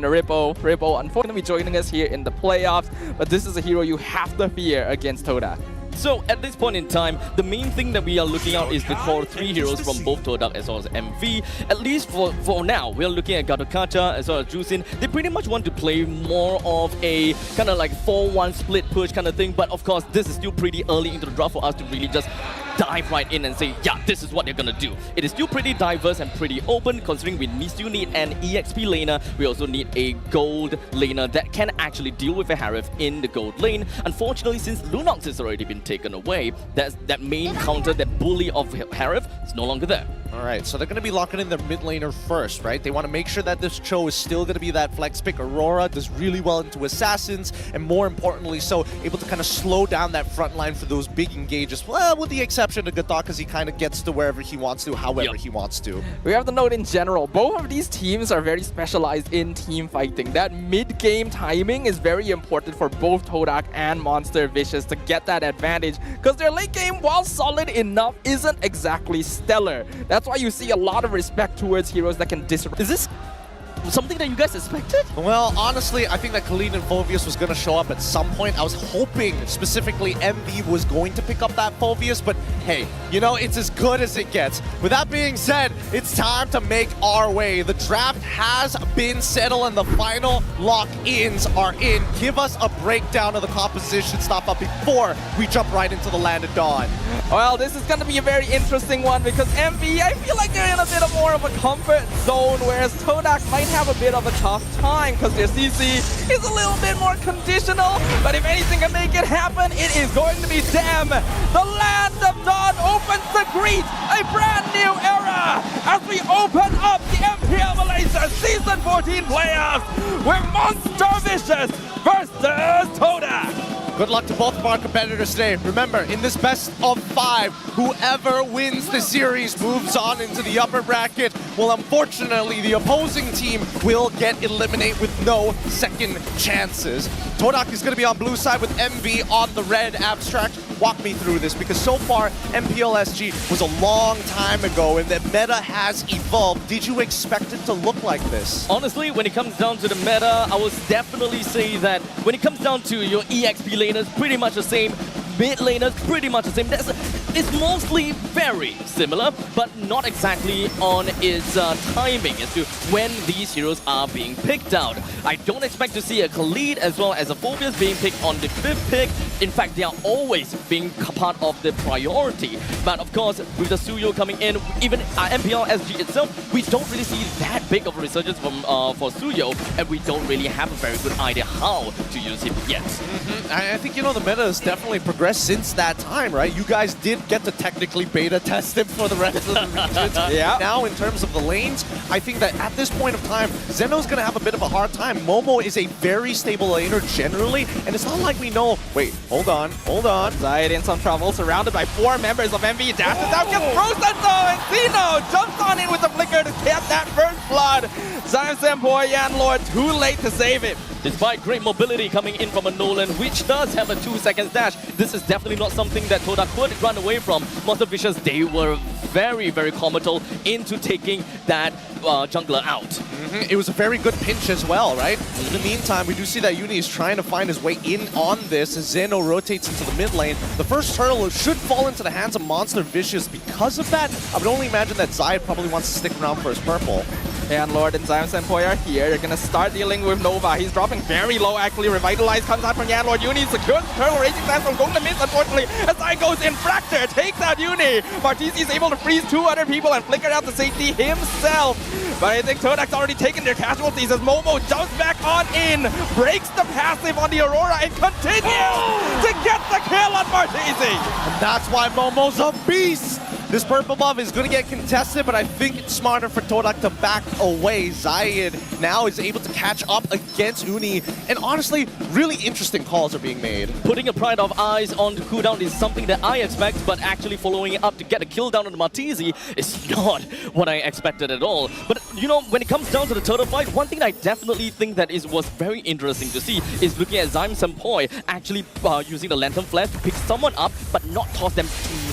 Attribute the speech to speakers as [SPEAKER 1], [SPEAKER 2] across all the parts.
[SPEAKER 1] and Ripple. Ripple, unfortunately, joining us here in the playoffs, but this is a hero you have to fear against Todak.
[SPEAKER 2] So at this point in time, the main thing that we are looking at is the core 3 heroes from both Todak as well as MV. At least for now, we are looking at Gadokacha as well as Jusin. They pretty much want to play more of a kind of like 4-1 split push kind of thing. But of course, this is still pretty early into the draft for us to really just dive right in and say, yeah, this is what they're gonna do. It is still pretty diverse and pretty open, considering we still need an EXP laner. We also need a gold laner that can actually deal with a Harith in the gold lane. Unfortunately, since Lunox has already been taken away, that main counter, that bully of Harith is no longer there.
[SPEAKER 3] Alright, so they're going to be locking in their mid laner first, right? They want to make sure that this Cho is still going to be that flex pick. Aurora does really well into assassins, and more importantly so, able to kind of slow down that front line for those big engages. Well, with the exception of Gatok, because he kind of gets to wherever he wants to, however he wants to.
[SPEAKER 1] We have to note in general, both of these teams are very specialized in team fighting. That mid-game timing is very important for both Todak and Monster Vicious to get that advantage, because their late game, while solid enough, isn't exactly stellar. That's why you see a lot of respect towards heroes that can disrupt.
[SPEAKER 2] Is this something that you guys expected?
[SPEAKER 3] Well, honestly, I think that Khalid and Phoveus was going to show up at some point. I was hoping specifically MV was going to pick up that Phoveus, but hey, you know, it's as good as it gets. With that being said, it's time to make our way. The draft has been settled and the final lock-ins are in. Give us a breakdown of the composition stop up before we jump right into the Land of Dawn.
[SPEAKER 1] Well, this is going to be a very interesting one because MV, I feel like they're in a bit of more of a comfort zone, whereas Todak might have a bit of a tough time because their CC is a little bit more conditional. But if anything can make it happen, it is going to be them. The Land of Dawn opens to greet a brand new era as we open up the MPL Malaysia Season 14 playoffs with Monster Vicious versus Todak.
[SPEAKER 3] Good luck to both of our competitors today. Remember, in this best of 5, whoever wins the series moves on into the upper bracket. Well, unfortunately, the opposing team will get eliminated with no second chances. Todak is going to be on blue side with MV on the red. Abstract, walk me through this, because so far, MPLSG was a long time ago, and the meta has evolved. Did you expect it to look like this?
[SPEAKER 2] Honestly, when it comes down to the meta, I would definitely say that when it comes down to your EXP laners, pretty much the same. Mid laners, pretty much the same. It's mostly very similar, but not exactly on its timing as to when these heroes are being picked out. I don't expect to see a Khalid as well as a Phoveus being picked on the 5th pick. In fact, they are always being part of the priority. But of course, with the Suyo coming in, even MPL SG itself, we don't really see that big of a resurgence from for Suyo, and we don't really have a very good idea how to use him yet.
[SPEAKER 3] I think, you know, the meta has definitely progressed since that time, right? You guys did get to technically beta test him for the rest of the regions.
[SPEAKER 1] Yeah.
[SPEAKER 3] Now, in terms of the lanes, I think that at this point of time, Zeno's going to have a bit of a hard time. Momo is a very stable laner generally, and it's not like we know... Wait, hold on.
[SPEAKER 1] Zayed in some trouble, surrounded by 4 members of MV. Dashes out, gets frozen though, and Zeno jumps on in with the flicker to get that first blood. Zayed Senpoi and Lord too late to save it.
[SPEAKER 2] Despite great mobility coming in from a Nolan, which does have a 2-second dash, this is definitely not something that Todak could run away from. Monster Vicious, they were very, very comical into taking that jungler out.
[SPEAKER 3] It was a very good pinch as well, right? In the meantime, we do see that Uni is trying to find his way in on this as Zeno rotates into the mid lane. The first turtle should fall into the hands of Monster Vicious. Because of that, I would only imagine that Zayed probably wants to stick around for his purple.
[SPEAKER 1] And Lord and Zion Senpoi are here. They're gonna start dealing with Nova. He's dropping very low actually. Revitalize comes out from Yanlord. Uni secures the turtle. Raging Dance from going to miss, unfortunately. As Zion goes in, Fracture takes out Uni. Martisi is able to freeze 2 other people and flicker out to safety himself. But I think Todak's already taken their casualties as Momo jumps back on in, breaks the passive on the Aurora, and continues to get the kill on Martisi.
[SPEAKER 3] And that's why Momo's a beast! This purple buff is going to get contested, but I think it's smarter for Todak to back away. Zayed now is able to catch up against Uni, and honestly, really interesting calls are being made.
[SPEAKER 2] Putting a Pride of Eyes on the cooldown is something that I expect, but actually following it up to get a kill down on the Martisi is not what I expected at all. But you know, when it comes down to the turtle fight, one thing I definitely think that was very interesting to see is looking at Zyme Senpoi actually using the Lantern Flash to pick someone up, but not toss them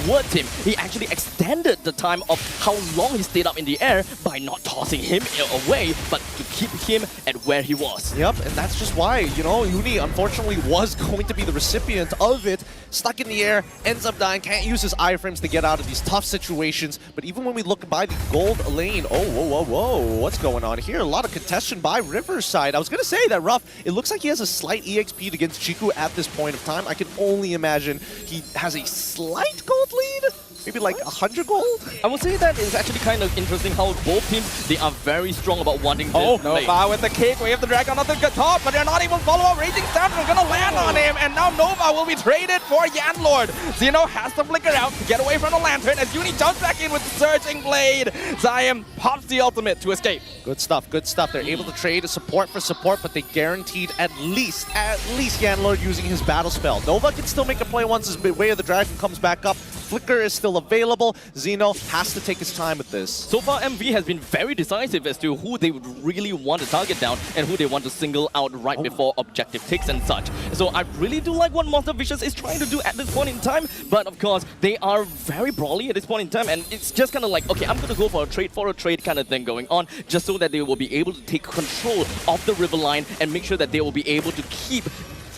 [SPEAKER 2] towards him. He actually extended the time of how long he stayed up in the air by not tossing him away, but to keep him at where he was.
[SPEAKER 3] Yep, and that's just why, you know, Uni unfortunately was going to be the recipient of it. Stuck in the air, ends up dying, can't use his iframes to get out of these tough situations. But even when we look by the gold lane, oh, whoa, whoa, whoa, what's going on here? A lot of contention by Riverside. I was going to say that Ruff, it looks like he has a slight EXP against Chiku at this point of time. I can only imagine he has a slight gold lead. Maybe like 100 gold?
[SPEAKER 2] I would say that it's actually kind of interesting how both teams, they are very strong about wanting this lane.
[SPEAKER 1] Nova with the kick, wave the dragon on the top, but they're not able to follow up. Raging Stamp are gonna land on him, and now Nova will be traded for Yanlord. Zeno has to flicker out to get away from the lantern as Uni jumps back in with the Surging Blade. Zion pops the ultimate to escape.
[SPEAKER 3] Good stuff, good stuff. They're able to trade support for support, but they guaranteed at least Yanlord using his battle spell. Nova can still make a play once his Way of the Dragon comes back up. Flicker is still available. Zeno has to take his time with this.
[SPEAKER 2] So far, MV has been very decisive as to who they would really want to target down and who they want to single out right before objective ticks and such. So I really do like what Monster Vicious is trying to do at this point in time, but of course, they are very brawly at this point in time, and it's just kind of like, okay, I'm going to go for a trade kind of thing going on, just so that they will be able to take control of the river line and make sure that they will be able to keep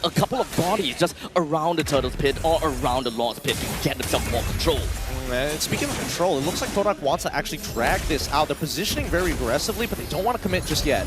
[SPEAKER 2] a couple of bodies just around the Turtle's Pit or around the Lord's Pit to get themselves more control.
[SPEAKER 3] And speaking of control, it looks like Todak wants to actually drag this out. They're positioning very aggressively, but they don't want to commit just yet.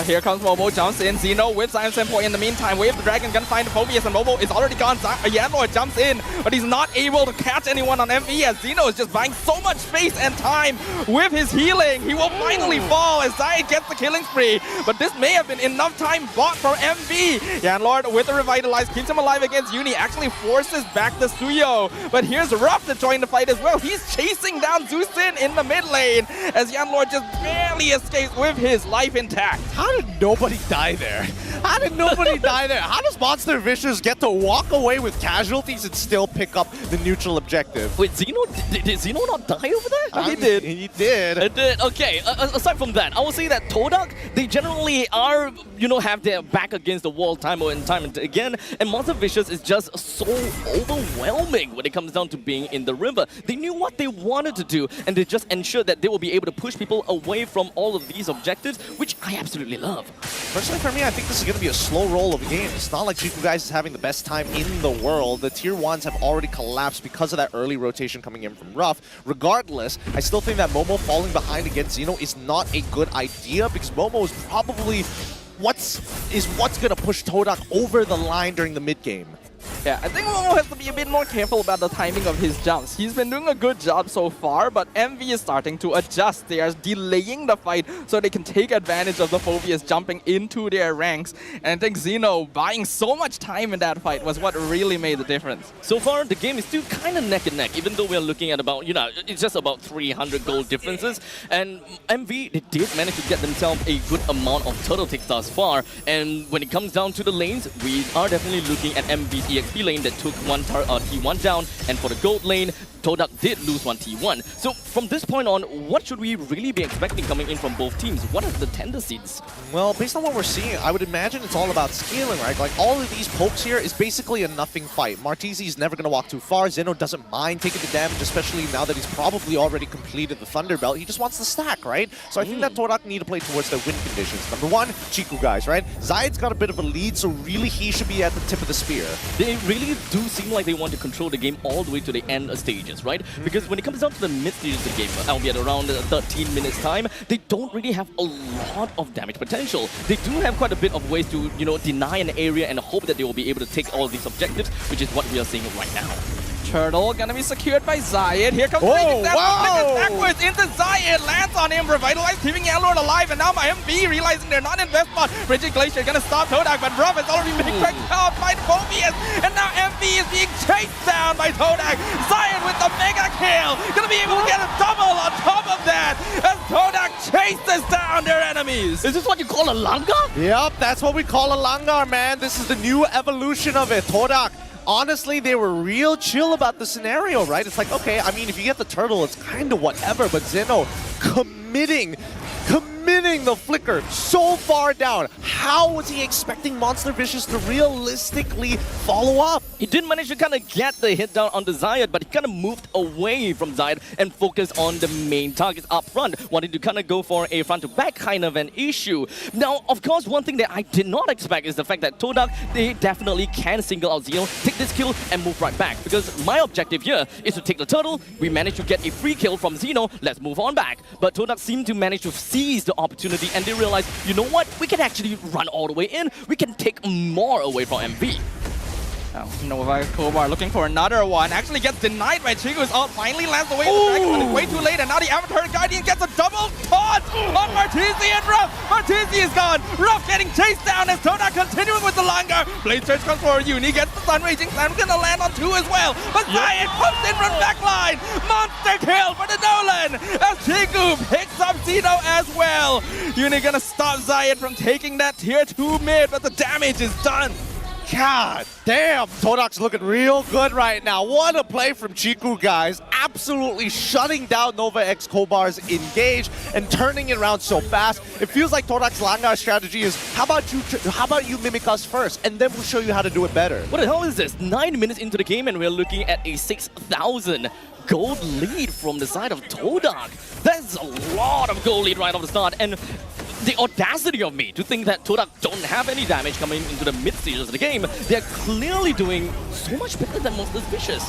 [SPEAKER 1] Here comes Momo, jumps in. Zeno with Zion Senpoi in the meantime. Wave the Dragon, gonna find Phobius, and Momo is already gone. Yanlord jumps in, but he's not able to catch anyone on MV as Zeno is just buying so much space and time with his healing. He will finally fall as Zion gets the killing spree, but this may have been enough time bought for MV. Yanlord with the Revitalize keeps him alive against Uni, actually forces back the Suyo, but here's Ruff to join the fight as well. He's chasing down Zusin in the mid lane as Yanlord just barely escapes with his life intact.
[SPEAKER 3] How did nobody die there? How did nobody die there? How does Monster Vicious get to walk away with casualties and still pick up the neutral objective?
[SPEAKER 2] Wait, Zeno, did Zeno not die over there?
[SPEAKER 3] He did. He did.
[SPEAKER 2] It did. Okay, aside from that, I will say that Todak, they generally are, you know, have their back against the wall time and again, and Monster Vicious is just so overwhelming when it comes down to being in the river. They knew what they wanted to do, and they just ensured that they will be able to push people away from all of these objectives, which I absolutely love.
[SPEAKER 3] Personally, for me, I think this is going to be a slow roll of a game. It's not like Chiku Guys is having the best time in the world. The tier 1s have already collapsed because of that early rotation coming in from Ruff. Regardless, I still think that Momo falling behind against Zeno is not a good idea, because Momo is probably what's going to push Todak over the line during the mid game.
[SPEAKER 1] Yeah, I think Momo has to be a bit more careful about the timing of his jumps. He's been doing a good job so far, but MV is starting to adjust. They are delaying the fight so they can take advantage of the Phobias jumping into their ranks. And I think Zeno buying so much time in that fight was what really made the difference.
[SPEAKER 2] So far, the game is still kind of neck and neck, even though we're looking at about, you know, it's just about 300 gold differences. And MV, they did manage to get themselves a good amount of turtle ticks thus far. And when it comes down to the lanes, we are definitely looking at MV's EXP lane that took one T1 down, and for the gold lane, Todak did lose one T1. So from this point on, what should we really be expecting coming in from both teams? What are the tendencies?
[SPEAKER 3] Well, based on what we're seeing, I would imagine it's all about scaling, right? Like, all of these pokes here is basically a nothing fight. Martisi is never going to walk too far. Zeno doesn't mind taking the damage, especially now that he's probably already completed the Thunder Belt. He just wants to stack, right? So I think that Todak need to play towards their win conditions. Number one, Chiku Guys, right? Zayed's got a bit of a lead, so really he should be at the tip of the spear.
[SPEAKER 2] They really do seem like they want to control the game all the way to the end stages, right? Because when it comes down to the mid stages of the game, albeit around 13 minutes time, they don't really have a lot of damage potential. They do have quite a bit of ways to, you know, deny an area and hope that they will be able to take all of these objectives, which is what we are seeing right now.
[SPEAKER 1] Turtle gonna be secured by Zayed. Here comes Raging Stamp, backwards into Zayed, lands on him, revitalized, keeping Yanlord alive, and now my MV realizing they're not in best spot. Bridging Glacier gonna stop Todak, but Ruff has already been cracked out by Phobius, and now MV is being chased down by Todak. Zayed with the mega kill, gonna be able to get a double on top of that, as Todak chases down their enemies.
[SPEAKER 2] Is this what you call a langar?
[SPEAKER 3] Yep, that's what we call a langar, man. This is the new evolution of it. Todak, honestly, they were real chill about the scenario, right? It's like, okay, I mean, if you get the turtle, it's kind of whatever, but Zeno committing spinning the flicker so far down. How was he expecting Monster Vicious to realistically follow up?
[SPEAKER 2] He did manage to kind of get the hit down on the Zayat, but he kind of moved away from Zayat and focused on the main targets up front, wanting to kind of go for a front-to-back kind of an issue. Now, of course, one thing that I did not expect is the fact that Todak, they definitely can single out Zeno, take this kill, and move right back. Because my objective here is to take the turtle. We managed to get a free kill from Zeno. Let's move on back. But Todak seemed to manage to seize the opportunity, and they realized, you know what? We can actually run all the way in. We can take more away from MV.
[SPEAKER 1] Oh, Nova Kobar looking for another one. Actually gets denied by Chigu's ult. Finally lands away the dragon, but it's way too late. And now the Avatar Guardian gets a double taunt on Martizi and Ruff. Martizi is gone. Ruff getting chased down as Todak continuing with the Langar. Blade Surge comes for Uni, gets the Sun Raging Slam. Gonna land on 2 as well. But Zion comes in from backline. Monster kill for the Nolan as Chigu picks up Zeno as well. Uni gonna stop Zion from taking that tier 2 mid, but the damage is done.
[SPEAKER 3] God damn, Todak's looking real good right now. What a play from Chiku, guys. Absolutely shutting down Nova X Kobar's engage and turning it around so fast. It feels like Todak's Langar strategy is, how about you mimic us first, and then we'll show you how to do it better.
[SPEAKER 2] What the hell is this? 9 minutes into the game and we're looking at a 6,000 gold lead from the side of Todak. That's a lot of gold lead right off the start. And the audacity of me to think that Todak don't have any damage coming into the mid-stages of the game. They're clearly doing so much better than Monster Vicious.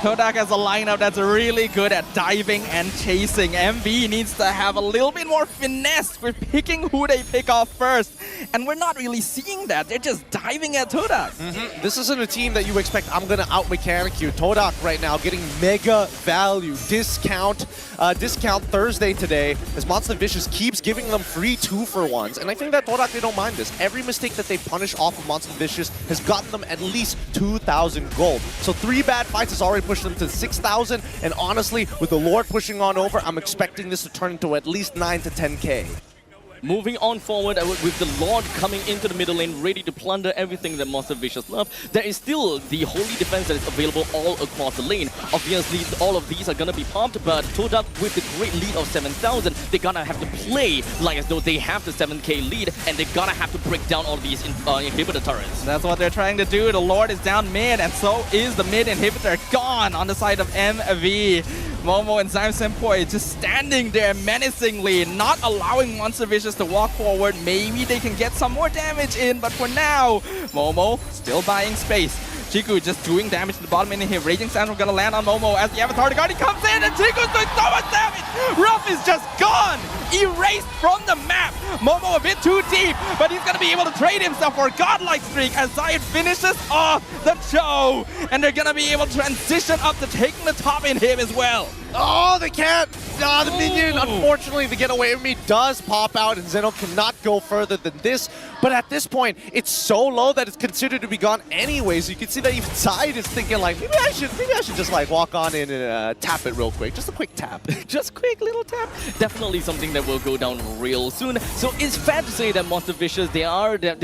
[SPEAKER 1] Todak has a lineup that's really good at diving and chasing. MV needs to have a little bit more finesse with picking who they pick off first. And we're not really seeing that. They're just diving at Todak.
[SPEAKER 3] This isn't a team that you expect, I'm going to out-mechanic you. Todak right now getting mega value. Discount Thursday today as Monster Vicious keeps giving them free 2-for-1s. And I think that Todak, they don't mind this. Every mistake that they punish off of Monster Vicious has gotten them at least 2,000 gold. So 3 bad fights has already pushed them to 6,000, and honestly, with the Lord pushing on over, I'm expecting this to turn into at least 9 to 10k.
[SPEAKER 2] Moving on forward with the Lord coming into the middle lane, ready to plunder everything that Monster Vicious love. There is still the Holy Defense that is available all across the lane. Obviously, all of these are gonna be pumped, but Todak with the great lead of 7,000, they're gonna have to play like as though they have the 7k lead, and they're gonna have to break down all these inhibitor turrets.
[SPEAKER 1] That's what they're trying to do. The Lord is down mid, and so is the mid inhibitor gone on the side of MV. Momo and Zyme Senpoi just standing there menacingly, not allowing Monster Vicious to walk forward. Maybe they can get some more damage in, but for now, Momo still buying space. Chiku just doing damage to the bottom lane here. Raging Sandal gonna land on Momo as the Avatar Guardian comes in, and Chiku's doing so much damage! Ruff is just gone! Erased from the map! Momo a bit too deep, but he's gonna be able to trade himself for a godlike streak as Zion finishes off the show! And they're gonna be able to transition up to taking the top in him as well.
[SPEAKER 3] Oh, they can't! The minion, unfortunately, the Get Away With Me does pop out, and Zeno cannot go further than this. But at this point, it's so low that it's considered to be gone anyways. You can see that even Side is thinking like, maybe I should just like walk on in and tap it real quick. Just a quick tap.
[SPEAKER 2] Just quick little tap. Definitely something that will go down real soon. So it's fair to say that Monster Vicious, they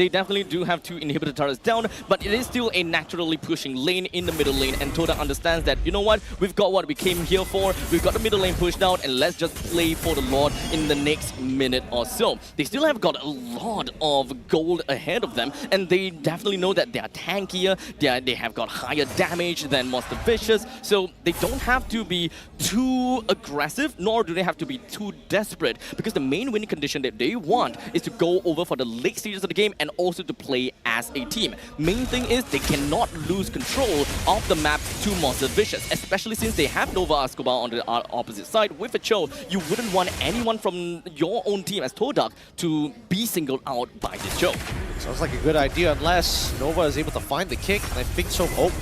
[SPEAKER 2] definitely do have 2 inhibitor turrets down, but it is still a naturally pushing lane in the middle lane, and Todak understands that, you know what, we've got what we came here for. We've got the middle lane pushed out, and let's just play for the Lord in the next minute or so. They still have got a lot of gold ahead of them, and they definitely know that they are tankier, they have got higher damage than Monster Vicious, so they don't have to be too aggressive, nor do they have to be too desperate, because the main winning condition that they want is to go over for the late stages of the game and also to play as a team. Main thing is they cannot lose control of the map to Monster Vicious, especially since they have Nova Escobar on the opposite side with a Cho. You wouldn't want anyone from your own team as Todak to be singled out by this Cho.
[SPEAKER 3] Sounds like a good idea unless Nova is able to find the kick, and I think so. Oh,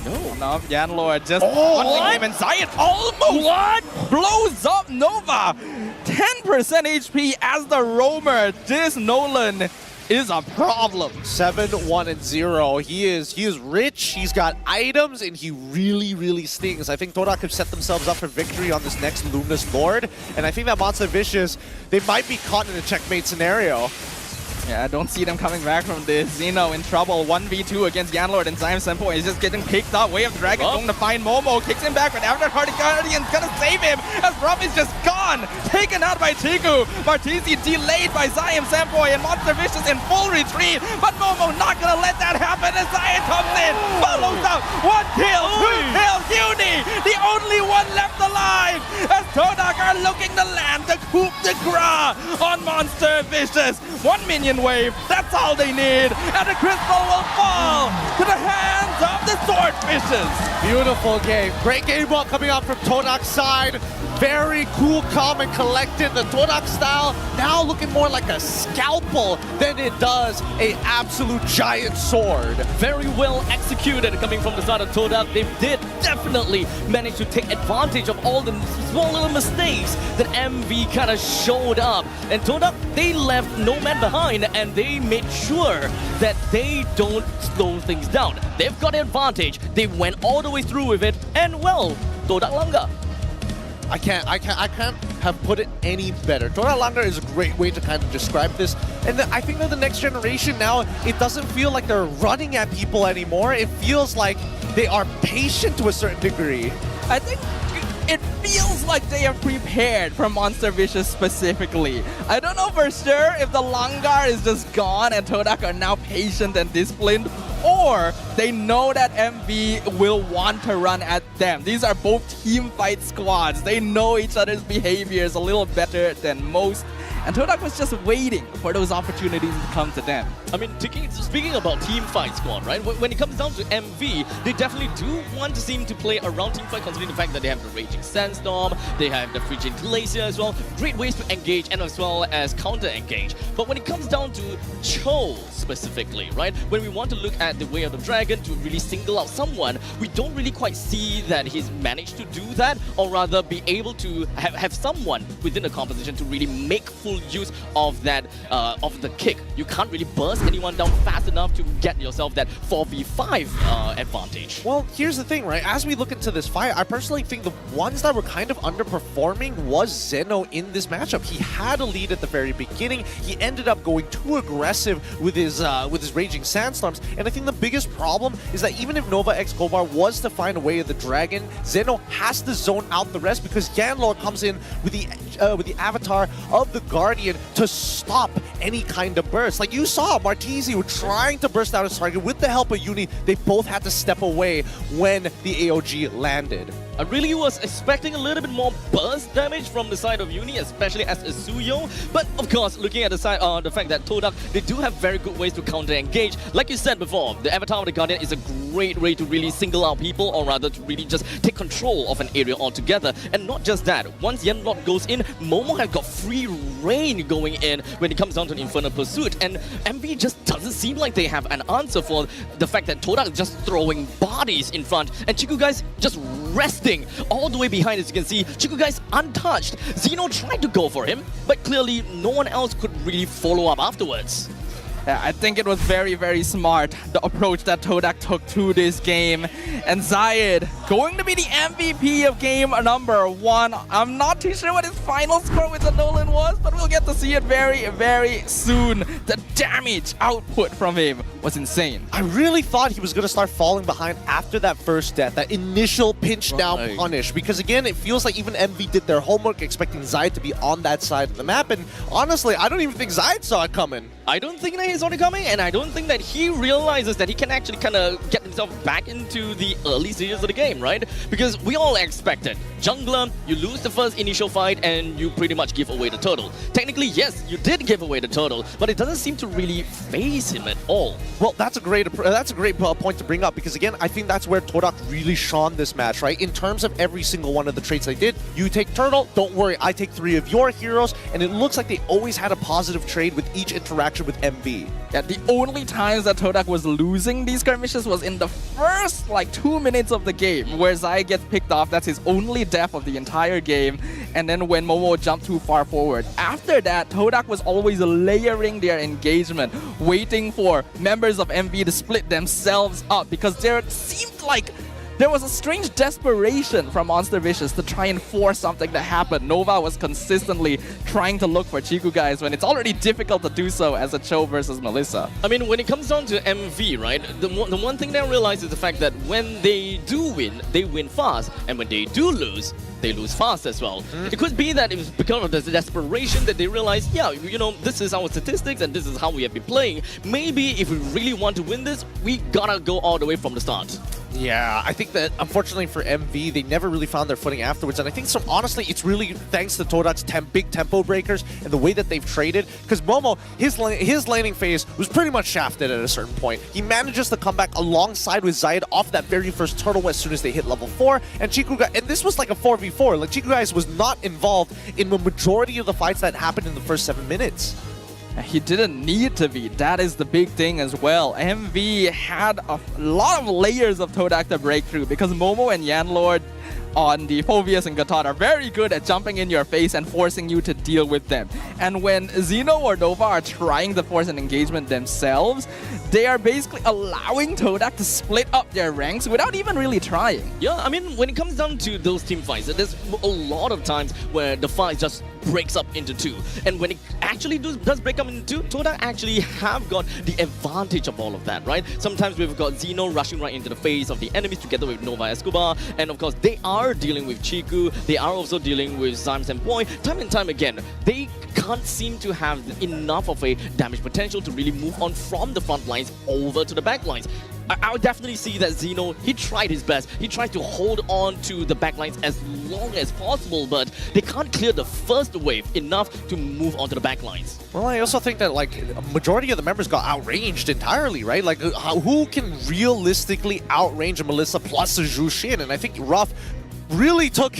[SPEAKER 1] No, Yanlord just taunting him, and Zion almost blows up Nova. 10% HP as the roamer. This Nolan is a problem.
[SPEAKER 3] 7-1-0. He is rich, he's got items, and he really stings. I think Todak have set themselves up for victory on this next Luminous Lord, and I think that Monster Vicious, they might be caught in a checkmate scenario.
[SPEAKER 1] Yeah, I don't see them coming back from this. Xeno in trouble, 1v2 against Yanlord, and Zion Senpo is just getting picked up. Way of the Dragon going to find Momo, kicks him back, but after Party Guardian's gonna save him as Rob is just gone, taken out by Chiku. Martisi delayed by Zion Senpo, and Monster Vicious in full retreat, but Momo not gonna let that happen as Zion comes in, follows up, 1 kill, 2 kills, Uni, the only one left alive, as Todak are looking to land the coup de grace on Monster Vicious. 1 minion wave, that's all they need, and the crystal will fall to the hands of the Swordfishes.
[SPEAKER 3] Beautiful game. Great game ball coming out from Todak's side. Very cool, calm, and collected. The Todak style now looking more like a scalpel than it does a absolute giant sword.
[SPEAKER 2] Very well executed coming from the side of Todak. They did definitely manage to take advantage of all the small little mistakes that MV kind of showed up. And Todak, they left no man behind, and they made sure that they don't slow things down. They've got an advantage. They went all the way through with it, and well, Todak Langa.
[SPEAKER 3] I can't have put it any better. Todak Langa is a great way to kind of describe this. And I think that the next generation now, it doesn't feel like they're running at people anymore. It feels like they are patient to a certain degree.
[SPEAKER 1] I think it feels like they are prepared for Monster Vicious specifically. I don't know for sure if the Langar is just gone and Todak are now patient and disciplined, or they know that MV will want to run at them. These are both team fight squads. They know each other's behaviors a little better than most. And Todak was just waiting for those opportunities to come to them.
[SPEAKER 2] I mean, speaking about team fight squad, right? When it comes down to MV, they definitely do want to seem to play around team fight, considering the fact that they have the Raging Sandstorm, they have the Frigid Glacier as well. Great ways to engage and as well as counter-engage. But when it comes down to Cho specifically, right? When we want to look at the Way of the Dragon to really single out someone, we don't really quite see that he's managed to do that, or rather be able to have someone within the composition to really make full use of that of the kick. You can't really burst anyone down fast enough to get yourself that 4v5 advantage.
[SPEAKER 3] Well, here's the thing, right? As we look into this fight, I personally think the ones that were kind of underperforming was Zeno in this matchup. He had a lead at the very beginning. He ended up going too aggressive with his Raging Sandstorms, and I think the biggest problem is that even if Nova X Gobar was to find a Way of the Dragon, Zeno has to zone out the rest because Yanlord comes in with the avatar of the Guardian to stop any kind of burst. Like you saw, Martisi were trying to burst out his target with the help of Uni. They both had to step away when the AOG landed.
[SPEAKER 2] I really was expecting a little bit more burst damage from the side of Uni, especially as Asuyo. But of course, looking at the side, the fact that Todak, they do have very good ways to counter-engage. Like you said before, the Avatar of the Guardian is a great way to really single out people, or rather to really just take control of an area altogether. And not just that, once Yanlord goes in, Momo has got free reign going in when it comes down to the Infernal Pursuit. And MV just doesn't seem like they have an answer for the fact that Todak is just throwing bodies in front, and Chiku guys just resting all the way behind. As you can see, Chiku guys untouched. Xeno tried to go for him, but clearly no one else could really follow up afterwards.
[SPEAKER 1] Yeah, I think it was very, very smart, the approach that Todak took to this game. And Zayed, going to be the MVP of game number 1. I'm not too sure what his final score with the Nolan was, but we'll get to see it very, very soon. The damage output from him was insane.
[SPEAKER 3] I really thought he was going to start falling behind after that first death, that initial pinch down punish, because again, it feels like even MV did their homework expecting Zayed to be on that side of the map, and honestly, I don't even think Zayed saw it coming.
[SPEAKER 2] I don't think that he's already coming, and I don't think that he realizes that he can actually kind of get himself back into the early stages of the game, right? Because we all expected jungler, you lose the first initial fight and you pretty much give away the turtle. Technically, yes, you did give away the turtle, but it doesn't seem to really phase him at all.
[SPEAKER 3] Well, that's a great point to bring up, because again, I think that's where Todak really shone this match, right? In terms of every single one of the traits they did, you take turtle, don't worry, I take 3 of your heroes, and it looks like they always had a positive trade with each interaction with MV.
[SPEAKER 1] Yeah, the only times that Todak was losing these skirmishes was in the first 2 minutes of the game, where Zai gets picked off. That's his only death of the entire game. And then when Momo jumped too far forward. After that, Todak was always layering their engagement, waiting for members of MV to split themselves up, because there seemed like there was a strange desperation from Monster Vicious to try and force something to happen. Nova was consistently trying to look for Chiku guys when it's already difficult to do so as a Cho versus Melissa.
[SPEAKER 2] I mean, when it comes down to MV, right, the one thing they realize is the fact that when they do win, they win fast, and when they do lose, they lose fast as well. It could be that it was because of the desperation that they realized, yeah, you know, this is our statistics and this is how we have been playing. Maybe if we really want to win this, we gotta go all the way from the start.
[SPEAKER 3] Yeah, I think that unfortunately for MV, they never really found their footing afterwards. And I think honestly, it's really thanks to Todak's big tempo breakers and the way that they've traded. Because Momo, his laning phase was pretty much shafted at a certain point. He manages to come back alongside with Zayed off that very first turtle as soon as they hit level 4. And Chiku guys, and this was like a 4v4. Like Chiku guys was not involved in the majority of the fights that happened in the first 7 minutes.
[SPEAKER 1] He didn't need to be. That is the big thing as well. MV had a lot of layers of Todak to break through because Momo and Yanlord on the Phobius and Gatot are very good at jumping in your face and forcing you to deal with them. And when Xeno or Nova are trying to force an engagement themselves, they are basically allowing Todak to split up their ranks without even really trying.
[SPEAKER 2] Yeah, I mean, when it comes down to those team fights, there's a lot of times where the fight just breaks up into two. And when it actually does break up into two, Todak actually have got the advantage of all of that, right? Sometimes we've got Xeno rushing right into the face of the enemies together with Nova Escobar. And of course, they are dealing with Chiku. They are also dealing with Zymes and Boy. Time and time again, they can't seem to have enough of a damage potential to really move on from the front lines over to the back lines. I would definitely see that Xeno, he tried his best. He tried to hold on to the backlines as long as possible, but they can't clear the first wave enough to move on to the backlines.
[SPEAKER 3] Well, I also think that like a majority of the members got outranged entirely, right? Like who can realistically outrange a Melissa plus a Zhu Xin? And I think Ruff really took,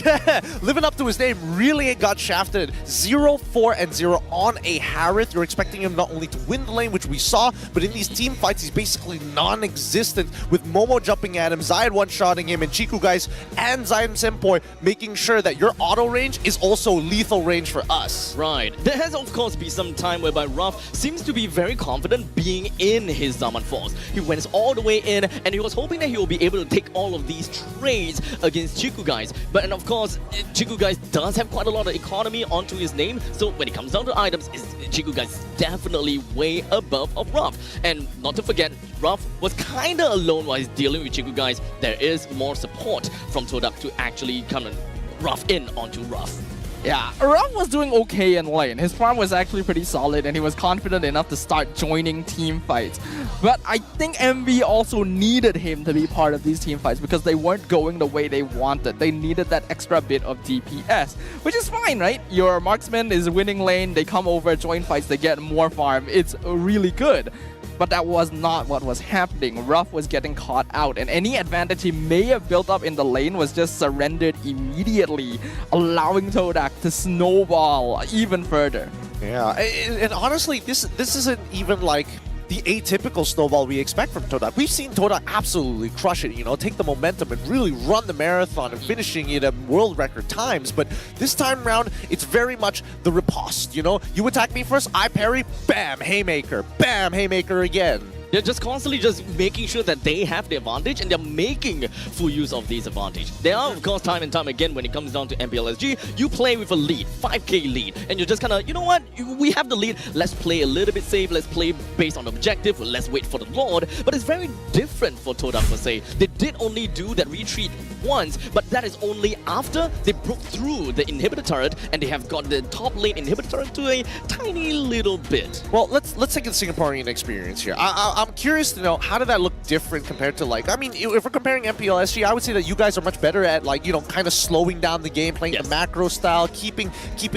[SPEAKER 3] living up to his name, really got shafted. 0-4 and 0 on a Harith. You're expecting him not only to win the lane, which we saw, but in these team fights, he's basically non-existent with Momo jumping at him, Zayed one-shotting him, and Chiku guys and Zayed and Senpoi making sure that your auto range is also lethal range for us.
[SPEAKER 2] Right. There has, of course, been some time whereby Ruff seems to be very confident being in his Zaman Force. He went all the way in, and he was hoping that he will be able to take all of these trades against Chiku guys. But and of course, Chiku guys does have quite a lot of economy onto his name, so when it comes down to items, Chiku guys definitely way above of Ruff. And not to forget, Ruff was kinda alone while he's dealing with Chiku guys. There is more support from Todak to actually come and rough in onto Ruff.
[SPEAKER 1] Yeah, Ruff was doing okay in lane. His farm was actually pretty solid and he was confident enough to start joining team fights. But I think MV also needed him to be part of these team fights because they weren't going the way they wanted. They needed that extra bit of DPS, which is fine, right? Your marksman is winning lane, they come over, join fights, they get more farm. It's really good. But that was not what was happening. Ruff was getting caught out, and any advantage he may have built up in the lane was just surrendered immediately, allowing Todak to snowball even further.
[SPEAKER 3] Yeah, and honestly, this isn't even like the atypical snowball we expect from Todak. We've seen Todak absolutely crush it, you know, take the momentum and really run the marathon and finishing it at world record times. But this time around, it's very much the riposte, you know? You attack me first, I parry, bam, haymaker again.
[SPEAKER 2] They're just constantly just making sure that they have the advantage and they're making full use of this advantage. There are, of course, time and time again when it comes down to MPLSG, you play with a lead, 5k lead, and you're just kind of, you know what, we have the lead, let's play a little bit safe, let's play based on objective, let's wait for the Lord. But it's very different for Todak per se. They did only do that retreat once, but that is only after they broke through the inhibitor turret and they have got the top lane inhibitor turret to a tiny little bit.
[SPEAKER 3] Well, let's take the Singaporean experience here. I'm curious to know, how did that look different compared to, like, I mean, if we're comparing MPLSG, I would say that you guys are much better at, like, you know, kind of slowing down the game, playing the macro style, keeping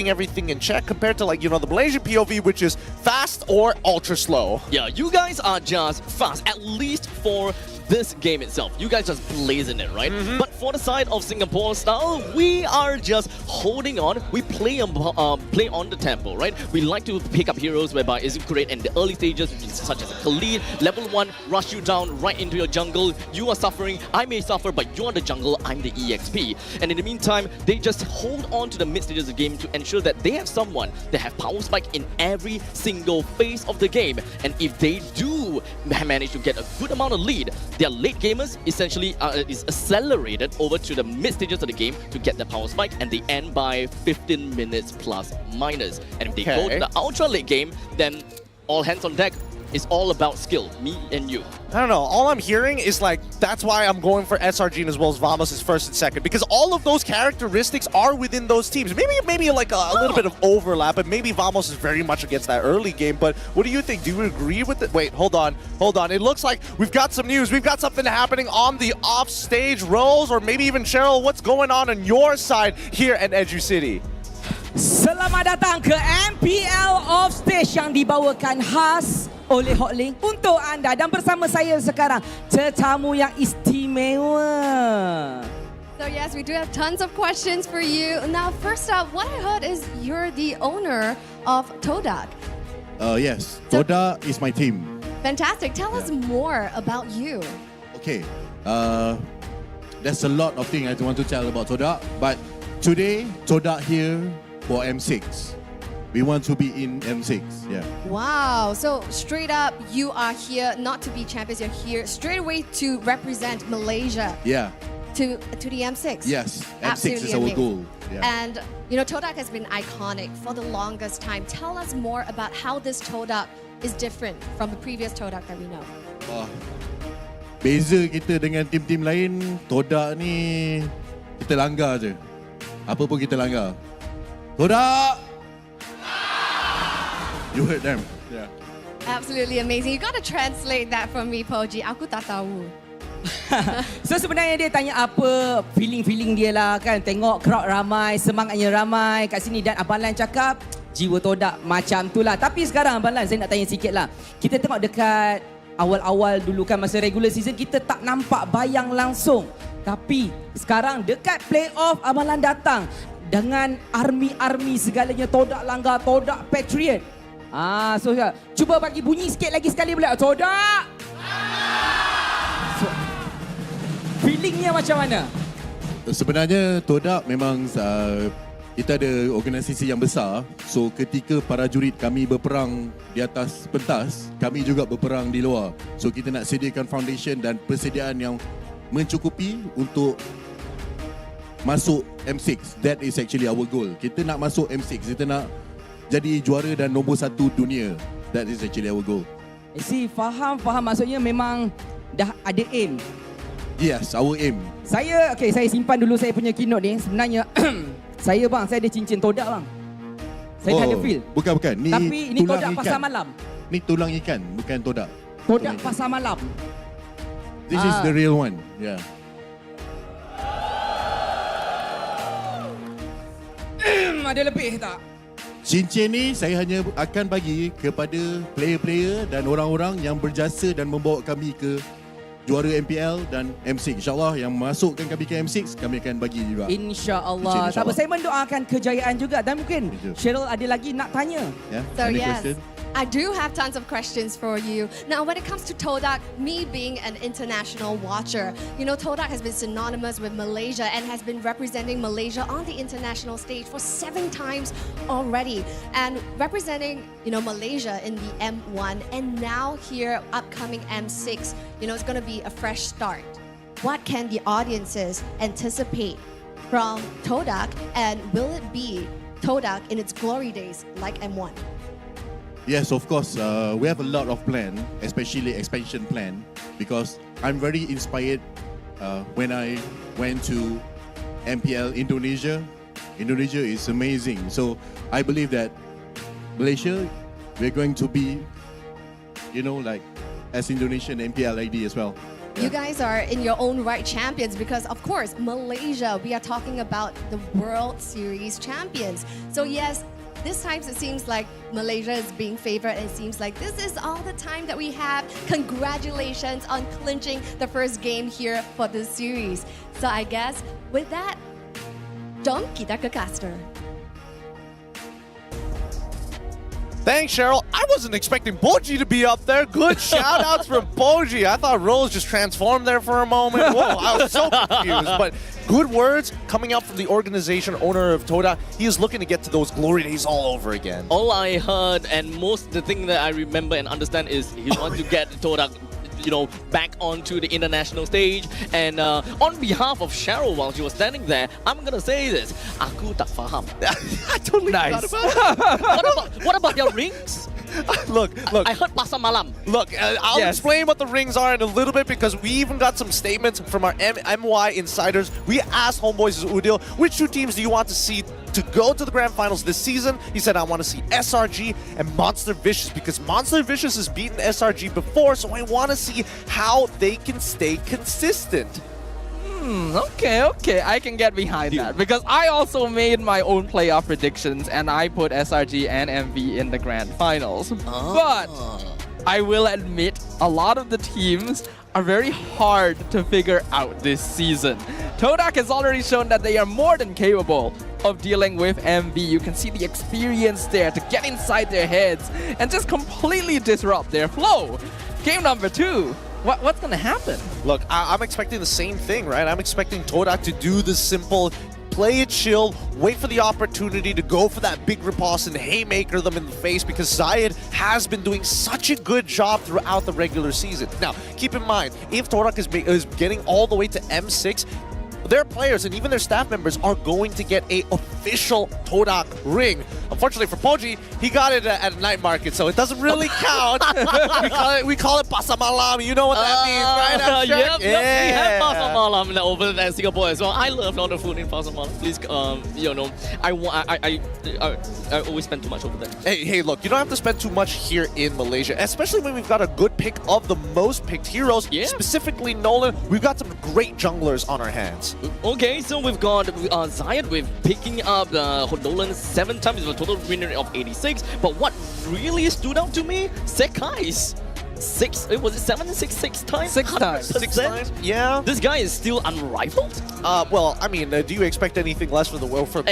[SPEAKER 3] everything in check, compared to, like, you know, the Malaysian POV, which is fast or ultra slow.
[SPEAKER 2] Yeah, you guys are just fast, at least for this game itself. You guys just blazing it, right? But for the side of Singapore style, we are just holding on. We play on the tempo, right? We like to pick up heroes whereby it's great in the early stages, such as a Khalid, level 1, rush you down right into your jungle. You are suffering, I may suffer, but you're the jungle, I'm the EXP. And in the meantime, they just hold on to the mid stages of the game to ensure that they have someone that have power spike in every single phase of the game. And if they do do manage to get a good amount of lead, their late gamers essentially is accelerated over to the mid stages of the game to get the power spike, and they end by 15 minutes plus minus. And if they go to the ultra late game, then all hands on deck. It's all about skill, me and you.
[SPEAKER 3] I don't know. All I'm hearing is like, that's why I'm going for SRG as well as Vamos' first and second, because all of those characteristics are within those teams. Maybe like a little bit of overlap, but maybe Vamos is very much against that early game. But what do you think? Do you agree with it? Wait, hold on. It looks like we've got some news. We've got something happening on the offstage. Rose, or maybe even Cheryl, what's going on your side here at Educity?
[SPEAKER 4] Selamat datang ke MPL Offstage yang dibawakan khas oleh Hotlink untuk anda, dan bersama saya sekarang tetamu yang istimewa.
[SPEAKER 5] So yes, we do have tons of questions for you. Now, first up, what I heard is you're the owner of Todak.
[SPEAKER 6] Yes, Todak is my team.
[SPEAKER 5] Fantastic. Tell us more about you.
[SPEAKER 6] Okay, there's a lot of things I want to tell about Todak, but today, Todak here for M6. We want to be in M6, yeah.
[SPEAKER 5] Wow. So straight up, you are here not to be champions. You're here straight away to represent Malaysia.
[SPEAKER 6] Yeah.
[SPEAKER 5] To the M6.
[SPEAKER 6] Yes, M6
[SPEAKER 5] Absolutely
[SPEAKER 6] is our
[SPEAKER 5] amazing.
[SPEAKER 6] goal. Yeah.
[SPEAKER 5] And you know, Todak has been iconic for the longest time. Tell us more about how this Todak is different from the previous Todak that we know.
[SPEAKER 6] Beza kita dengan tim-tim lain, Todak ni kita langgar je. Apa pun kita langgar. Todak! You heard them. Yeah.
[SPEAKER 5] Absolutely amazing. You got to translate that for me, Poji. Aku tak tahu.
[SPEAKER 4] So sebenarnya dia tanya apa feeling dia lah kan. Tengok crowd ramai, semangatnya ramai kat sini, dan Abang Lan cakap jiwa Todak macam tu lah. Tapi sekarang Abang Lan, saya nak tanya sikit lah. Kita tengok dekat awal-awal dulu kan, masa regular season kita tak nampak bayang langsung. Tapi sekarang dekat playoff Abang Lan datang dengan army segalanya. Todak langgar, Todak Patriot. So cuba bagi bunyi sikit lagi sekali pula. Todak! So, feelingnya macam mana?
[SPEAKER 6] Sebenarnya Todak memang kita ada organisasi yang besar. So ketika para jurid kami berperang di atas pentas, kami juga berperang di luar. So kita nak sediakan foundation dan persediaan yang mencukupi untuk masuk M6. That is actually our goal. Kita nak masuk M6. Kita nak jadi juara dan nombor 1 dunia. That is actually our goal.
[SPEAKER 4] Faham. Maksudnya memang dah ada aim.
[SPEAKER 6] Yes, our aim.
[SPEAKER 4] Saya simpan dulu saya punya keynote ni. Sebenarnya saya ada cincin Todak bang. Saya dah ada feel.
[SPEAKER 6] Bukan.
[SPEAKER 4] Tapi ini Todak pasar malam.
[SPEAKER 6] Ni tulang ikan, bukan Todak.
[SPEAKER 4] Todak pasar malam.
[SPEAKER 6] This is the real one. Yeah.
[SPEAKER 4] Ada lebih tak?
[SPEAKER 6] Cincin ni saya hanya akan bagi kepada player-player dan orang-orang yang berjasa dan membawa kami ke juara MPL dan M6. InsyaAllah yang masukkan kami ke M6, kami akan bagi juga.
[SPEAKER 4] InsyaAllah.
[SPEAKER 6] Insya
[SPEAKER 4] Saya mendoakan kejayaan juga. Dan mungkin Cheryl ada lagi nak tanya.
[SPEAKER 6] Yeah?
[SPEAKER 5] So
[SPEAKER 6] Any
[SPEAKER 5] yes,
[SPEAKER 6] question?
[SPEAKER 5] I do have tons of questions for you. Now, when it comes to Todak, me being an international watcher, you know, Todak has been synonymous with Malaysia and has been representing Malaysia on the international stage for 7 times already. And representing, you know, Malaysia in the M1, and now here, upcoming M6, you know, it's going to be a fresh start. What can the audiences anticipate from Todak, and will it be Todak in its glory days like M1?
[SPEAKER 6] Yes, of course. We have a lot of plan, especially expansion plan, because I'm very inspired when I went to MPL Indonesia. Indonesia is amazing. So I believe that Malaysia, we're going to be, you know, like as Indonesian MPL ID as well.
[SPEAKER 5] You guys are in your own right champions because, of course, Malaysia, we are talking about the World Series champions. So yes, this time it seems like Malaysia is being favored, and it seems like this is all the time that we have. Congratulations on clinching the first game here for this series. So I guess with that, jom kita ke caster.
[SPEAKER 3] Thanks, Cheryl. I wasn't expecting Boji to be up there. Good shout-outs from Boji. I thought Rose just transformed there for a moment. Whoa, I was so confused. But good words coming out from the organization owner of Todak. He is looking to get to those glory days all over again.
[SPEAKER 2] All I heard and the thing that I remember and understand is he wants to get Todak, you know, back onto the international stage. And on behalf of Cheryl, while she was standing there, I'm gonna say this: Aku tak faham.
[SPEAKER 3] I totally
[SPEAKER 1] Nice.
[SPEAKER 3] forgot about it.
[SPEAKER 2] what about your rings?
[SPEAKER 3] Look.
[SPEAKER 2] I heard pasar malam.
[SPEAKER 3] Look, I'll
[SPEAKER 1] Yes.
[SPEAKER 3] explain what the rings are in a little bit because we even got some statements from our MY insiders. We asked Homeboys Udil, which two teams do you want to see to go to the grand finals this season? He said, I want to see SRG and Monster Vicious because Monster Vicious has beaten SRG before, so I want to see how they can stay consistent.
[SPEAKER 1] Okay, I can get behind that because I also made my own playoff predictions and I put SRG and MV in the grand finals. But I will admit a lot of the teams are very hard to figure out this season. Todak has already shown that they are more than capable of dealing with MV. You can see the experience there to get inside their heads and just completely disrupt their flow. Game number 2. What's gonna happen?
[SPEAKER 3] Look, I'm expecting the same thing, right? I'm expecting Todak to do the simple, play it chill, wait for the opportunity to go for that big riposte and haymaker them in the face because Zayed has been doing such a good job throughout the regular season. Now, keep in mind, if Todak is getting all the way to M6, their players and even their staff members are going to get a official Todak ring. Unfortunately for Poji, he got it at a night market, so it doesn't really count. we call it pasar malam. You know what that means, right? I'm sure?
[SPEAKER 2] Yep, we have pasar malam over there in Singapore as well. I love all the food in pasar malam. Please, you know, I always spend too much over there.
[SPEAKER 3] Hey, look, you don't have to spend too much here in Malaysia, especially when we've got a good pick of the most picked heroes.
[SPEAKER 2] Yeah.
[SPEAKER 3] Specifically Nolan, we've got some great junglers on our hands.
[SPEAKER 2] Okay, so we've got Zayed with picking up Nolan 7 times with a total win rate of 86. But what really stood out to me, Sekai's 7 and 6 times?
[SPEAKER 1] 6 times.
[SPEAKER 3] 6 times? Yeah.
[SPEAKER 2] This guy is still unrivaled?
[SPEAKER 3] Well, I mean, do you expect anything less for the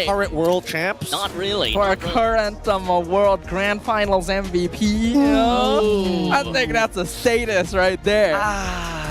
[SPEAKER 3] current world champs?
[SPEAKER 2] Not really.
[SPEAKER 1] For a current World Grand Finals MVP, I think that's a status right there.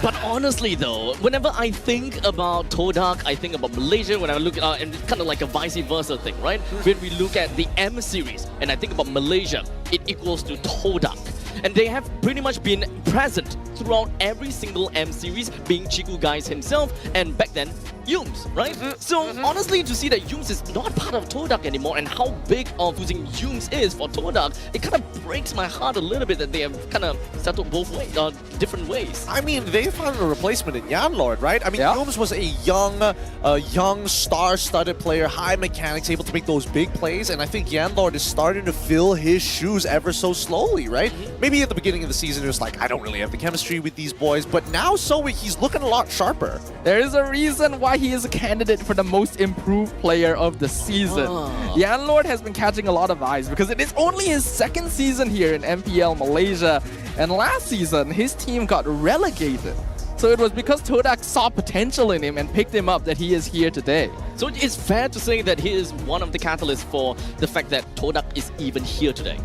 [SPEAKER 2] But honestly though, whenever I think about Todak, I think about Malaysia, when I look at and kind of like a vice versa thing, right? When we look at the M series and I think about Malaysia, it equals to Todak. And they have pretty much been present throughout every single M series, being Chiku Guys himself, and back then, Yums, right? So honestly, to see that Yums is not part of Todak anymore and how big of losing Yums is for Todak, it kind of breaks my heart a little bit that they have kind of settled both ways, different ways.
[SPEAKER 3] I mean, they found a replacement in Yanlord, right? I mean,
[SPEAKER 1] Yeah.
[SPEAKER 3] Yums was a young, star-studded player, high mechanics, able to make those big plays, and I think Yanlord is starting to fill his shoes ever so slowly, right? Maybe at the beginning of the season, it was like, I don't really have the chemistry with these boys, but now he's looking a lot sharper.
[SPEAKER 1] There is a reason why he is a candidate for the most improved player of the season. Yanlord has been catching a lot of eyes because it is only his 2nd season here in MPL Malaysia. And last season, his team got relegated. So it was because Todak saw potential in him and picked him up that he is here today.
[SPEAKER 2] So it's fair to say that he is one of the catalysts for the fact that Todak is even here today.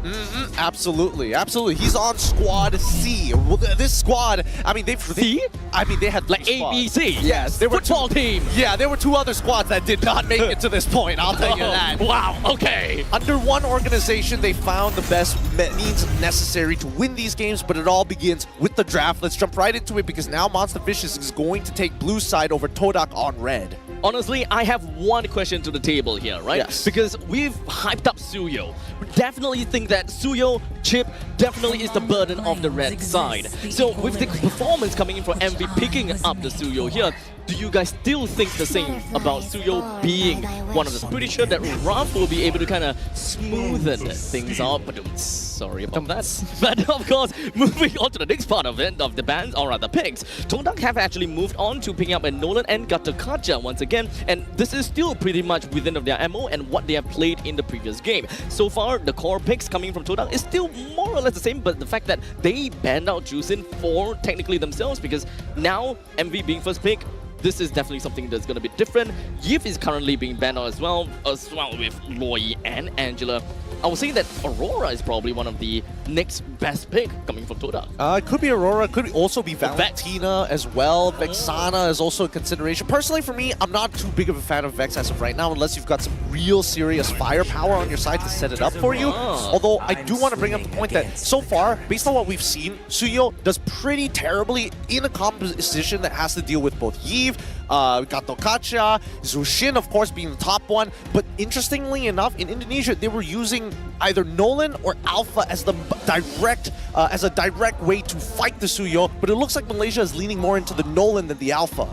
[SPEAKER 3] Absolutely. He's on Squad C. Well, this squad, I mean, they had
[SPEAKER 2] Like
[SPEAKER 3] two squads.
[SPEAKER 2] ABC.
[SPEAKER 3] Yes, there were
[SPEAKER 2] Football team.
[SPEAKER 3] Yeah, there were 2 other squads that did not make it to this point, I'll tell you that.
[SPEAKER 2] Wow, okay.
[SPEAKER 3] Under one organization, they found the best means necessary to win these games, but it all begins with the draft. Let's jump right into it because now Monster Vicious is going to take blue side over Todak on red.
[SPEAKER 2] Honestly, I have one question to the table here, right?
[SPEAKER 3] Yes.
[SPEAKER 2] Because we've hyped up Suyo. We definitely think that Suyo, Chip, definitely is the burden of the red side. So with the performance coming in from MV picking up the Suyo here, do you guys still think the same about Suyo being one of the... Pretty sure that Raf will be able to kind of smoothen things out, but sorry about that. But of course, moving on to the next part of it, of the bands, or rather picks, Todak have actually moved on to picking up a Nolan and Gatakacha once again, and this is still pretty much within of their MO and what they have played in the previous game. So far, the core picks coming from Todak is still more or less the same, but the fact that they banned out Juicin for technically themselves, because now MV being first pick, this is definitely something that's going to be different. Yves is currently being banned as well with Loy and Angela. I would say that Aurora is probably one of the next best pick coming from Todak.
[SPEAKER 3] It could be Aurora, could also be Valentina as well. Vexana is also a consideration. Personally, for me, I'm not too big of a fan of Vex as of right now, unless you've got some real serious firepower on your side to set it up for you. Although I do want to bring up the point that so far, based on what we've seen, Suyo does pretty terribly in a composition that has to deal with both Yves, we got Tokacha, Zushin, of course, being the top one. But interestingly enough, in Indonesia, they were using either Nolan or Alpha as the direct way to fight the Suyo. But it looks like Malaysia is leaning more into the Nolan than the Alpha.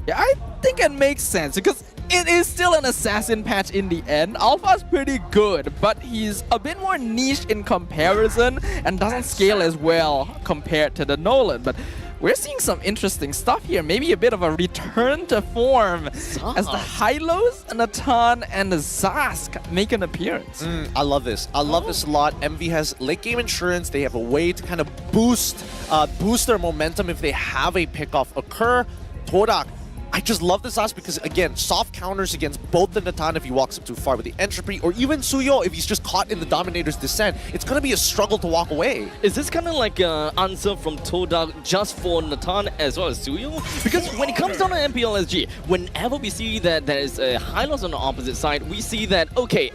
[SPEAKER 1] Yeah, I think it makes sense because it is still an assassin patch in the end. Alpha's pretty good, but he's a bit more niche in comparison and doesn't scale as well compared to the Nolan. But we're seeing some interesting stuff here. Maybe a bit of a return to form as the Hylos, Natan, and the Zask make an appearance.
[SPEAKER 3] I love this. I love this a lot. MV has late game insurance. They have a way to kind of boost their momentum if they have a pickoff occur. Todak, I just love this Zask because, again, soft counters against both the Natan if he walks up too far with the entropy, or even Suyo if he's just caught in the Dominator's descent. It's going to be a struggle to walk away.
[SPEAKER 2] Is this kind of like an answer from Todak just for Natan as well as Suyo? Because when it comes down to MPLSG, whenever we see that there is a Hylos on the opposite side, we see that, okay,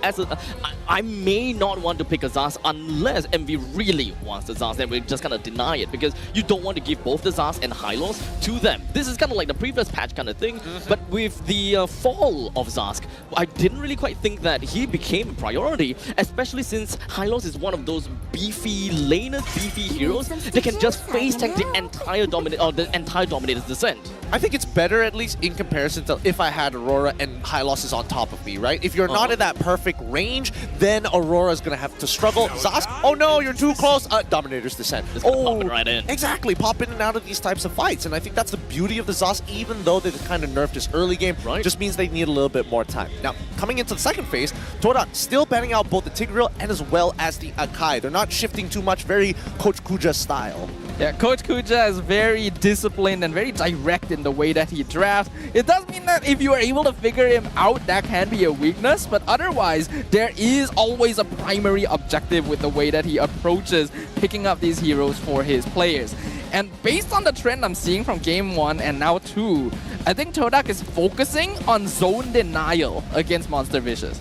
[SPEAKER 2] I may not want to pick a Zaz unless MV really wants the Zaz, then we just kind of deny it because you don't want to give both the Zaz and Hylos to them. This is kind of like the previous patch kind of thing, but with the fall of Zask, I didn't really quite think that he became a priority, especially since Hylos is one of those beefy laners, beefy heroes that can just face tank the entire Dominator's descent.
[SPEAKER 3] I think it's better, at least in comparison to if I had Aurora and Hylos is on top of me, right? If you're not in that perfect range, then Aurora's going to have to struggle. Zask, oh no, you're too close. Dominator's descent.
[SPEAKER 2] Pop it right in.
[SPEAKER 3] Exactly, pop in and out of these types of fights. And I think that's the beauty of the Zask, even though they kind of nerfed his early game, just means they need a little bit more time. Now, coming into the second phase, Todak still banning out both the Tigreal and as well as the Akai. They're not shifting too much, very Coach Kuja style.
[SPEAKER 1] Yeah, Coach Kuja is very disciplined and very direct in the way that he drafts. It does mean that if you are able to figure him out, that can be a weakness, but otherwise, there is always a primary objective with the way that he approaches picking up these heroes for his players. And based on the trend I'm seeing from Game 1 and now 2, I think Todak is focusing on zone denial against Monster Vicious.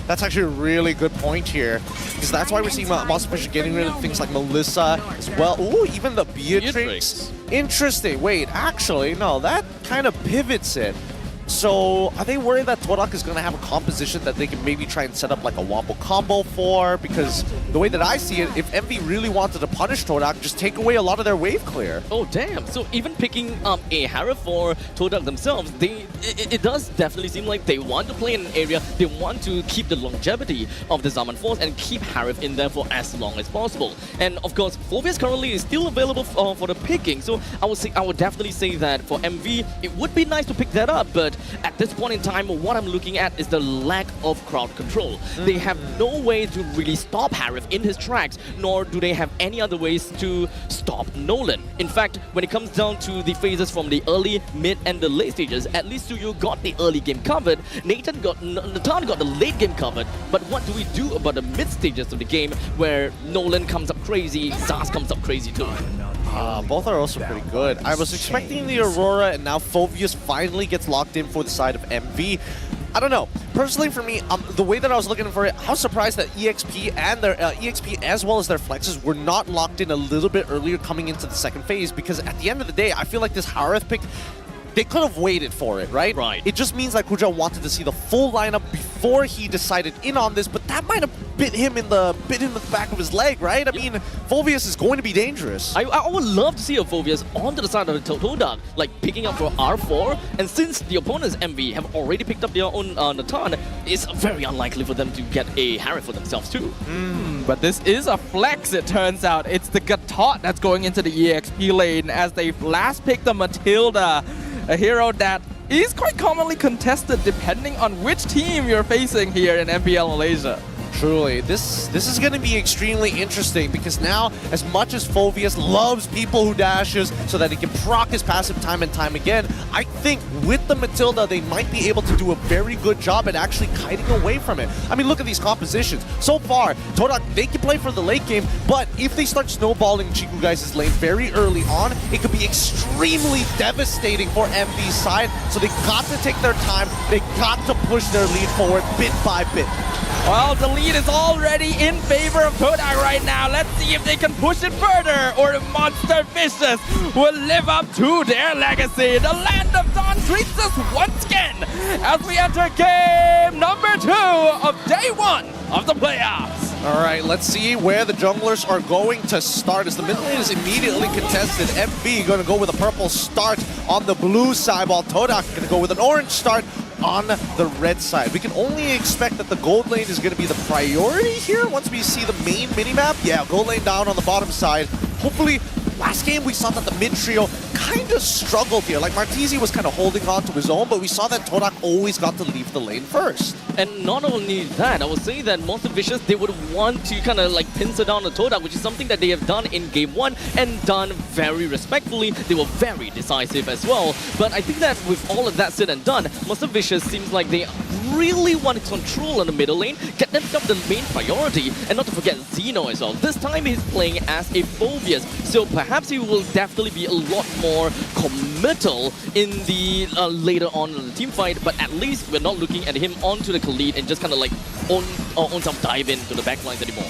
[SPEAKER 3] That's actually a really good point here, because that's why we're seeing Monster Vicious getting rid of things like Melissa as well. Ooh, even the Beatrix. Interesting. Wait, actually, no, that kind of pivots it. So, are they worried that Todak is going to have a composition that they can maybe try and set up like a Wombo combo for? Because the way that I see it, if MV really wanted to punish Todak, just take away a lot of their wave clear.
[SPEAKER 2] Oh, damn. So even picking up a Harif for Todak themselves, it does definitely seem like they want to play in an area, they want to keep the longevity of the Zaman Force and keep Harif in there for as long as possible. And of course, Phoveus currently is still available for the picking, so I would definitely say that for MV, it would be nice to pick that up, but at this point in time, what I'm looking at is the lack of crowd control. They have no way to really stop Harif in his tracks, nor do they have any other ways to stop Nolan. In fact, when it comes down to the phases from the early, mid, and the late stages, at least you got the early game covered, Natan got the late game covered, but what do we do about the mid stages of the game where Nolan comes up crazy, Zaz comes up crazy too?
[SPEAKER 3] Both are also pretty good. I was expecting the Aurora, and now Phoveus finally gets locked in for the side of MV. I don't know. Personally, for me, the way that I was looking for it, I was surprised that EXP and their EXP as well as their flexes were not locked in a little bit earlier coming into the second phase, because at the end of the day, I feel like this Harith pick, they could have waited for it, right?
[SPEAKER 2] Right.
[SPEAKER 3] It just means that Kuja wanted to see the full lineup before he decided in on this, but that might have bit him in the back of his leg, right? I mean, Phoveus is going to be dangerous.
[SPEAKER 2] I would love to see a Phoveus onto the side of the Todak, like picking up for R4, and since the opponents MV have already picked up their own Natan, it's very unlikely for them to get a Harith for themselves too.
[SPEAKER 1] But this is a flex, it turns out. It's the Gatot that's going into the EXP lane as they last picked the Matilda, a hero that is quite commonly contested depending on which team you're facing here in MPL Malaysia.
[SPEAKER 3] Truly, this is going to be extremely interesting because now, as much as Phoveus loves people who dashes so that he can proc his passive time and time again, I think with the Matilda, they might be able to do a very good job at actually kiting away from it. I mean, look at these compositions. So far, Todak, they can play for the late game, but if they start snowballing Chiku guys' lane very early on, it could be extremely devastating for MV's side. So they got to take their time. They got to push their lead forward bit by bit.
[SPEAKER 1] Well, the lead is already in favor of Todak right now. Let's see if they can push it further, or the Monster Vicious will live up to their legacy. The Land of Dawn greets us once again as we enter game number 2 of day 1 of the playoffs.
[SPEAKER 3] All right, let's see where the junglers are going to start as the mid lane is immediately contested. MV going to go with a purple start on the blue side, while Todak going to go with an orange start on the red side. We can only expect that the gold lane is going to be the priority here once we see the main minimap. Yeah, gold lane down on the bottom side. Hopefully, last game we saw that the mid trio kind of struggled here. Like Martizi was kind of holding on to his own, but we saw that Todak always got to leave the lane first.
[SPEAKER 2] And not only that, I would say that Monster Vicious, they would want to kind of like pincer down the Todak, which is something that they have done in game 1 and done very respectfully. They were very decisive as well. But I think that with all of that said and done, Monster Vicious seems like they really want control on the middle lane, get themselves the main priority, and not to forget Xeno as well. This time he's playing as a Phoveus, so perhaps he will definitely be a lot more committal in the later on in the team fight, but at least we're not looking at him onto the lead and just kind of like on some dive into the backlines anymore.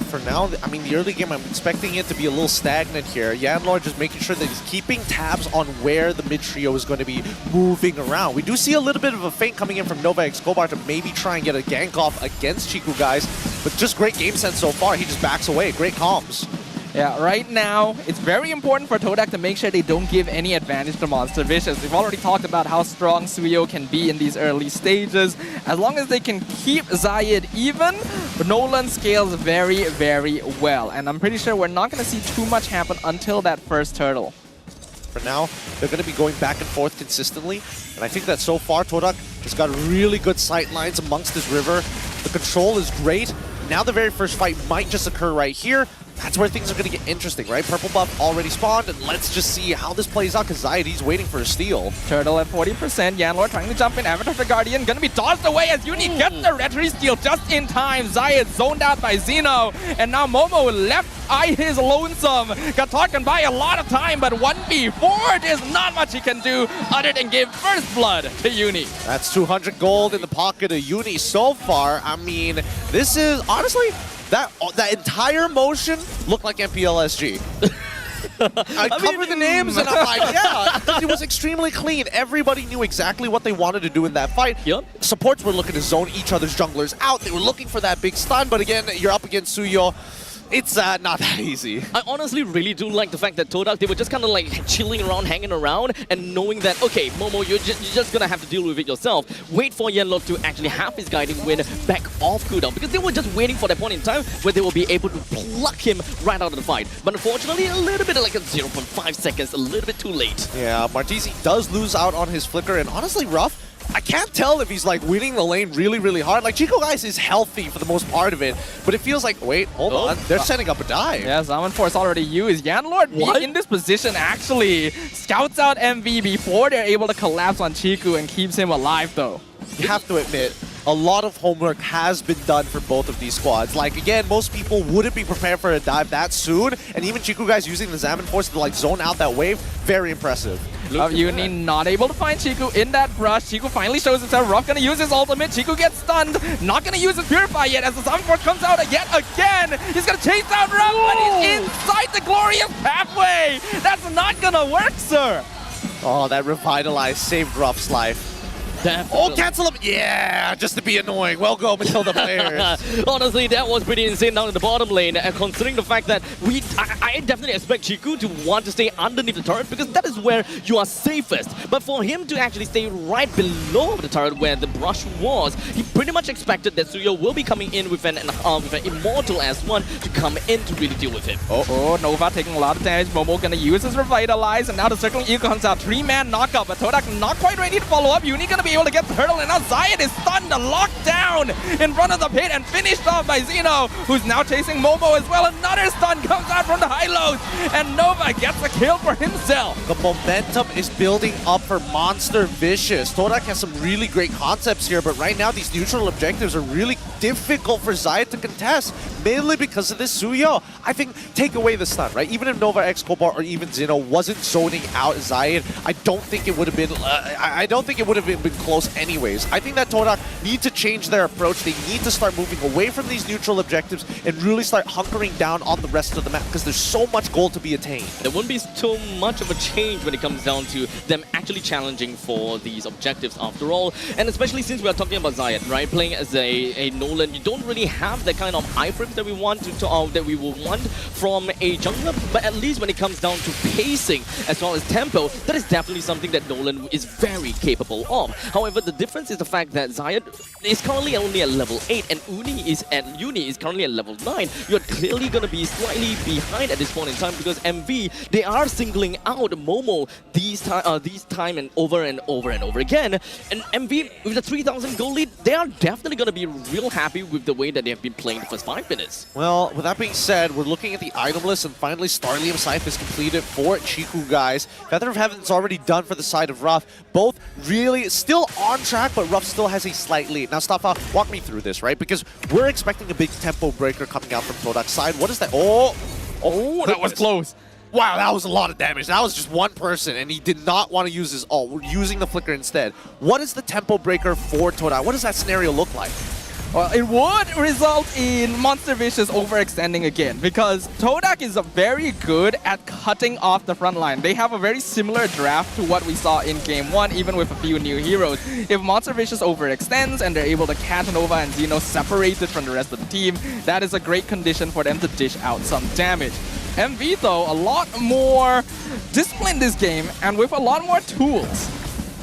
[SPEAKER 3] For now, I mean, the early game, I'm expecting it to be a little stagnant here. Yanlord just making sure that he's keeping tabs on where the mid trio is going to be moving around. We do see a little bit of a feint coming in from Nova Escobar to maybe try and get a gank off against Chiku guys, but just great game sense so far. He just backs away. Great comms.
[SPEAKER 1] Yeah, right now, it's very important for Todak to make sure they don't give any advantage to Monster Vicious. We've already talked about how strong Suyo can be in these early stages. As long as they can keep Zayed even, Nolan scales very, very well. And I'm pretty sure we're not going to see too much happen until that first turtle.
[SPEAKER 3] For now, they're going to be going back and forth consistently. And I think that so far, Todak has got really good sight lines amongst his river. The control is great. Now the very first fight might just occur right here. That's where things are going to get interesting, right? Purple buff already spawned, and let's just see how this plays out, because Zayed, waiting for a steal.
[SPEAKER 1] Turtle at 40%, Yanlord trying to jump in, Avatar the Guardian gonna be tossed away as Uni gets the retry steal just in time. Zayed zoned out by Xeno, and now Momo left eye his lonesome. Got talking by a lot of time, but 1v4, there's not much he can do other than give first blood to Uni.
[SPEAKER 3] That's 200 gold in the pocket of Uni so far. I mean, this is, honestly, that entire motion looked like MPLSG. I covered the names and I'm like, yeah, it was extremely clean. Everybody knew exactly what they wanted to do in that fight.
[SPEAKER 2] Yep.
[SPEAKER 3] Supports were looking to zone each other's junglers out. They were looking for that big stun, but again, you're up against Suyo. It's not that easy.
[SPEAKER 2] I honestly really do like the fact that Todak, they were just kind of like chilling around, hanging around, and knowing that, okay, Momo, you're just gonna have to deal with it yourself. Wait for Yanlord to actually have his guiding wind back off cooldown, because they were just waiting for that point in time where they will be able to pluck him right out of the fight. But unfortunately, a little bit like a 0.5 seconds, a little bit too late.
[SPEAKER 3] Yeah, Martizi does lose out on his flicker, and honestly, Ruff, I can't tell if he's like winning the lane really, really hard. Like Chico guys is healthy for the most part of it, but it feels like, wait, hold on, they're setting up a dive.
[SPEAKER 1] Yeah, Zaman Force already used. Yanlord being in this position actually scouts out MV before they're able to collapse on Chiku and keeps him alive though.
[SPEAKER 3] You have to admit, a lot of homework has been done for both of these squads. Like, again, most people wouldn't be prepared for a dive that soon, and even Chiku guys using the Zaman Force to like zone out that wave, very impressive.
[SPEAKER 1] Uni not able to find Chiku in that brush. Chiku finally shows himself. Ruff gonna use his ultimate. Chiku gets stunned. Not gonna use his Purify yet as the Zaman Force comes out yet again. He's gonna chase down Ruff, but he's inside the glorious pathway. That's not gonna work, sir.
[SPEAKER 3] Oh, that Revitalize saved Ruff's life.
[SPEAKER 2] Definitely.
[SPEAKER 3] Oh, cancel him! Yeah, just to be annoying. Well go, Matilda players.
[SPEAKER 2] Honestly, that was pretty insane down in the bottom lane, and considering the fact that I definitely expect Chiku to want to stay underneath the turret, because that is where you are safest. But for him to actually stay right below the turret where the brush was, he pretty much expected that Suyo will be coming in with an Immortal S1 to come in to really deal with him.
[SPEAKER 1] Oh, Nova taking a lot of damage. Momo gonna use his Revitalize, and now the Circling Eagle comes out. 3-man knockup, but Todak not quite ready to follow up. Uni gonna be be able to get the hurdle, and now Zayed is stunned and locked down in front of the pit and finished off by Zeno, who's now chasing Momo as well. Another stun comes out from the high lows, and Nova gets a kill for himself.
[SPEAKER 3] The momentum is building up for Monster Vicious. Todak has some really great concepts here, but right now these neutral objectives are really difficult for Zayed to contest, mainly because of this Suyo. I think take away the stun, right? Even if Nova X Cobalt or even Zeno wasn't zoning out Zayed, I don't think it would have been. I don't think it would have been close anyways. I think that Todak need to change their approach. They need to start moving away from these neutral objectives and really start hunkering down on the rest of the map because there's so much gold to be attained.
[SPEAKER 2] There won't be so much of a change when it comes down to them actually challenging for these objectives after all. And especially since we are talking about Zayed, right? Playing as a Nolan, you don't really have the kind of iframes that we want that we would want from a jungler. But at least when it comes down to pacing as well as tempo, that is definitely something that Nolan is very capable of. However, the difference is the fact that Zayed is currently only at level 8 and Uni is currently at level 9. You're clearly going to be slightly behind at this point in time because MV, they are singling out Momo these time and over again. And MV, with the 3,000 gold lead, they are definitely going to be real happy with the way that they have been playing the first 5 minutes.
[SPEAKER 3] Well, with that being said, we're looking at the item list, and finally Starlium Scythe is completed for Chiku, guys. Feather of Heaven's already done for the side of Ruff. Both really still on track, but Ruff still has a slight lead. Now, Staffa, walk me through this, right? Because we're expecting a big tempo breaker coming out from Todak's side. What is that? Oh,
[SPEAKER 1] that was close.
[SPEAKER 3] Wow, that was a lot of damage. That was just one person, and he did not want to use his ult. We're using the flicker instead. What is the tempo breaker for Todak? What does that scenario look like?
[SPEAKER 1] Well, it would result in Monster Vicious overextending again because Todak is very good at cutting off the front line. They have a very similar draft to what we saw in Game 1, even with a few new heroes. If Monster Vicious overextends and they're able to catch Nova and Zeno separated from the rest of the team, that is a great condition for them to dish out some damage. MV, though, a lot more disciplined this game and with a lot more tools.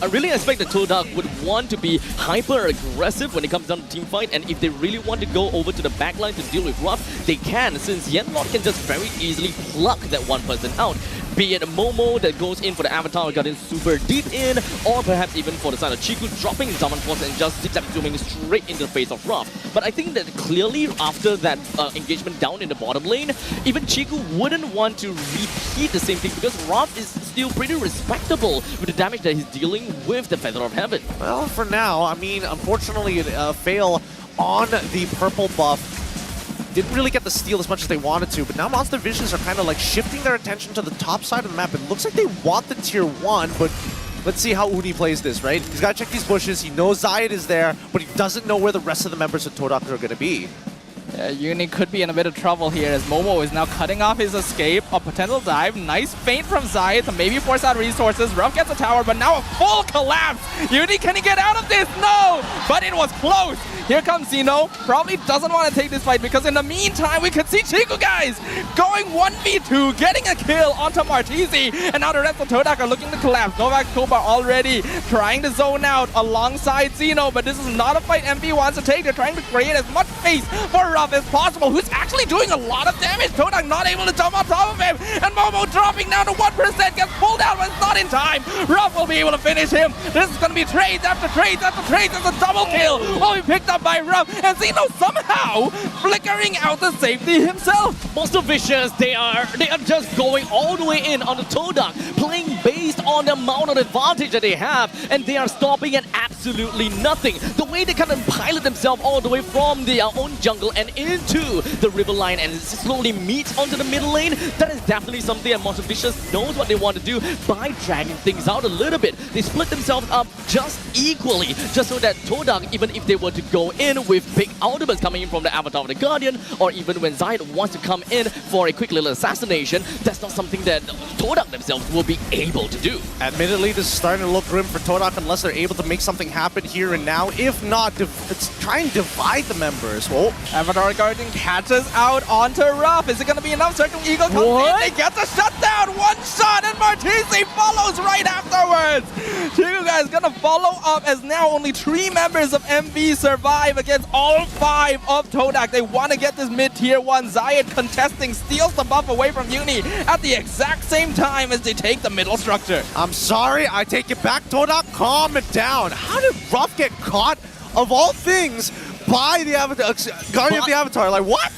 [SPEAKER 2] I really expect that Todak would want to be hyper-aggressive when it comes down to team fight, and if they really want to go over to the backline to deal with Ruff, they can, since Yenlot can just very easily pluck that one person out. Be it Momo that goes in for the Avatar Guardian super deep in, or perhaps even for the side of Chiku dropping Zaman Force and just zip-zap zooming straight into the face of Ruff. But I think that clearly after that engagement down in the bottom lane, even Chiku wouldn't want to repeat the same thing because Ruff is still pretty respectable with the damage that he's dealing with the Feather of Heaven.
[SPEAKER 3] Well, for now, I mean, unfortunately, fail on the purple buff. Didn't really get the steal as much as they wanted to, but now Monster Vicious are kind of like shifting their attention to the top side of the map. It looks like they want the tier 1, but let's see how Uni plays this, right? He's got to check these bushes. He knows Zayed is there, but he doesn't know where the rest of the members of Todak are going to be.
[SPEAKER 1] Uni could be in a bit of trouble here as Momo is now cutting off his escape. A potential dive. Nice feint from Zayed to maybe force out resources. Ruff gets a tower, but now a full collapse. Uni, can he get out of this? No! But it was close. Here comes Zeno. Probably doesn't want to take this fight because in the meantime, we could see Chiku, guys, going 1v2, getting a kill onto Martizi. And now the rest of Todak are looking to collapse. Novak Koba already trying to zone out alongside Zeno, but this is not a fight MV wants to take. They're trying to create as much space for Ruff as possible, who's actually doing a lot of damage. Todak not able to jump on top of him, and Momo dropping down to 1%, gets pulled out, but it's not in time. Ruff will be able to finish him. This is going to be trades after trades after trades. It's a double kill. Will be picked up by Ruff, and Zeno somehow flickering out the safety himself.
[SPEAKER 2] Monster Vicious, they are just going all the way in on the Todak, playing based on the amount of advantage that they have, and they are stopping at absolutely nothing. The way they kind of pilot themselves all the way from their own jungle and into the river line and slowly meet onto the middle lane, that is definitely something that Monster Vicious knows what they want to do by dragging things out a little bit. They split themselves up just equally, just so that Todak, even if they were to go in with big ultimates coming in from the Avatar of the Guardian, or even when Zayed wants to come in for a quick little assassination, that's not something that Todak themselves will be able to do.
[SPEAKER 3] Admittedly, this is starting to look grim for Todak unless they're able to make something happen here and now. If not, let's try and divide the members. Oh,
[SPEAKER 1] Avatar Guardian catches out onto Ruff. Is it going to be enough? Circle Eagle comes in. They get the shutdown. One shot, and Martizi falls. follows right afterwards. Chiku guys gonna follow up as now only 3 members of MV survive against all 5 of Todak. They want to get this mid-tier 1. Zayed contesting, steals the buff away from Uni at the exact same time as they take the middle structure.
[SPEAKER 3] I'm sorry, I take it back. Todak, calm it down. How did Ruff get caught, of all things, by the Avatar, Guardian of the Avatar? Like, what?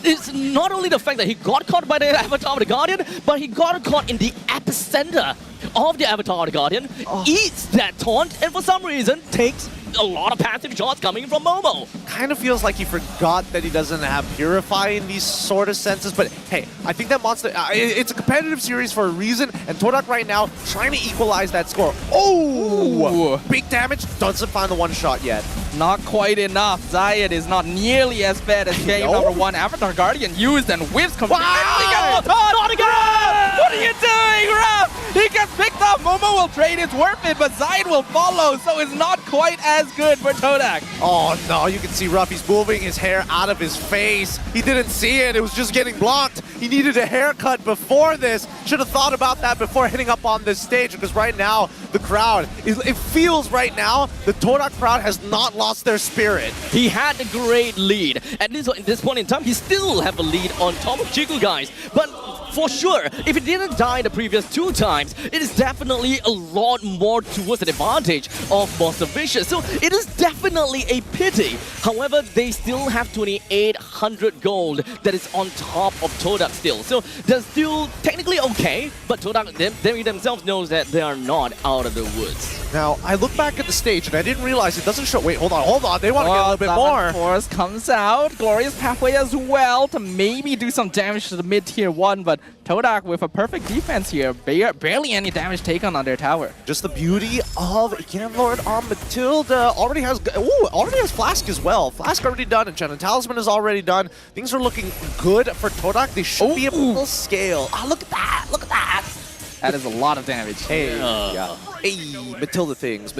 [SPEAKER 2] It's not only the fact that he got caught by the Avatar of the Guardian, but he got caught in the epicenter of the Avatar of the Guardian, eats that taunt, and for some reason takes a lot of passive shots coming from Momo.
[SPEAKER 3] Kind of feels like he forgot that he doesn't have Purify in these sort of senses, but hey, I think that monster, it's a competitive series for a reason, and Todak right now trying to equalize that score. Oh!
[SPEAKER 1] Ooh.
[SPEAKER 3] Big damage, doesn't find the one shot yet.
[SPEAKER 1] Not quite enough. Zayed is not nearly as bad as game number 1. Avatar Guardian used and whiffs completely.
[SPEAKER 2] Wow!
[SPEAKER 1] Not again! What are you doing, Ruff? He gets picked up. Momo will trade. It's worth it, but Zayed will follow, so it's not quite as good for Todak.
[SPEAKER 3] Oh no, you can see Ruff, he's moving his hair out of his face. He didn't see it, it was just getting blocked. He needed a haircut before this. Should have thought about that before hitting up on this stage, because right now, the crowd, it feels right now, the Todak crowd has not lost their spirit.
[SPEAKER 2] He had a great lead. At this point in time, he still have a lead on top of Chiku guys. But for sure, if he didn't die the previous 2 times, it is definitely a lot more towards the advantage of Monster Vicious. So it is definitely a pity. However, they still have 2,800 gold that is on top of Todak still. So they're still technically okay, but Todak they themselves knows that they are not out of the woods.
[SPEAKER 3] Now, I look back at the stage and I didn't realize it doesn't show. Wait, hold on. They want to get a little bit more.
[SPEAKER 1] Force comes out. Glorious Pathway as well to maybe do some damage to the mid-tier 1, but Todak with a perfect defense here. Barely any damage taken on their tower.
[SPEAKER 3] Just the beauty of Lord on Matilda. Already has Flask as well. Flask already done, and Channel Talisman is already done. Things are looking good for Todak. They should be able to scale. Oh, look at that. Look at that.
[SPEAKER 1] That is a lot of damage.
[SPEAKER 3] Hey, yeah. Hey, Matilda things.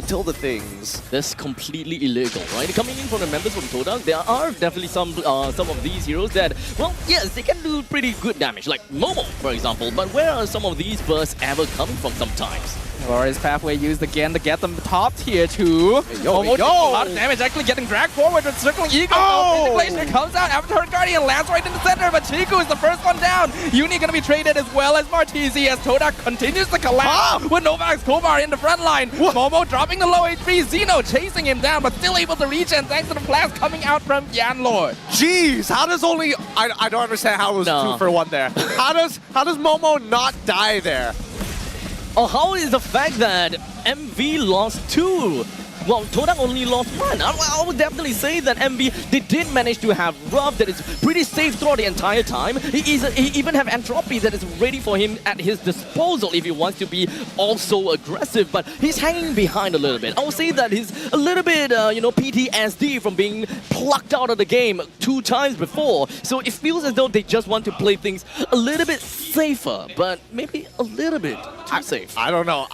[SPEAKER 2] That's completely illegal, right? Coming in from the members from Todak, there are definitely some of these heroes that, well, yes, they can do pretty good damage, like Momo, for example. But where are some of these bursts ever coming from sometimes?
[SPEAKER 1] Glorious Pathway used again to get them top tier 2. Momo a lot of damage, actually getting dragged forward with Circling Eagle. Integration comes out, Avatar Guardian lands right in the center, but Chiku is the first one down. Uni gonna be traded as well as Martizi as Todak continues to collapse with Novak's Kobar in the front line. Momo dropping the low HP, Xeno chasing him down, but still able to reach, and thanks to the flash coming out from Lord.
[SPEAKER 3] Jeez, how does only... I don't understand how it was 2 for 1 there. How does Momo not die there?
[SPEAKER 2] Oh, how is the fact that MV lost 2? Well, Todak only lost 1. I would definitely say that MV, they did manage to have Ruff that is pretty safe throughout the entire time. He even have Entropy that is ready for him at his disposal if he wants to be also aggressive, but he's hanging behind a little bit. I would say that he's a little bit, PTSD from being plucked out of the game 2 times before. So it feels as though they just want to play things a little bit safer, but maybe a little bit too safe.
[SPEAKER 3] I don't know.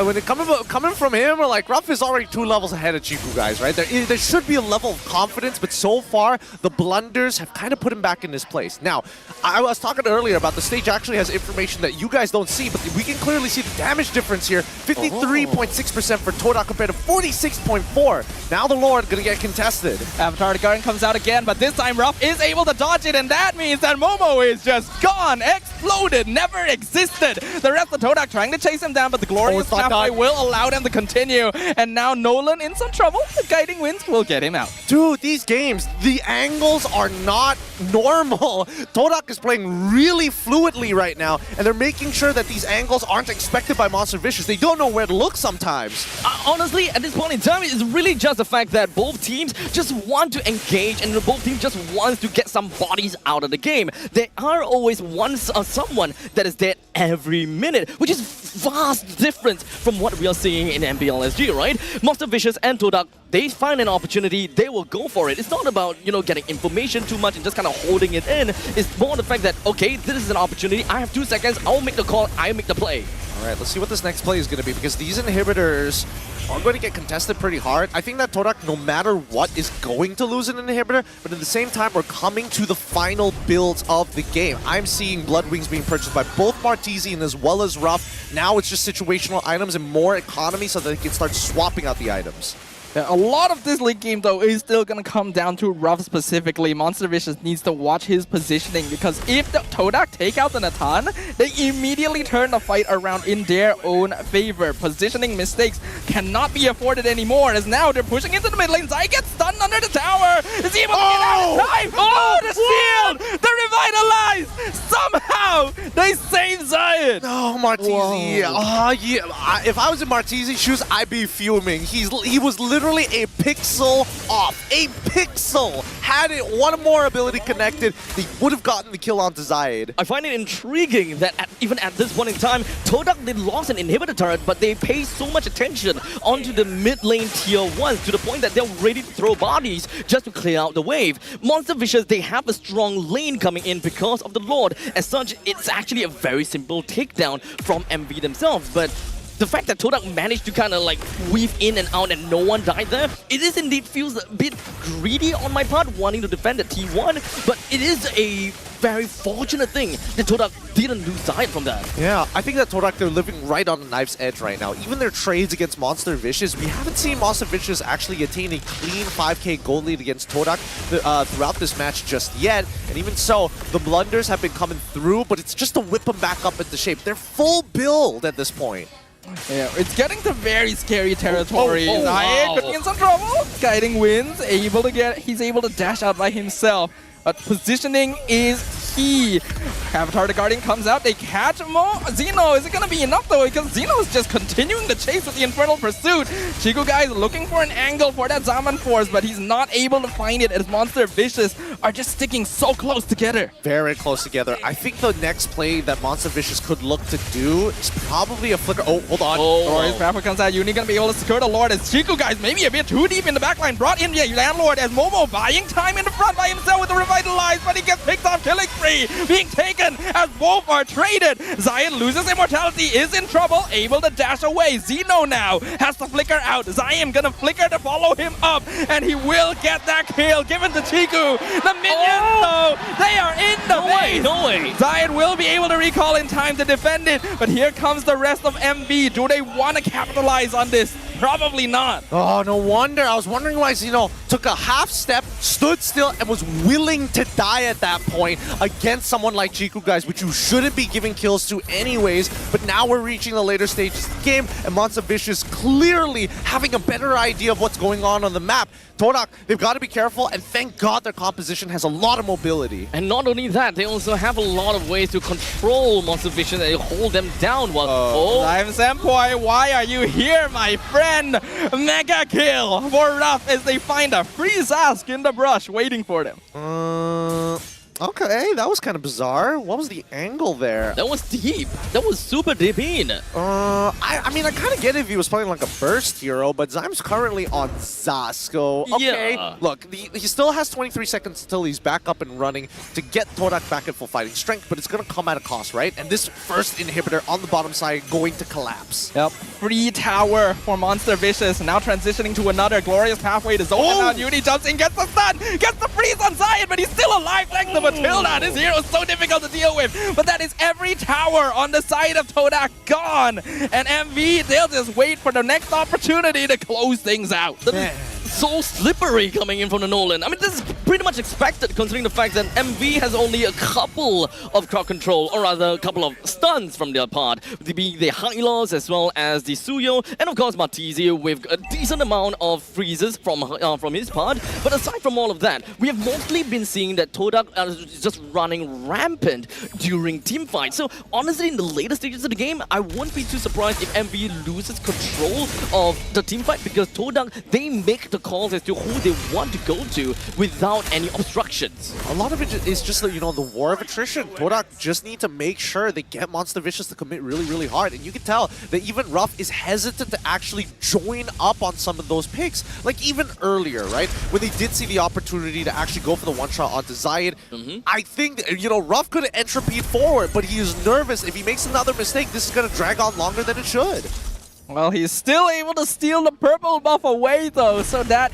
[SPEAKER 3] When it coming from him, or like Ruff is already 2 levels ahead of Chiku guys, right? There should be a level of confidence, but so far the blunders have kind of put him back in his place. Now, I was talking earlier about the stage actually has information that you guys don't see, but we can clearly see the damage difference here. 53.6% for Todak compared to 46.4. Now the Lord gonna get contested.
[SPEAKER 1] Avatar Guardian comes out again, but this time Ruff is able to dodge it, and that means that Momo is just gone, exploded, never existed. The rest of Todak trying to chase him down, but the Glorious Pathway will allow them to continue. And now Nolan in some trouble. The Guiding Winds will get him out.
[SPEAKER 3] Dude, these games, the angles are not normal. Todak is playing really fluidly right now, and they're making sure that these angles aren't expected by Monster Vicious. They don't know where to look sometimes.
[SPEAKER 2] Honestly, at this point in time, it's really just the fact that both teams just want to engage, and both teams just want to get some bodies out of the game. There are always someone that is dead every minute, which is vast difference from what we are seeing in MPLSG, right? Monster Vicious and Todak, they find an opportunity, they will go for it. It's not about, getting information too much and just kind of holding it in. It's more the fact that, okay, this is an opportunity, I have 2 seconds, I'll make the call, I'll make the play.
[SPEAKER 3] All right, let's see what this next play is going to be, because these inhibitors are going to get contested pretty hard. I think that Todak, no matter what, is going to lose an inhibitor, but at the same time, we're coming to the final builds of the game. I'm seeing Blood Wings being purchased by both Martesian as well as Ruff. Now it's just situational items and more economy so that they can start swapping out the items.
[SPEAKER 1] Yeah, a lot of this league game, though, is still going to come down to Ruff specifically. Monster Vicious needs to watch his positioning, because if the Todak take out the Natan, they immediately turn the fight around in their own favor. Positioning mistakes cannot be afforded anymore, as now they're pushing into the mid lane. Zai gets stunned under the tower. Is he able to get out in time? Oh, the shield! The revitalize! Somehow, they save Zion!
[SPEAKER 3] Oh, Martesi. Oh, yeah. If I was in Martesi's shoes, I'd be fuming. He was literally a pixel off. A pixel! Had it one more ability connected, they would have gotten the kill onto Zayed.
[SPEAKER 2] I find it intriguing that even at this point in time, Todak, they lost an inhibitor turret, but they pay so much attention onto the mid lane tier 1s to the point that they're ready to throw bodies just to clear out the wave. Monster Vicious, they have a strong lane coming in because of the Lord. As such, it's actually a very simple takedown from MV themselves, but the fact that Todak managed to kind of like weave in and out and no one died there, it is indeed feels a bit greedy on my part, wanting to defend the T1, but it is a very fortunate thing that Todak didn't lose Zion from that.
[SPEAKER 3] Yeah, I think that Todak, they're living right on the knife's edge right now. Even their trades against Monster Vicious, we haven't seen Monster Vicious actually attain a clean 5k gold lead against Todak throughout this match just yet. And even so, the blunders have been coming through, but it's just to whip them back up into shape. They're full build at this point.
[SPEAKER 1] Yeah, it's getting to very scary territory.
[SPEAKER 2] Oh,
[SPEAKER 1] Zayed
[SPEAKER 2] wow.
[SPEAKER 1] could be in some trouble. Guiding wins, he's able to dash out by himself. But positioning is key. Avatar the Guardian comes out, they catch Zeno. Is it going to be enough though? Because Zeno is just continuing the chase with the Infernal Pursuit. Chico guy is looking for an angle for that Zaman Force, but he's not able to find it as Monster Vicious are just sticking so close together.
[SPEAKER 3] Very close together. I think the next play that Monster Vicious could look to do is probably a flicker. Oh, hold on.
[SPEAKER 1] Glorious Grapple comes out. Uni gonna be able to secure the Lord as Chico guys maybe a bit too deep in the backline. Brought in the Landlord as Momo buying time in the front by himself with the Revitalize, but he gets picked off, killing free, being taken as both are traded. Zion loses immortality, is in trouble, able to dash away. Zeno now has to flicker out. Zion gonna flicker to follow him up, and he will get that kill given to Chiku. The minions though, they are in the base.
[SPEAKER 2] No way.
[SPEAKER 1] Zion will be able to recall in time to defend it, but here comes the rest of MV. Do they want to capitalize on this? Probably not.
[SPEAKER 3] Oh, no wonder. I was wondering why Zeno took a half step, stood still, and was willing to die at that point against someone like Chiku, guys, which you shouldn't be giving kills to anyways. But now we're reaching the later stages of the game, and Monster Vicious clearly having a better idea of what's going on the map. Todak, they've got to be careful, and thank God their composition has a lot of mobility.
[SPEAKER 2] And not only that, they also have a lot of ways to control Monster Vicious and hold them down while...
[SPEAKER 1] Live Senpai, why are you here, my friend? Mega kill for Ruff as they find a free Zask in the brush waiting for them.
[SPEAKER 3] Okay, that was kind of bizarre. What was the angle there?
[SPEAKER 2] That was deep. That was super deep in.
[SPEAKER 3] I mean, I kind of get it if he was playing like a burst hero, but Zyme's currently on Zasko. Okay,
[SPEAKER 2] Yeah.
[SPEAKER 3] look, he still has 23 seconds until he's back up and running to get Todak back at full fighting strength, but it's going to come at a cost, right? And this first inhibitor on the bottom side going to collapse.
[SPEAKER 1] Yep, free tower for Monster Vicious. Now transitioning to another glorious pathway to Zone out. Uni jumps in, gets the stun, gets the freeze on Zion, but he's still alive thanks to Matilda. This hero is so difficult to deal with. But that is every tower on the side of Todak gone. And MV, they'll just wait for the next opportunity to close things out.
[SPEAKER 2] So slippery coming in from the Nolan. I mean, this is pretty much expected considering the fact that MV has only a couple of crowd control, or rather a couple of stuns from their part, being the Hylos as well as the Suyo, and of course Martesi with a decent amount of freezes from his part. But aside from all of that, we have mostly been seeing that Todak is just running rampant during team fights. So honestly, in the later stages of the game, I wouldn't be too surprised if MV loses control of the team fight, because Todak, they make the the calls as to who they want to go to without any obstructions.
[SPEAKER 3] A lot of it is just the, the war of attrition. Todak just need to make sure they get Monster Vicious to commit really, really hard. And you can tell that even Ruff is hesitant to actually join up on some of those picks. Like even earlier, right? When they did see the opportunity to actually go for the one-shot onto Zayed, I think, Ruff could have entropied forward, but he is nervous. If he makes another mistake, this is going to drag on longer than it should.
[SPEAKER 1] Well, he's still able to steal the purple buff away though, so that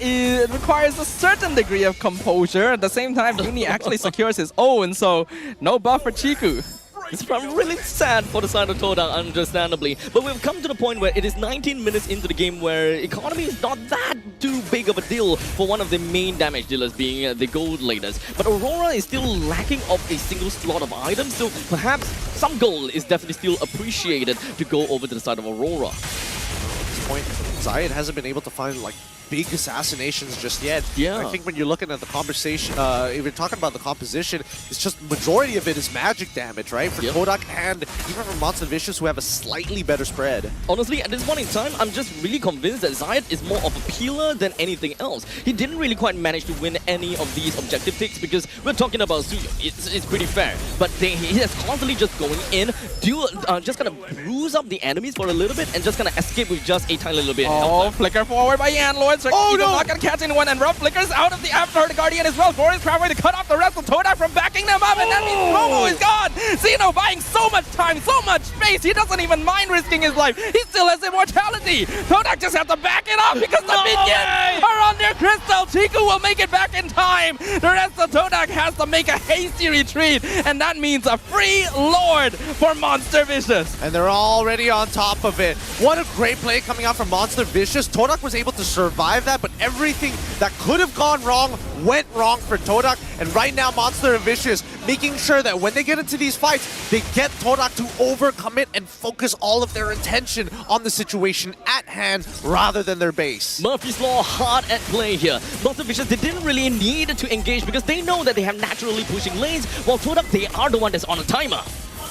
[SPEAKER 1] requires a certain degree of composure. At the same time, Uni actually secures his own, so no buff for Chiku.
[SPEAKER 2] It's probably really sad for the side of Todak, understandably. But we've come to the point where it is 19 minutes into the game where economy is not that too big of a deal for one of the main damage dealers being the gold laders. But Aurora is still lacking of a single slot of items, so perhaps some gold is definitely still appreciated to go over to the side of Aurora.
[SPEAKER 3] At this point, Zayed hasn't been able to find like big assassinations just yet.
[SPEAKER 2] Yeah.
[SPEAKER 3] I think when you're looking at the conversation, if you're talking about the composition, it's just majority of it is magic damage, right? For Todak and even for Monster Vicious, who have a slightly better spread.
[SPEAKER 2] Honestly, at this point in time, I'm just really convinced that Zayed is more of a peeler than anything else. He didn't really quite manage to win any of these objective takes because we're talking about Suyo. It's pretty fair. But he is constantly just going in, just gonna bruise up the enemies for a little bit and just gonna escape with just a tiny little bit of
[SPEAKER 1] Oh,
[SPEAKER 2] health.
[SPEAKER 1] flicker forward by Yan Lord.
[SPEAKER 3] Oh, no!
[SPEAKER 1] Not gonna catch anyone, and Ruff flickers out of the after the Guardian as well. Glorious Crowdway to cut off the rest of Todak from backing them up, and that means Momo is gone. Xeno buying so much time, so much space. He doesn't even mind risking his life. He still has immortality. Todak just has to back it up because the minions are on their crystal. Chiku will make it back in time. The rest of Todak has to make a hasty retreat, and that means a free Lord for Monster Vicious.
[SPEAKER 3] And they're already on top of it. What a great play coming out from Monster Vicious. Todak was able to survive that, but everything that could have gone wrong went wrong for Todak. And right now, Monster Vicious making sure that when they get into these fights, they get Todak to overcome it and focus all of their attention on the situation at hand rather than their base.
[SPEAKER 2] Murphy's Law hard at play here. Monster Vicious, they didn't really need to engage because they know that they have naturally pushing lanes, while Todak, they are the one that's on a timer.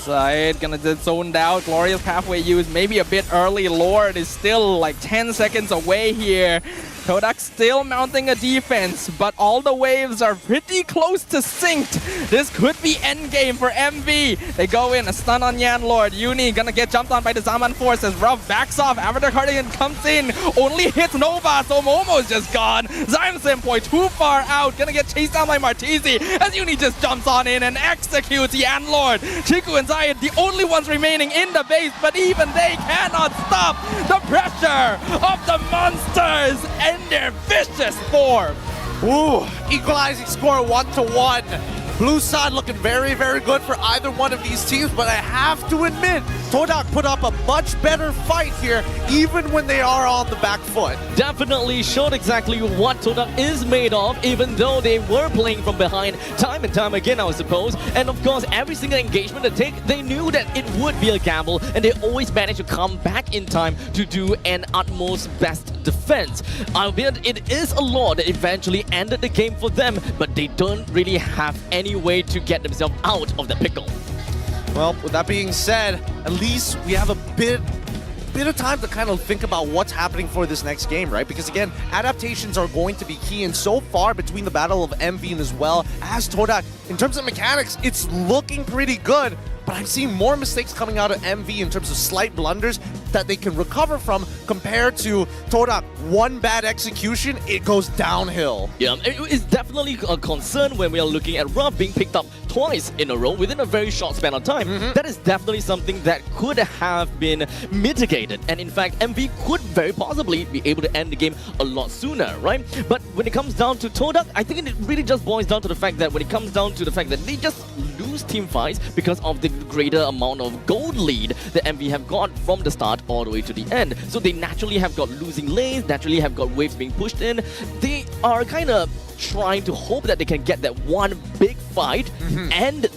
[SPEAKER 1] Side gonna get zoned out. Glorious pathway use maybe a bit early. Lord is still like 10 seconds away here. Todak still mounting a defense, but all the waves are pretty close to synced. This could be endgame for MV. They go in, a stun on Yan Lord. Uni gonna get jumped on by the Zaman Force as Ruff backs off. Avatar Guardian comes in, only hits Nova, so Momo's just gone. Zyme Senpoi too far out, gonna get chased down by Martizi as Uni just jumps on in and executes Yan Lord. Chiku and Zayed, the only ones remaining in the base, but even they cannot stop the pressure of the monsters and their vicious form.
[SPEAKER 3] Ooh, equalizing score 1-1. Blue side looking very, very good for either one of these teams, but I have to admit, Todak put up a much better fight here, even when they are on the back foot.
[SPEAKER 2] Definitely showed exactly what Todak is made of, even though they were playing from behind time and time again, I suppose. And of course, every single engagement they take, they knew that it would be a gamble, and they always managed to come back in time to do an utmost best defense. Albeit it is a law that eventually ended the game for them, but they don't really have any way to get themselves out of the pickle.
[SPEAKER 3] Well, with that being said, at least we have a bit of time to kind of think about what's happening for this next game, right? Because again, adaptations are going to be key, and so far between the battle of MV and as well as Todak, in terms of mechanics, it's looking pretty good. But I've seen more mistakes coming out of MV in terms of slight blunders that they can recover from compared to Todak. One bad execution, it goes downhill.
[SPEAKER 2] Yeah, it is definitely a concern when we are looking at Ruff being picked up twice in a row within a very short span of time. That is definitely something that could have been mitigated. And in fact, MV could very possibly be able to end the game a lot sooner, right? But when it comes down to Todak, I think it really just boils down to the fact that when it comes down to the fact that they just lose team fights because of the greater amount of gold lead that MV have got from the start all the way to the end. So they naturally have got losing lanes, naturally have got waves being pushed in. They are kind of trying to hope that they can get that one big fight and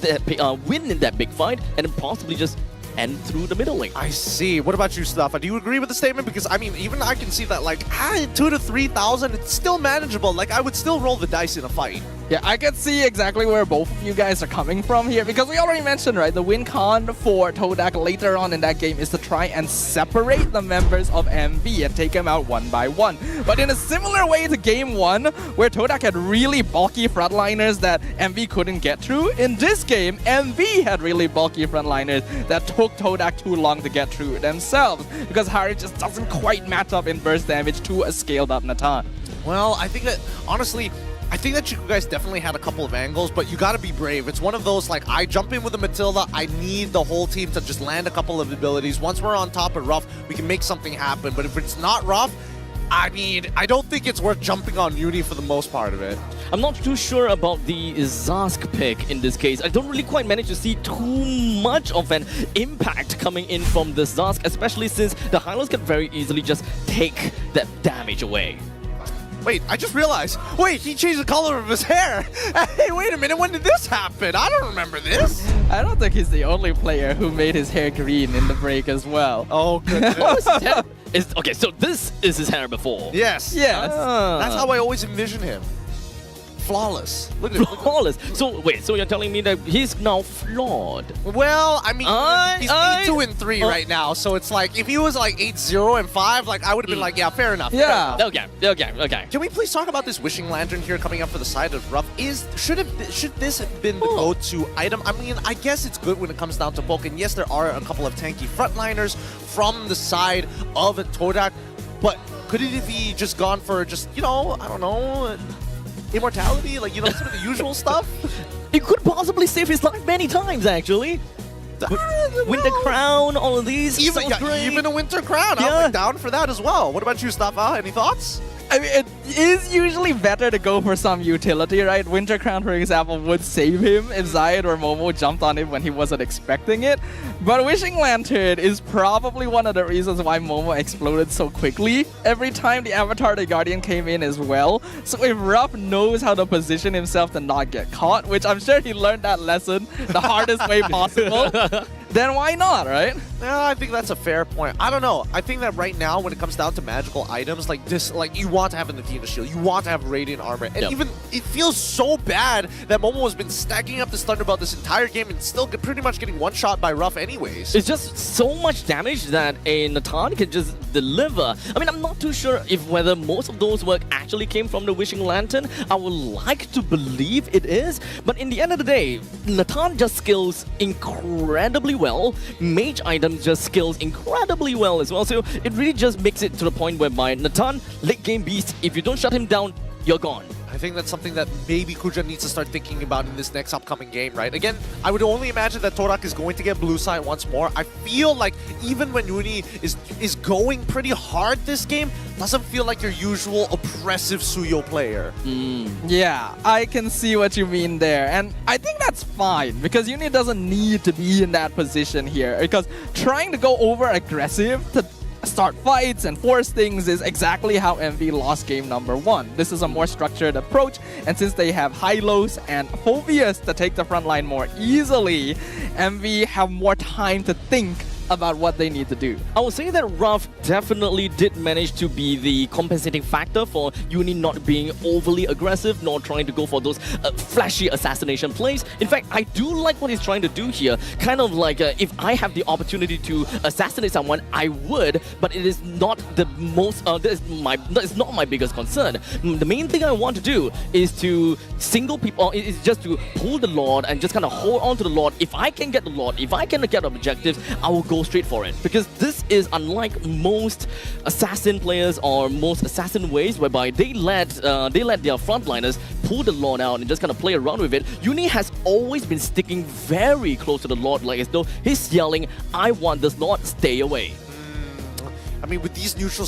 [SPEAKER 2] win in that big fight and then possibly just end through the middle lane.
[SPEAKER 3] I see. What about you, Staffa? Do you agree with the statement? Because, I mean, even I can see that, like, 2,000 to 3,000, it's still manageable. Like, I would still roll the dice in a fight.
[SPEAKER 1] Yeah, I can see exactly where both of you guys are coming from here because we already mentioned, right, the win con for Todak later on in that game is to try and separate the members of MV and take them out one by one. But in a similar way to game 1, where Todak had really bulky frontliners that MV couldn't get through, in this game, MV had really bulky frontliners that took Todak too long to get through themselves because Harry just doesn't quite match up in burst damage to a scaled up Natan.
[SPEAKER 3] Well, I think that, honestly, I think that you guys definitely had a couple of angles, but you gotta be brave. It's one of those, like, I jump in with a Matilda, I need the whole team to just land a couple of abilities. Once we're on top of Rough, we can make something happen. But if it's not Rough, I mean, I don't think it's worth jumping on Uni for the most part of it.
[SPEAKER 2] I'm not too sure about the Zask pick in this case. I don't really quite manage to see too much of an impact coming in from the Zask, especially since the Hylos can very easily just take that damage away.
[SPEAKER 3] Wait, I just realized. Wait, he changed the color of his hair. Hey, wait a minute. When did this happen? I don't remember this.
[SPEAKER 1] I don't think he's the only player who made his hair green in the break as well.
[SPEAKER 3] Oh, goodness.
[SPEAKER 2] What was his hair? Okay, so this is his hair before.
[SPEAKER 3] Yes.
[SPEAKER 1] Yes.
[SPEAKER 3] That's how I always envision him. Flawless. Look at it.
[SPEAKER 2] Flawless. So wait, so you're telling me that he's now flawed?
[SPEAKER 3] Well, I mean, he's 8-2 and 3
[SPEAKER 2] Oh.
[SPEAKER 3] right now, so it's like if he was like 8-0 and 5, like I would have been like, yeah, fair enough. fair
[SPEAKER 1] Yeah.
[SPEAKER 3] enough.
[SPEAKER 2] Okay.
[SPEAKER 3] Can we please talk about this wishing lantern here coming up for the side of Rough? Should this have been the go-to item? I mean, I guess it's good when it comes down to bulk, and yes, there are a couple of tanky frontliners from the side of Todak, but could it be just gone for just, you know, I don't know, immortality, like, you know, some of the usual stuff?
[SPEAKER 2] It could possibly save his life many times, actually. Winter Crown, all of these.
[SPEAKER 3] Even,
[SPEAKER 2] sounds great.
[SPEAKER 3] even a Winter Crown,
[SPEAKER 2] Yeah.
[SPEAKER 3] I'm down for that as well. What about you, Stafa? Any thoughts?
[SPEAKER 1] I mean, it is usually better to go for some utility, right? Winter Crown, for example, would save him if Zayed or Momo jumped on him when he wasn't expecting it. But Wishing Lantern is probably one of the reasons why Momo exploded so quickly every time the Avatar the Guardian came in as well. So if Ruff knows how to position himself to not get caught, which I'm sure he learned that lesson the hardest way possible, then why not, right?
[SPEAKER 3] Yeah, I think that's a fair point. I don't know. I think that right now, when it comes down to magical items like this, like you want to have an Athena shield, you want to have Radiant armor, and even it feels so bad that Momo has been stacking up this Thunderbolt this entire game and still pretty much getting one shot by Ruff anyways.
[SPEAKER 2] It's just so much damage that a Natan can just deliver. I mean, I'm not too sure if whether most of those work actually came from the Wishing Lantern. I would like to believe it is, but in the end of the day, Natan just skills incredibly well. Mage items just skills incredibly well as well. So it really just makes it to the point whereby Natan, late game beast, if you don't shut him down, you're gone.
[SPEAKER 3] I think that's something that maybe Kuja needs to start thinking about in this next upcoming game, right? Again, I would only imagine that Todak is going to get blue side once more. I feel like even when Uni is going pretty hard this game, doesn't feel like your usual oppressive Suyo player.
[SPEAKER 1] Yeah, I can see what you mean there. And I think that's fine because Uni doesn't need to be in that position here. Because trying to go over aggressive to start fights and force things is exactly how MV lost game number 1. This is a more structured approach, and since they have Hylos and Phobius to take the front line more easily, MV have more time to think about what they need to do.
[SPEAKER 2] I would say that Ruff definitely did manage to be the compensating factor for Uni not being overly aggressive, nor trying to go for those flashy assassination plays. In fact, I do like what he's trying to do here. Kind of like if I have the opportunity to assassinate someone, I would, but it is not the most, that is not my biggest concern. The main thing I want to do is to single people, is just to pull the Lord and just kind of hold on to the Lord. If I can get the Lord, if I can get objectives, I will go straight for it, because this is unlike most assassin players or most assassin ways whereby they let their frontliners pull the Lord out and just kind of play around with it. Uni has always been sticking very close to the Lord, like as though he's yelling, "I want this Lord, stay away."
[SPEAKER 3] I mean, with these neutral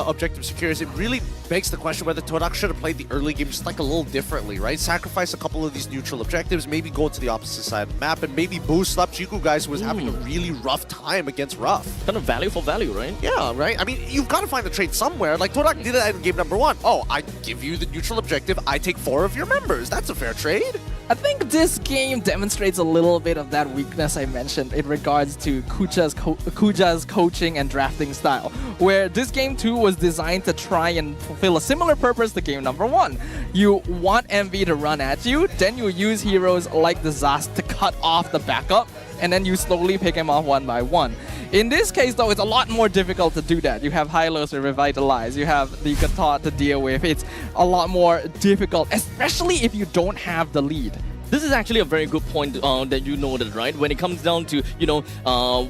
[SPEAKER 3] objective secures, it really begs the question whether Todak should have played the early game just like a little differently, right? Sacrifice a couple of these neutral objectives, maybe go to the opposite side of the map, and maybe boost up Chiku guys who was having a really rough time against Ruff.
[SPEAKER 2] Kind of value for value, right?
[SPEAKER 3] Yeah, right? I mean, you've got to find the trade somewhere. Like, Todak did that in game number 1. Oh, I give you the neutral objective, I take 4 of your members. That's a fair trade.
[SPEAKER 1] I think this game demonstrates a little bit of that weakness I mentioned in regards to Kuja's coaching and drafting style, where this game too was designed to try and fulfill a similar purpose to game number 1. You want MV to run at you, then you use heroes like the Zast to cut off the backup, and then you slowly pick him off one by one. In this case though, it's a lot more difficult to do that. You have Hylos to revitalize, you have the Gatot to deal with. It's a lot more difficult, especially if you don't have the lead.
[SPEAKER 2] This is actually a very good point that you noted, right? When it comes down to,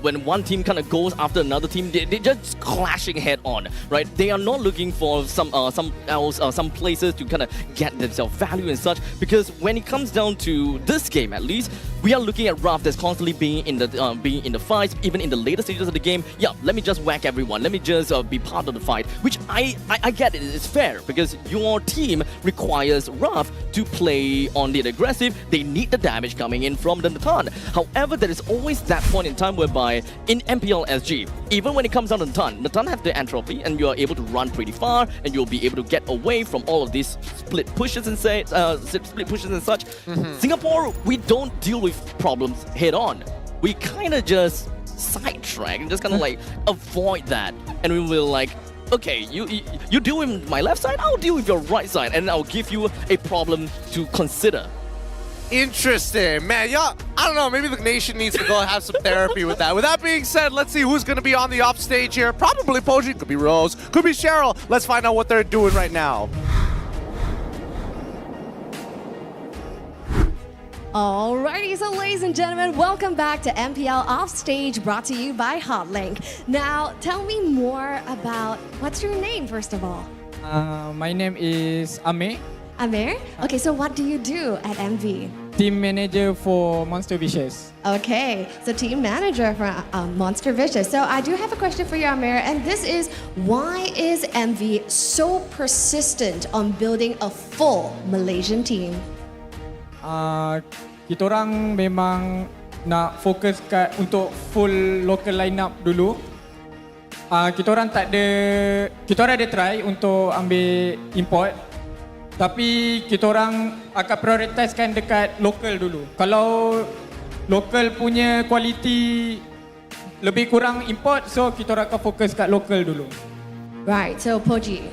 [SPEAKER 2] when one team kind of goes after another team, they're just clashing head on, right? They are not looking for some places to kind of get themselves value and such, because when it comes down to this game, at least, we are looking at Raph that's constantly being in the fights, even in the later stages of the game. Yeah, let me just whack everyone. Let me just be part of the fight, which I get it. It's fair because your team requires Raph to play on the aggressive. They need the damage coming in from the Natan. However, there is always that point in time whereby in MPL SG, even when it comes down to Natan have the entropy and you are able to run pretty far and you'll be able to get away from all of these split pushes and such. Singapore, we don't deal with problems head on. We kind of just sidetrack and just kind of like avoid that, and we will like, okay, you deal with my left side, I'll deal with your right side, and I'll give you a problem to consider.
[SPEAKER 3] Interesting, man. Yeah, I don't know. Maybe the nation needs to go have some therapy with that. With that being said, let's see who's going to be on the off stage here. Probably Poji, could be Rose, could be Cheryl. Let's find out what they're doing right now.
[SPEAKER 5] Alrighty, so ladies and gentlemen, welcome back to MPL Offstage, brought to you by Hotlink. Now, tell me more about, what's your name, first of all?
[SPEAKER 7] My name is Ame,
[SPEAKER 5] Amir? Okay, so what do you do at MV?
[SPEAKER 7] team manager for Monster Vicious.
[SPEAKER 5] Okay, so team manager for Monster Vicious. So I do have a question for you, Amir, and this is, why is MV so persistent on building a full Malaysian team?
[SPEAKER 7] Kita orang memang nak fokus untuk full local lineup dulu. Kita orang ada try untuk ambil import, tapi kita orang akan prioritaskan dekat local dulu. Kalau local punya quality lebih kurang import, so kita orang akan fokus kat local dulu.
[SPEAKER 5] Right, so Poji.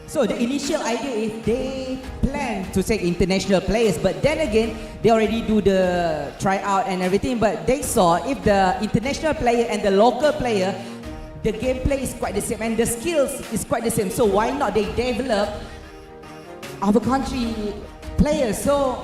[SPEAKER 4] So the initial idea is they plan to take international players, but then again, they already do the tryout and everything, but they saw if the international player and the local player, the gameplay is quite the same and the skills is quite the same. So why not they develop our country players? So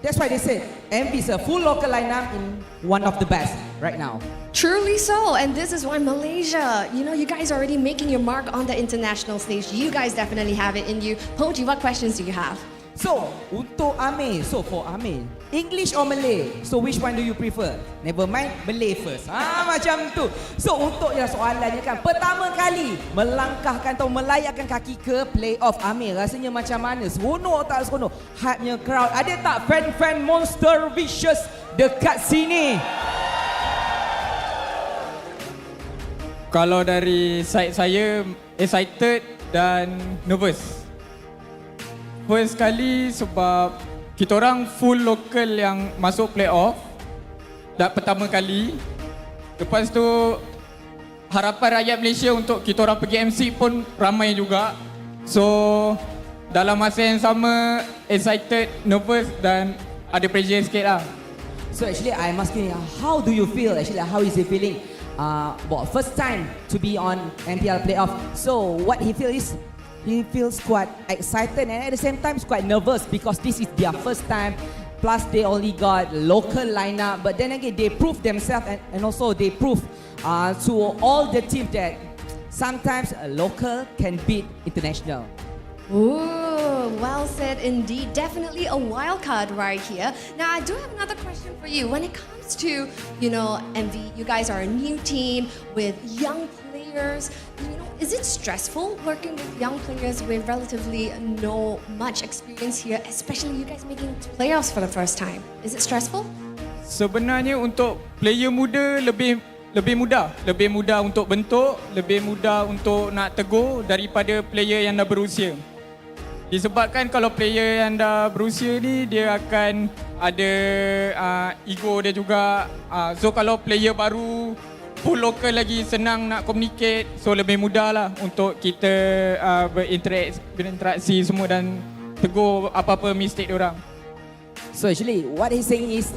[SPEAKER 4] that's why they said MV is a full local lineup in one of the best right now.
[SPEAKER 5] Truly so, and this is why Malaysia, you guys are already making your mark on the international stage. You guys definitely have it in you. Poji, what questions do you have?
[SPEAKER 4] So, untuk Amir, so for Amir, English or Malay? So which one do you prefer? Never mind, Malay first. Macam tu. So untuk soalannya kan, pertama kali melangkahkan atau melayakkan kaki ke playoff Amir, rasanya macam mana? Seronok tak seronok? Hype-nya crowd. Ada tak fan-fan Monster Vicious dekat sini?
[SPEAKER 7] Kalau dari side saya, excited dan nervous. First kali sebab kita orang full local yang masuk playoff dah pertama kali. Lepas tu harapan rakyat Malaysia untuk kita orang pergi MC pun ramai juga. So dalam masa yang sama, excited, nervous dan ada pressure sikit lah.
[SPEAKER 4] So actually I'm asking, how do you feel? Actually, how is he feeling? First time to be on MPL playoff. So what he feels is, he feels quite excited and at the same time quite nervous because this is their first time. Plus they only got local lineup, but then again they prove themselves and also they prove to all the teams that sometimes a local can beat international.
[SPEAKER 5] Ooh, well said indeed. Definitely a wild card right here. Now, I do have another question for you. When it comes to, MV, you guys are a new team with young players. Is it stressful working with young players with relatively no much experience here, especially you guys making it to playoffs for the first time? Is it stressful?
[SPEAKER 7] Sebenarnya untuk player muda lebih mudah untuk bentuk, lebih mudah untuk nak tegur daripada player yang dah berusia. Disebabkan kalau player yang dah berusia ni, dia akan ada ego dia juga. So kalau player baru, full local lagi senang nak communicate. So lebih mudah lah untuk kita berinteraksi semua dan tegur apa-apa mistake diorang.
[SPEAKER 4] So actually, what he's saying is,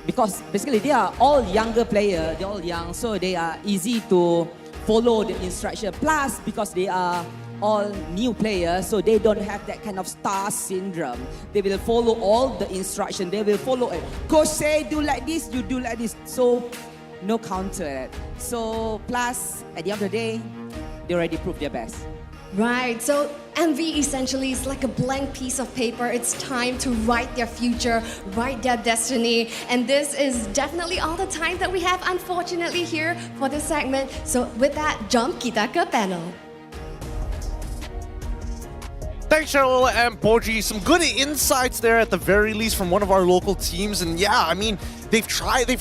[SPEAKER 4] because basically they are all younger player, they're all young, so they are easy to follow the instruction. Plus, because they are all new players, so they don't have that kind of star syndrome. They will follow all the instruction. They will follow it. Coach say do like this, you do like this. So no counter at it. So plus, at the end of the day, they already proved their best.
[SPEAKER 5] Right, so MV essentially is like a blank piece of paper. It's time to write their future, write their destiny. And this is definitely all the time that we have, unfortunately, here for this segment. So with that, jump kita ke panel.
[SPEAKER 3] Thanks, Jalur and Poji. Some good insights there at the very least from one of our local teams. And yeah, I mean, they've tried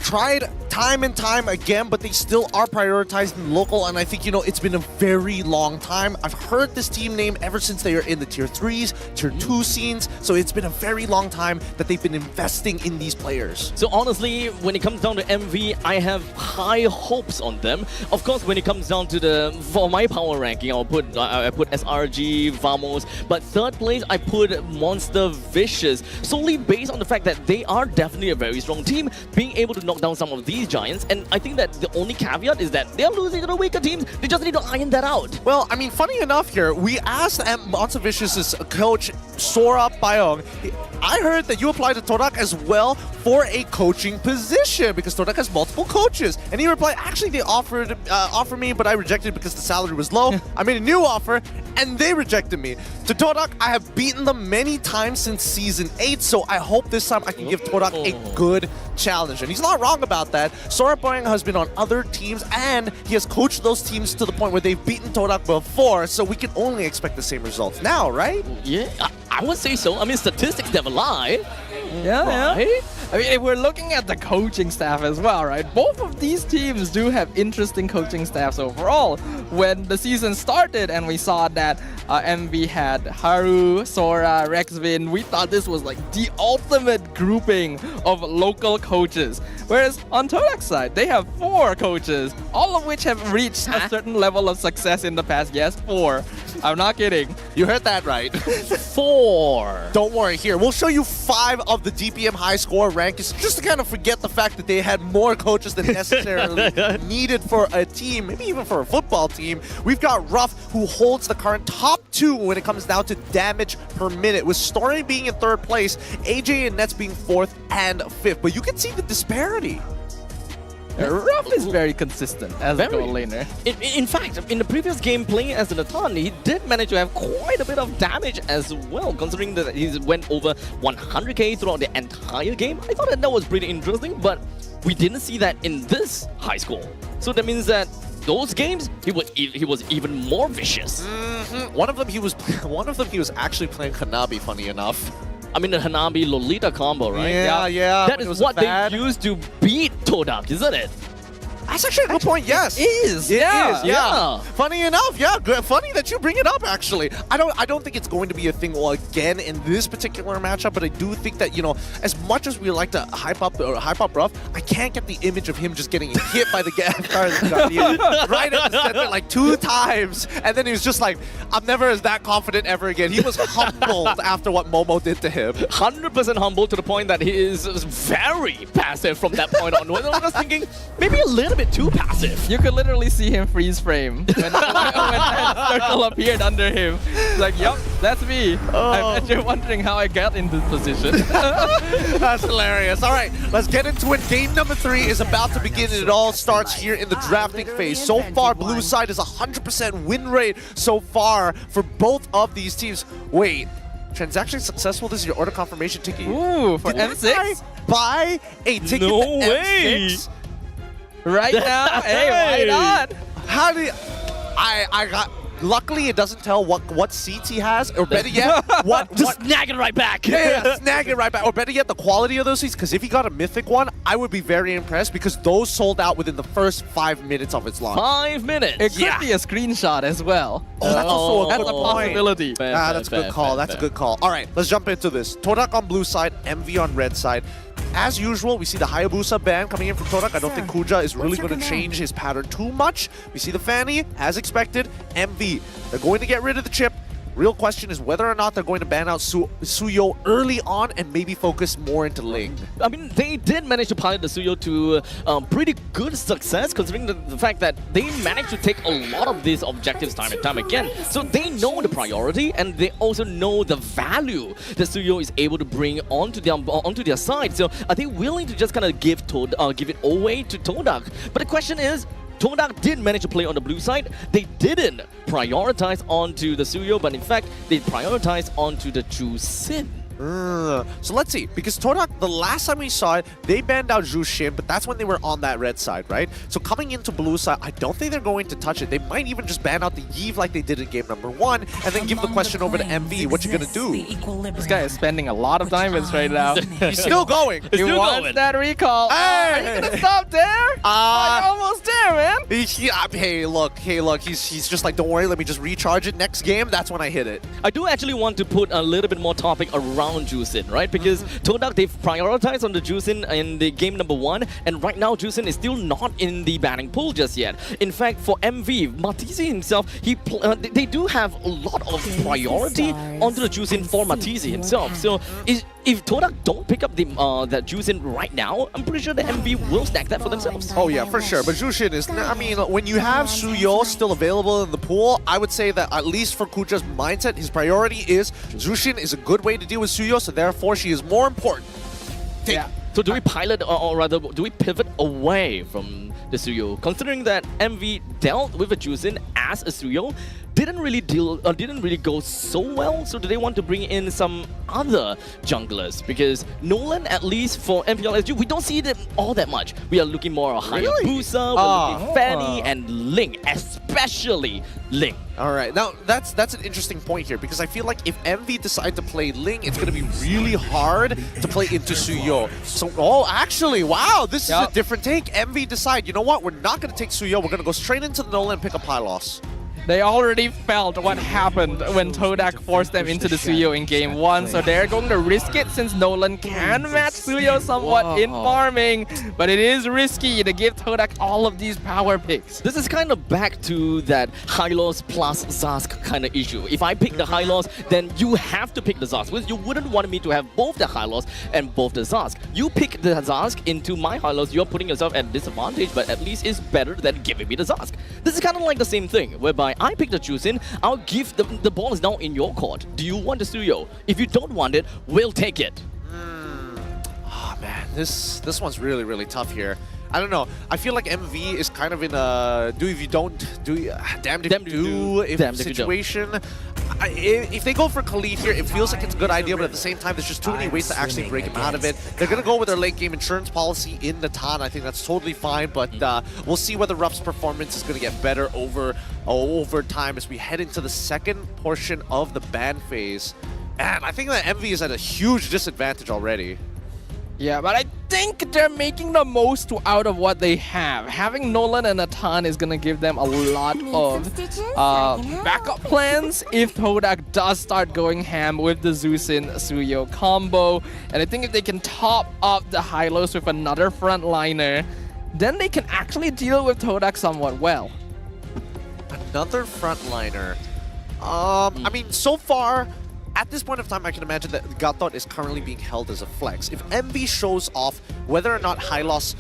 [SPEAKER 3] time and time again, but they still are prioritizing local. And I think, you know, it's been a very long time. I've heard this team name ever since they are in the tier 3s, tier 2 scenes. So it's been a very long time that they've been investing in these players.
[SPEAKER 2] So honestly, when it comes down to MV, I have high hopes on them. Of course, when it comes down to for my power ranking, I put SRG, Vamos, but third place I put Monster Vicious, solely based on the fact that they are definitely a very strong team, being able to knock down some of these giants. And I think that the only caveat is that they're losing to the weaker teams. They just need to iron that out.
[SPEAKER 3] Well, I mean, funny enough here, we asked Monster Vicious's coach, Sora Payong, I heard that you applied to Todak as well for a coaching position because Todak has multiple coaches. And he replied, actually, they offered me, but I rejected because the salary was low. I made a new offer, and they rejected me. To Todak, I have beaten them many times since Season 8, so I hope this time I can give Todak a good challenge. And he's not wrong about that. Sora Payong has been on other teams, and he has coached those teams to the point where they've beaten Todak before, so we can only expect the same results now, right?
[SPEAKER 2] Yeah, I would say so. I mean, statistics never lie.
[SPEAKER 1] Yeah,
[SPEAKER 2] Right?
[SPEAKER 1] yeah. I mean, if we're looking at the coaching staff as well, right? Both of these teams do have interesting coaching staffs overall. When the season started and we saw that MV had Haru, Sora, Rexvin, we thought this was like the ultimate grouping of local coaches. Whereas on Todak's side, they have 4 coaches, all of which have reached a certain level of success in the past. Yes, 4. I'm not kidding.
[SPEAKER 3] You heard that right.
[SPEAKER 2] 4.
[SPEAKER 3] Don't worry, here, we'll show you 5 of the DPM high score rankings just to kind of forget the fact that they had more coaches than necessarily needed for a team, maybe even for a football team. We've got Ruff, who holds the current top 2 when it comes down to damage per minute, with Story being in 3rd place, AJ and Nets being 4th and 5th. But you can see the disparity.
[SPEAKER 1] Ruff is very consistent as a goal laner.
[SPEAKER 2] In fact, in the previous game playing as Nathan, he did manage to have quite a bit of damage as well, considering that he went over 100k throughout the entire game. I thought that was pretty interesting, but we didn't see that in this high score. So that means that those games, he was even more vicious.
[SPEAKER 3] One of them he was actually playing Hanabi, funny enough.
[SPEAKER 2] I mean, the Hanabi Lolita combo, right?
[SPEAKER 3] Yeah.
[SPEAKER 2] That is what they used to beat Todak, isn't it?
[SPEAKER 3] That's actually a good point, yes.
[SPEAKER 1] It is, yeah.
[SPEAKER 2] Yeah.
[SPEAKER 3] Funny enough, yeah. Good. Funny that you bring it up, actually. I don't think it's going to be a thing again in this particular matchup, but I do think that, you know, as much as we like to hype up Ruff, I can't get the image of him just getting hit by the Guardian right at the center like 2 times, and then he was just like, I'm never as that confident ever again. He was humbled after what Momo did to him.
[SPEAKER 2] 100% humble to the point that he is very passive from that point on. I was thinking, maybe a little bit too passive.
[SPEAKER 1] You could literally see him freeze frame when that circle appeared under him. It's like, yup, that's me. I bet you're wondering how I got in this position.
[SPEAKER 3] That's hilarious. All right, let's get into it. Game number 3 is about to begin, and it all starts here in the drafting phase. So far, blue side is 100% win rate so far for both of these teams. Wait, transaction successful. This is your order confirmation ticket.
[SPEAKER 1] Ooh, for
[SPEAKER 3] Did
[SPEAKER 1] M6?
[SPEAKER 3] I buy a ticket
[SPEAKER 2] No
[SPEAKER 3] to
[SPEAKER 2] way.
[SPEAKER 3] M6?
[SPEAKER 1] Right now? Hey, why not?
[SPEAKER 3] How did I got luckily, it doesn't tell what seats he has, or better yet, what
[SPEAKER 2] Snag it right back.
[SPEAKER 3] yeah, snag it right back. Or better yet, the quality of those seats. Because if he got a mythic one, I would be very impressed because those sold out within the first 5 minutes of its launch.
[SPEAKER 2] 5 minutes.
[SPEAKER 1] It could be a screenshot as well.
[SPEAKER 3] Oh, that's also a
[SPEAKER 1] That's
[SPEAKER 3] good
[SPEAKER 1] a
[SPEAKER 3] point.
[SPEAKER 1] possibility.
[SPEAKER 3] That's a good call. That's a good call. All right, let's jump into this. Todak on blue side, MV on red side. As usual, we see the Hayabusa ban coming in from Todak. I don't think Kuja is really going to change his pattern too much. We see the Fanny, as expected, MV. They're going to get rid of the chip. Real question is whether or not they're going to ban out Suyo early on and maybe focus more into Ling.
[SPEAKER 2] I mean, they did manage to pilot the Suyo to pretty good success, considering the fact that they managed to take a lot of these objectives time and time again. So they know the priority, and they also know the value that Suyo is able to bring onto their side. So are they willing to just kind of give it away to Todak? But the question is, Todak did manage to play on the blue side. They didn't prioritize onto the Suyo, but in fact, they prioritized onto the Jusin.
[SPEAKER 3] So let's see, because Todak, the last time we saw it, they banned out Jushin, but that's when they were on that red side, right? So coming into blue side, I don't think they're going to touch it. They might even just ban out the Yeve like they did in game number 1, and then give the question over to MV. What you gonna do?
[SPEAKER 1] This guy is spending a lot of diamonds right now.
[SPEAKER 3] He's still going.
[SPEAKER 1] He wants that recall.
[SPEAKER 3] Hey!
[SPEAKER 1] Are you gonna stop there? You're almost there, man.
[SPEAKER 3] Hey, look, he's just like, don't worry, let me just recharge it. Next game, that's when I hit it.
[SPEAKER 2] I do actually want to put a little bit more topic around Jusin, right? Because Todak, they've prioritized on the Jusin in the game number 1, and right now Jusin is still not in the banning pool just yet. In fact, for MV, Matisse himself, they do have a lot of priority onto the Jusin for Matisse himself. So if Todak don't pick up that Jusin right now, I'm pretty sure the MV will stack that for themselves.
[SPEAKER 3] Oh yeah, for sure. But Jushin is, I mean, when you have Suyo still available in the pool, I would say that at least for Kuja's mindset, his priority is Jushin is a good way to deal with Suyo, so therefore she is more important.
[SPEAKER 2] So do we pilot, or rather, do we pivot away from the Suyo? Considering that MV dealt with a Jusin as a Suyo, didn't really go so well. So do they want to bring in some other junglers? Because Nolan, at least for MPLSG, we don't see them all that much. We are looking more at Hayabusa, we're looking Fanny and Ling, especially Ling.
[SPEAKER 3] All right, now that's an interesting point here, because I feel like if MV decide to play Ling, it's going to be really hard to play into Suyo. So, actually, wow, this is a different take. MV decide, you know what, we're not going to take Suyo, we're going to go straight into the Nolan and pick up Pylos.
[SPEAKER 1] They already felt what happened when Todak forced them into the Suyo in game 1, so they're going to risk it since Nolan can match Suyo somewhat in farming, but it is risky to give Todak all of these power picks.
[SPEAKER 2] This is kind of back to that Hylos plus Zask kind of issue. If I pick the Hylos, then you have to pick the Zask, because you wouldn't want me to have both the Hylos and both the Zask. You pick the Zask into my Hylos, you're putting yourself at a disadvantage, but at least it's better than giving me the Zask. This is kind of like the same thing, whereby I pick the Jusin, I'll give the ball is now in your court. Do you want the Suyo? If you don't want it, we'll take it.
[SPEAKER 3] Oh man, this one's really, really tough here. I don't know. I feel like MV is kind of in a do if you don't, damned if you do situation. If they go for Khalid here, it feels like it's a good idea, but at the same time, there's just too many ways to actually break him out of it. They're going to go with their late game insurance policy in the Tan. I think that's totally fine, but we'll see whether Ruff's performance is going to get better over time as we head into the second portion of the ban phase. And I think that MV is at a huge disadvantage already.
[SPEAKER 1] Yeah, but I think they're making the most out of what they have. Having Nolan and Atan is going to give them a lot of backup plans if Todak does start going ham with the Zusin Suyo combo. And I think if they can top up the Hylos with another frontliner, then they can actually deal with Todak somewhat well.
[SPEAKER 3] Another frontliner. I mean, so far, at this point of time, I can imagine that Gatot is currently being held as a flex. If MV shows off whether or not Hylos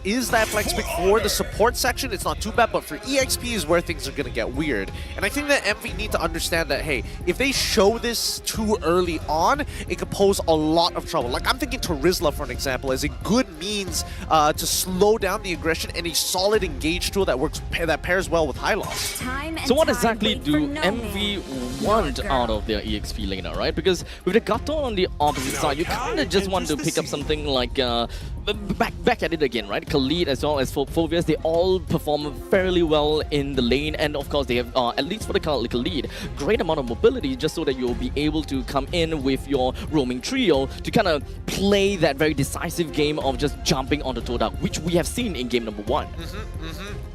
[SPEAKER 3] is that flex pick for the support section, it's not too bad, but for EXP is where things are going to get weird. And I think that MV need to understand that, hey, if they show this too early on, it could pose a lot of trouble. Like, I'm thinking Terizla, for an example, as a good means to slow down the aggression and a solid engage tool that pairs well with Hylos.
[SPEAKER 2] So what exactly do MV want out of their EXP laner, right? Because with the Gato on the opposite side, you kind of just want to pick up something like back at it again, right? Khalid as well as Phobias, they all perform fairly well in the lane, and of course they have, at least for the Khalid, great amount of mobility just so that you'll be able to come in with your roaming trio to kind of play that very decisive game of just jumping onto Todak, which we have seen in game number 1.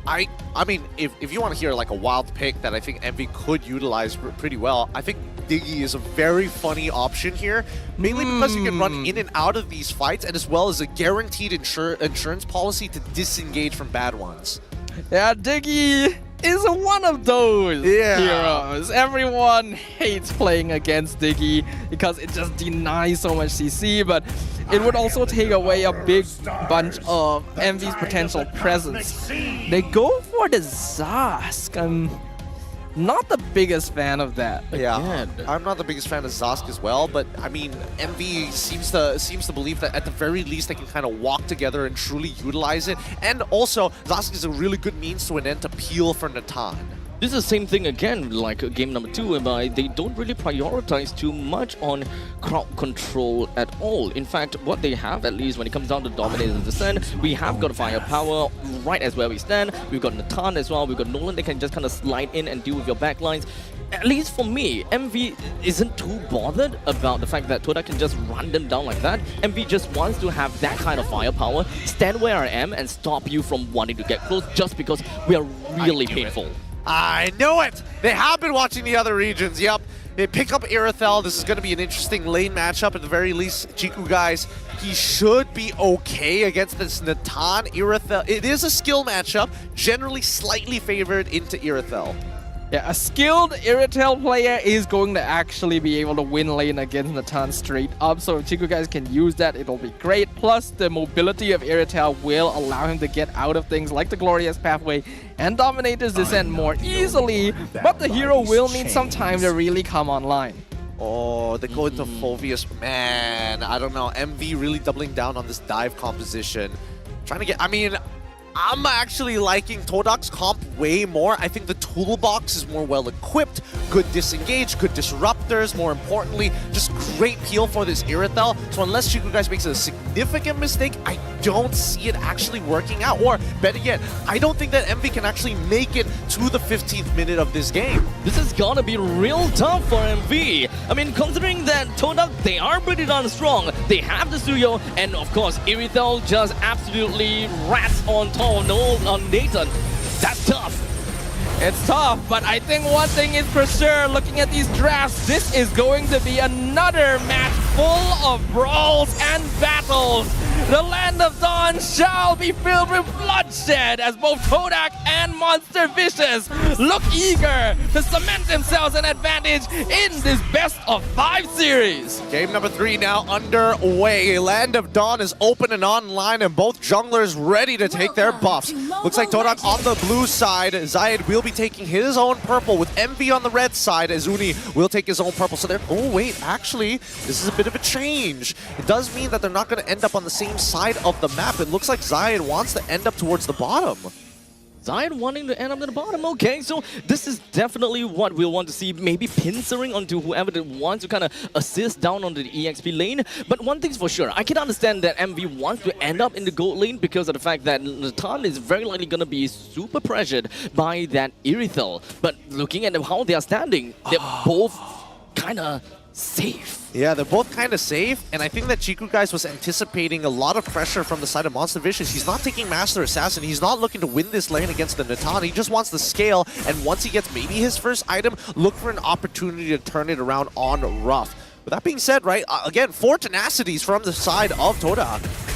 [SPEAKER 3] I mean, if you want to hear like a wild pick that I think MV could utilize pretty well, I think Diggy is a very funny option here, mainly because you can run in and out of these fights, and as well as a guaranteed insurance policy to disengage from bad ones.
[SPEAKER 1] Yeah, Diggy is one of those heroes. Everyone hates playing against Diggy because it just denies so much CC, but it would also take away a big bunch of MV's potential presence. They go for the Zask. I'm not the biggest fan of that.
[SPEAKER 3] Yeah, I'm not the biggest fan of Zask as well, but I mean, MV seems to believe that at the very least they can kind of walk together and truly utilize it. And also, Zask is a really good means to an end to peel for Natan.
[SPEAKER 2] This is the same thing again, like game number 2, whereby they don't really prioritize too much on crowd control at all. In fact, what they have, at least when it comes down to dominate and descent, we have got firepower right as where we stand. We've got Natan as well. We've got Nolan that can just kind of slide in and deal with your backlines. At least for me, MV isn't too bothered about the fact that Todak can just run them down like that. MV just wants to have that kind of firepower, stand where I am and stop you from wanting to get close just because we are really painful.
[SPEAKER 3] I knew it! They have been watching the other regions, yep. They pick up Irithel. This is going to be an interesting lane matchup at the very least. Chiku, guys, he should be okay against this Natan Irithel. It is a skill matchup, generally slightly favored into Irithel.
[SPEAKER 1] Yeah, a skilled Irithel player is going to actually be able to win lane against Natan straight up. So if Chiku guys can use that, it'll be great. Plus, the mobility of Irithel will allow him to get out of things like the Glorious Pathway and Dominator's Descent more easily. But the hero will need some time to really come online.
[SPEAKER 3] Oh, they go into Phobius. Man, I don't know. MV really doubling down on this dive composition. Trying to get... I mean... I'm actually liking Todak's comp way more. I think the toolbox is more well-equipped, good disengage, good disruptors, more importantly, just great peel for this Irithel. So unless Chiku guys makes a significant mistake, I don't see it actually working out. Or, better yet, I don't think that MV can actually make it to the 15th minute of this game.
[SPEAKER 2] This is gonna be real tough for MV. I mean, considering that Todak, they are pretty darn strong. They have the Suyo, and of course, Irithel just absolutely rats on top on Nathan. That's tough.
[SPEAKER 1] It's tough, but I think one thing is for sure, looking at these drafts, this is going to be another match full of brawls and battles. The Land of Dawn shall be filled with bloodshed as both Todak and Monster Vicious look eager to cement themselves an advantage in this best of 5 series.
[SPEAKER 3] Game number 3 now underway. Land of Dawn is open and online, and both junglers ready to take their buffs. Looks like Todak on the blue side. Zayed will be taking his own purple with MV on the red side, as Uni will take his own purple. So they're... Oh, wait, actually, this is a bit of a change. It does mean that they're not going to end up on the same side of the map. It looks like Zayed wants to end up towards the bottom.
[SPEAKER 2] Zayed wanting to end up at the bottom. Okay, so this is definitely what we'll want to see. Maybe pincering onto whoever that wants to kind of assist down on the EXP lane. But one thing's for sure, I can understand that MV wants to end up in the gold lane because of the fact that Natan is very likely going to be super pressured by that Irithel. But looking at how they are standing, they're both kind of safe.
[SPEAKER 3] Yeah, they're both kind of safe, and I think that Chiku guys was anticipating a lot of pressure from the side of Monster Vicious. He's not taking Master Assassin. He's not looking to win this lane against the Natan. He just wants the scale, and once he gets maybe his first item, look for an opportunity to turn it around on Rough. With that being said, right, again, 4 tenacities from the side of Todak.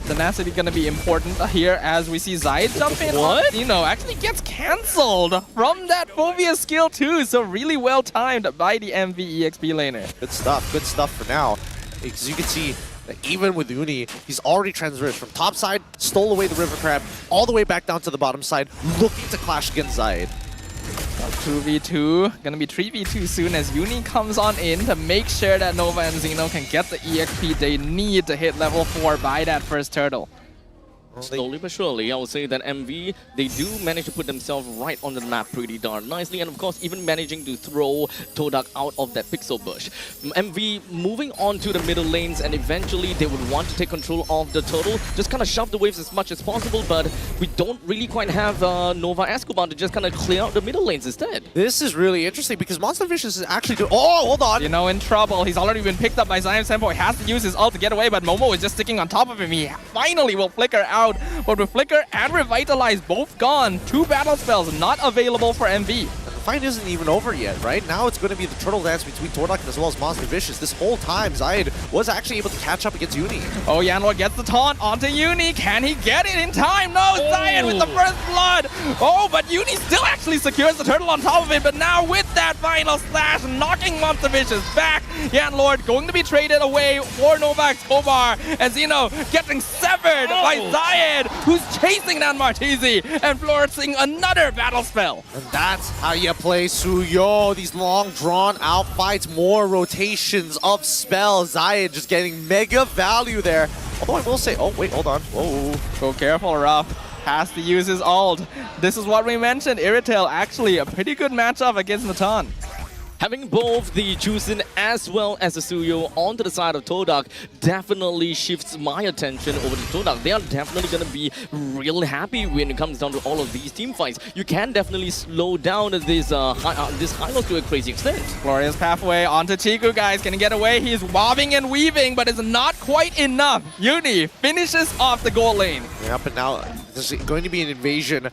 [SPEAKER 1] Tenacity gonna be important here as we see Zayed jump in.
[SPEAKER 2] What?
[SPEAKER 1] Actually gets cancelled from that Phobia skill too. So really well timed by the MV EXP laner.
[SPEAKER 3] Good stuff for now. As you can see, that even with Uni, he's already transversed from top side, stole away the River Crab, all the way back down to the bottom side, looking to clash against Zayed.
[SPEAKER 1] 2v2, gonna be 3v2 soon as Uni comes on in to make sure that Nova and Xeno can get the EXP they need to hit level 4 by that first turtle.
[SPEAKER 2] Slowly but surely, I would say that MV, they do manage to put themselves right on the map pretty darn nicely, and of course even managing to throw Todak out of that pixel bush. MV moving on to the middle lanes, and eventually they would want to take control of the turtle, just kind of shove the waves as much as possible, but we don't really quite have Nova Escobar to just kind of clear out the middle lanes instead.
[SPEAKER 3] This is really interesting because Monster Vicious is actually doing... Oh, hold on!
[SPEAKER 1] You know, in trouble. He's already been picked up by Zion Senpo. He has to use his ult to get away, but Momo is just sticking on top of him. He finally will flicker out. But with Flicker and Revitalize both gone, 2 battle spells not available for MV.
[SPEAKER 3] The fight isn't even over yet, right? Now it's going to be the turtle dance between Todak as well as Monster Vicious. This whole time, Zayed was actually able to catch up against Uni.
[SPEAKER 1] Oh, Yanlord gets the taunt onto Uni. Can he get it in time? No, Zayed with the first blood. Oh, but Uni still actually secures the turtle on top of it. But now with that final slash, knocking Monster Vicious back. Yanlord going to be traded away for Novak Kobar. And Zeno getting severed by Zayed, who's chasing down Martizi and flourishing another battle spell.
[SPEAKER 3] And that's how you play Suyo. These long drawn out fights, more rotations of spells. Zayed just getting mega value there. Although I will say, oh wait, hold on. Whoa.
[SPEAKER 1] Go careful, Ruff. Has to use his ult. This is what we mentioned. Irritel actually a pretty good matchup against Natan.
[SPEAKER 2] Having both the Jusin as well as the Suyo onto the side of Todak definitely shifts my attention over to Todak. They are definitely going to be real happy when it comes down to all of these team fights. You can definitely slow down this Hylos to a crazy extent.
[SPEAKER 1] Glorious pathway onto Chiku, guys. Can he get away? He's wobbing and weaving, but it's not quite enough. Uni finishes off the goal lane.
[SPEAKER 3] Yeah, but now there's going to be an invasion.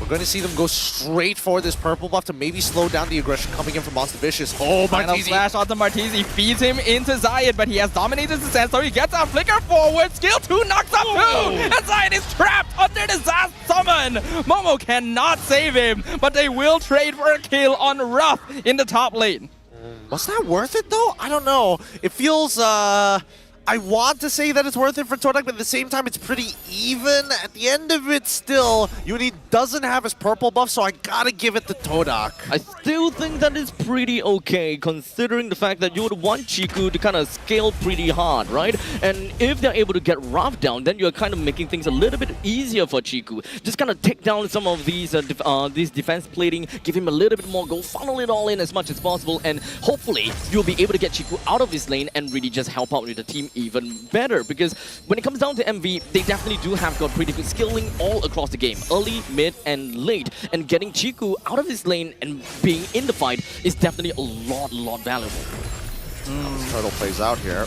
[SPEAKER 3] We're going to see them go straight for this purple buff to maybe slow down the aggression coming in from Monster Vicious. Oh,
[SPEAKER 1] Final
[SPEAKER 3] Martizi.
[SPEAKER 1] slash onto Martizi, feeds him into Zayed, but he has dominated the sense, so he gets a flicker forward. Skill 2 knocks up 2, and Zayed is trapped under the Zaz summon. Momo cannot save him, but they will trade for a kill on Ruff in the top lane.
[SPEAKER 3] Was that worth it though? I don't know. It feels, I want to say that it's worth it for Todak, but at the same time, it's pretty even. At the end of it, still, Uni doesn't have his purple buff, so I gotta give it to Todak.
[SPEAKER 2] I still think that is pretty okay, considering the fact that you would want Chiku to kind of scale pretty hard, right? And if they're able to get Ruff down, then you're kind of making things a little bit easier for Chiku. Just kind of take down some of these defense plating, give him a little bit more, go funnel it all in as much as possible, and hopefully you'll be able to get Chiku out of his lane and really just help out with the team even better, because when it comes down to MV, they definitely do have got pretty good skilling all across the game, early, mid, and late, and getting Chiku out of his lane and being in the fight is definitely a lot valuable.
[SPEAKER 3] Turtle plays out here.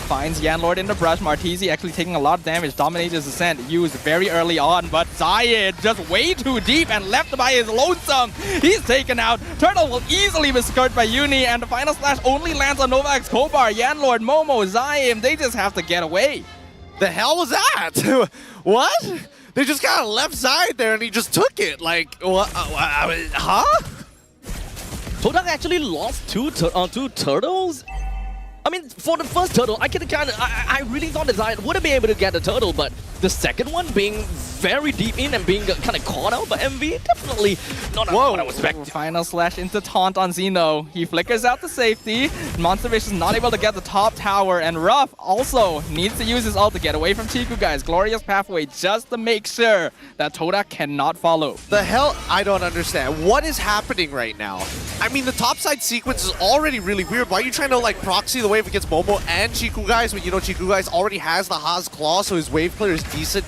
[SPEAKER 1] Finds Yanlord in the brush. Martizi actually taking a lot of damage. Dominates his ascent. Used very early on, but Zayed just way too deep and left by his lonesome. He's taken out. Turtle will easily be secured by Uni, and the final slash only lands on Novak's Kobar. Yanlord, Momo, Zayim, they just have to get away.
[SPEAKER 3] The hell was that? What? They just kind of left Zayed there and he just took it. Like, what? Huh?
[SPEAKER 2] Todak actually lost two turtles? I mean, for the first turtle, I really thought that Zayed wouldn't be able to get the turtle, but the second one being very deep in and being kind of caught out by MV, definitely not what I was expecting.
[SPEAKER 1] Final slash into taunt on Zeno. He flickers out the safety. Monster Vicious is not able to get the top tower, and Ruff also needs to use his ult to get away from Chiku, guys. Glorious pathway just to make sure that Todak cannot follow.
[SPEAKER 3] The hell? I don't understand. What is happening right now? I mean, the topside sequence is already really weird. Why are you trying to like proxy the wave against Momo and Chiku guys when you know Chiku guys already has the Haas Claw, so his wave clear is decent?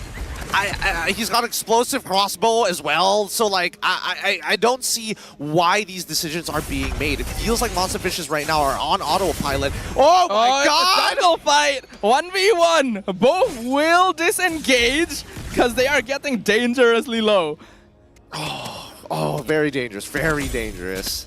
[SPEAKER 3] He's got explosive crossbow as well, so like I don't see why these decisions are being made. It feels like Monster Vicious right now are on autopilot. Oh my god!
[SPEAKER 1] It's a jungle fight! 1v1! Both will disengage because they are getting dangerously low.
[SPEAKER 3] Oh, very dangerous, very dangerous.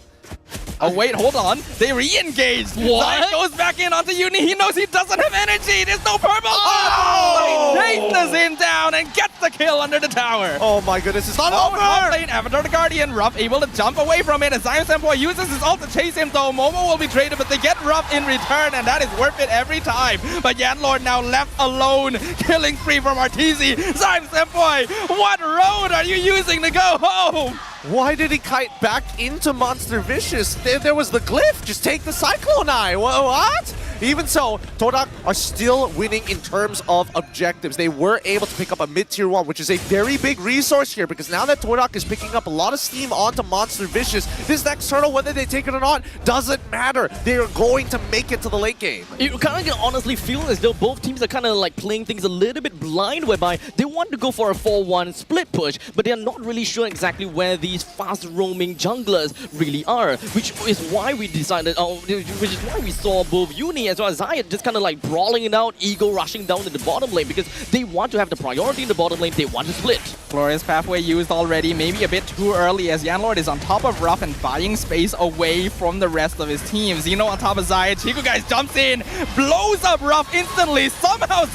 [SPEAKER 1] Oh wait, hold on. They re-engaged.
[SPEAKER 2] What?
[SPEAKER 1] Zayed goes back in onto Uni. He knows he doesn't have energy. There's no purple. Oh! He chases him down and gets the kill under the tower.
[SPEAKER 3] Oh my goodness, it's not
[SPEAKER 1] Top
[SPEAKER 3] over!
[SPEAKER 1] lane, Avatar the Guardian. Ruff able to jump away from it. As Zion Senpai uses his ult to chase him though. Momo will be traded, but they get Ruff in return, and that is worth it every time. But Yanlord now left alone. Killing spree from Arteezy. Zion Senpai, what road are you using to go home?
[SPEAKER 3] Why did he kite back into Monster Vicious? There was the glyph. Just take the Cyclone Eye. What? even so, Todak are still winning in terms of objectives. They were able to pick up a mid-tier 1, which is a very big resource here, because now that Todak is picking up a lot of steam onto Monster Vicious, this next turtle, whether they take it or not, doesn't matter. They are going to make it to the late game.
[SPEAKER 2] You kind of honestly feel as though both teams are kind of like playing things a little bit blind, whereby they want to go for a 4-1 split push, but they are not really sure exactly where these fast roaming junglers really are, which is why we decided, which is why we saw both Uni as well as Zayat just kind of like brawling it out, ego rushing down to the bottom lane, because they want to have the priority in the bottom lane, they want to split.
[SPEAKER 1] Glorious Pathway used already, maybe a bit too early, as Yanlord is on top of Ruff and buying space away from the rest of his team. Xeno on top of Zayat, Chico guys jumps in, blows up Ruff instantly, somehow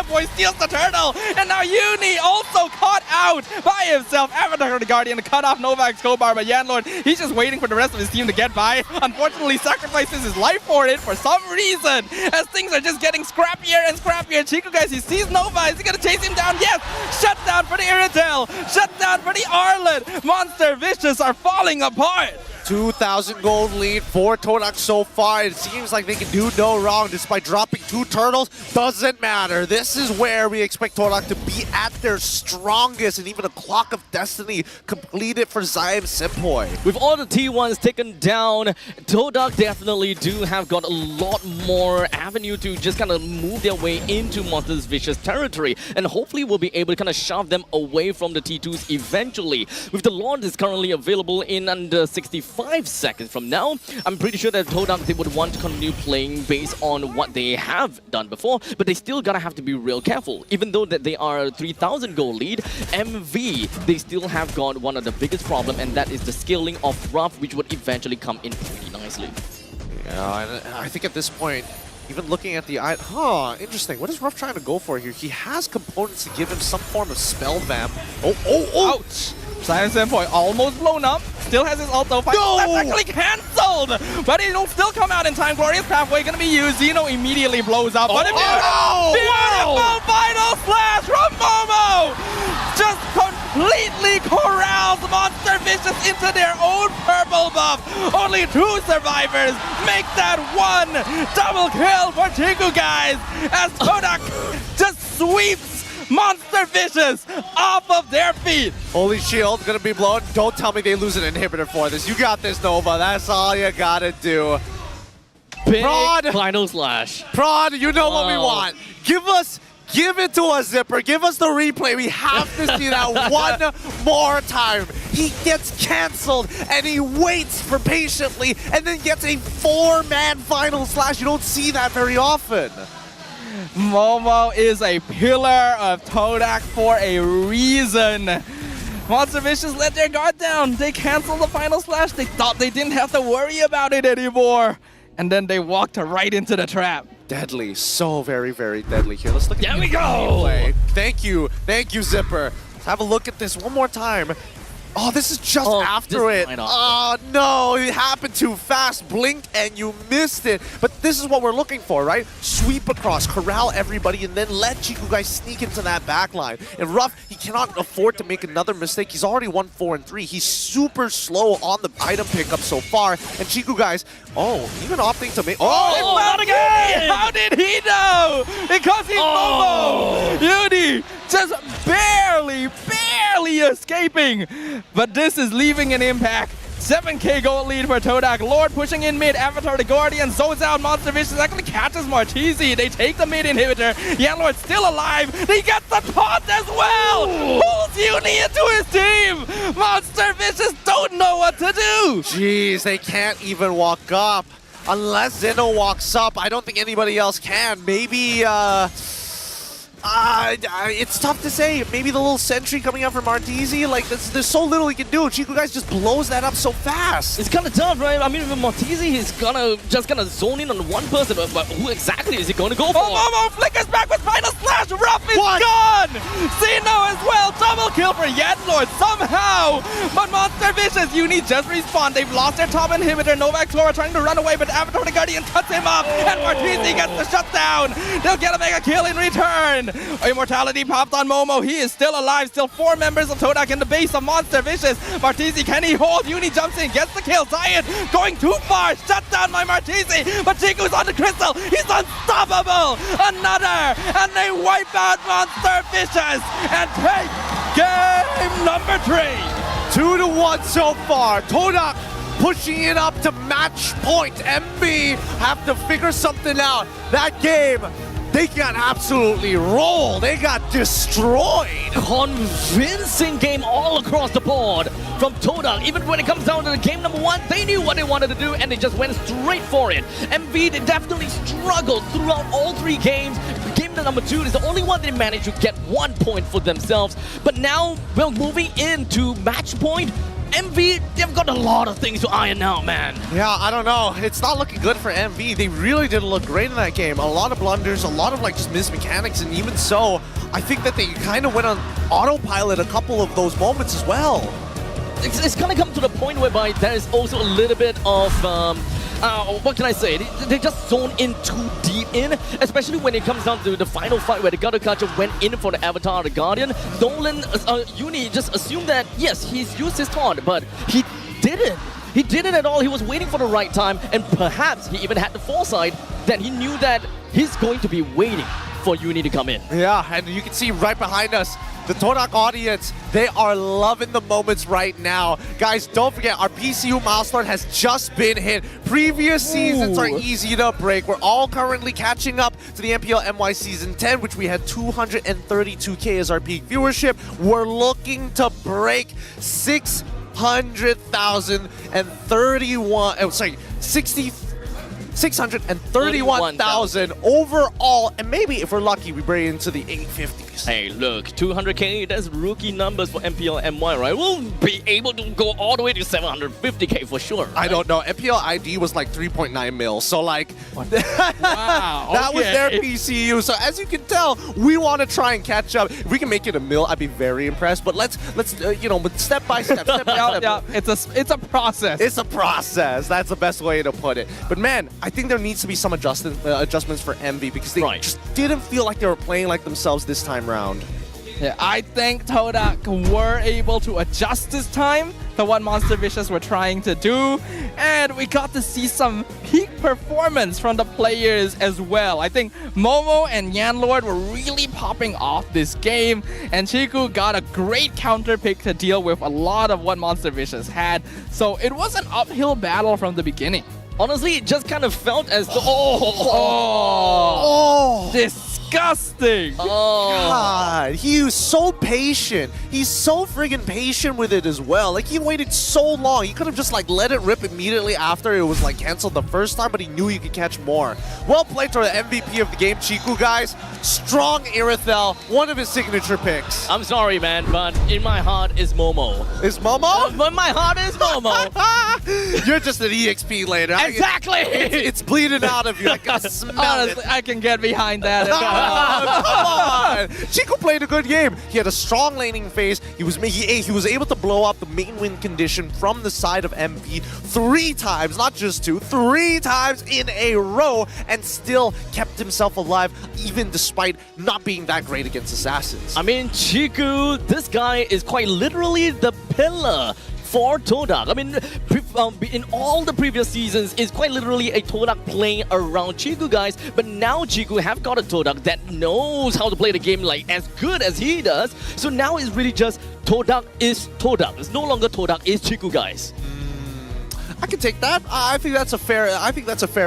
[SPEAKER 1] Boy steals the turtle, and now Uni also caught out by himself. Avatar the Guardian to cut off Novak's Kobar, but Yanlord, he's just waiting for the rest of his team to get by. Unfortunately, sacrifices his life for it for some reason, as things are just getting scrappier and scrappier. Chico guys, he sees Nova, is he gonna chase him down? Yes! Shut down for the Irritel, shut down for the Arlet. Monster Vicious are falling apart.
[SPEAKER 3] 2,000 gold lead for Todak so far. It seems like they can do no wrong despite dropping 2 turtles. Doesn't matter. This is where we expect Todak to be at their strongest, and even a Clock of Destiny completed for Zion Simpoi.
[SPEAKER 2] With all the T1s taken down, Todak definitely do have got a lot more avenue to just kind of move their way into Monster's Vicious territory, and hopefully we'll be able to kind of shove them away from the T2s eventually. With the Lord is currently available in under 65 seconds from now, I'm pretty sure that Todak, they would want to continue playing based on what they have done before, but they still gotta have to be real careful. Even though that they are 3,000 goal lead, MV, they still have got one of the biggest problem, and that is the scaling of Ruff, which would eventually come in pretty nicely.
[SPEAKER 3] Yeah, and I think at this point, even looking at the interesting. What is Ruff trying to go for here? He has components to give him some form of spell vamp.
[SPEAKER 1] Ouch! Silence Endpoint almost blown up. Still has his ult though. That's actually cancelled! But it'll still come out in time. Glorious Pathway gonna be used. Xeno immediately blows up. But beautiful final slash from Momo! Just completely corrals Monster Vicious into their own purple buff. Only 2 survivors make that 1 double kill for Chiku guys, as Todak just sweeps Monster Vicious off of their feet.
[SPEAKER 3] Holy shield gonna be blown. Don't tell me they lose an inhibitor for this. You got this, Nova. That's all you gotta do.
[SPEAKER 2] Big
[SPEAKER 3] Prod!
[SPEAKER 2] final slash.
[SPEAKER 3] Prod, you know what we want. Give it to us, Zipper. Give us the replay. We have to see that one more time. He gets canceled, and he waits for patiently, and then gets a 4-man final slash. You don't see that very often.
[SPEAKER 1] Momo is a pillar of Todak for a reason. Monster Vicious let their guard down. They canceled the final slash. They thought they didn't have to worry about it anymore. And then they walked right into the trap.
[SPEAKER 3] Deadly. So very, very deadly here. Let's look at
[SPEAKER 2] There we
[SPEAKER 3] the
[SPEAKER 2] go!
[SPEAKER 3] gameplay. Thank you, Zipper. Let's have a look at this one more time. Oh, this is just after it. Oh, no, it happened too fast. Blinked and you missed it. But this is what we're looking for, right? Sweep across, corral everybody, and then let Chiku guys sneak into that backline. And Ruff, he cannot afford to make another mistake. He's already 1-4-3. He's super slow on the item pickup so far. And Chiku guys, even opting to make...
[SPEAKER 1] Not again! How did he know? Because he's Momo! Uni just barely escaping. But this is leaving an impact. 7k gold lead for Todak. Lord pushing in mid. Avatar the Guardian zones out. Monster Vicious actually catches Martizi. They take the mid inhibitor. Yanlord's still alive. He gets the taunt as well. Pulls Uni into his team. Monster Vicious don't know what to do.
[SPEAKER 3] Jeez, they can't even walk up. Unless Zeno walks up, I don't think anybody else can. Maybe, it's tough to say. Maybe the little sentry coming out from Martizi, like there's so little he can do. Chiku guys just blows that up so fast.
[SPEAKER 2] It's kind of tough, right? I mean, with Martizi, he's just gonna zone in on one person, but who exactly is he gonna go for?
[SPEAKER 1] Momo flickers back with final slash. Ruff is gone. Xeno as well. Double kill for Yanlord somehow. But Monster Vicious, Uni just respawned. They've lost their top inhibitor. Novak Flora trying to run away, but Avatar the Guardian cuts him up, and Martizi gets the shutdown. They'll get a mega kill in return. Immortality popped on Momo. He is still alive. Still 4 members of Todak in the base of Monster Vicious. Martisi, can he hold? Uni jumps in, gets the kill. Zion going too far. Shut down by Martisi. But Chiku's on the crystal. He's unstoppable. Another. And they wipe out Monster Vicious and take game number 3.
[SPEAKER 3] 2-1 so far. Todak pushing it up to match point. MB have to figure something out. That game, they got absolutely rolled. They got destroyed.
[SPEAKER 2] Convincing game all across the board from Todak. Even when it comes down to the game number 1, they knew what they wanted to do and they just went straight for it. MV, they definitely struggled throughout all 3 games. Game number 2 is the only one they managed to get 1 point for themselves. But now, well, moving into match point, MV, they've got a lot of things to iron out, man.
[SPEAKER 3] Yeah, I don't know. It's not looking good for MV. They really didn't look great in that game. A lot of blunders, a lot of like just missed mechanics, and even so, I think that they kind of went on autopilot a couple of those moments as well.
[SPEAKER 2] It's gonna come to the point whereby there is also a little bit of what can I say? They just zone in too deep in, especially when it comes down to the final fight where the Gadokacha went in for the Avatar, the Guardian. Nolan, Uni just assumed that, yes, he's used his taunt, but he didn't. He didn't at all. He was waiting for the right time, and perhaps he even had the foresight that he knew that he's going to be waiting for Uni to come in.
[SPEAKER 3] Yeah, and you can see right behind us, the Todak audience, they are loving the moments right now. Guys, don't forget, our PCU milestone has just been hit. Previous seasons are easy to break. We're all currently catching up to the MPLMY Season 10, which we had 232K as our peak viewership. We're looking to break 631,000 overall, and maybe if we're lucky, we break into the 850s.
[SPEAKER 2] Hey, look, 200K, that's rookie numbers for MPLMY, right? We'll be able to go all the way to 750K for sure. Right?
[SPEAKER 3] I don't know. MPL ID was like 3.9 mil, so like,
[SPEAKER 1] Wow,
[SPEAKER 3] that was their PCU. So as you can tell, we want to try and catch up. If we can make it a mil, I'd be very impressed. But let's you know, step by step, step by step.
[SPEAKER 1] Yeah, it's a process.
[SPEAKER 3] It's a process. That's the best way to put it. But man, I think there needs to be some adjustments for MV because they just didn't feel like they were playing like themselves this time round.
[SPEAKER 1] Yeah, I think Todak were able to adjust this time to what Monster Vicious were trying to do, and we got to see some peak performance from the players as well. I think Momo and Yanlord were really popping off this game, and Chiku got a great counter pick to deal with a lot of what Monster Vicious had, so it was an uphill battle from the beginning.
[SPEAKER 2] Honestly, it just kind of felt as though...
[SPEAKER 1] Disgusting!
[SPEAKER 3] God, he was so patient. He's so friggin' patient with it as well. Like, he waited so long. He could have just like let it rip immediately after it was like canceled the first time, but he knew he could catch more. Well played for the MVP of the game, Chiku, guys. Strong Irithel, one of his signature picks.
[SPEAKER 2] I'm sorry, man, but in my heart is Momo.
[SPEAKER 3] Is Momo?
[SPEAKER 2] But my heart is Momo.
[SPEAKER 3] You're just an EXP later.
[SPEAKER 2] Exactly!
[SPEAKER 3] It's bleeding out of you. I can smell
[SPEAKER 1] Honestly,
[SPEAKER 3] it.
[SPEAKER 1] I can get behind that.
[SPEAKER 3] Come on! Chiku played a good game. He had a strong laning phase. He was able to blow up the main win condition from the side of MP 3 times, not just 2, 3 times in a row, and still kept himself alive, even despite not being that great against assassins.
[SPEAKER 2] I mean, Chiku, this guy is quite literally the pillar for Todak. I mean, in all the previous seasons, it's quite literally a Todak playing around Chiku, guys. But now Chiku have got a Todak that knows how to play the game like as good as he does. So now it's really just Todak is Todak. It's no longer Todak is Chiku, guys.
[SPEAKER 3] I can take that. I think that's a fair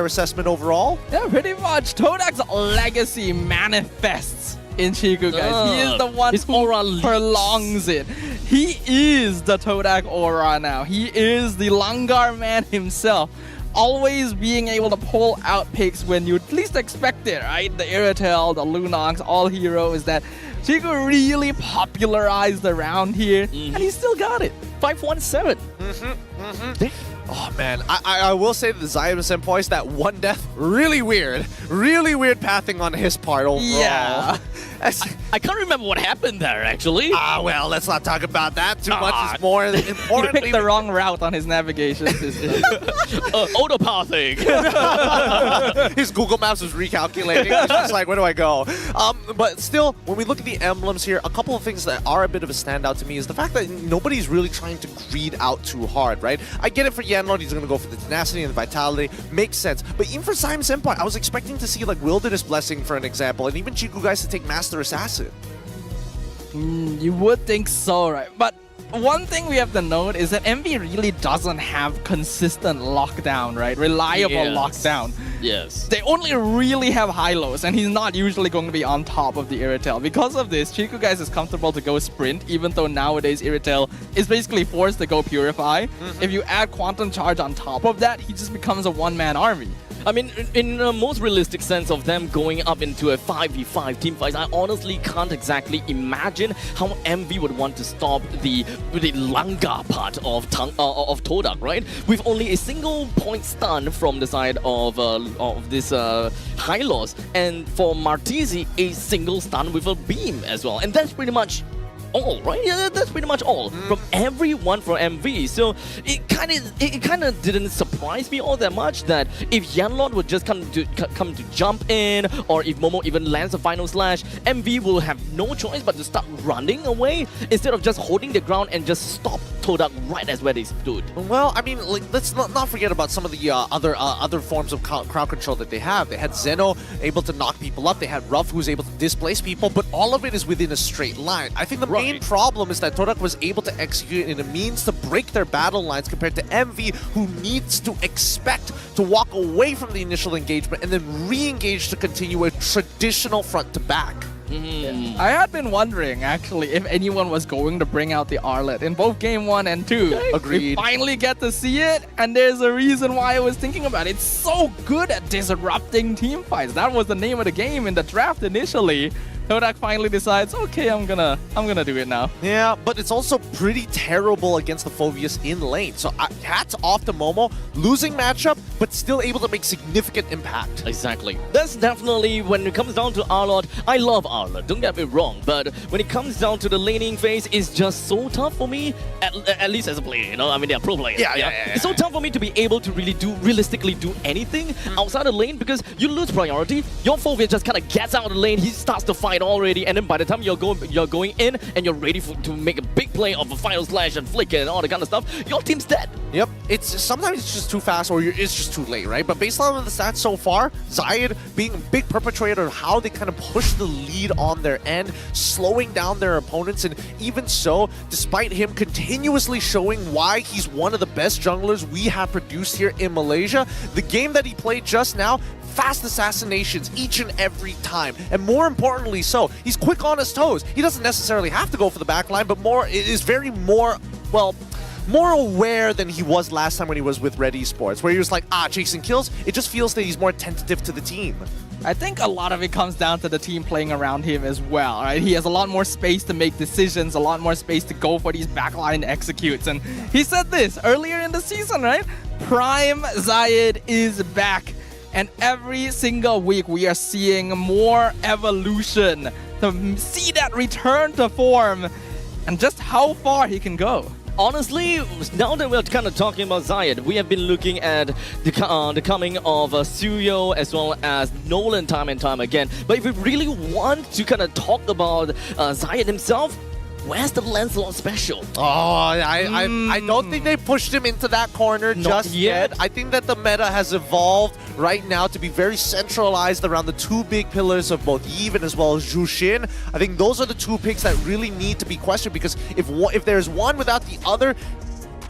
[SPEAKER 3] assessment overall.
[SPEAKER 1] Yeah, pretty much. Todak's legacy manifests in Chiku, guys. He is the one
[SPEAKER 2] his
[SPEAKER 1] who
[SPEAKER 2] aura leaks.
[SPEAKER 1] prolongs it. He is the Todak aura now. He is the Langar man himself. Always being able to pull out picks when you least expect it, right? The Irithel, the Lunox, all heroes that Chiku really popularized around here, and he still got it.
[SPEAKER 2] 517.
[SPEAKER 3] Oh man, I will say the Zion Senpai's that one death, really weird pathing on his part overall.
[SPEAKER 2] Yeah. I can't remember what happened there, actually.
[SPEAKER 3] Well, let's not talk about that too much. It's more
[SPEAKER 1] He
[SPEAKER 3] important.
[SPEAKER 1] picked the wrong route on his navigation system.
[SPEAKER 2] Autopathing.
[SPEAKER 3] His Google Maps was recalculating. It's just like, where do I go? But still, when we look at the emblems here, a couple of things that are a bit of a standout to me is the fact that nobody's really trying to greed out too hard, right? I get it for Yanlord, he's going to go for the tenacity and the vitality. Makes sense. But even for Simon Senpai, I was expecting to see like Wilderness Blessing, for an example, and even Chiku guys to take Master Assassin.
[SPEAKER 1] You would think so, right? But one thing we have to note is that MV really doesn't have consistent lockdown, right? Reliable
[SPEAKER 2] Yes.
[SPEAKER 1] lockdown.
[SPEAKER 2] Yes.
[SPEAKER 1] They only really have high-lows, and he's not usually going to be on top of the Irritel. Because of this, Chiku guys is comfortable to go sprint, even though nowadays Irritel is basically forced to go Purify. If you add Quantum Charge on top of that, he just becomes a one-man army.
[SPEAKER 2] I mean, in the most realistic sense of them going up into a 5v5 team fight, I honestly can't exactly imagine how MV would want to stop the Langa part of Todak, right? With only a single point stun from the side of this high loss, and for Martizi, a single stun with a beam as well. And that's pretty much all, right? Yeah, that's pretty much all from everyone from MV. So it kind of didn't surprise me all that much that if Yanlord would just come to jump in, or if Momo even lands a final slash, MV will have no choice but to start running away instead of just holding the ground and just stop Todak right as where they stood.
[SPEAKER 3] Well, I mean, like, let's not forget about some of the other forms of crowd control that they have. They had Zeno able to knock people up. They had Ruff who was able to displace people, but all of it is within a straight line. I think the main problem is that Todak was able to execute in a means to break their battle lines compared to MV, who needs to expect to walk away from the initial engagement and then re-engage to continue a traditional front to back.
[SPEAKER 1] I had been wondering, actually, if anyone was going to bring out the Arlet in both Game 1 and 2.
[SPEAKER 3] Agreed.
[SPEAKER 1] We finally get to see it, and there's a reason why I was thinking about it. It's so good at disrupting team fights. That was the name of the game in the draft initially. Todak finally decides, okay, I'm gonna do it now.
[SPEAKER 3] Yeah, but it's also pretty terrible against the Phobius in lane. So hats off to Momo, losing matchup, but still able to make significant impact.
[SPEAKER 2] Exactly. That's definitely, when it comes down to Arlot, I love Arlot, don't get me wrong, but when it comes down to the laning phase, it's just so tough for me, at least as a player, you know? I mean, they're pro players.
[SPEAKER 3] Yeah.
[SPEAKER 2] It's so tough for me to be able to realistically do anything outside the lane, because you lose priority, your Phobia just kind of gets out of the lane, he starts to fight already, and then by the time you're going in and you're ready to make a big play of a final slash and flick and all that kind of stuff, your team's dead.
[SPEAKER 3] Yep, sometimes it's just too fast or it's just too late, right? But based on the stats so far, Zayed being a big perpetrator of how they kind of push the lead on their end, slowing down their opponents, and even so, despite him continuously showing why he's one of the best junglers we have produced here in Malaysia, the game that he played just now, fast assassinations each and every time. And more importantly so, he's quick on his toes. He doesn't necessarily have to go for the backline, but more aware than he was last time when he was with Red Esports, where he was like, chasing kills. It just feels that he's more attentive to the team.
[SPEAKER 1] I think a lot of it comes down to the team playing around him as well, right? He has a lot more space to make decisions, a lot more space to go for these backline executes. And he said this earlier in the season, right? Prime Zayed is back. And every single week we are seeing more evolution to see that return to form and just how far he can go.
[SPEAKER 2] Honestly, now that we're kind of talking about Zayed, we have been looking at the coming of Suyo as well as Nolan time and time again. But if we really want to kind of talk about Zayed himself, where's the Lancelot special?
[SPEAKER 3] Oh, I don't think they pushed him into that corner
[SPEAKER 2] Not
[SPEAKER 3] just
[SPEAKER 2] yet.
[SPEAKER 3] yet. I think that the meta has evolved right now to be very centralized around the two big pillars of both Yves as well as Zhu Xin. I think those are the two picks that really need to be questioned, because if there's one without the other,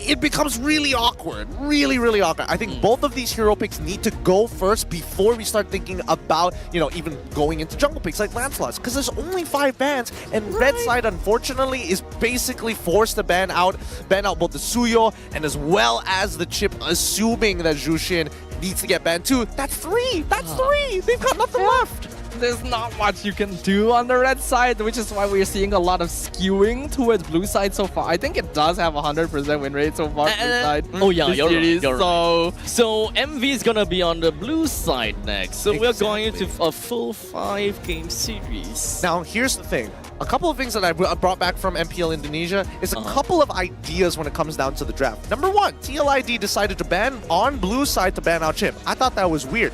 [SPEAKER 3] it becomes really awkward. Really awkward. I think both of these hero picks need to go first before we start thinking about, even going into jungle picks like Lancelot's, because there's only 5 bans, and Red side, unfortunately, is basically forced to ban out both the Suyo and as well as the Chip, assuming that Zhu Xin needs to get banned too. That's 3! That's 3! They've got nothing left!
[SPEAKER 1] there's not much you can do on the red side, which is why we're seeing a lot of skewing towards blue side so far. I think it does have a 100% win rate so far. Blue side.
[SPEAKER 2] Oh yeah,
[SPEAKER 1] this
[SPEAKER 2] you're
[SPEAKER 1] series,
[SPEAKER 2] right. You're
[SPEAKER 1] so
[SPEAKER 2] right. So MV is gonna be on the blue side next. So we're going into a full 5-game series.
[SPEAKER 3] Now, here's the thing. A couple of things that I brought back from MPL Indonesia is a couple of ideas when it comes down to the draft. Number one, TLID decided to ban on blue side to ban out Chip. I thought that was weird.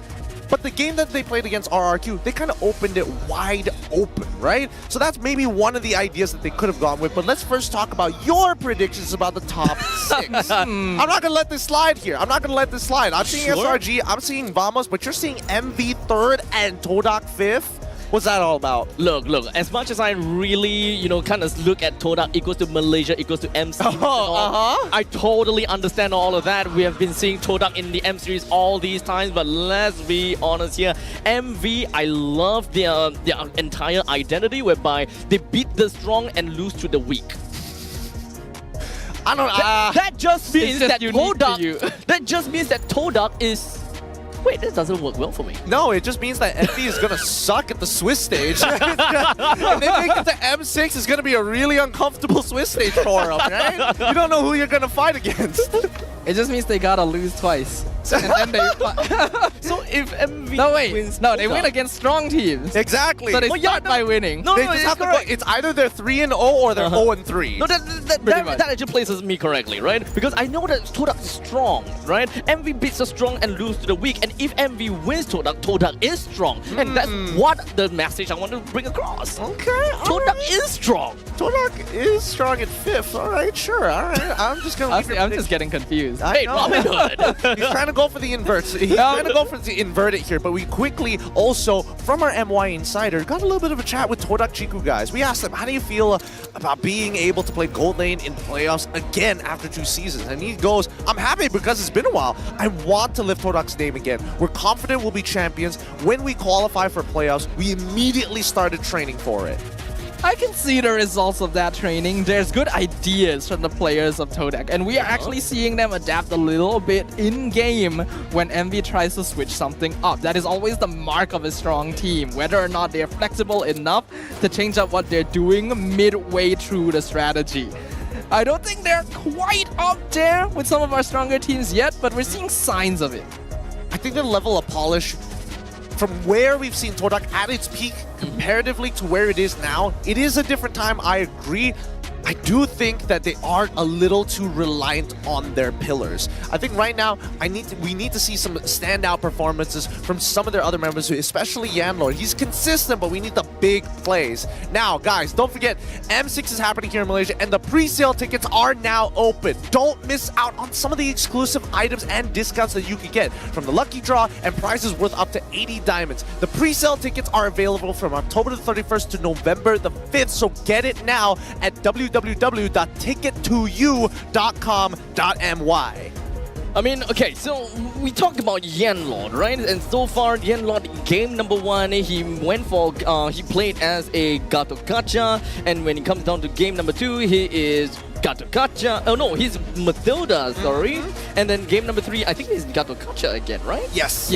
[SPEAKER 3] But the game that they played against RRQ, they kind of opened it wide open, right? So that's maybe one of the ideas that they could have gone with. But let's first talk about your predictions about the top 6. I'm not going to let this slide here. I'm not going to let this slide. I'm seeing SRG, I'm seeing Vamos, but you're seeing MV 3rd and Todak 5th. What's that all about?
[SPEAKER 2] Look, as much as I really, kind of look at Todak equals to Malaysia equals to MC, I totally understand all of that. We have been seeing Todak in the M series all these times, but let's be honest here. MV, I love their entire identity whereby they beat the strong and lose to the weak.
[SPEAKER 3] I don't know.
[SPEAKER 2] That just means that
[SPEAKER 1] unique to you.
[SPEAKER 2] Todak. That just means that Todak is. Wait, this doesn't work well for me.
[SPEAKER 3] No, it just means that MV is going to suck at the Swiss stage. If they make it to M6, it's going to be a really uncomfortable Swiss stage for them, right? You don't know who you're going to fight against.
[SPEAKER 1] it just means they gotta lose twice. And then they
[SPEAKER 2] So if MV wins
[SPEAKER 1] they
[SPEAKER 2] Todak-
[SPEAKER 1] win against strong teams.
[SPEAKER 3] Exactly.
[SPEAKER 1] So they start by winning.
[SPEAKER 2] No,
[SPEAKER 3] They
[SPEAKER 2] no,
[SPEAKER 3] just
[SPEAKER 2] it's
[SPEAKER 3] have to go,
[SPEAKER 2] correct.
[SPEAKER 3] it's either they're 3-0 or they're 0-3.
[SPEAKER 2] No, that
[SPEAKER 1] much.
[SPEAKER 2] actually places me correctly, right? Because I know that Todak is strong, right? MV beats the strong and lose to the weak. And if MV wins Todak is strong. And that's what the message I want to bring across.
[SPEAKER 3] Okay,
[SPEAKER 2] Todak is strong.
[SPEAKER 3] Todak is strong at 5th. All right, sure. All right. I'm just going to
[SPEAKER 1] Honestly, I'm just getting confused.
[SPEAKER 2] Hey, Robin Hood.
[SPEAKER 3] He's trying to go for the inverts. He's trying to go for the invert it here, but we quickly also, from our MY Insider, got a little bit of a chat with Todak Chiku guys. We asked them, how do you feel about being able to play gold lane in playoffs again after 2 seasons? And he goes, I'm happy because it's been a while. I want to lift Todak's name again. We're confident we'll be champions. When we qualify for playoffs, we immediately started training for it.
[SPEAKER 1] I can see the results of that training. There's good ideas from the players of Todak, and we are actually seeing them adapt a little bit in-game when MV tries to switch something up. That is always the mark of a strong team, whether or not they're flexible enough to change up what they're doing midway through the strategy. I don't think they're quite up there with some of our stronger teams yet, but we're seeing signs of it.
[SPEAKER 3] I think the level of polish from where we've seen Todak at its peak comparatively to where it is now, it is a different time, I agree. I do think that they are a little too reliant on their pillars. I think right now we need to see some standout performances from some of their other members, especially Yanlord. He's consistent, but we need the big plays. Now, guys, don't forget, M6 is happening here in Malaysia, and the pre-sale tickets are now open. Don't miss out on some of the exclusive items and discounts that you can get from the lucky draw and prizes worth up to 80 diamonds. The pre-sale tickets are available from October the 31st to November the 5th, so get it now at www.ticket2u.com.my.
[SPEAKER 2] I mean, okay, so we talked about Yanlord, right? And so far, Yanlord, game number 1, he went for, he played as a Gato Gacha, and when it comes down to game number 2, he is Gato Gacha. Oh no, he's Matilda, sorry. And then game number 3, I think he's Gato Gacha again, right?
[SPEAKER 3] Yes.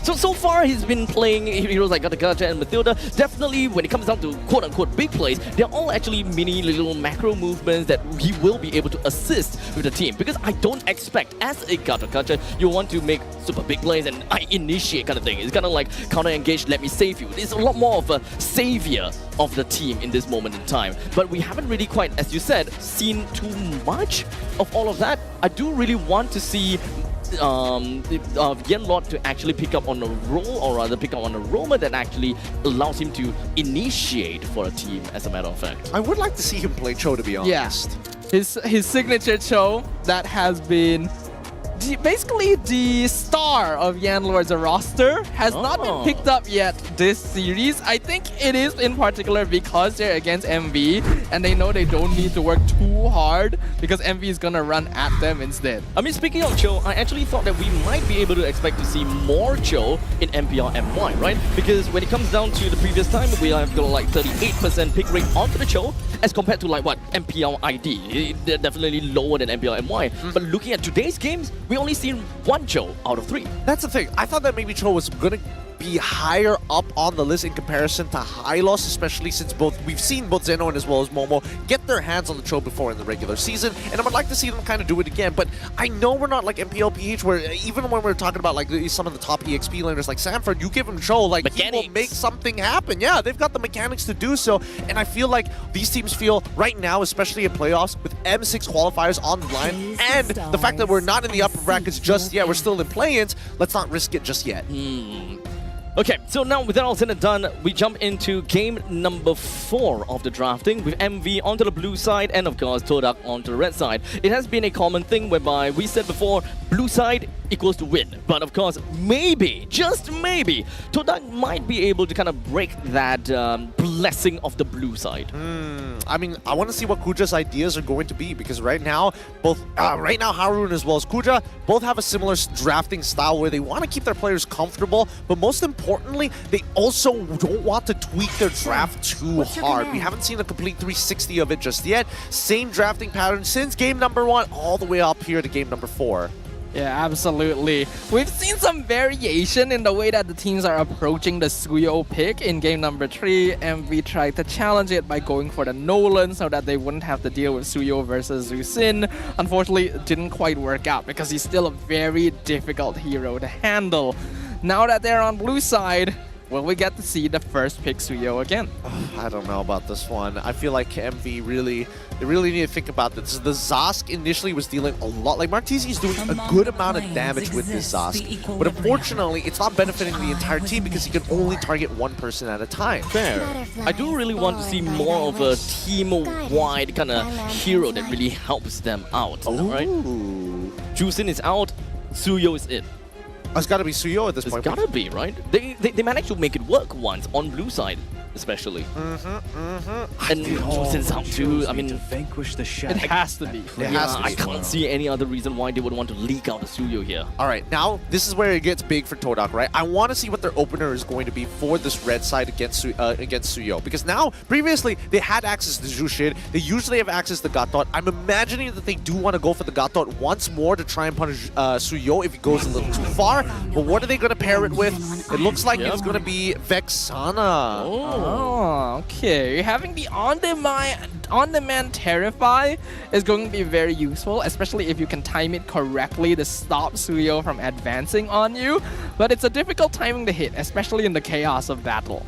[SPEAKER 2] So far he's been playing heroes like Gato Gacha and Matilda. Definitely when it comes down to quote-unquote big plays, they're all actually mini little macro movements that he will be able to assist with the team. Because I don't expect, as a Gato Gacha, you want to make super big plays and I initiate kind of thing. It's kind of like counter-engage, let me save you. It's a lot more of a savior of the team in this moment in time. But we haven't really quite, as you said, seen too much of all of that. I do really want to see Yanlord to actually pick up on a role, or rather pick up on a roamer that actually allows him to initiate for a team, as a matter of fact.
[SPEAKER 3] I would like to see him play Cho, to be honest.
[SPEAKER 1] His signature Cho that has been basically the star of Yanlord's roster has not been picked up yet this series. I think it is in particular because they're against MV and they know they don't need to work too hard because MV is gonna run at them instead.
[SPEAKER 2] I mean, speaking of Cho, I actually thought that we might be able to expect to see more Cho in MPL MY, right? Because when it comes down to the previous time, we have got like 38% pick rate onto the Cho as compared to like what, MPL ID. They're definitely lower than MPL MY. But looking at today's games, we only seen 1 Cho out of 3.
[SPEAKER 3] That's the thing. I thought that maybe Cho was gonna be higher up on the list in comparison to Hylos, especially since we've seen both Xenon as well as Momo get their hands on the trophy before in the regular season, and I would like to see them kind of do it again. But I know we're not like MPLPH, where even when we're talking about like some of the top EXP laners like Sanford, you give him Cho, like he will make something happen. Yeah, they've got the mechanics to do so, and I feel like these teams feel right now, especially in playoffs, with M6 qualifiers on the line, and the fact that we're not in the upper brackets just yet, we're still in play-ins, let's not risk it just yet.
[SPEAKER 2] Okay, so now with that all said and done, we jump into game number 4 of the drafting with MV onto the blue side and of course Todak onto the red side. It has been a common thing whereby we said before, blue side equals to win. But of course, maybe, just maybe, Todak might be able to kind of break that blessing of the blue side.
[SPEAKER 3] I mean, I want to see what Kuja's ideas are going to be, because right now, Harun as well as Kuja both have a similar drafting style where they want to keep their players comfortable, but most importantly, they also don't want to tweak their draft too hard. We haven't seen a complete 360 of it just yet. Same drafting pattern since game number 1 all the way up here to game number 4.
[SPEAKER 1] Yeah, absolutely. We've seen some variation in the way that the teams are approaching the Suyo pick. In game number 3, MV tried to challenge it by going for the Nolan so that they wouldn't have to deal with Suyo versus Zusin. Unfortunately, it didn't quite work out because he's still a very difficult hero to handle. Now that they're on blue side, will we get to see the first pick Suyo again?
[SPEAKER 3] I don't know about this one. I feel like MV really need to think about this. The Zosk initially was dealing a lot. Like, Martisi is doing a good amount of damage with this Zosk. But unfortunately, it's not benefiting the entire team because he can only target one person at a time.
[SPEAKER 2] Fair. I do really want to see more of a team-wide kind of hero that really helps them out. Right? Jusin is out, Suyo is in.
[SPEAKER 3] It's got to be Suyo at this point.
[SPEAKER 2] It's gotta be, right? They managed to make it work once on blue side, especially. And Jusin's out too. I mean,
[SPEAKER 1] It has to be.
[SPEAKER 2] I can't see any other reason why they would want to leak out the Suyo here.
[SPEAKER 3] All right, now this is where it gets big for Todak, right? I want to see what their opener is going to be for this red side against Suyo, because now previously they had access to Jushin. They usually have access to Gatot. I'm imagining that they do want to go for the Gatot once more to try and punish Suyo if he goes a little too far. But what are they going to pair it with? It looks like it's going to be Vexana.
[SPEAKER 1] Oh, okay. Having the on-demand Terrify is going to be very useful, especially if you can time it correctly to stop Suyo from advancing on you. But it's a difficult timing to hit, especially in the chaos of battle.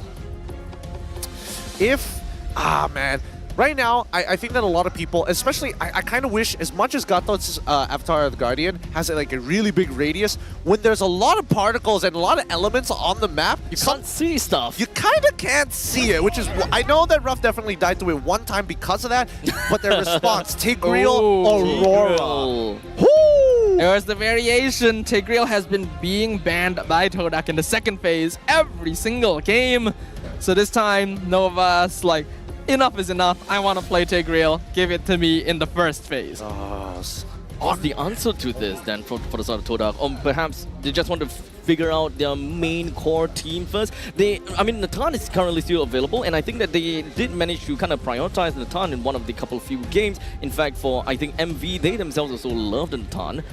[SPEAKER 3] Man. Right now, I think that a lot of people, especially, I kind of wish, as much as Gatot's Avatar of the Guardian has like a really big radius, when there's a lot of particles and a lot of elements on the map,
[SPEAKER 2] You can't see stuff.
[SPEAKER 3] you kind of can't see it, which is, I know that Ruff definitely died to it one time because of that, but their response, Tigreal, Aurora.
[SPEAKER 1] There was the variation. Tigreal has been being banned by Todak in the second phase every single game. So this time, Nova's like, enough is enough. I want to play Tigreal. Give it to me in the first phase.
[SPEAKER 2] What's the answer to this then for the side of Todak? Or perhaps they just want to figure out their main core team first? I mean, Natan is currently still available, and I think that they did manage to kind of prioritize Natan in one of the few games. In fact, for I think MV, they themselves also loved Natan.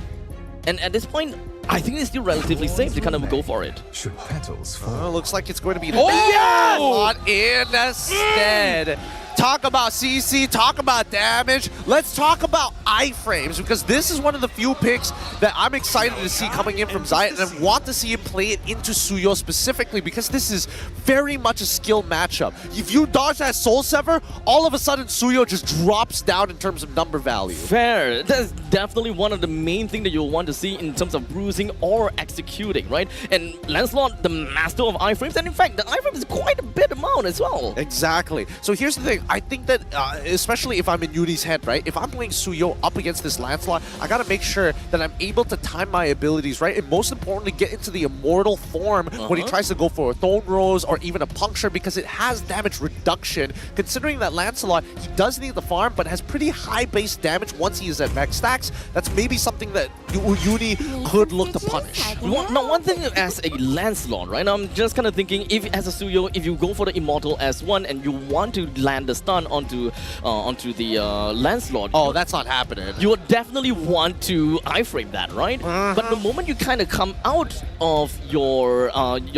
[SPEAKER 2] And at this point, I think it's still relatively safe to kind of go for it.
[SPEAKER 8] Should petals fall?
[SPEAKER 3] Looks like it's going to be the lot instead. Talk about CC, talk about damage. Let's talk about iframes, because this is one of the few picks that I'm excited to see coming in from Zayat, and I want to see him play it into Suyo specifically, because this is very much a skill matchup. If you dodge that Soul Sever, all of a sudden Suyo just drops down in terms of number value.
[SPEAKER 2] Fair. That's definitely one of the main things that you'll want to see in terms of bruising or executing, right? And Lancelot, the master of iframes, and in fact, the iframe is quite a bit amount as well.
[SPEAKER 3] Exactly. So here's the thing. I think that, especially if I'm in Yuri's head, right? If I'm playing Suyo up against this Lancelot, I gotta make sure that I'm able to time my abilities, right? And most importantly, get into the immortal form when he tries to go for a Thorn Rose or even a Puncture, because it has damage reduction. Considering that Lancelot, he does need the farm, but has pretty high base damage once he is at max stacks. That's maybe something that Yuri could look to punish.
[SPEAKER 2] One thing as a Lancelot, right? I'm just kind of thinking, if as a Suyo, if you go for the Immortal S1 and you want to land the the stun onto the Lancelot.
[SPEAKER 3] Oh, that's not happening.
[SPEAKER 2] You would definitely want to iframe that, right? But the moment you kind of come out of your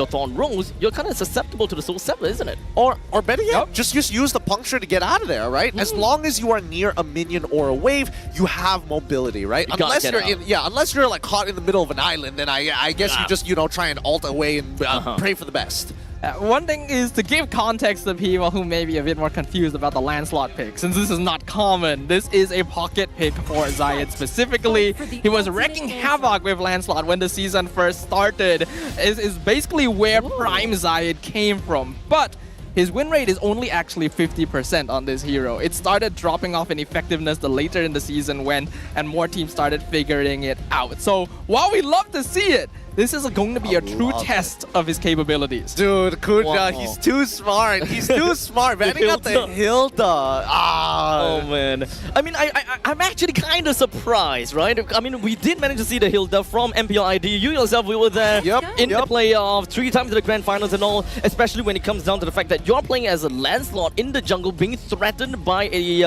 [SPEAKER 2] Thorn Rose, you're kind of susceptible to the Soul Scepter, isn't it?
[SPEAKER 3] Or better yet, just use the puncture to get out of there, right? As long as you are near a minion or a wave, you have mobility, right?
[SPEAKER 2] You gotta get out.
[SPEAKER 3] Unless you're like caught in the middle of an island, then I guess you just try and ult away and pray for the best.
[SPEAKER 1] One thing is to give context to people who may be a bit more confused about the Lancelot pick, since this is not common. This is a pocket pick for Zayed specifically. He was wrecking havoc with Lancelot when the season first started. Is basically where Prime Zayed came from. But his win rate is only actually 50% on this hero. It started dropping off in effectiveness the later in the season went and more teams started figuring it out. So while we love to see it, this is going to be a true test of his capabilities.
[SPEAKER 3] Dude, Kuja, he's too smart. He's too smart. Banning out the Hilda.
[SPEAKER 2] Oh man. I mean, I'm actually kind of surprised, right? I mean, we did manage to see the Hilda from MPLID. You yourself, we were there in the playoff, 3 times in the grand finals and all, especially when it comes down to the fact that you're playing as a Lancelot in the jungle, being threatened by a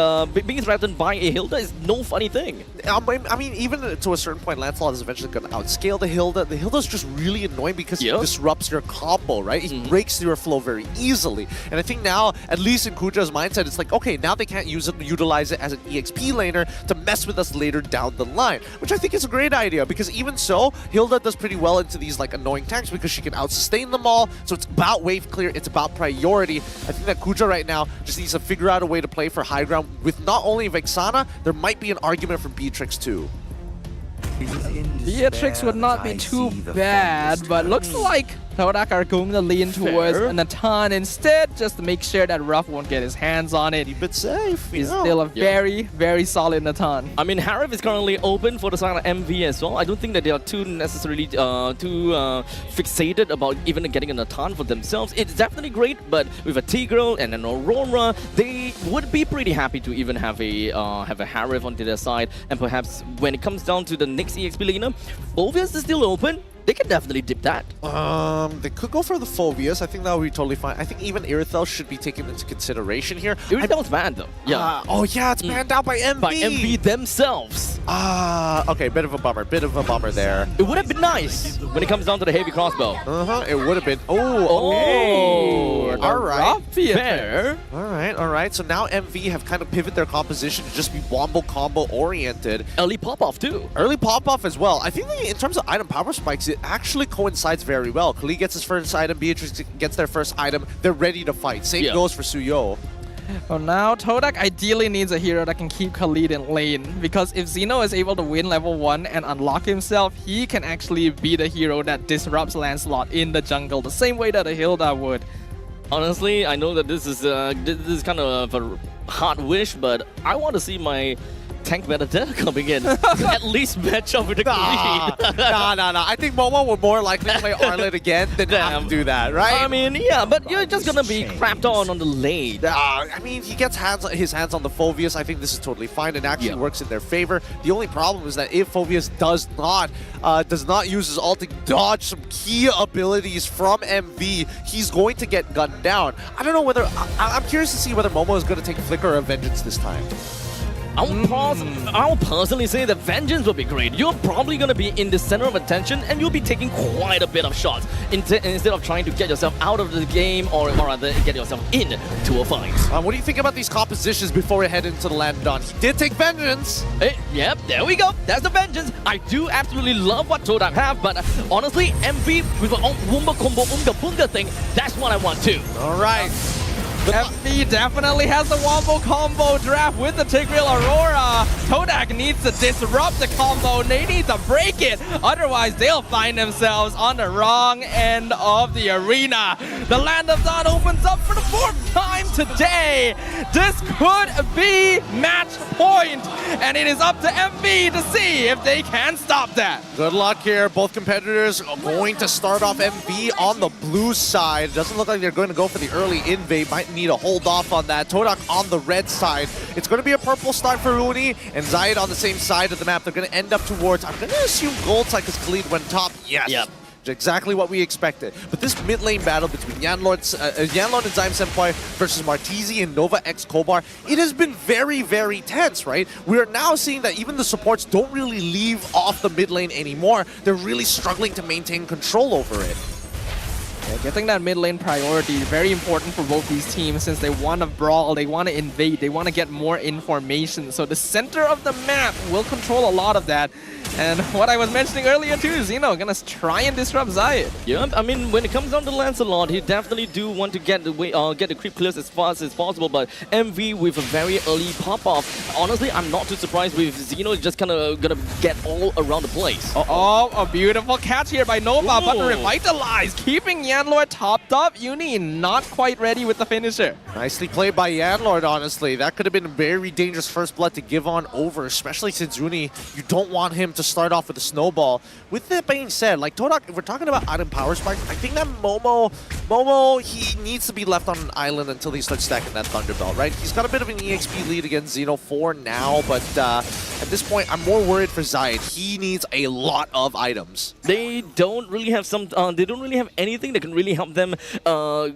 [SPEAKER 2] Hilda is no funny thing.
[SPEAKER 3] I mean, even to a certain point, Lancelot is eventually going to outscale the Hilda. The Hilda's just really annoying because he disrupts your combo, right? He breaks your flow very easily. And I think now, at least in Kuja's mindset, it's like, okay, now they can't utilize it as an EXP laner to mess with us later down the line, which I think is a great idea because even so, Hilda does pretty well into these like annoying tanks because she can out-sustain them all. So it's about wave clear, it's about priority. I think that Kuja right now just needs to figure out a way to play for high ground with not only Vexana, there might be an argument for Beatrix too.
[SPEAKER 1] Beatrix would not be too bad, but looks like Todak are going to lean towards Natan instead, just to make sure that Ruff won't get his hands on it.
[SPEAKER 3] Keep it safe.
[SPEAKER 1] He's still a very, very solid Natan.
[SPEAKER 2] I mean, Harif is currently open for the side of MV as well. I don't think that they are too necessarily fixated about even getting a Natan for themselves. It's definitely great, but with a Tigreal and an Aurora, they would be pretty happy to even have a Harif onto their side. And perhaps when it comes down to the next EXP laner, Phoveus is still open. They can definitely dip that.
[SPEAKER 3] They could go for the Phoveus. I think that would be totally fine. I think even Irithel should be taken into consideration here.
[SPEAKER 2] Irithel's banned though. Yeah.
[SPEAKER 3] Oh yeah, it's banned out by MV.
[SPEAKER 2] By MV themselves.
[SPEAKER 3] Okay, bit of a bummer there.
[SPEAKER 2] It would have been nice when it comes down to the heavy crossbow.
[SPEAKER 3] It would have been. Oh, okay. All right.
[SPEAKER 2] Fair.
[SPEAKER 3] All right. So now MV have kind of pivoted their composition to just be wombo combo oriented.
[SPEAKER 2] Early pop-off too.
[SPEAKER 3] Early pop-off as well. I think in terms of item power spikes, it actually coincides very well. Kali gets his first item, Beatrix gets their first item. They're ready to fight. Same goes for Suyo.
[SPEAKER 1] Well, now Todak ideally needs a hero that can keep Khalid in lane, because if Xeno is able to win level 1 and unlock himself, he can actually be the hero that disrupts Lancelot in the jungle, the same way that a Hilda would.
[SPEAKER 2] Honestly, I know that this is kind of a hard wish, but I want to see my tank Benedetta coming in. At least match up with the Khalid.
[SPEAKER 3] Nah. I think Momo would more likely play Arlet again than have to do that, right?
[SPEAKER 2] I mean, yeah, but you're just gonna be crapped on the lane.
[SPEAKER 3] I mean, he gets his hands on the Phoveus. I think this is totally fine and actually works in their favor. The only problem is that if Phoveus does not use his ult to dodge some key abilities from MV, he's going to get gunned down. I don't know whether I'm curious to see whether Momo is going to take Flicker or Vengeance this time.
[SPEAKER 2] I'll personally say that Vengeance will be great. You're probably going to be in the center of attention and you'll be taking quite a bit of shots instead of trying to get yourself out of the game or rather get yourself into a fight.
[SPEAKER 3] What do you think about these compositions before we head into the land dawn? He did take Vengeance.
[SPEAKER 2] Yep, there we go. That's the Vengeance. I do absolutely love what Todak have, but honestly, MV with an Wumba Combo Unga Bunga thing, that's what I want too.
[SPEAKER 3] All right.
[SPEAKER 1] MV definitely has the wombo combo draft with the Tigreal Aurora. Todak needs to disrupt the combo. They need to break it. Otherwise, they'll find themselves on the wrong end of the arena. The Land of Dawn opens up for the 4th time today. This could be match point. And it is up to MV to see if they can stop that.
[SPEAKER 3] Good luck here. Both competitors are going to start off MV on the blue side. Doesn't look like they're going to go for the early invade. Might need to hold off on that. Todak on the red side. It's going to be a purple start for Rooney and Zayed on the same side of the map. They're going to end up towards, I'm going to assume gold side because Khalid went top. Yes.
[SPEAKER 2] Yep.
[SPEAKER 3] exactly what we expected. But this mid lane battle between Yanlord and Zyme Senpai versus Martizi and Nova X Kobar, it has been very, very tense, right? We are now seeing that even the supports don't really leave off the mid lane anymore. They're really struggling to maintain control over it.
[SPEAKER 1] Yeah, getting that mid lane priority is very important for both these teams since they want to brawl, they want to invade, they want to get more information. So the center of the map will control a lot of that. And what I was mentioning earlier too is, gonna try and disrupt Zayed.
[SPEAKER 2] Yeah, I mean, when it comes down to Lancelot, he definitely do want to get the creep clears as fast as possible, but MV with a very early pop-off. Honestly, I'm not too surprised with Zeno just kind of gonna get all around the place.
[SPEAKER 1] Oh, a beautiful catch here by Nova, but
[SPEAKER 2] Ooh.
[SPEAKER 1] revitalized, keeping Yanlord topped up. Uni not quite ready with the finisher.
[SPEAKER 3] Nicely played by Yanlord, honestly. That could have been a very dangerous first blood to give on over, especially since Uni, you don't want him to start off with a snowball. With that being said, like Todak, if we're talking about item power spike, I think that Momo, he needs to be left on an island until he starts stacking that Thunderbelt, right? He's got a bit of an EXP lead against Xeno for now, but at this point, I'm more worried for Zayed. He needs a lot of items.
[SPEAKER 2] They don't really have they don't really have anything that can really help them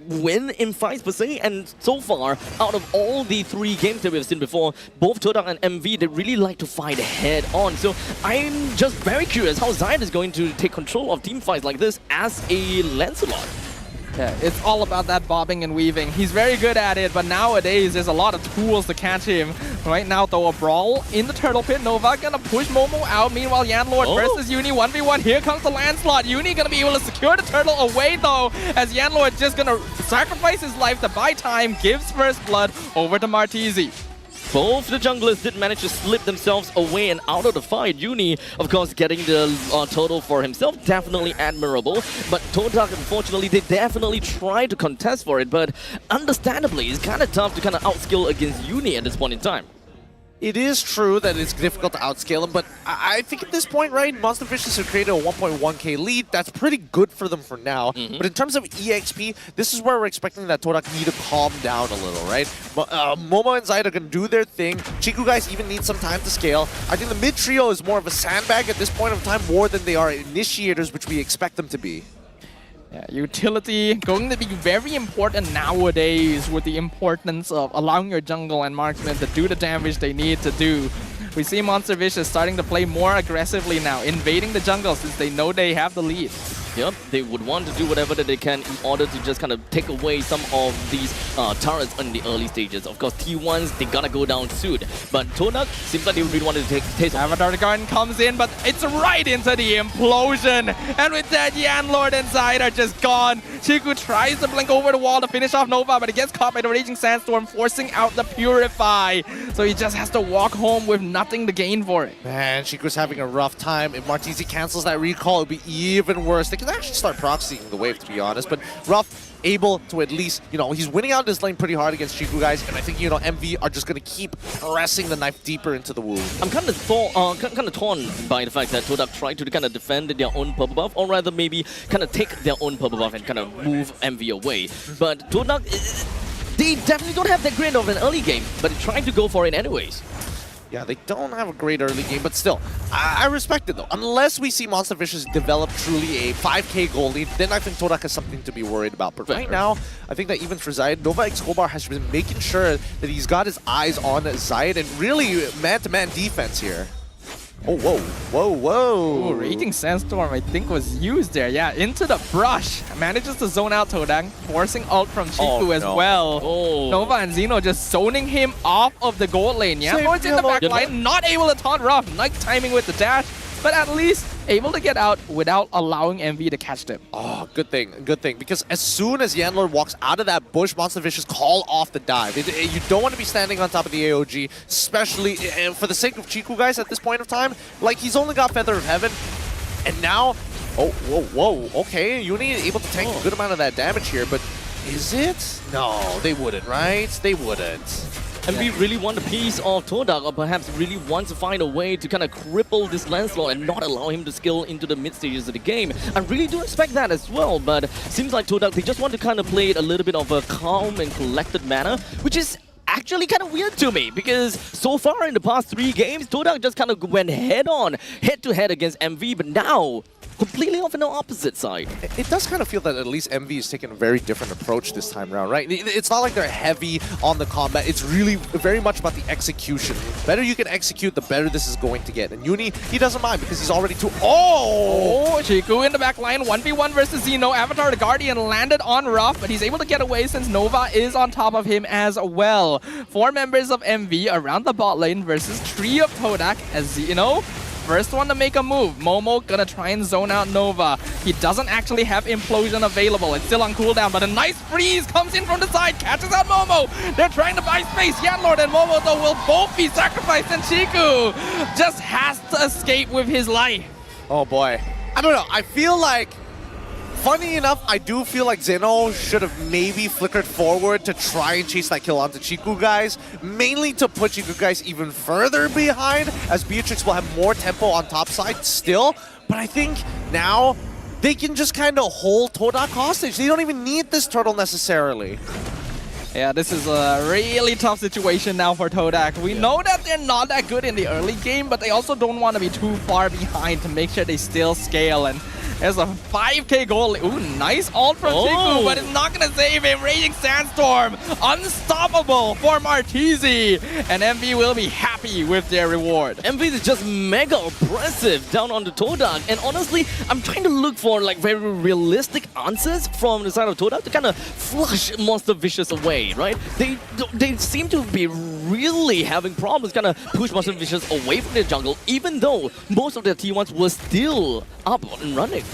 [SPEAKER 2] win in fights per se. And so far, out of all the 3 games that we've seen before, both Todak and MV, they really like to fight head on. So I'm just very curious how Zayed is going to take control of team fights like this as a Lancelot.
[SPEAKER 1] Yeah, it's all about that bobbing and weaving. He's very good at it, but nowadays there's a lot of tools to catch him. Right now, though, a brawl in the turtle pit. Nova gonna push Momo out. Meanwhile, Yanlord versus Uni 1v1. Here comes the Lancelot. Uni gonna be able to secure the turtle away, though, as Yanlord just gonna sacrifice his life to buy time. Gives first blood over to Martizi.
[SPEAKER 2] Both the junglers did manage to slip themselves away and out of the fight. Uni, of course, getting the total for himself, definitely admirable. But Todak, unfortunately, they definitely tried to contest for it, but understandably, it's kind of tough to kind of outskill against Uni at this point in time.
[SPEAKER 3] It is true that it's difficult to outscale him, but I think at this point, right, Monster Fishes have created a 1.1k lead. That's pretty good for them for now. But in terms of EXP, this is where we're expecting that Todak need to calm down a little, right? Momo and Zayed are going to do their thing. Chiku guys even need some time to scale. I think the mid trio is more of a sandbag at this point of time more than they are initiators, which we expect them to be.
[SPEAKER 1] Yeah, utility going to be very important nowadays with the importance of allowing your jungle and marksmen to do the damage they need to do. We see Monster Vicious starting to play more aggressively now, invading the jungle since they know they have the lead.
[SPEAKER 2] Yep, they would want to do whatever that they can in order to just kind of take away some of these turrets in the early stages. Of course, T1s, they gotta go down soon. But Todak seems like they really wanted to take taste of
[SPEAKER 1] Avatar Garden comes in, but it's right into the implosion. And with that, Yanlord and Zayed are just gone. Chiku tries to blink over the wall to finish off Nova, but it gets caught by the Raging Sandstorm, forcing out the Purify. So he just has to walk home with nothing to gain for it.
[SPEAKER 3] Man, Chiku's having a rough time. If Martizi cancels that recall, it would be even worse. They can actually start proxying the wave, to be honest, but Ruff able to at least, he's winning out this lane pretty hard against Chiku guys, and I think, MV are just going to keep pressing the knife deeper into the wound.
[SPEAKER 2] I'm kind of torn by the fact that Todak tried to kind of defend their own purple buff, or rather maybe kind of take their own purple buff and kind of move MV away. But Todak, they definitely don't have that great of an early game, but they're trying to go for it anyways.
[SPEAKER 3] Yeah, they don't have a great early game, but still, I respect it though. Unless we see Monster Vicious develop truly a 5k goal lead, then I think Todak has something to be worried about. But right now, I think that even for Zayed, Nova X Kobar has been making sure that he's got his eyes on Zayed and really man-to-man defense here. Oh, whoa, whoa, whoa.
[SPEAKER 1] Ooh, Raging Sandstorm, I think, was used there. Yeah, into the brush. Manages to zone out Todak, forcing ult from Chiku as well.
[SPEAKER 2] Oh.
[SPEAKER 1] Nova and Xeno just zoning him off of the gold lane. Yeah, Lord's in the back line, not able to taunt Ruff. Nice timing with the dash, but at least able to get out without allowing MV to catch them.
[SPEAKER 3] Oh, good thing, because as soon as Yanlord walks out of that bush, Monster Vicious call off the dive. You don't want to be standing on top of the AOG, especially for the sake of Chiku guys at this point of time. Like, he's only got Feather of Heaven, and now, oh, whoa, okay, Uni able to tank a good amount of that damage here, but is it? No, they wouldn't, right? They wouldn't.
[SPEAKER 2] And we really want a piece of Todak, or perhaps really want to find a way to kind of cripple this Lancelot and not allow him to skill into the mid stages of the game. I really do expect that as well, but seems like Todak, they just want to kind of play it a little bit of a calm and collected manner, which is actually kind of weird to me, because so far in the past 3 games, Todak just kind of went head to head against MV, but now completely off in the opposite side.
[SPEAKER 3] It does kind of feel that at least MV is taking a very different approach this time around, right? It's not like they're heavy on the combat. It's really very much about the execution. The better you can execute, the better this is going to get. And Uni, he doesn't mind because he's already too...
[SPEAKER 1] Oh, Chiku in the back line, 1v1 versus Xeno. Avatar the Guardian landed on Ruff, but he's able to get away since Nova is on top of him as well. 4 members of MV around the bot lane versus 3 of Todak as Xeno. First one to make a move. Momo gonna try and zone out Nova. He doesn't actually have Implosion available. It's still on cooldown, but a nice freeze comes in from the side, catches out Momo. They're trying to buy space. Yanlord and Momo, though, will both be sacrificed, and Chiku just has to escape with his life.
[SPEAKER 3] Oh boy. I don't know. I feel like, funny enough, I do feel like Zeno should have maybe flickered forward to try and chase that kill onto Chiku guys, mainly to put Chiku guys even further behind, as Beatrix will have more tempo on top side still. But I think now they can just kind of hold Todak hostage. They don't even need this turtle necessarily.
[SPEAKER 1] Yeah, this is a really tough situation now for Todak. We know that they're not that good in the early game, but they also don't want to be too far behind to make sure they still scale. And there's a 5k goal. Ooh, nice ult from Chiku, but it's not going to save him. Raging Sandstorm, unstoppable for Martizi. And MV will be happy with their reward.
[SPEAKER 2] MV is just mega oppressive down on the Todak, and honestly, I'm trying to look for like very realistic answers from the side of Todak to kind of flush Monster Vicious away, right? They seem to be really having problems kind of push Monster Vicious away from their jungle, even though most of their T1s were still up and running.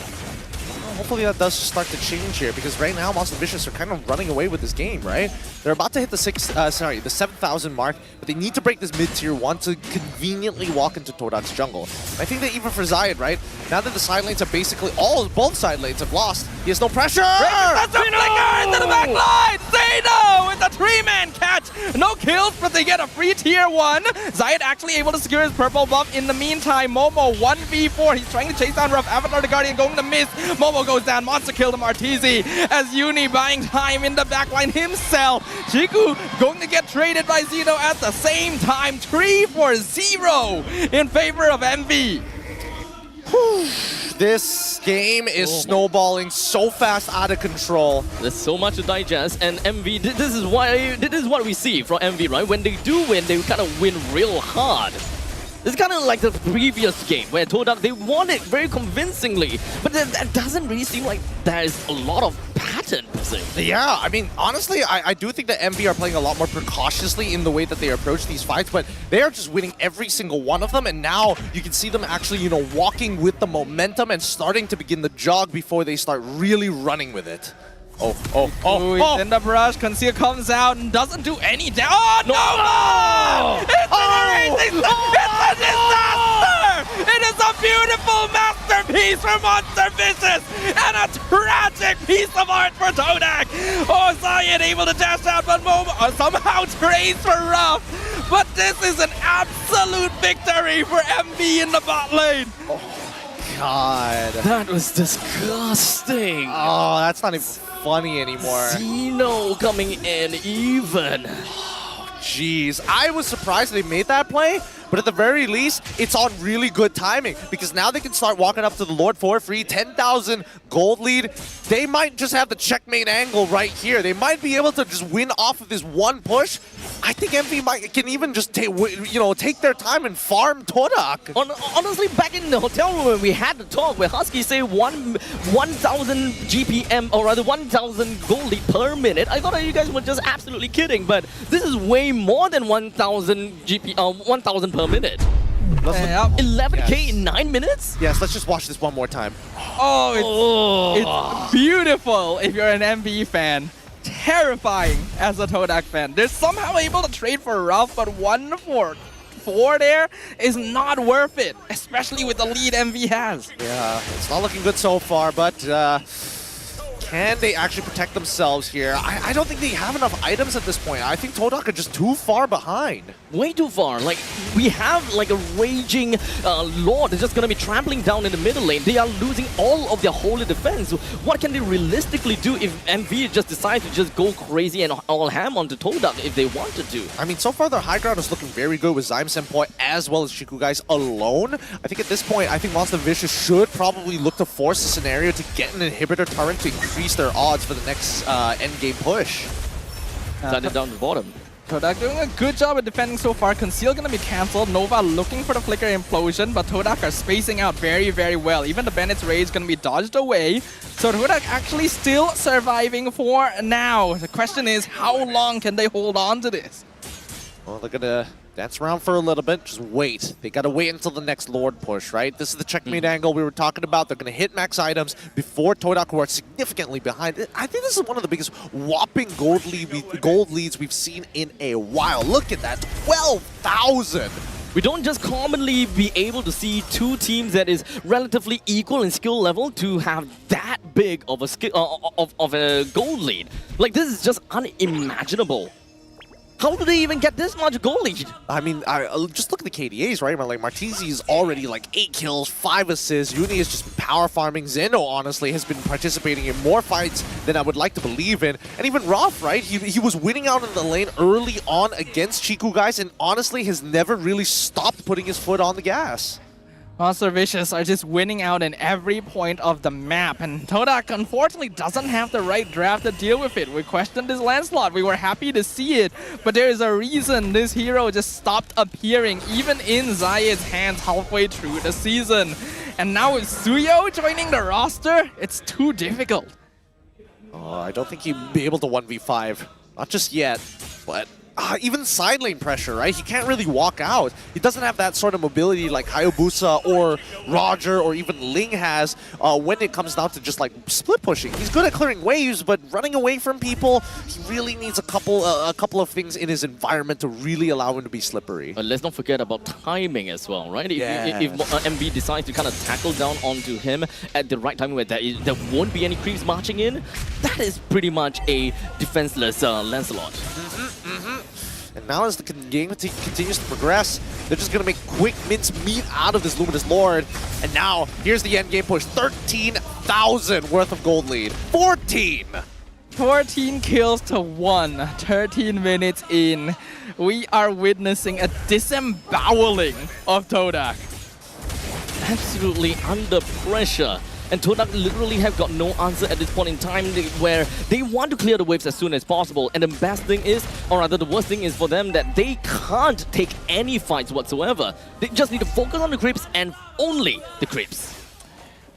[SPEAKER 3] Hopefully that does start to change here, because right now Monster Vicious are kind of running away with this game, right? They're about to hit the 7,000 mark, but they need to break this mid-tier 1 to conveniently walk into Todak's jungle. And I think that even for Zayed, right? Now that the side lanes are basically both side lanes have lost, he has no pressure!
[SPEAKER 1] That's a flicker into the back line! Zeno with a 3-man catch! No kills, but they get a free tier 1. Zayed actually able to secure his purple buff. In the meantime, Momo 1v4. He's trying to chase down Ruff. Avatar the Guardian going to miss. Momo goes down. Monster kill to Martizi as Uni buying time in the backline himself. Chiku going to get traded by Zeno at the same time. 3-0 in favor of MV.
[SPEAKER 3] This game is snowballing so fast out of control.
[SPEAKER 2] There's so much to digest, and MV, this is what we see from MV, right? When they do win, they kind of win real hard. It's kind of like the previous game where Todak, they won it very convincingly, but that doesn't really seem like there's a lot of pattern per se.
[SPEAKER 3] Yeah, I mean, honestly, I do think that MV are playing a lot more precautiously in the way that they approach these fights, but they are just winning every single one of them, and now you can see them actually, you know, walking with the momentum and starting to begin the jog before they start really running with it.
[SPEAKER 1] Ooh, he's in the brush. Conceal comes out and doesn't do any damage. Oh, no! It's a disaster! It is a beautiful masterpiece for Monster Vicious and a tragic piece of art for Todak. Oh, Zayed able to dash out, but Momo somehow trades for Ruff. But this is an absolute victory for MV in the bot lane.
[SPEAKER 3] God.
[SPEAKER 2] That was disgusting.
[SPEAKER 3] Oh, that's not even funny anymore.
[SPEAKER 2] Xeno coming in even.
[SPEAKER 3] Jeez, I was surprised they made that play, but at the very least, it's on really good timing, because now they can start walking up to the Lord for free, 10,000 gold lead. They might just have the checkmate angle right here. They might be able to just win off of this one push. I think MV can even just take their time and farm Todak.
[SPEAKER 2] Honestly, back in the hotel room when we had the talk where Husky say 1,000 GPM, or rather 1,000 gold lead per minute, I thought that you guys were just absolutely kidding, but this is way more than 1,000 1,000 per minute. 11k in 9 minutes?
[SPEAKER 3] Yes, let's just watch this one more time.
[SPEAKER 1] It's beautiful if you're an MV fan. Terrifying as a Todak fan. They're somehow able to trade for Ruff, but 1-4 there is not worth it, especially with the lead MV has.
[SPEAKER 3] Yeah, it's not looking good so far, but Can they actually protect themselves here? I don't think they have enough items at this point. I think Todak are just too far behind.
[SPEAKER 2] Way too far. Like, we have like a raging Lord that's just gonna be trampling down in the middle lane. They are losing all of their holy defense. What can they realistically do if MV just decide to just go crazy and all ham onto Todak if they wanted to?
[SPEAKER 3] I mean, so far their high ground is looking very good with Zyme Senpai as well as Chiku guys alone. I think at this point, I think Monster Vicious should probably look to force the scenario to get an inhibitor turret to increase their odds for the next endgame push.
[SPEAKER 2] Started down the bottom.
[SPEAKER 1] Todak doing a good job at defending so far. Conceal gonna be cancelled. Nova looking for the flicker implosion, but Todak are spacing out very, very well. Even the Bennett's Rage gonna be dodged away. So Todak actually still surviving for now. The question is, how long can they hold on to this?
[SPEAKER 3] Well, they're gonna dance around for a little bit, just wait. They gotta wait until the next Lord push, right? This is the checkmate angle we were talking about. They're gonna hit max items before Todak, who are significantly behind. I think this is one of the biggest whopping gold leads we've seen in a while. Look at that, 12,000!
[SPEAKER 2] We don't just commonly be able to see two teams that is relatively equal in skill level to have that big of a skill of a gold lead. Like, this is just unimaginable. How do they even get this much goal lead?
[SPEAKER 3] I mean, just look at the KDAs, right? Like, Martizi is already like 8 kills, 5 assists. Uni is just power farming. Zeno, honestly, has been participating in more fights than I would like to believe in. And even Roth, right? He was winning out in the lane early on against Chiku guys and honestly has never really stopped putting his foot on the gas.
[SPEAKER 1] Monster Vicious are just winning out in every point of the map, and Todak unfortunately doesn't have the right draft to deal with it. We questioned his Lancelot, we were happy to see it, but there is a reason this hero just stopped appearing even in Zayed's hands halfway through the season. And now with Suyo joining the roster, it's too difficult.
[SPEAKER 3] I don't think he'd be able to 1v5. Not just yet, but even side lane pressure, right? He can't really walk out. He doesn't have that sort of mobility like Hayabusa or Roger or even Ling has when it comes down to just like split pushing. He's good at clearing waves, but running away from people, he really needs a couple of things in his environment to really allow him to be slippery.
[SPEAKER 2] But let's not forget about timing as well, right?
[SPEAKER 3] Yeah.
[SPEAKER 2] If MV decides to kind of tackle down onto him at the right time where there won't be any creeps marching in, that is pretty much a defenseless Lancelot.
[SPEAKER 3] And now as the game continues to progress, they're just going to make quick mince meat out of this Luminous Lord. And now, here's the end game push. 13,000 worth of gold lead. 14
[SPEAKER 1] kills to 1, 13 minutes in. We are witnessing a disemboweling of Todak.
[SPEAKER 2] Absolutely under pressure. And Todak literally have got no answer at this point in time where they want to clear the waves as soon as possible. And the best thing is, or rather the worst thing is for them that they can't take any fights whatsoever. They just need to focus on the creeps and only the creeps.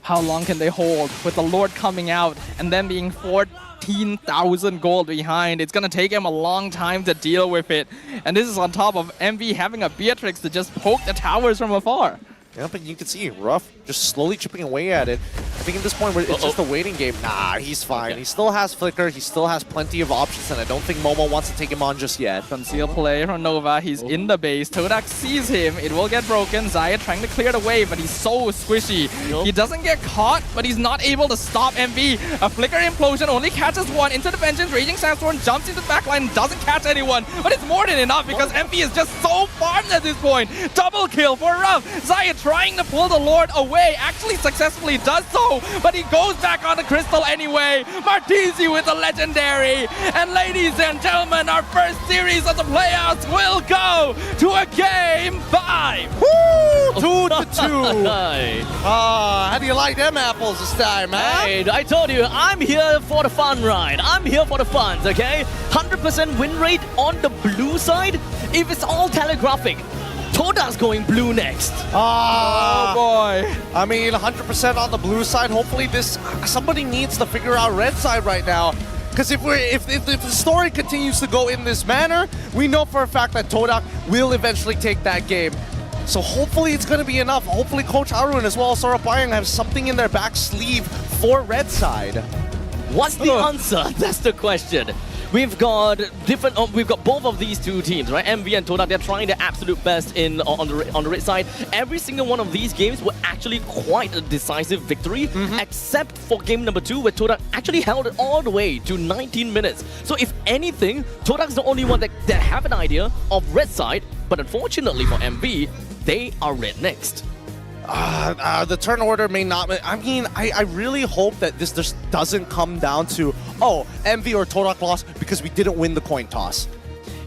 [SPEAKER 1] How long can they hold with the Lord coming out and then being 14,000 gold behind? It's gonna take him a long time to deal with it. And this is on top of MV having a Beatrix to just poke the towers from afar.
[SPEAKER 3] Yeah, but you can see Ruff just slowly chipping away at it. I think at this point, it's just a waiting game. Nah, he's fine. Okay. He still has Flicker. He still has plenty of options, and I don't think Momo wants to take him on just yet.
[SPEAKER 1] Conceal play from Nova. He's in the base. Todak sees him. It will get broken. Zayed trying to clear the wave, but he's so squishy. He doesn't get caught, but he's not able to stop MV. A Flicker implosion only catches one. Into the Vengeance. Raging Sandstorm jumps into the backline. Doesn't catch anyone, but it's more than enough because MV is just so farmed at this point. Double kill for Ruff. Zayed trying to pull the Lord away. Actually successfully does so, but he goes back on the crystal anyway. Martizi with the legendary. And ladies and gentlemen, our first series of the playoffs will go to a game 5.
[SPEAKER 3] Woo! 2-2. How do you like them apples this time, huh?
[SPEAKER 2] Hey, I told you, I'm here for the fun ride. I'm here for the fun, okay? 100% win rate on the blue side. If it's all telegraphic, Todak's going blue next.
[SPEAKER 1] Oh boy.
[SPEAKER 3] I mean, 100% on the blue side. Hopefully somebody needs to figure out red side right now. Because if the story continues to go in this manner, we know for a fact that Todak will eventually take that game. So hopefully it's going to be enough. Hopefully Coach Arun as well as Sora Bayang have something in their back sleeve for red side.
[SPEAKER 2] What's the answer? That's the question. we've got we've got both of these two teams, right? MV and Todak, they're trying their absolute best on the red side. Every single one of these games were actually quite a decisive victory, except for game number 2, where Todak actually held it all the way to 19 minutes. So if anything, Todak's the only one that have an idea of red side, but unfortunately for MV, they are red next.
[SPEAKER 3] The turn order may not. I mean, I really hope that this just doesn't come down to, oh, MV or Todak lost because we didn't win the coin toss.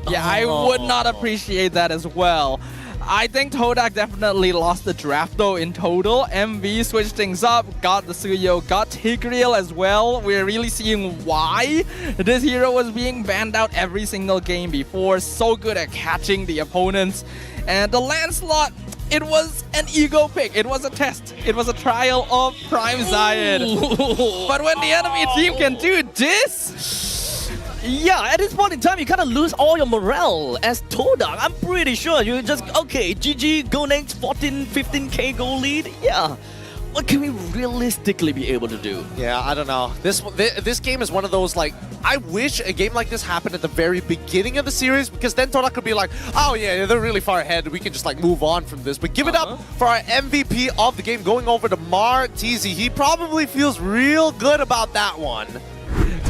[SPEAKER 1] Yeah, I would not appreciate that as well. I think Todak definitely lost the draft though in total. MV switched things up, got the Suyo, got Tigreal as well. We're really seeing why this hero was being banned out every single game before. So good at catching the opponents. And the Lancelot, it was an ego pick. It was a test. It was a trial of Prime Zayed. But when the enemy team can do this...
[SPEAKER 2] Yeah, at this point in time, you kind of lose all your morale as Todak. I'm pretty sure you just, okay, GG, go next, 14, 15k goal lead. Yeah. What can we realistically be able to do?
[SPEAKER 3] Yeah, I don't know. This game is one of those, like, I wish a game like this happened at the very beginning of the series, because then Todak could be like, oh yeah, they're really far ahead. We can just like move on from this. But give it up for our MVP of the game going over to Martizi. He probably feels real good about that one.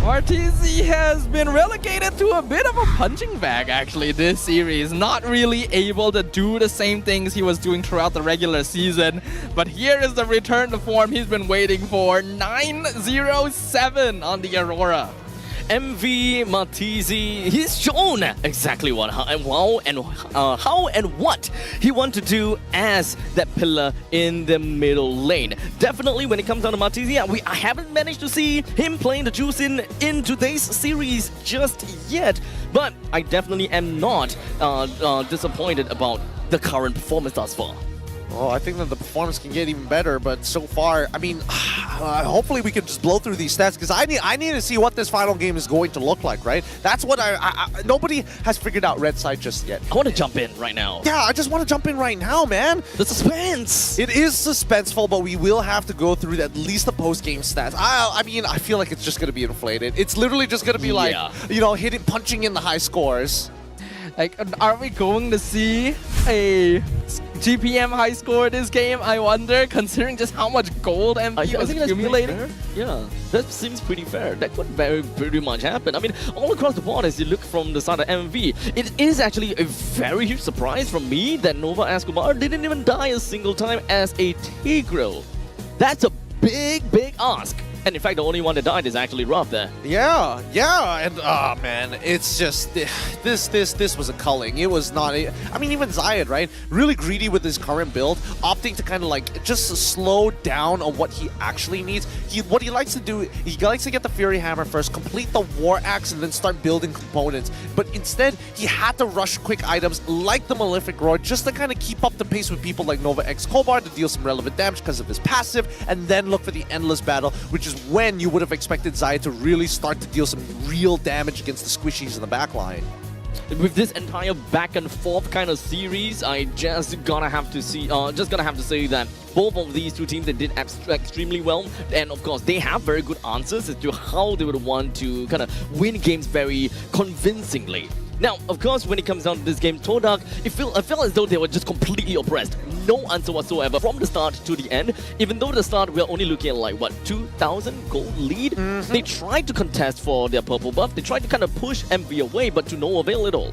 [SPEAKER 1] Martizi has been relegated to a bit of a punching bag actually this series. Not really able to do the same things he was doing throughout the regular season. But here is the return to form he's been waiting for. 9-0-7 on the Aurora.
[SPEAKER 2] MV Martizi, he's shown exactly what, how and what he wants to do as that pillar in the middle lane. Definitely when it comes down to Martizi, I haven't managed to see him playing the juice in today's series just yet, but I definitely am not disappointed about the current performance thus far.
[SPEAKER 3] Oh, I think that the performance can get even better, but so far, I mean, hopefully we can just blow through these stats, because I need to see what this final game is going to look like, right? That's what nobody has figured out red side just yet.
[SPEAKER 2] I want to jump in right now.
[SPEAKER 3] Yeah, I just want to jump in right now, man.
[SPEAKER 2] The suspense.
[SPEAKER 3] It is suspenseful, but we will have to go through at least the post-game stats. I mean, I feel like it's just going to be inflated. It's literally just going to be like, you know, punching in the high scores.
[SPEAKER 1] Like, are we going to see a GPM high score this game, I wonder, considering just how much gold MV was accumulating?
[SPEAKER 2] Yeah, that seems pretty fair. That could pretty much happen. I mean, all across the board, as you look from the side of MV, it is actually a very huge surprise from me that Nova Escobar didn't even die a single time as a Tigreal. That's a big ask. And in fact, the only one that died is actually Rob there.
[SPEAKER 3] Yeah, and oh man, it's just this was a culling. It was not. I mean, even Zayed, right? Really greedy with his current build, opting to kind of like just slow down on what he actually needs. What he likes to do, he likes to get the Fury Hammer first, complete the War Axe, and then start building components. But instead, he had to rush quick items like the Malefic Roar just to kind of keep up the pace with people like Nova X Kobar to deal some relevant damage because of his passive, and then look for the endless battle, which is when you would have expected Zayed to really start to deal some real damage against the squishies in the backline.
[SPEAKER 2] With this entire back and forth kind of series, I just gonna have to say that both of these two teams, they did extremely well, and of course they have very good answers as to how they would want to kind of win games very convincingly. Now, of course, when it comes down to this game, Todak, I felt as though they were just completely oppressed. No answer whatsoever from the start to the end. Even though at the start, we're only looking at like, what, 2,000 gold lead? They tried to contest for their purple buff. They tried to kind of push MV away, but to no avail at all.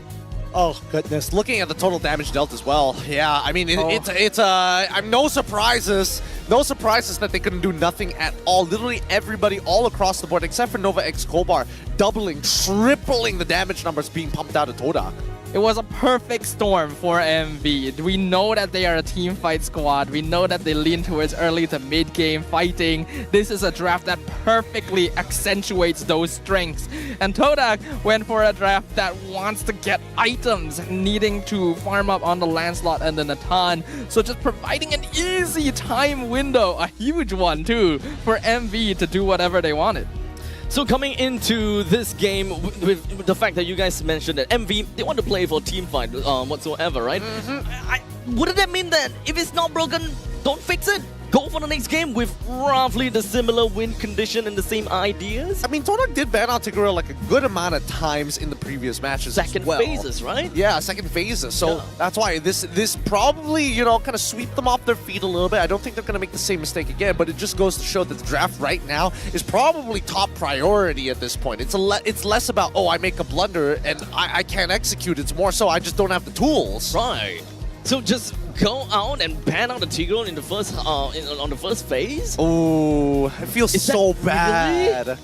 [SPEAKER 3] Oh, goodness. Looking at the total damage dealt as well. Yeah, I mean, I'm no surprises. No surprises that they couldn't do nothing at all. Literally everybody all across the board, except for Nova X Kobar, doubling, tripling the damage numbers being pumped out of Todak.
[SPEAKER 1] It was a perfect storm for MV. We know that they are a team fight squad. We know that they lean towards early to mid game fighting. This is a draft that perfectly accentuates those strengths. And Todak went for a draft that wants to get items, needing to farm up on the Lancelot and the Natan. So just providing an easy time window, a huge one too, for MV to do whatever they wanted.
[SPEAKER 2] So coming into this game with the fact that you guys mentioned that MV, they want to play for team fight whatsoever, right? Wouldn't that mean that if it's not broken, don't fix it? go for the next game with roughly the similar win condition and the same ideas?
[SPEAKER 3] I mean, Todak did ban out Tigreal like a good amount of times in the previous matches
[SPEAKER 2] Second
[SPEAKER 3] as well.
[SPEAKER 2] phases, right?
[SPEAKER 3] Yeah, second phases. So
[SPEAKER 2] Yeah.
[SPEAKER 3] that's why this probably, you know, kind of sweep them off their feet a little bit. I don't think they're going to make the same mistake again, but it just goes to show that the draft right now is probably top priority at this point. It's less about, oh, I make a blunder and I can't execute. It's more so I just don't have the tools.
[SPEAKER 2] Right. So just go out and ban out the Tigreal in the first on the first phase?
[SPEAKER 3] Oh, it feels
[SPEAKER 2] Is that
[SPEAKER 3] so
[SPEAKER 2] really?
[SPEAKER 3] bad.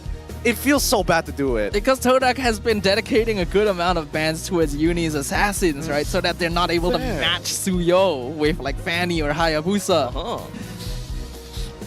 [SPEAKER 3] It feels so bad to do it.
[SPEAKER 1] Because Todak has been dedicating a good amount of bans towards Uni's assassins, right? So that they're not able to
[SPEAKER 3] Fair.
[SPEAKER 1] match Suyo with like Fanny or Hayabusa.
[SPEAKER 2] Huh.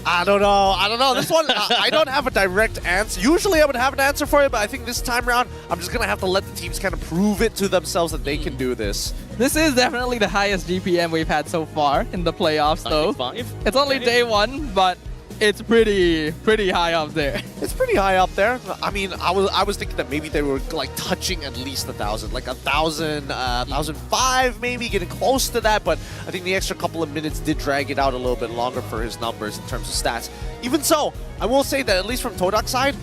[SPEAKER 3] I don't know. This one, I don't have a direct answer. Usually I would have an answer for it, but I think this time around, I'm just going to have to let the teams kind of prove it to themselves that they can do this.
[SPEAKER 1] This is definitely the highest GPM we've had so far in the playoffs, though.
[SPEAKER 2] 95?
[SPEAKER 1] It's only
[SPEAKER 2] Okay.
[SPEAKER 1] day one, but it's pretty high up there.
[SPEAKER 3] It's pretty high up there. I mean, I was thinking that maybe they were like touching at least 1,000, like 1,000, 1,005 maybe, getting close to that. But I think the extra couple of minutes did drag it out a little bit longer for his numbers in terms of stats. Even so, I will say that at least from Todak's side,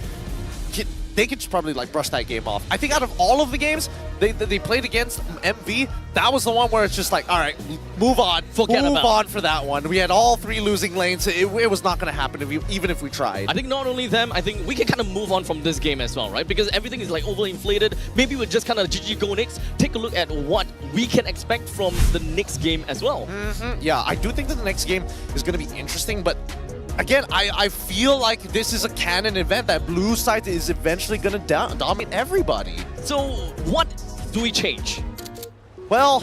[SPEAKER 3] they could just probably like brush that game off. I think out of all of the games they played against MV, that was the one where it's just like, all right, move on, move on for that one. We had all 3 losing lanes. It was not going to happen even if we tried.
[SPEAKER 2] I think not only them, I think we can kind of move on from this game as well, right? Because everything is like overinflated. Maybe we'll just kind of GG go next, take a look at what we can expect from the next game as well.
[SPEAKER 3] Yeah, I do think that the next game is going to be interesting, but again, I feel like this is a canon event that blue side is eventually going to dominate everybody.
[SPEAKER 2] So what do we change?
[SPEAKER 3] Well,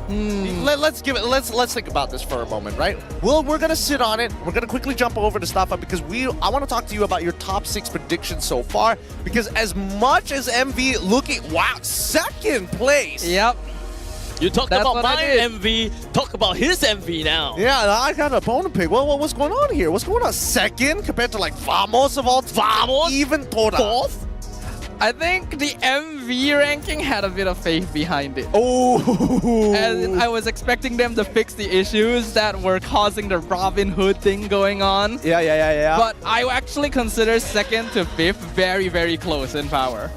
[SPEAKER 3] let's think about this for a moment, right? Well, we're gonna sit on it. We're gonna quickly jump over to Stafa because I want to talk to you about your top 6 predictions so far. Because as much as MV looking, wow, second place.
[SPEAKER 1] Yep.
[SPEAKER 2] You talked
[SPEAKER 1] That's
[SPEAKER 2] about
[SPEAKER 1] what I
[SPEAKER 2] my
[SPEAKER 1] did.
[SPEAKER 2] MV, talk about his MV now.
[SPEAKER 3] Yeah, I got an opponent pick. Well, what's going on here? What's going on? Second compared to like Vamos of all.
[SPEAKER 2] Vamos?
[SPEAKER 3] Even Todak.
[SPEAKER 2] Fourth?
[SPEAKER 1] I think the MV ranking had a bit of faith behind it.
[SPEAKER 3] Oh.
[SPEAKER 1] And I was expecting them to fix the issues that were causing the Robin Hood thing going on.
[SPEAKER 3] Yeah.
[SPEAKER 1] But I actually consider second to fifth very, very close in power.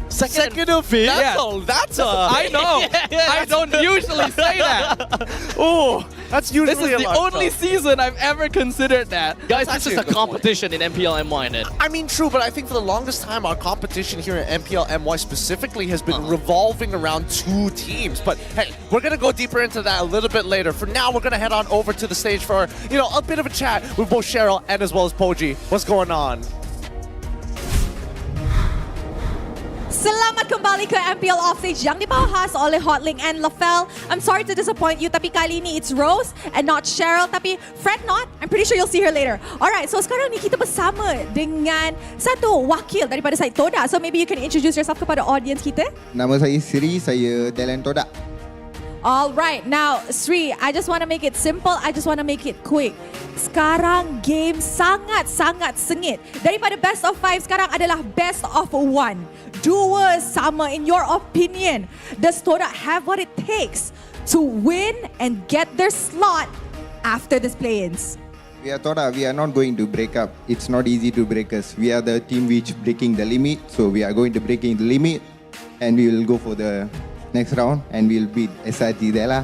[SPEAKER 3] Second of fifth.
[SPEAKER 1] Yeah.
[SPEAKER 3] That's a.
[SPEAKER 1] I know. I don't usually say that.
[SPEAKER 3] Oh, that's usually
[SPEAKER 1] This is
[SPEAKER 3] a
[SPEAKER 1] the
[SPEAKER 3] lot.
[SPEAKER 1] only season I've ever considered that.
[SPEAKER 2] Guys,
[SPEAKER 3] That's
[SPEAKER 2] this is
[SPEAKER 3] actually
[SPEAKER 2] a
[SPEAKER 3] a good
[SPEAKER 2] competition in MPLMY, then.
[SPEAKER 3] I mean, true, but I think for the longest time, our competition here at MPLMY specifically has been revolving around 2 teams. But hey, we're going to go deeper into that a little bit later. For now, we're going to head on over to the stage for, you know, a bit of a chat with both Cheryl and as well as Poji. What's going on?
[SPEAKER 8] Selamat kembali ke MPL Offstage yang dibawa khas oleh Hotlink and Lafel. I'm sorry to disappoint you, tapi kali ini it's Rose and not Cheryl. Tapi fret not, I'm pretty sure you'll see her later. Alright, so sekarang ni kita bersama dengan satu wakil daripada side Todak. So maybe you can introduce yourself kepada audience kita.
[SPEAKER 9] Nama saya Sri, saya talent Todak.
[SPEAKER 8] Alright, now Sri, I just want to make it simple. I just want to make it quick. Sekarang game sangat-sangat sengit. Daripada best of 5 sekarang adalah best of 1. Dua sama. In your opinion, does Todak have what it takes to win and get their slot after this play-ins?
[SPEAKER 9] We are Todak, we are not going to break up. It's not easy to break us. We are the team which breaking the limit. So we are going to breaking the limit and we will go for the next round and we'll beat SRG there lah.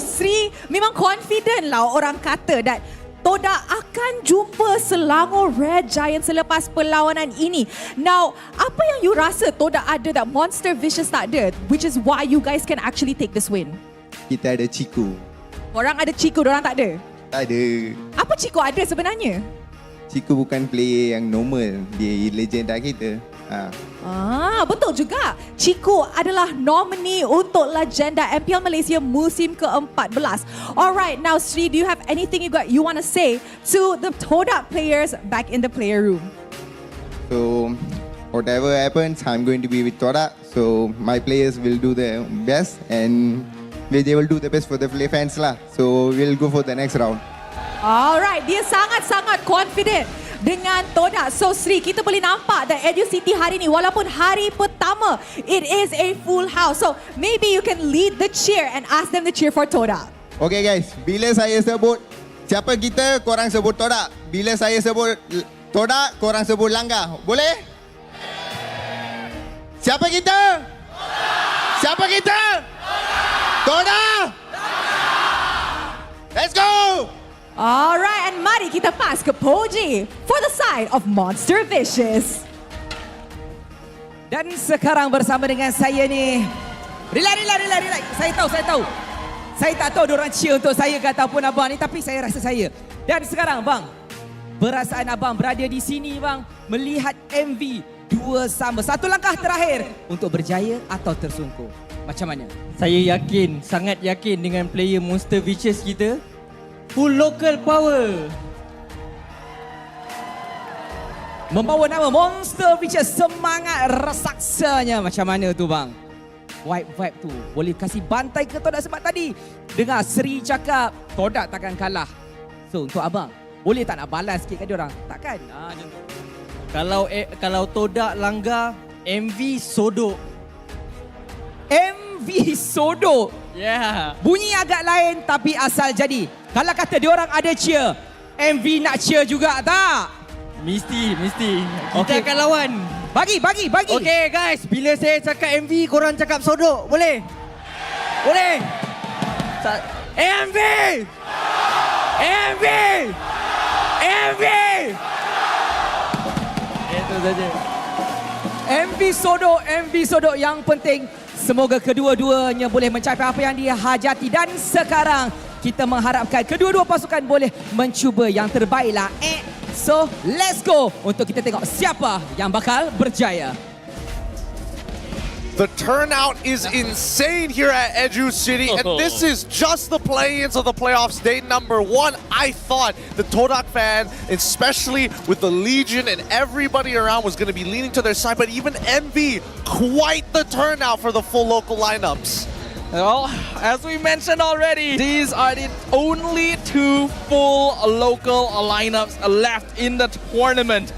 [SPEAKER 8] Sri memang confident lah orang kata that Todak akan jumpa Selangor Red Giant selepas perlawanan ini. Now, apa yang you rasa Todak ada that Monster Vicious tak ada, which is why you guys can actually take this win?
[SPEAKER 9] Kita ada Chiku.
[SPEAKER 8] Orang ada Chico, orang tak ada?
[SPEAKER 9] Tak ada.
[SPEAKER 8] Apa Chico ada sebenarnya?
[SPEAKER 9] Chiku bukan player yang normal. Dia legenda kita.
[SPEAKER 8] Betul juga. Chico adalah nominee untuk legenda MPL Malaysia musim ke-14. Alright, now Sri, do you have anything you want to say to the Todak players back in the player room?
[SPEAKER 9] So, whatever happens, I'm going to be with Todak. So, my players will do their best and they will do the best for the play fans lah. So, we'll go for the next round.
[SPEAKER 8] Alright, dia sangat-sangat confident dengan Todak. So Sri, kita boleh nampak that Educity hari ni, walaupun hari pertama, it is a full house. So maybe you can lead the cheer and ask them to cheer for Todak.
[SPEAKER 9] Okay guys, bila saya sebut siapa kita, korang sebut Todak. Bila saya sebut Todak, korang sebut Langgar. Boleh? Siapa kita? Siapa kita? Todak! Let's go!
[SPEAKER 8] Alright, and mari kita pass ke Poji for the side of Monster Vicious.
[SPEAKER 4] Dan sekarang bersama dengan saya ni. Relax. Saya tahu. Saya tak tahu diorang cheer untuk saya ke ataupun abang ni, tapi saya rasa saya. Dan sekarang bang, perasaan abang berada di sini bang, melihat MV dua sama. Satu langkah terakhir untuk berjaya atau tersungkur. Macam mana?
[SPEAKER 10] Saya yakin, sangat yakin dengan player Monster Vicious kita. Full local power.
[SPEAKER 4] Membawa nama Monster Vicious, semangat raksasanya. Macam mana tu bang? Vibe tu boleh kasih bantai ke Todak sebab tadi dengar Sri cakap Todak takkan kalah. So untuk abang, boleh tak nak balas sikit kat diorang? Takkan? Macam tu.
[SPEAKER 10] Kalau Todak langgar, MV sodok.
[SPEAKER 4] MV sodok.
[SPEAKER 10] Yeah.
[SPEAKER 4] Bunyi agak lain tapi asal jadi. Kalau kata diorang ada cheer, MV nak cheer juga tak?
[SPEAKER 10] Mesti. Kita
[SPEAKER 4] Okey.
[SPEAKER 10] akan lawan.
[SPEAKER 4] Bagi.
[SPEAKER 10] Okay guys, bila saya cakap MV, korang cakap sodok. Boleh? Boleh? MV! Itu saja.
[SPEAKER 4] MV sodok yang penting. Semoga kedua-duanya boleh mencapai apa yang dihajati. Dan sekarang kita mengharapkan kedua-dua pasukan boleh mencuba yang terbaiklah. So, let's go untuk kita tengok siapa yang bakal berjaya.
[SPEAKER 3] The turnout is insane here at Educity, and this is just the play-ins of the playoffs, day number 1. I thought the Todak fan, especially with the Legion and everybody around, was going to be leaning to their side, but even MV, quite the turnout for the full local lineups.
[SPEAKER 1] Well, as we mentioned already, these are the only 2 full local lineups left in the tournament.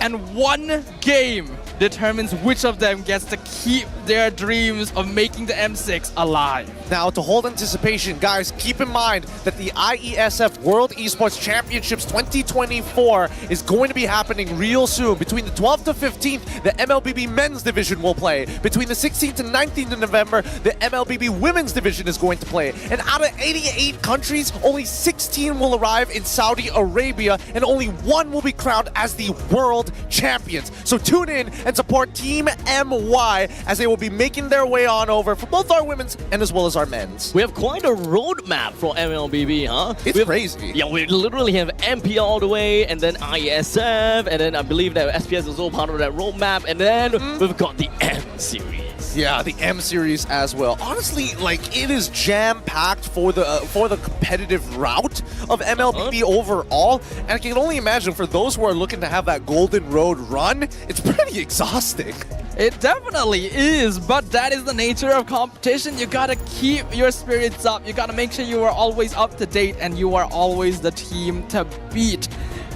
[SPEAKER 1] And one game determines which of them gets to keep their dreams of making the M6 alive.
[SPEAKER 3] Now, to hold anticipation, guys, keep in mind that the IESF World Esports Championships 2024 is going to be happening real soon. Between the 12th to 15th, the MLBB Men's Division will play. Between the 16th and 19th of November, the MLBB Women's Division is going to play. And out of 88 countries, only 16 will arrive in Saudi Arabia, and only 1 will be crowned as the World Champions. So tune in and support Team MY as they will be making their way on over for both our women's and as well as our men's.
[SPEAKER 2] We have quite a roadmap for MLBB, huh?
[SPEAKER 3] It's crazy.
[SPEAKER 2] Yeah, we literally have MPL all the way, and then ISF, and then I believe that SPS is also part of that roadmap, and then we've got the M series.
[SPEAKER 3] Yeah, the M series as well. Honestly, like, it is jam-packed for the competitive route of MLBB overall, and I can only imagine for those who are looking to have that golden road run, it's pretty exhausting.
[SPEAKER 1] It definitely is, but that is the nature of competition. You gotta keep your spirits up. You gotta make sure you are always up to date and you are always the team to beat.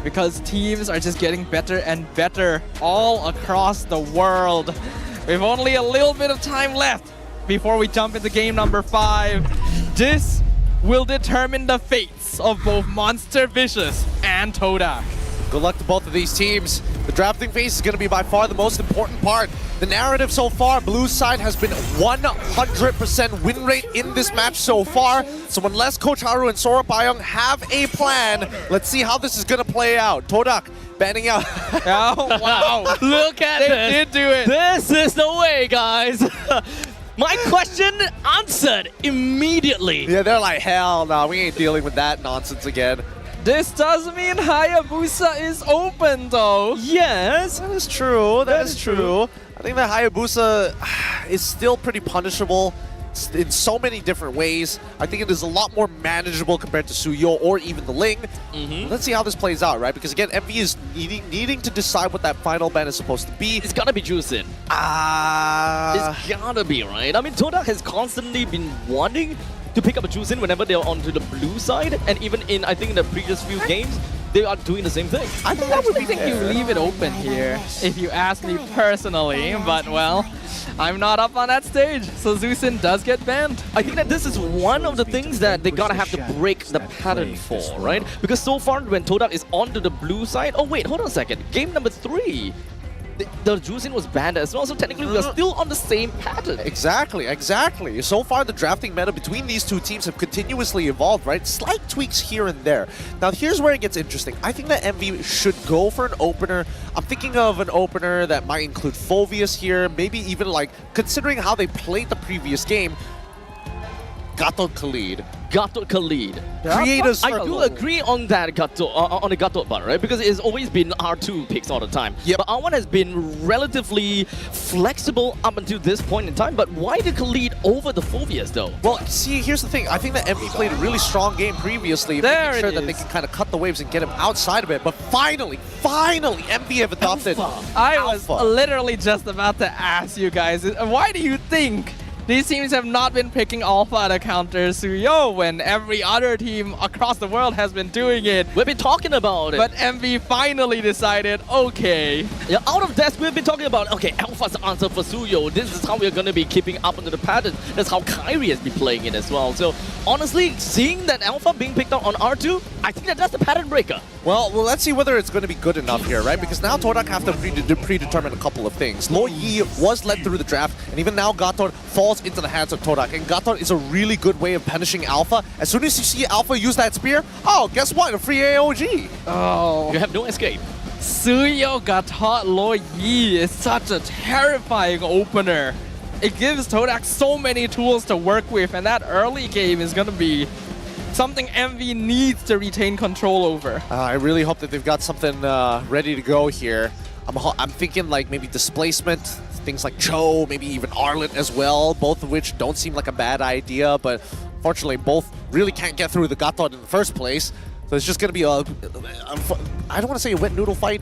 [SPEAKER 1] Because teams are just getting better and better all across the world. We've only a little bit of time left before we jump into game number 5. This will determine the fates of both Monster Vicious and Todak.
[SPEAKER 3] Good luck to both of these teams. The drafting phase is going to be by far the most important part. The narrative so far, blue side has been 100% win rate in this match so far. So unless Coach Haru and Sora Payong have a plan, let's see how this is going to play out. Todak banning out.
[SPEAKER 1] Oh, wow.
[SPEAKER 2] Look at
[SPEAKER 1] They
[SPEAKER 2] this.
[SPEAKER 1] did do it.
[SPEAKER 2] This is the way, guys. My question answered immediately.
[SPEAKER 3] Yeah, they're like, hell no, we ain't dealing with that nonsense again.
[SPEAKER 1] This does mean Hayabusa is open, though.
[SPEAKER 2] Yes.
[SPEAKER 3] That is true. That is true. I think that Hayabusa is still pretty punishable in so many different ways. I think it is a lot more manageable compared to Suyo or even the Ling. Let's see how this plays out, right? Because again, MV is needing to decide what that final ban is supposed to be.
[SPEAKER 2] It's gotta be Juicin. It's gotta be, right? I mean, Todak has constantly been wanting to pick up a Juicin whenever they're onto the blue side, and even in, I think, in the previous few games, they are doing the same thing.
[SPEAKER 1] I actually think you leave it open here, if you ask me personally, but well, I'm not up on that stage, so Zeusin does get banned.
[SPEAKER 2] I think that this is one of the things that they gotta have to break the pattern for, right? Because so far when Todak is onto the blue side, oh wait, hold on a second. Game number 3, the Juicin was banned as well, so technically we are still on the same pattern.
[SPEAKER 3] Exactly, exactly. So far, the drafting meta between these two teams have continuously evolved, right? Slight tweaks here and there. Now, here's where it gets interesting. I think that MV should go for an opener. I'm thinking of an opener that might include Fovius here, maybe even like, considering how they played the previous game, Gatot Khalid.
[SPEAKER 2] Gatot Khalid.
[SPEAKER 3] Creators
[SPEAKER 2] I do agree on that Gatot, on the Gatot part, right? Because it's always been R2 picks all the time.
[SPEAKER 3] Yep.
[SPEAKER 2] But R1 has been relatively flexible up until this point in time. But why the Khalid over the Fovius though?
[SPEAKER 3] Well, see, here's the thing. I think that MV played a really strong game previously,
[SPEAKER 1] There
[SPEAKER 3] making sure
[SPEAKER 1] it
[SPEAKER 3] that they
[SPEAKER 1] is.
[SPEAKER 3] can kind of cut the waves and get him outside of it. But finally, MV have adopted
[SPEAKER 1] I was
[SPEAKER 3] Alpha.
[SPEAKER 1] literally just about to ask you guys, why do you think these teams have not been picking Alpha to counter Suyo when every other team across the world has been doing it?
[SPEAKER 2] We've been talking about it.
[SPEAKER 1] But MV finally decided, okay.
[SPEAKER 2] Yeah, out of desk, we've been talking about, okay, Alpha's the answer for Suyo. This is how we're going to be keeping up into the pattern. That's how Kyrie has been playing it as well. So, honestly, seeing that Alpha being picked up on R2, I think that that's the pattern breaker.
[SPEAKER 3] Well, let's see whether it's going to be good enough here, right? Because now Todak have to predetermine a couple of things. Lo Yi was led through the draft, and even now Gatot falls into the hands of Todak. And Gatot is a really good way of punishing Alpha. As soon as you see Alpha use that spear, oh, guess what? A free AOG.
[SPEAKER 1] Oh.
[SPEAKER 2] You have no escape.
[SPEAKER 1] Suyo Gatot Lo Yi is such a terrifying opener. It gives Todak so many tools to work with, and that early game is going to be something MV needs to retain control over.
[SPEAKER 3] I really hope that they've got something ready to go here. I'm thinking like maybe displacement, things like Cho, maybe even Arlet as well, both of which don't seem like a bad idea, but unfortunately both really can't get through the Gatot in the first place. So it's just going to be a, I don't want to say a wet noodle fight,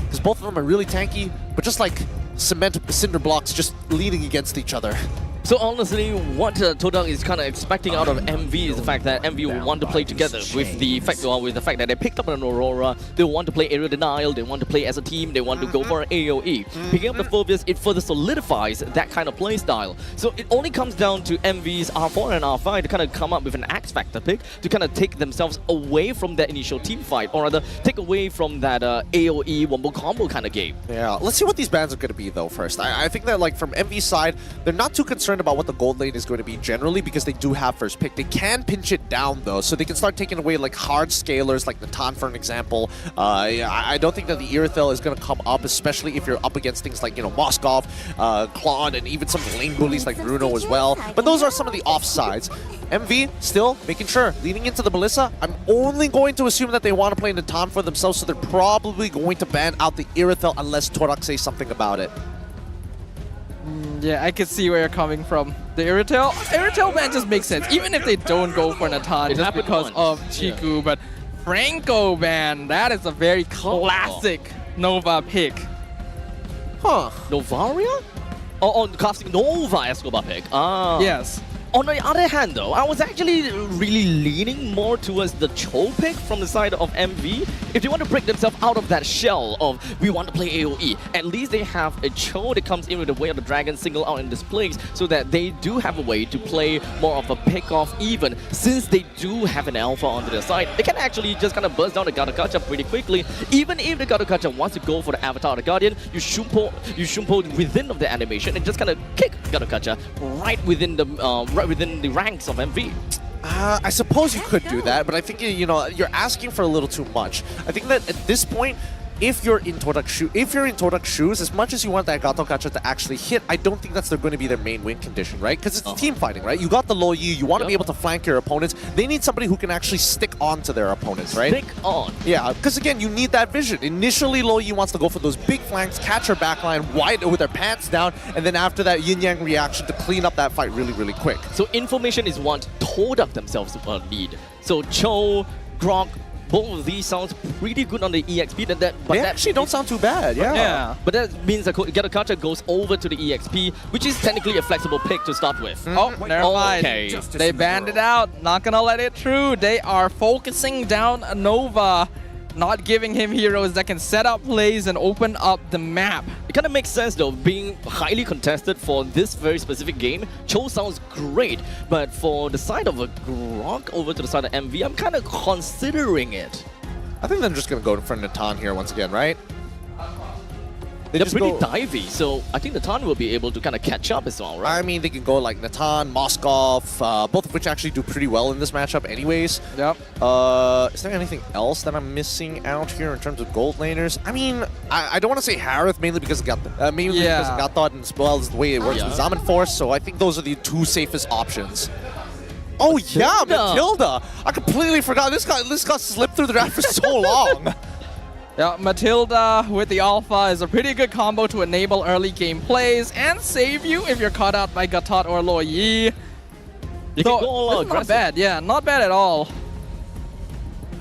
[SPEAKER 3] because both of them are really tanky, but just like cement cinder blocks just leaning against each other.
[SPEAKER 2] So honestly, what Todak is kind of expecting out of MV is the fact that MV will want to play together with the fact that they picked up an Aurora, they want to play Aerial Denial, they want to play as a team, they want to go for an AoE. Picking up the Phobius, it further solidifies that kind of play style. So it only comes down to MV's R4 and R5 to kind of come up with an X Factor pick to kind of take themselves away from that initial team fight, or rather take away from that AoE wombo combo kind of game.
[SPEAKER 3] Yeah, let's see what these bans are going to be though first. I think that like from MV's side, they're not too concerned about what the gold lane is going to be generally because they do have first pick. They can pinch it down though, so they can start taking away like hard scalers like Natan for an example. I don't think that the Irithel is going to come up, especially if you're up against things like, you know, Moskov, Claude, and even some lane bullies like Bruno as well. But those are some of the offsides. MV still making sure, leaning into the Melissa. I'm only going to assume that they want to play Natan for themselves, so they're probably going to ban out the Irithel unless Todak says something about it.
[SPEAKER 1] Yeah, I can see where you're coming from. The Irithel ban just makes sense, even if they don't go for Natan just because of Chiku. But Franco ban, that is a very classic Nova pick.
[SPEAKER 3] Huh.
[SPEAKER 2] Novaria? Oh, classic Nova Escobar pick. Ah.
[SPEAKER 1] Yes.
[SPEAKER 2] On the other hand though, I was actually really leaning more towards the Cho pick from the side of MV. If they want to break themselves out of that shell of we want to play AoE, at least they have a Cho that comes in with the Way of the Dragon single out in displays so that they do have a way to play more of a pick off even. Since they do have an alpha onto their side, they can actually just kind of burst down the Gadokacha pretty quickly. Even if the Gadokacha wants to go for the Avatar of the Guardian, you shumpo within of the animation and just kind of kick Gadokacha right within the ranks of MV.
[SPEAKER 3] I suppose you could do that, but I think, you know, you're asking for a little too much. I think that at this point, if you're in Todak's shoes, as much as you want that Gadokacha to actually hit, I don't think that's going to be their main win condition, right? Because it's team fighting, right? You got the Lo Yi, you want to be able to flank your opponents. They need somebody who can actually stick on to their opponents, right?
[SPEAKER 2] Stick on.
[SPEAKER 3] Yeah, because again, you need that vision. Initially, Lo Yi wants to go for those big flanks, catch her backline wide with her pants down, and then after that, yin-yang reaction to clean up that fight really, really quick.
[SPEAKER 2] So information is what Todak themselves need. So Cho, Grok, both of these sounds pretty good on the EXP. But
[SPEAKER 3] They
[SPEAKER 2] that
[SPEAKER 3] actually don't sound too bad, yeah.
[SPEAKER 2] But that means that Gadokacha goes over to the EXP, which is technically a flexible pick to start with.
[SPEAKER 1] Oh, never mind.
[SPEAKER 2] Okay.
[SPEAKER 1] They banned it out. Not gonna let it through. They are focusing down Nova. not giving him heroes that can set up plays and open up the map.
[SPEAKER 2] It kind of makes sense though, being highly contested for this very specific game. Cho sounds great, but for the side of a Grok over to the side of MV, I'm kind of considering it.
[SPEAKER 3] I think they're just going to go for Natan here once again, right?
[SPEAKER 2] They're pretty divey, so I think Natan will be able to kind of catch up as well, right?
[SPEAKER 3] I mean, they can go like Natan, Moskov, both of which actually do pretty well in this matchup anyways.
[SPEAKER 1] Yep.
[SPEAKER 3] Is there anything else that I'm missing out here in terms of gold laners? I mean, I don't want to say Harith mainly because of Gathod and as well as the way it works with Zaman Force, so I think those are the two safest options. Oh yeah, Matilda! I completely forgot. This got slipped through the draft for so long.
[SPEAKER 1] Yeah, Matilda with the Alpha is a pretty good combo to enable early game plays and save you if you're caught out by Gatot or Lo Yi.
[SPEAKER 2] You can go all out.
[SPEAKER 1] Not bad, yeah, not bad at all.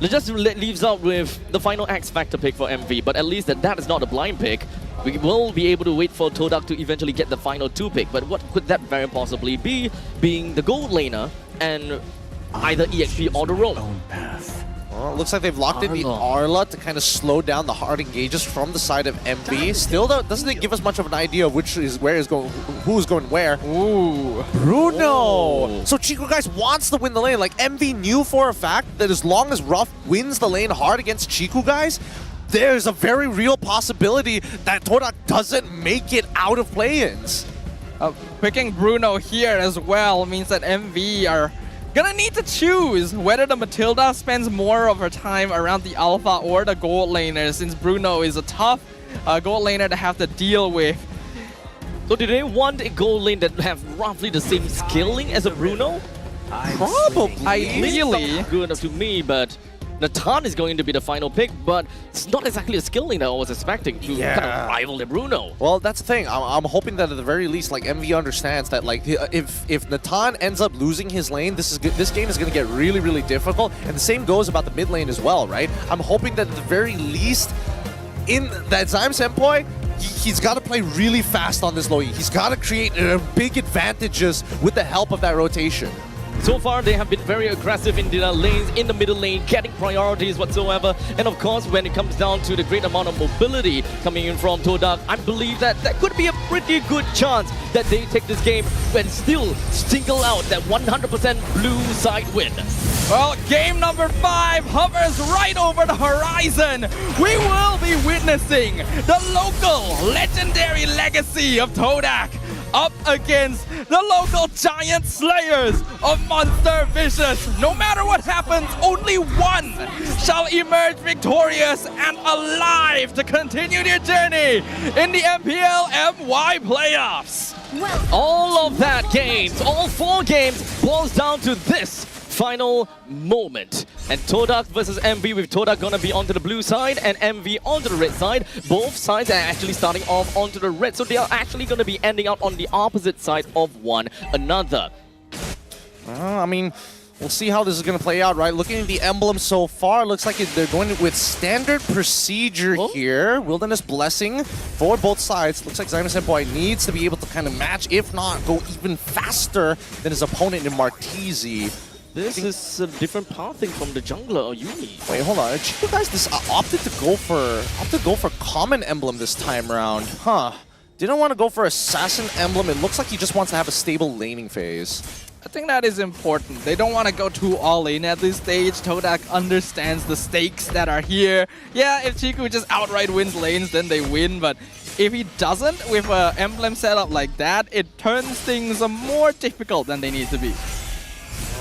[SPEAKER 2] It just leaves out with the final X Factor pick for MV, but at least that is not a blind pick. We will be able to wait for Todak to eventually get the final 2 pick, but what could that very possibly be? Being the gold laner and either EXP or the roam.
[SPEAKER 3] Well, it looks like they've locked in the Arla to kind of slow down the hard engages from the side of MV. Still, though, doesn't it give us much of an idea of who's going where?
[SPEAKER 1] Ooh,
[SPEAKER 3] Bruno! So Chico guys wants to win the lane. Like MV knew for a fact that as long as Ruff wins the lane hard against Chico guys, there's a very real possibility that Todak doesn't make it out of play-ins.
[SPEAKER 1] Picking Bruno here as well means that MV are gonna need to choose whether the Matilda spends more of her time around the Alpha or the gold laner, since Bruno is a tough gold laner to have to deal with.
[SPEAKER 2] So do they want a gold lane that have roughly the same skilling as a Bruno?
[SPEAKER 3] Probably.
[SPEAKER 1] Ideally.
[SPEAKER 2] Good enough to me, but Natan is going to be the final pick, but it's not exactly a skill lane that I was expecting to kind of rival the Bruno.
[SPEAKER 3] Well, that's the thing. I'm hoping that at the very least, like MV understands that, like, if Natan ends up losing his lane, this game is going to get really, really difficult. And the same goes about the mid lane as well, right? I'm hoping that at the very least, in that Zyme Senpai, he's got to play really fast on this Lo Yi. He's got to create big advantages with the help of that rotation.
[SPEAKER 2] So far, they have been very aggressive in their lanes, in the middle lane, getting priorities whatsoever. And of course, when it comes down to the great amount of mobility coming in from Todak, I believe that could be a pretty good chance that they take this game and still single out that 100% blue side win.
[SPEAKER 1] Well, game number 5 hovers right over the horizon. We will be witnessing the local legendary legacy of Todak up against the local giant slayers of Monster Vicious. No matter what happens, only one shall emerge victorious and alive to continue their journey in the MPLMY playoffs.
[SPEAKER 2] All of that games, all 4 games, boils down to this final moment. And Todak versus MV, with Todak gonna be onto the blue side and MV onto the red side. Both sides are actually starting off onto the red, so they are actually gonna be ending up on the opposite side of one another.
[SPEAKER 3] I mean, we'll see how this is going to play out, right? Looking at the emblem so far, looks like they're going with standard procedure here. Wilderness Blessing for both sides. Looks like Zyme Senpai needs to be able to kind of match, if not go even faster than his opponent in Martizi.
[SPEAKER 2] This is a different pathing from the jungler or Yumi.
[SPEAKER 3] Wait, hold on. Chico guys, this opted to go for common emblem this time around, huh? Didn't want to go for assassin emblem. It looks like he just wants to have a stable laning phase.
[SPEAKER 1] I think that is important. They don't want to go too all in at this stage. Todak understands the stakes that are here. Yeah, if Chiku just outright wins lanes, then they win. But if he doesn't, with an emblem setup like that, it turns things more difficult than they need to be.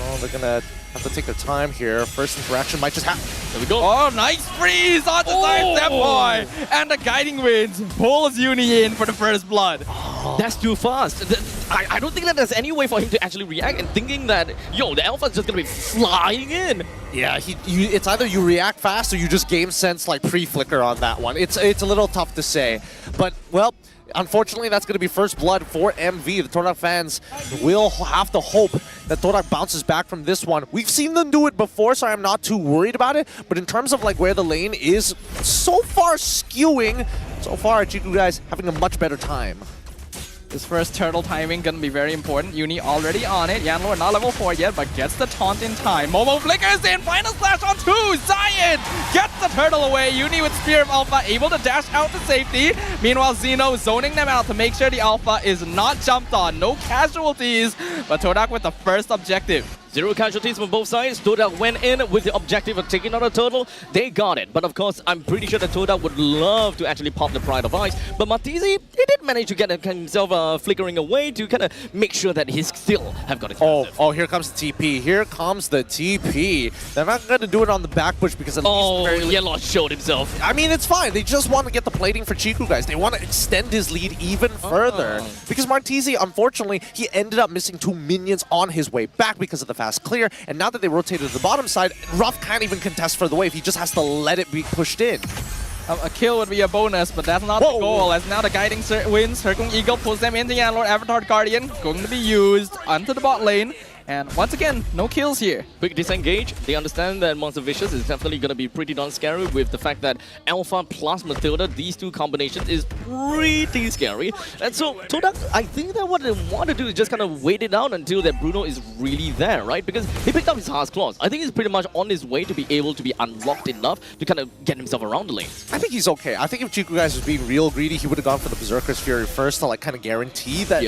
[SPEAKER 3] Oh, they're gonna have to take their time here. First interaction might just happen.
[SPEAKER 1] There we go. Oh, nice freeze onto Zyme Senpai! And the Guiding Winds pulls Uni in for the first blood.
[SPEAKER 2] Oh, that's too fast. I don't think that there's any way for him to actually react and thinking that, yo, the Alpha's just gonna be flying in.
[SPEAKER 3] Yeah, it's either you react fast or you just game sense like pre-flicker on that one. It's a little tough to say. But, well, unfortunately, that's going to be first blood for MV. The Todak fans will have to hope that Todak bounces back from this one. We've seen them do it before, so I'm not too worried about it. But in terms of like where the lane is so far skewing, so far Chiku guys having a much better time.
[SPEAKER 1] This first turtle timing gonna be very important. Uni already on it. Yanlord not level 4 yet, but gets the taunt in time. Momo flickers in. Final slash on 2. Zion gets the turtle away. Uni with Spear of Alpha able to dash out to safety. Meanwhile, Zeno zoning them out to make sure the Alpha is not jumped on. No casualties, but Todak with the first objective.
[SPEAKER 2] 0 casualties from both sides. Todak went in with the objective of taking out a turtle. They got it. But of course, I'm pretty sure that Todak would love to actually pop the Pride of Ice. But Martizi, he did manage to get himself flickering away to kind of make sure that he still have got explosive.
[SPEAKER 3] Oh, here comes the TP. Here comes the TP. They're not going to do it on the back push because at least
[SPEAKER 2] Yellow showed himself.
[SPEAKER 3] I mean, it's fine. They just want to get the plating for Chiku, guys. They want to extend his lead even further. Because Martizi, unfortunately, he ended up missing 2 minions on his way back because of the fast clear. And now that they rotated to the bottom side, Ruff can't even contest for the wave. He just has to let it be pushed in.
[SPEAKER 1] A kill would be a bonus, but that's not the goal. As now the guiding wins, Herkung Eagle pulls them into Yanlord. Avatar Guardian going to be used onto the bot lane. And once again, no kills here.
[SPEAKER 2] Quick disengage. They understand that Monster Vicious is definitely going to be pretty darn scary with the fact that Alpha plus Matilda, these two combinations is pretty scary. And so Todak, I think that what they want to do is just kind of wait it out until that Bruno is really there, right? Because he picked up his Heart's Claws. I think he's pretty much on his way to be able to be unlocked enough to kind of get himself around the lane.
[SPEAKER 3] I think he's okay. I think if Chiku guys was being real greedy, he would have gone for the Berserker's Fury first to like kind of guarantee that,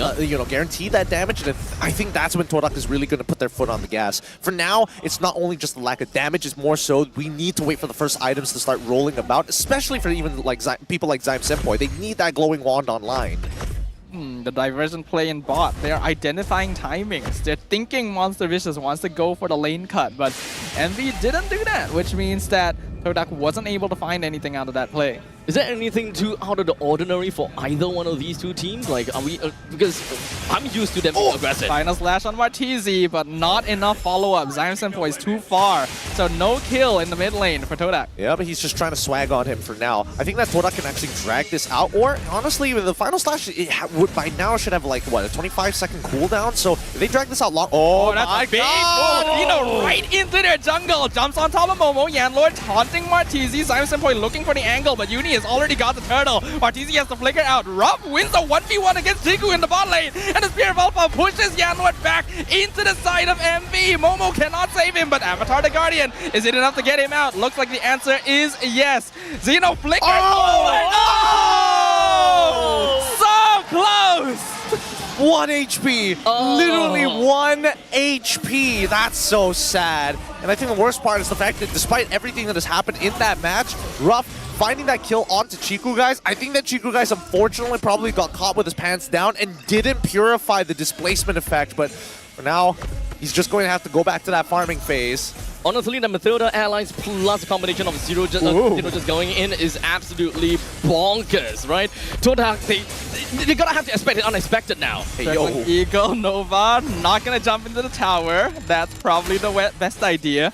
[SPEAKER 3] guarantee that damage. And I think that's when Todak is really going to put their foot on the gas. For now, it's not only just the lack of damage, it's more so we need to wait for the first items to start rolling about, especially for even like people like Zyme Senpoi. They need that glowing wand online.
[SPEAKER 1] The diversion play in bot, they're identifying timings. They're thinking Monster Vicious wants to go for the lane cut, but MV didn't do that, which means that Todak wasn't able to find anything out of that play.
[SPEAKER 2] Is there anything too out of the ordinary for either one of these two teams? Like, are we... because I'm used to them being aggressive.
[SPEAKER 1] Final slash on Martizi, but not enough follow-up. Zyme Senpoi is too far, so no kill in the mid lane for Todak.
[SPEAKER 3] Yeah, but he's just trying to swag on him for now. I think that Todak can actually drag this out, or honestly, with the final slash, it would by now should have like, what, a 25-second cooldown? So if they drag this out long... Oh,
[SPEAKER 1] that's a big pull! Dino right into their jungle, jumps on top of Momo. Yanlord taunting Martizi. Zyme Senpoi looking for the angle, but Uni has already got the turtle. Martizi has to flicker out. Ruff wins a 1v1 against Jiku in the bot lane, and the Spear of Alpha pushes Yanlord back into the side of MV. Momo cannot save him, but Avatar the Guardian, is it enough to get him out? Looks like the answer is yes. Zeno flickers. So close!
[SPEAKER 3] 1 HP! Literally 1 HP! That's so sad. And I think the worst part is the fact that despite everything that has happened in that match, Ruff finding that kill onto Chiku guys, I think that Chiku guys unfortunately probably got caught with his pants down and didn't purify the displacement effect, but for now, he's just going to have to go back to that farming phase.
[SPEAKER 2] Honestly, the Matilda allies plus a combination of Zero just going in is absolutely bonkers, right? Todak, they're gonna have to expect it unexpected now.
[SPEAKER 3] Hey, yo.
[SPEAKER 1] Eagle, Nova, not gonna jump into the tower. That's probably the best idea.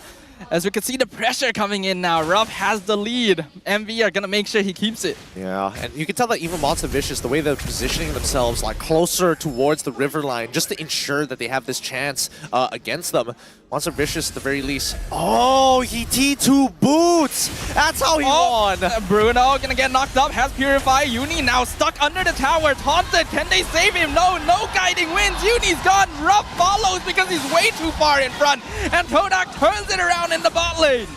[SPEAKER 1] As we can see the pressure coming in now, Ruff has the lead. MV are gonna make sure he keeps it.
[SPEAKER 3] Yeah, and you can tell that even Monster Vicious, the way they're positioning themselves like closer towards the river line just to ensure that they have this chance against them. Monster Vicious at the very least. Oh, he T2 boots! That's how he won!
[SPEAKER 1] Bruno gonna get knocked up, has Purify. Uni now stuck under the tower, taunted. Can they save him? No guiding wins. Uni's gone. Ruff follows because he's way too far in front. And Todak turns it around in the bot lane.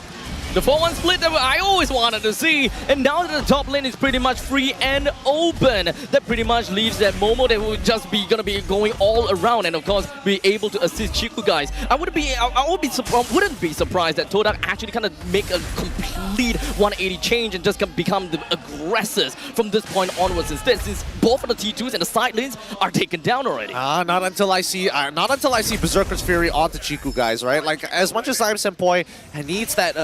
[SPEAKER 2] The 4-1 split that I always wanted to see, and now that the top lane is pretty much free and open, that pretty much leaves that Momo that will just be gonna be going all around, and of course be able to assist Chiku guys. I wouldn't be surprised that Todak actually kind of make a complete 180 change and just become the aggressors from this point onwards instead, since both of the T2s and the side lanes are taken down already.
[SPEAKER 3] Not until I see Berserker's Fury onto Chiku guys, right? Like as much as Zyme Senpoi needs that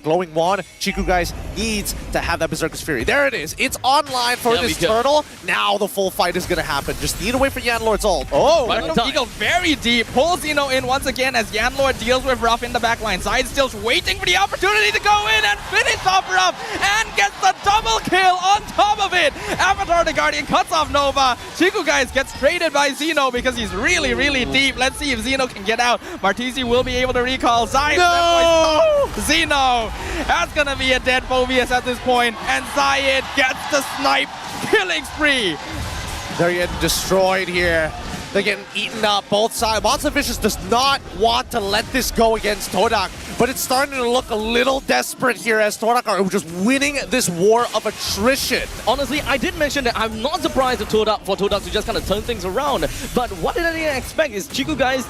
[SPEAKER 3] glowing wand, Chiku guys needs to have that Berserker's Fury. There it is. It's online for this turtle. Now the full fight is going to happen. Just need to wait for Yanlord's ult.
[SPEAKER 1] Oh, Eagle very deep. Pulls Zeno in once again as Yanlord deals with Ruff in the backline. Sidestill's waiting for the opportunity to go in and finish off Ruff and gets the double kill on top of it. Avatar the Guardian cuts off Nova. Chiku guys gets traded by Zeno because he's really, really deep. Let's see if Zeno can get out. Martizi will be able to recall. Zeno! That's gonna be a dead Phobius at this point, and Zayed gets the snipe killing spree.
[SPEAKER 3] They're getting destroyed here. They're getting eaten up, both sides. Monster Vicious does not want to let this go against Todak, but it's starting to look a little desperate here as Todak are just winning this war of attrition.
[SPEAKER 2] Honestly, I did mention that I'm not surprised for Todak to just kind of turn things around. But what did I expect is Chiku guys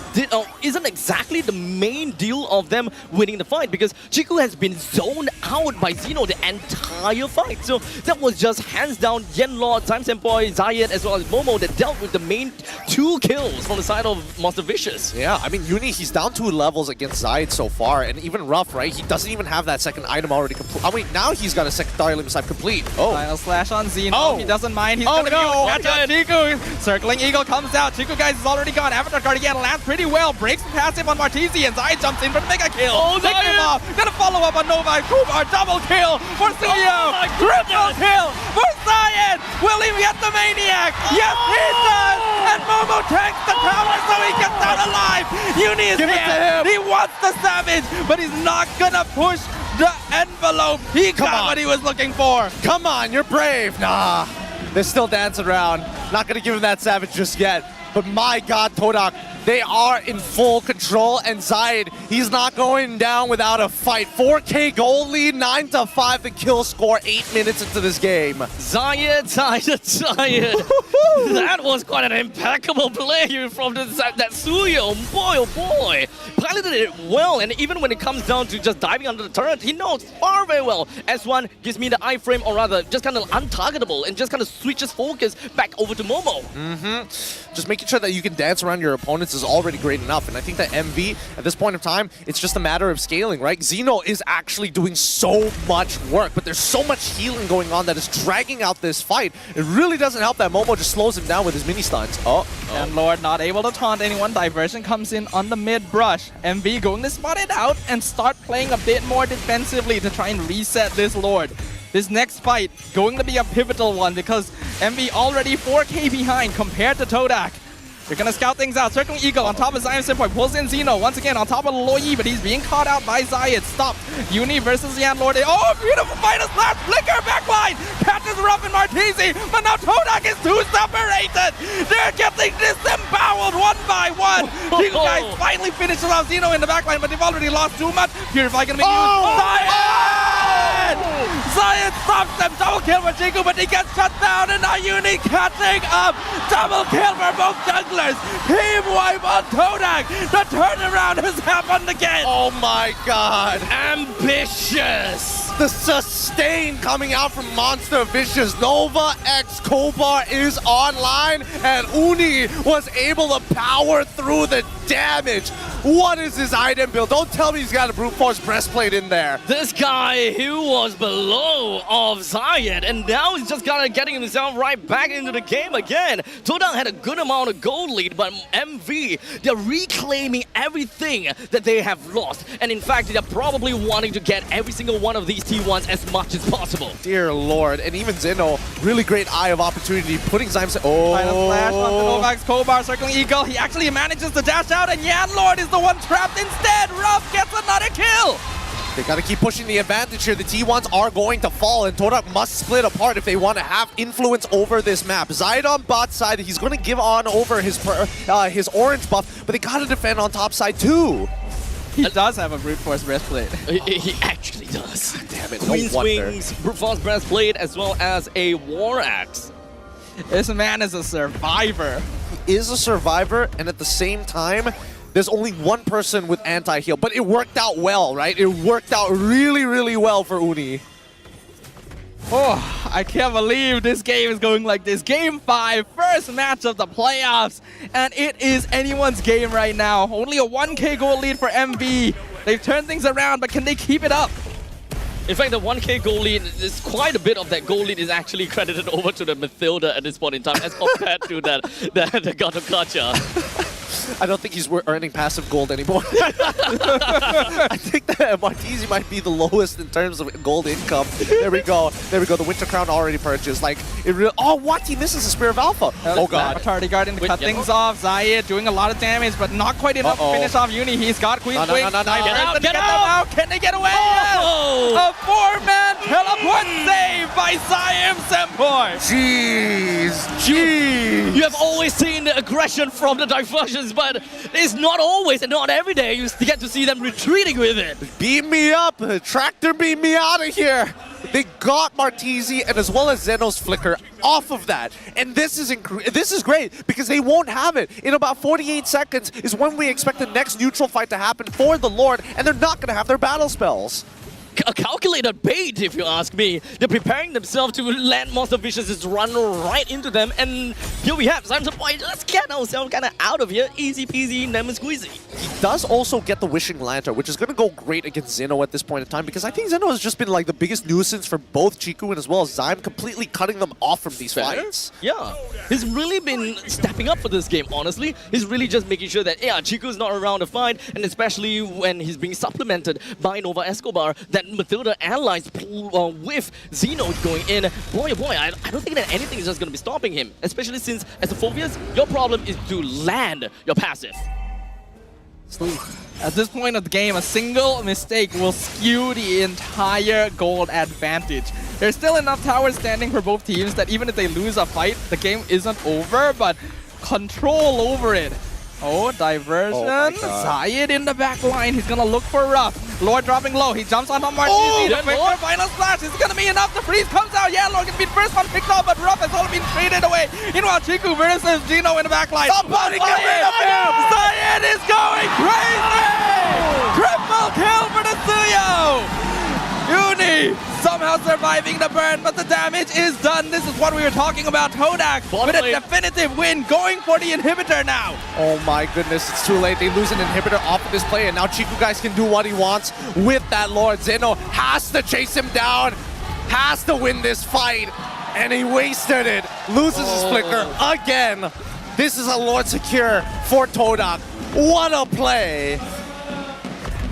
[SPEAKER 2] isn't exactly the main deal of them winning the fight, because Chiku has been zoned out by Xeno the entire fight. So that was just hands down Yenlord, Time Senpai, Zayed, as well as Momo that dealt with the main 2 kills from the side of Monster Vicious.
[SPEAKER 3] Yeah, I mean, Uni, he's down 2 levels against Zayed so far, and even Rough, right? He doesn't even have that second item already complete. I mean, now he's got a secondary limit type complete. Oh.
[SPEAKER 1] Final slash on Xeno.
[SPEAKER 3] Oh.
[SPEAKER 1] He doesn't mind. He's
[SPEAKER 3] Oh,
[SPEAKER 1] gonna be able
[SPEAKER 3] no.
[SPEAKER 1] to catch out Chiku. Circling Eagle comes out. Chiku guys is already gone. Avatar card again lands pretty well. Breaks the passive on Martisi, and Zayed jumps in for the mega kill.
[SPEAKER 2] Oh,
[SPEAKER 1] Picks him
[SPEAKER 2] Zayed.
[SPEAKER 1] off. Gonna follow up on Nova. Kumar double kill for Suyo.
[SPEAKER 2] my
[SPEAKER 1] Triple
[SPEAKER 2] goodness.
[SPEAKER 1] kill for Zayed. Will he get the Maniac? Yes, he does. And Momo takes the tower so he gets out alive. Uni is
[SPEAKER 3] Give it to
[SPEAKER 1] here.
[SPEAKER 3] him.
[SPEAKER 1] He wants the Savage, but he's not gonna push the envelope. He
[SPEAKER 3] Come
[SPEAKER 1] got
[SPEAKER 3] on.
[SPEAKER 1] what he was looking for.
[SPEAKER 3] Come on, you're brave. Nah, they're still dancing around. Not gonna give him that Savage just yet. But my God, Todak, they are in full control, and Zayed, he's not going down without a fight. 4K goal lead, 9-5 the kill score, 8 minutes into this game.
[SPEAKER 2] Zayed. That was quite an impeccable play from that Suyo. Boy, oh boy. Piloted it well, and even when it comes down to just diving under the turret, he knows far very well. S1 gives me the iframe, or rather, just kind of untargetable, and just kind of switches focus back over to Momo.
[SPEAKER 3] Just making sure that you can dance around your opponents is already great enough, and I think that MV, at this point of time, it's just a matter of scaling, right? Xeno is actually doing so much work, but there's so much healing going on that is dragging out this fight. It really doesn't help that Momo just slows him down with his mini stuns.
[SPEAKER 1] And Lord not able to taunt anyone. Diversion comes in on the mid brush. MV going to spot it out and start playing a bit more defensively to try and reset this Lord. This next fight going to be a pivotal one because MV already 4K behind compared to Todak. They're gonna scout things out. Circling Eagle on top of Zion Simpoy. Pulls in Xeno once again on top of Loyi, but he's being caught out by Zayed. Stopped. Uni versus Yan Lord. Oh, beautiful fight! A slash flicker backline. Catches Ruff and Martisi, but now Todak is too separated. They're getting disemboweled one by one. These guys finally finishes off Xeno in the backline, but they've already lost too much. Purify gonna be used. Zayed! Zayed stops them. Double kill for Chiku, but he gets shut down, and now Uni catching up. Double kill for both junglers. Team wipe on Todak. The turnaround has happened again.
[SPEAKER 3] Oh my God.
[SPEAKER 2] Ambitious.
[SPEAKER 3] The sustain coming out from Monster Vicious. Nova X Kobar is online, and Uni was able to power through the damage. What is his item build? Don't tell me he's got a brute force breastplate in there.
[SPEAKER 2] This guy who was below of Zayed, and now he's just kind of getting himself right back into the game again. Todak had a good amount of gold lead, but MV, they're reclaiming everything that they have lost. And in fact, they're probably wanting to get every single one of these T1s as much as possible.
[SPEAKER 3] Dear Lord. And even Zeno, really great eye of opportunity, putting Zymes...
[SPEAKER 1] Final flash on the Novak's Kobar, circling Eagle. He actually manages to dash out, and Yan Lord is the one trapped instead. Ruff gets another kill.
[SPEAKER 3] They gotta keep pushing the advantage here. The T1s are going to fall, and Todak must split apart if they want to have influence over this map. Zayed on bot side, he's gonna give on over his orange buff, but they gotta defend on top side too.
[SPEAKER 1] He does have a brute force breastplate.
[SPEAKER 2] He actually does.
[SPEAKER 3] Damn it,
[SPEAKER 2] Queen's
[SPEAKER 3] no wonder.
[SPEAKER 2] Wings, Brute Force Breastplate, as well as a War Axe.
[SPEAKER 1] This man is a survivor.
[SPEAKER 3] He is a survivor, and at the same time, there's only one person with anti-heal, but it worked out well, right? It worked out really, really well for Uni.
[SPEAKER 1] Oh, I can't believe this game is going like this. Game 5, first match of the playoffs, and it is anyone's game right now. Only a 1K goal lead for MV. They've turned things around, but can they keep it up?
[SPEAKER 2] In fact, the 1K goal lead, is quite a bit of that goal lead is actually credited over to the Mathilda at this point in time as compared to the God of Gacha.
[SPEAKER 3] I don't think he's earning passive gold anymore. I think that Martisi might be the lowest in terms of gold income. There we go. There we go. The Winter Crown already purchased. Like, it really... Oh, what? He misses the Spear of Alpha. Oh, God.
[SPEAKER 1] Atari guarding to cut things off. Zayed doing a lot of damage, but not quite enough to finish off Uni. He's got Queen's Wings.
[SPEAKER 2] Get out!
[SPEAKER 1] Can they get away?
[SPEAKER 2] Oh!
[SPEAKER 1] A 4-man teleport Good save by Siam Sempoi.
[SPEAKER 3] Jeez.
[SPEAKER 2] You have always seen the aggression from the diversions, but it's not always and not every day you get to see them retreating with it.
[SPEAKER 3] Beam me up. Tractor beam me out of here. They got Martisi and as well as Zeno's flicker off of that. And this is great because they won't have it. In about 48 seconds is when we expect the next neutral fight to happen for the Lord, and they're not going to have their battle spells.
[SPEAKER 2] A calculated bait, if you ask me. They're preparing themselves to land Monster Vicious' run right into them, and here we have Simon Point. Let's get ourselves kind of out of here. Easy peasy, lemon squeezy.
[SPEAKER 3] He does also get the Wishing Lantern, which is going to go great against Zeno at this point in time, because I think Zeno has just been like the biggest nuisance for both Chiku and as well as Zyme, completely cutting them off from these fights.
[SPEAKER 2] Yeah, he's really been stepping up for this game, honestly. He's really just making sure that, yeah, Chiku's not around to fight, and especially when he's being supplemented by Nova Escobar, that Matilda allies with Zeno going in. Boy, oh boy, I don't think that anything is just going to be stopping him, especially since as a Phobias, your problem is to land your passive.
[SPEAKER 1] At this point of the game, a single mistake will skew the entire gold advantage. There's still enough towers standing for both teams that even if they lose a fight, the game isn't over, but control over it. Oh, diversion. Zayed in the back line. He's gonna look for Ruff. Lord dropping low. He jumps on Martini. The quick final splash. Is it gonna be enough? The freeze comes out. Yeah, Lord gonna be the first one picked up, but Ruff has already been traded away. Meanwhile, Chiku versus Gino in the back line.
[SPEAKER 3] Somebody get rid of him!
[SPEAKER 1] Zayed is going crazy! Triple kill for the Suyo! Uni somehow surviving the burn, but the damage is done. This is what we were talking about. Todak with a definitive win, going for the inhibitor now.
[SPEAKER 3] Oh my goodness, it's too late. They lose an inhibitor off of this play, and now Chiku guys can do what he wants with that Lord. Zeno has to chase him down, has to win this fight, and he wasted it. Loses his flicker again. This is a Lord secure for Todak. What a play.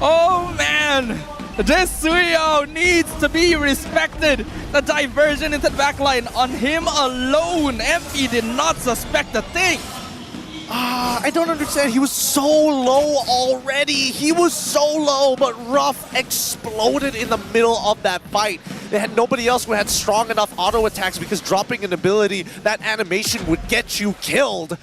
[SPEAKER 1] Oh man! This Suyo needs to be respected. The diversion into the backline on him alone. MP did not suspect a thing.
[SPEAKER 3] I don't understand. He was so low already. He was so low, but Ruff exploded in the middle of that fight. They had nobody else who had strong enough auto attacks because dropping an ability, that animation would get you killed.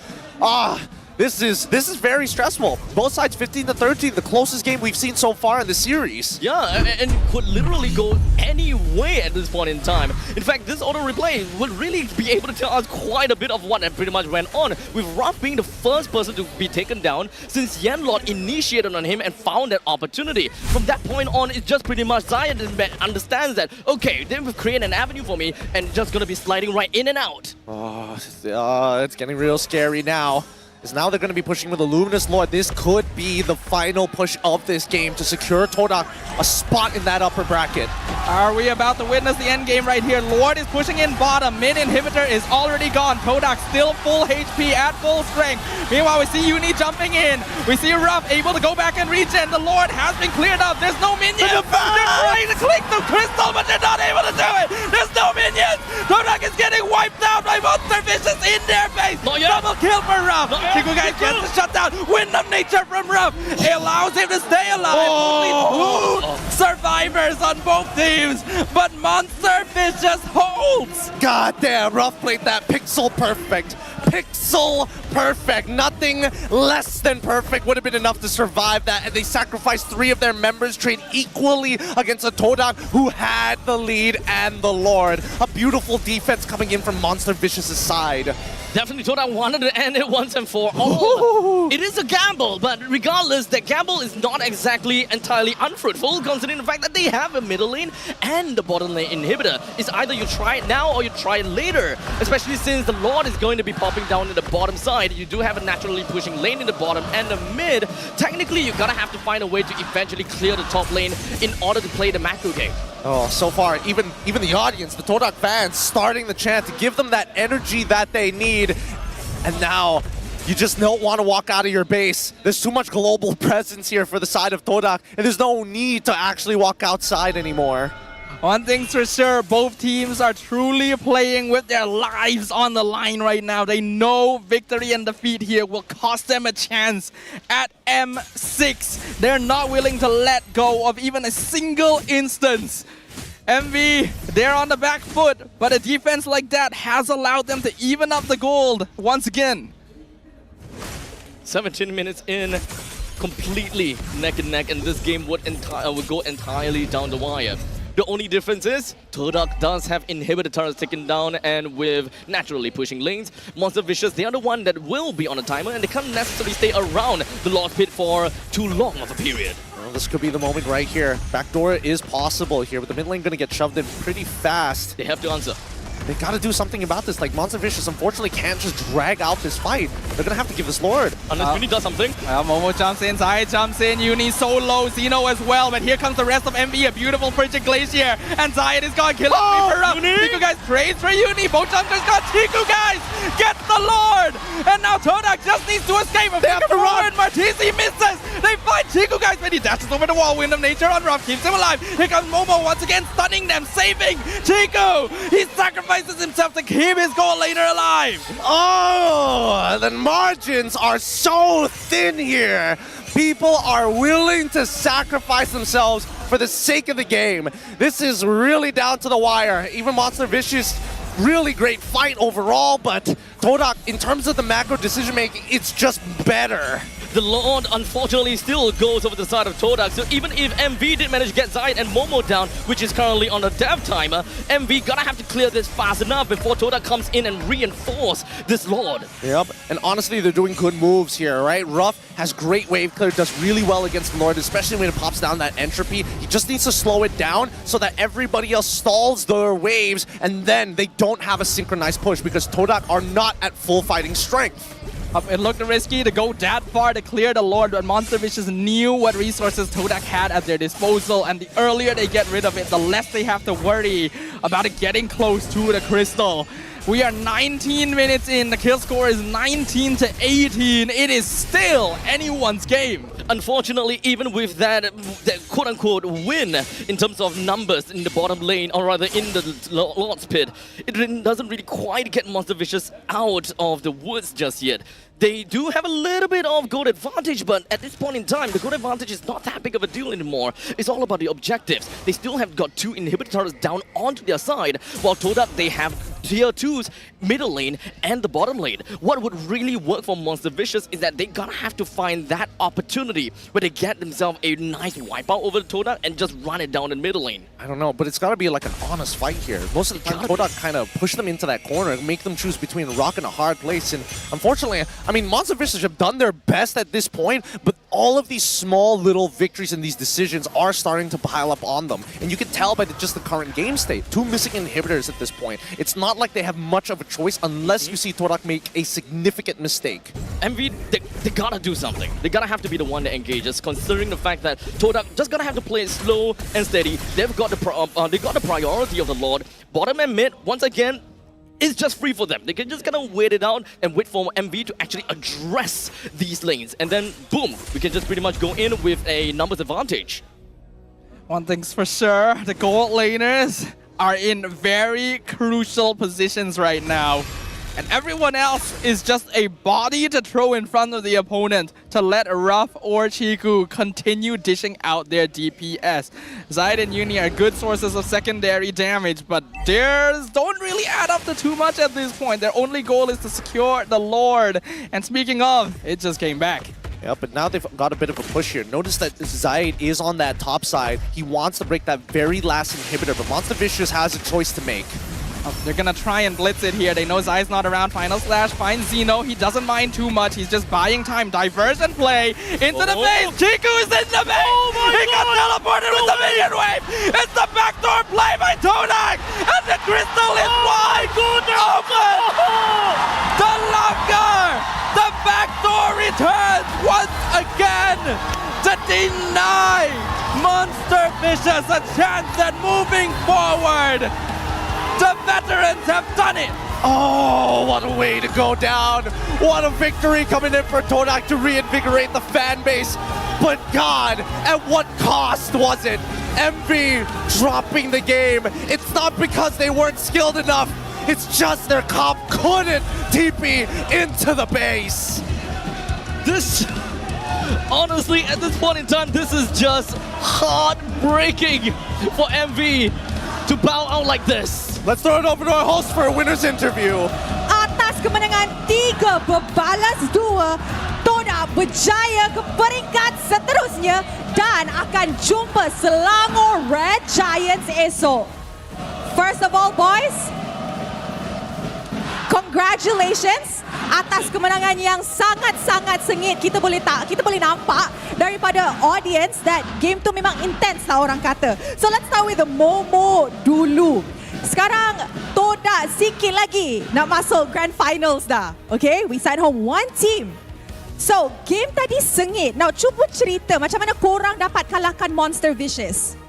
[SPEAKER 3] This is very stressful. Both sides 15-13, the closest game we've seen so far in the series.
[SPEAKER 2] Yeah, and could literally go any way at this point in time. In fact, this auto replay would really be able to tell us quite a bit of what pretty much went on, with Ruff being the first person to be taken down since Yanlord initiated on him and found that opportunity. From that point on, it's just pretty much Zion understands that, okay, they've created an avenue for me and just gonna be sliding right in and out.
[SPEAKER 3] It's getting real scary now. Because now they're going to be pushing with the Luminous Lord. This could be the final push of this game to secure Todak a spot in that upper bracket.
[SPEAKER 1] Are we about to witness the end game right here? Lord is pushing in bottom. Mid inhibitor is already gone. Todak still full HP at full strength. Meanwhile, we see Uni jumping in. We see Ruff able to go back and regen. The Lord has been cleared up. There's no minions. They're trying to click the crystal, but they're not able to do it. There's no minions. Todak is getting wiped out by Monster Vicious in their face. Double kill for Ruff. Chiku guys gets the shutdown. Wind of nature from Ruff. It allows him to stay alive. Only 2 survivors on both teams, but Monster Vicious holds.
[SPEAKER 3] God damn, Ruff played that pixel perfect. Pixel perfect. Nothing less than perfect would have been enough to survive that, and they sacrificed 3 of their members, trade equally against a Todak who had the lead and the Lord. A beautiful defense coming in from Monster Vicious's side.
[SPEAKER 2] Definitely Todak wanted to end it once and for all. It is a gamble, but regardless, the gamble is not exactly entirely unfruitful, considering the fact that they have a middle lane and the bottom lane inhibitor. It's either you try it now or you try it later, especially since the Lord is going to be popping down in the bottom side. You do have a naturally pushing lane in the bottom and the mid. Technically, you're gonna have to find a way to eventually clear the top lane in order to play the macro game.
[SPEAKER 3] Oh, so far, even the audience, the Todak fans, starting the chant to give them that energy that they need. And now, you just don't want to walk out of your base. There's too much global presence here for the side of Todak, and there's no need to actually walk outside anymore.
[SPEAKER 1] One thing's for sure, both teams are truly playing with their lives on the line right now. They know victory and defeat here will cost them a chance at M6. They're not willing to let go of even a single instance. MV, they're on the back foot, but a defense like that has allowed them to even up the gold once again.
[SPEAKER 2] 17 minutes in, completely neck and neck, and this game would go entirely down the wire. The only difference is Todak does have inhibitor turrets taken down, and with naturally pushing lanes, Monster Vicious, they are the one that will be on a timer, and they can't necessarily stay around the Lord Pit for too long of a period.
[SPEAKER 3] Well, this could be the moment right here. Backdoor is possible here, but the mid lane going to get shoved in pretty fast.
[SPEAKER 2] They have to answer.
[SPEAKER 3] They got to do something about this. Like, Monster Vicious unfortunately can't just drag out this fight. They're going to have to give this Lord.
[SPEAKER 2] Unless Uni does something.
[SPEAKER 1] Momo jumps in, Zai jumps in, Uni so low, Zeno as well, but here comes the rest of MV, a beautiful Frigid Glacier, and Zayed is gone, kill him, Chiku guys praise for Uni, both jumpers got Chiku guys, get the Lord, and now Todak just needs to escape, they have to run, Martisi misses, they find Chiku guys, but he dashes over the wall, Wind of Nature on Ruff keeps him alive, here comes Momo once again, stunning them, saving Chiku, he sacrifices himself to keep his goal later alive.
[SPEAKER 3] Oh, the margins are so thin here. People are willing to sacrifice themselves for the sake of the game. This is really down to the wire. Even Monster Vicious, really great fight overall, but Todak, in terms of the macro decision making, it's just better.
[SPEAKER 2] The Lord, unfortunately, still goes over the side of Todak. So even if MV did manage to get Zayed and Momo down, which is currently on a dev timer, MV gonna have to clear this fast enough before Todak comes in and reinforce this Lord.
[SPEAKER 3] Yep, and honestly, they're doing good moves here, right? Ruff has great wave clear, does really well against the Lord, especially when it pops down that entropy. He just needs to slow it down so that everybody else stalls their waves, and then they don't have a synchronized push because Todak are not at full fighting strength.
[SPEAKER 1] It looked risky to go that far to clear the Lord, but Monster Vicious knew what resources Todak had at their disposal, and the earlier they get rid of it, the less they have to worry about it getting close to the crystal. We are 19 minutes in, the kill score is 19 to 18. It is still anyone's game.
[SPEAKER 2] Unfortunately, even with that quote-unquote win in terms of numbers in the bottom lane, or rather in the Lord's Pit, it doesn't really quite get Monster Vicious out of the woods just yet. They do have a little bit of gold advantage, but at this point in time, the gold advantage is not that big of a deal anymore. It's all about the objectives. They still have got 2 inhibitor turrets down onto their side, while Todak, they have tier 2s, middle lane, and the bottom lane. What would really work for Monster Vicious is that they gonna have to find that opportunity where they get themselves a nice wipeout over Todak and just run it down in middle lane.
[SPEAKER 3] I don't know, but it's got to be like an honest fight here. Most of the time, Todak kind of push them into that corner, make them choose between a rock and a hard place. And unfortunately, I mean, Monster Vicious have done their best at this point, but all of these small little victories and these decisions are starting to pile up on them. And you can tell by just the current game state. 2 missing inhibitors at this point. It's not like they have much of a choice unless you see Todak make a significant mistake.
[SPEAKER 2] MV, they gotta do something. They gotta have to be the one that engages, considering the fact that Todak just gonna have to play it slow and steady. They've got the priority of the Lord. Bottom and mid, once again, it's just free for them. They can just kind of wait it out and wait for MV to actually address these lanes. And then, boom, we can just pretty much go in with a numbers advantage.
[SPEAKER 1] One thing's for sure, the gold laners are in very crucial positions right now. And everyone else is just a body to throw in front of the opponent to let Ruff or Chiku continue dishing out their DPS. Zayed and Uni are good sources of secondary damage, but theirs don't really add up to too much at this point. Their only goal is to secure the Lord. And speaking of, it just came back.
[SPEAKER 3] Yeah, but now they've got a bit of a push here. Notice that Zayed is on that top side. He wants to break that very last inhibitor, but Monster Vicious has a choice to make.
[SPEAKER 1] They're gonna try and blitz it here. They know Zai's not around. Final slash finds Zeno. He doesn't mind too much. He's just buying time. Diversion play into the base. Chiku is in the base. He got teleported with the minion wave. It's the backdoor play by Todak. And the crystal is wide open. The longer. The backdoor returns once again to deny Monster Vicious a chance at moving forward. The veterans have done it!
[SPEAKER 3] Oh, what a way to go down. What a victory coming in for Todak to reinvigorate the fan base. But God, at what cost was it? MV dropping the game. It's not because they weren't skilled enough. It's just their comp couldn't TP into the base.
[SPEAKER 2] This, honestly, at this point in time, this is just heartbreaking for MV. to bow out like this.
[SPEAKER 3] Let's throw it over to our host for a winner's interview.
[SPEAKER 8] Atas kemenangan 3 berbalas 2, Todak berjaya ke peringkat seterusnya dan akan jumpa Selangor Red Giants esok. First of all, boys, congratulations atas kemenangan yang sangat-sangat sengit. Kita boleh nampak daripada audience that game tu memang intense lah orang kata. So let's start with the Momo dulu. Sekarang Todak sikit lagi nak masuk grand finals dah. Okay, we sent home one team. So game tadi sengit. Now cuba cerita macam mana korang dapat kalahkan Monster Vicious.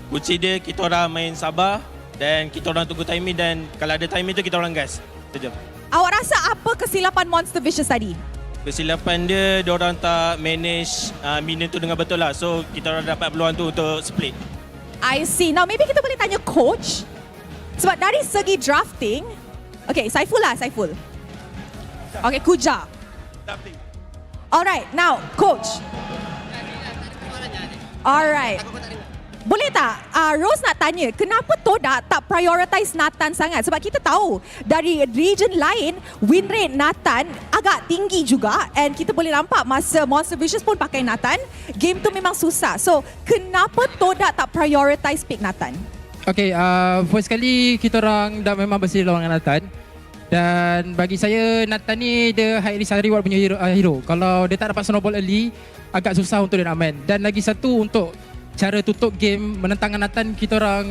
[SPEAKER 11] Kunci dia kita orang main sabar dan kita orang tunggu timing dan kalau ada timing tu kita orang gas. Itu je.
[SPEAKER 8] Awak rasa apa kesilapan Monster Vicious tadi?
[SPEAKER 11] Kesilapan dia orang tak manage minion tu dengan betul lah. So kita orang dapat peluang tu untuk split.
[SPEAKER 8] I see. Now maybe kita boleh tanya coach. Sebab dari segi drafting, okay, Saiful lah, Saiful. Okay, Kuja. Alright, now coach. Alright. Boleh tak Rose nak tanya kenapa Todak tak prioritize Nathan sangat? Sebab kita tahu dari region lain win rate Nathan agak tinggi juga and kita boleh nampak masa Monster Vicious pun pakai Nathan, game tu memang susah. So kenapa Todak tak prioritize pick Nathan?
[SPEAKER 12] Okay, first kali kita orang dah memang bersih lawan dengan Nathan. Dan bagi saya Nathan ni dia high risk high reward punya hero. Kalau dia tak dapat snowball early agak susah untuk dia nak main. Dan lagi satu untuk cara tutup game menentang Nathan, kita orang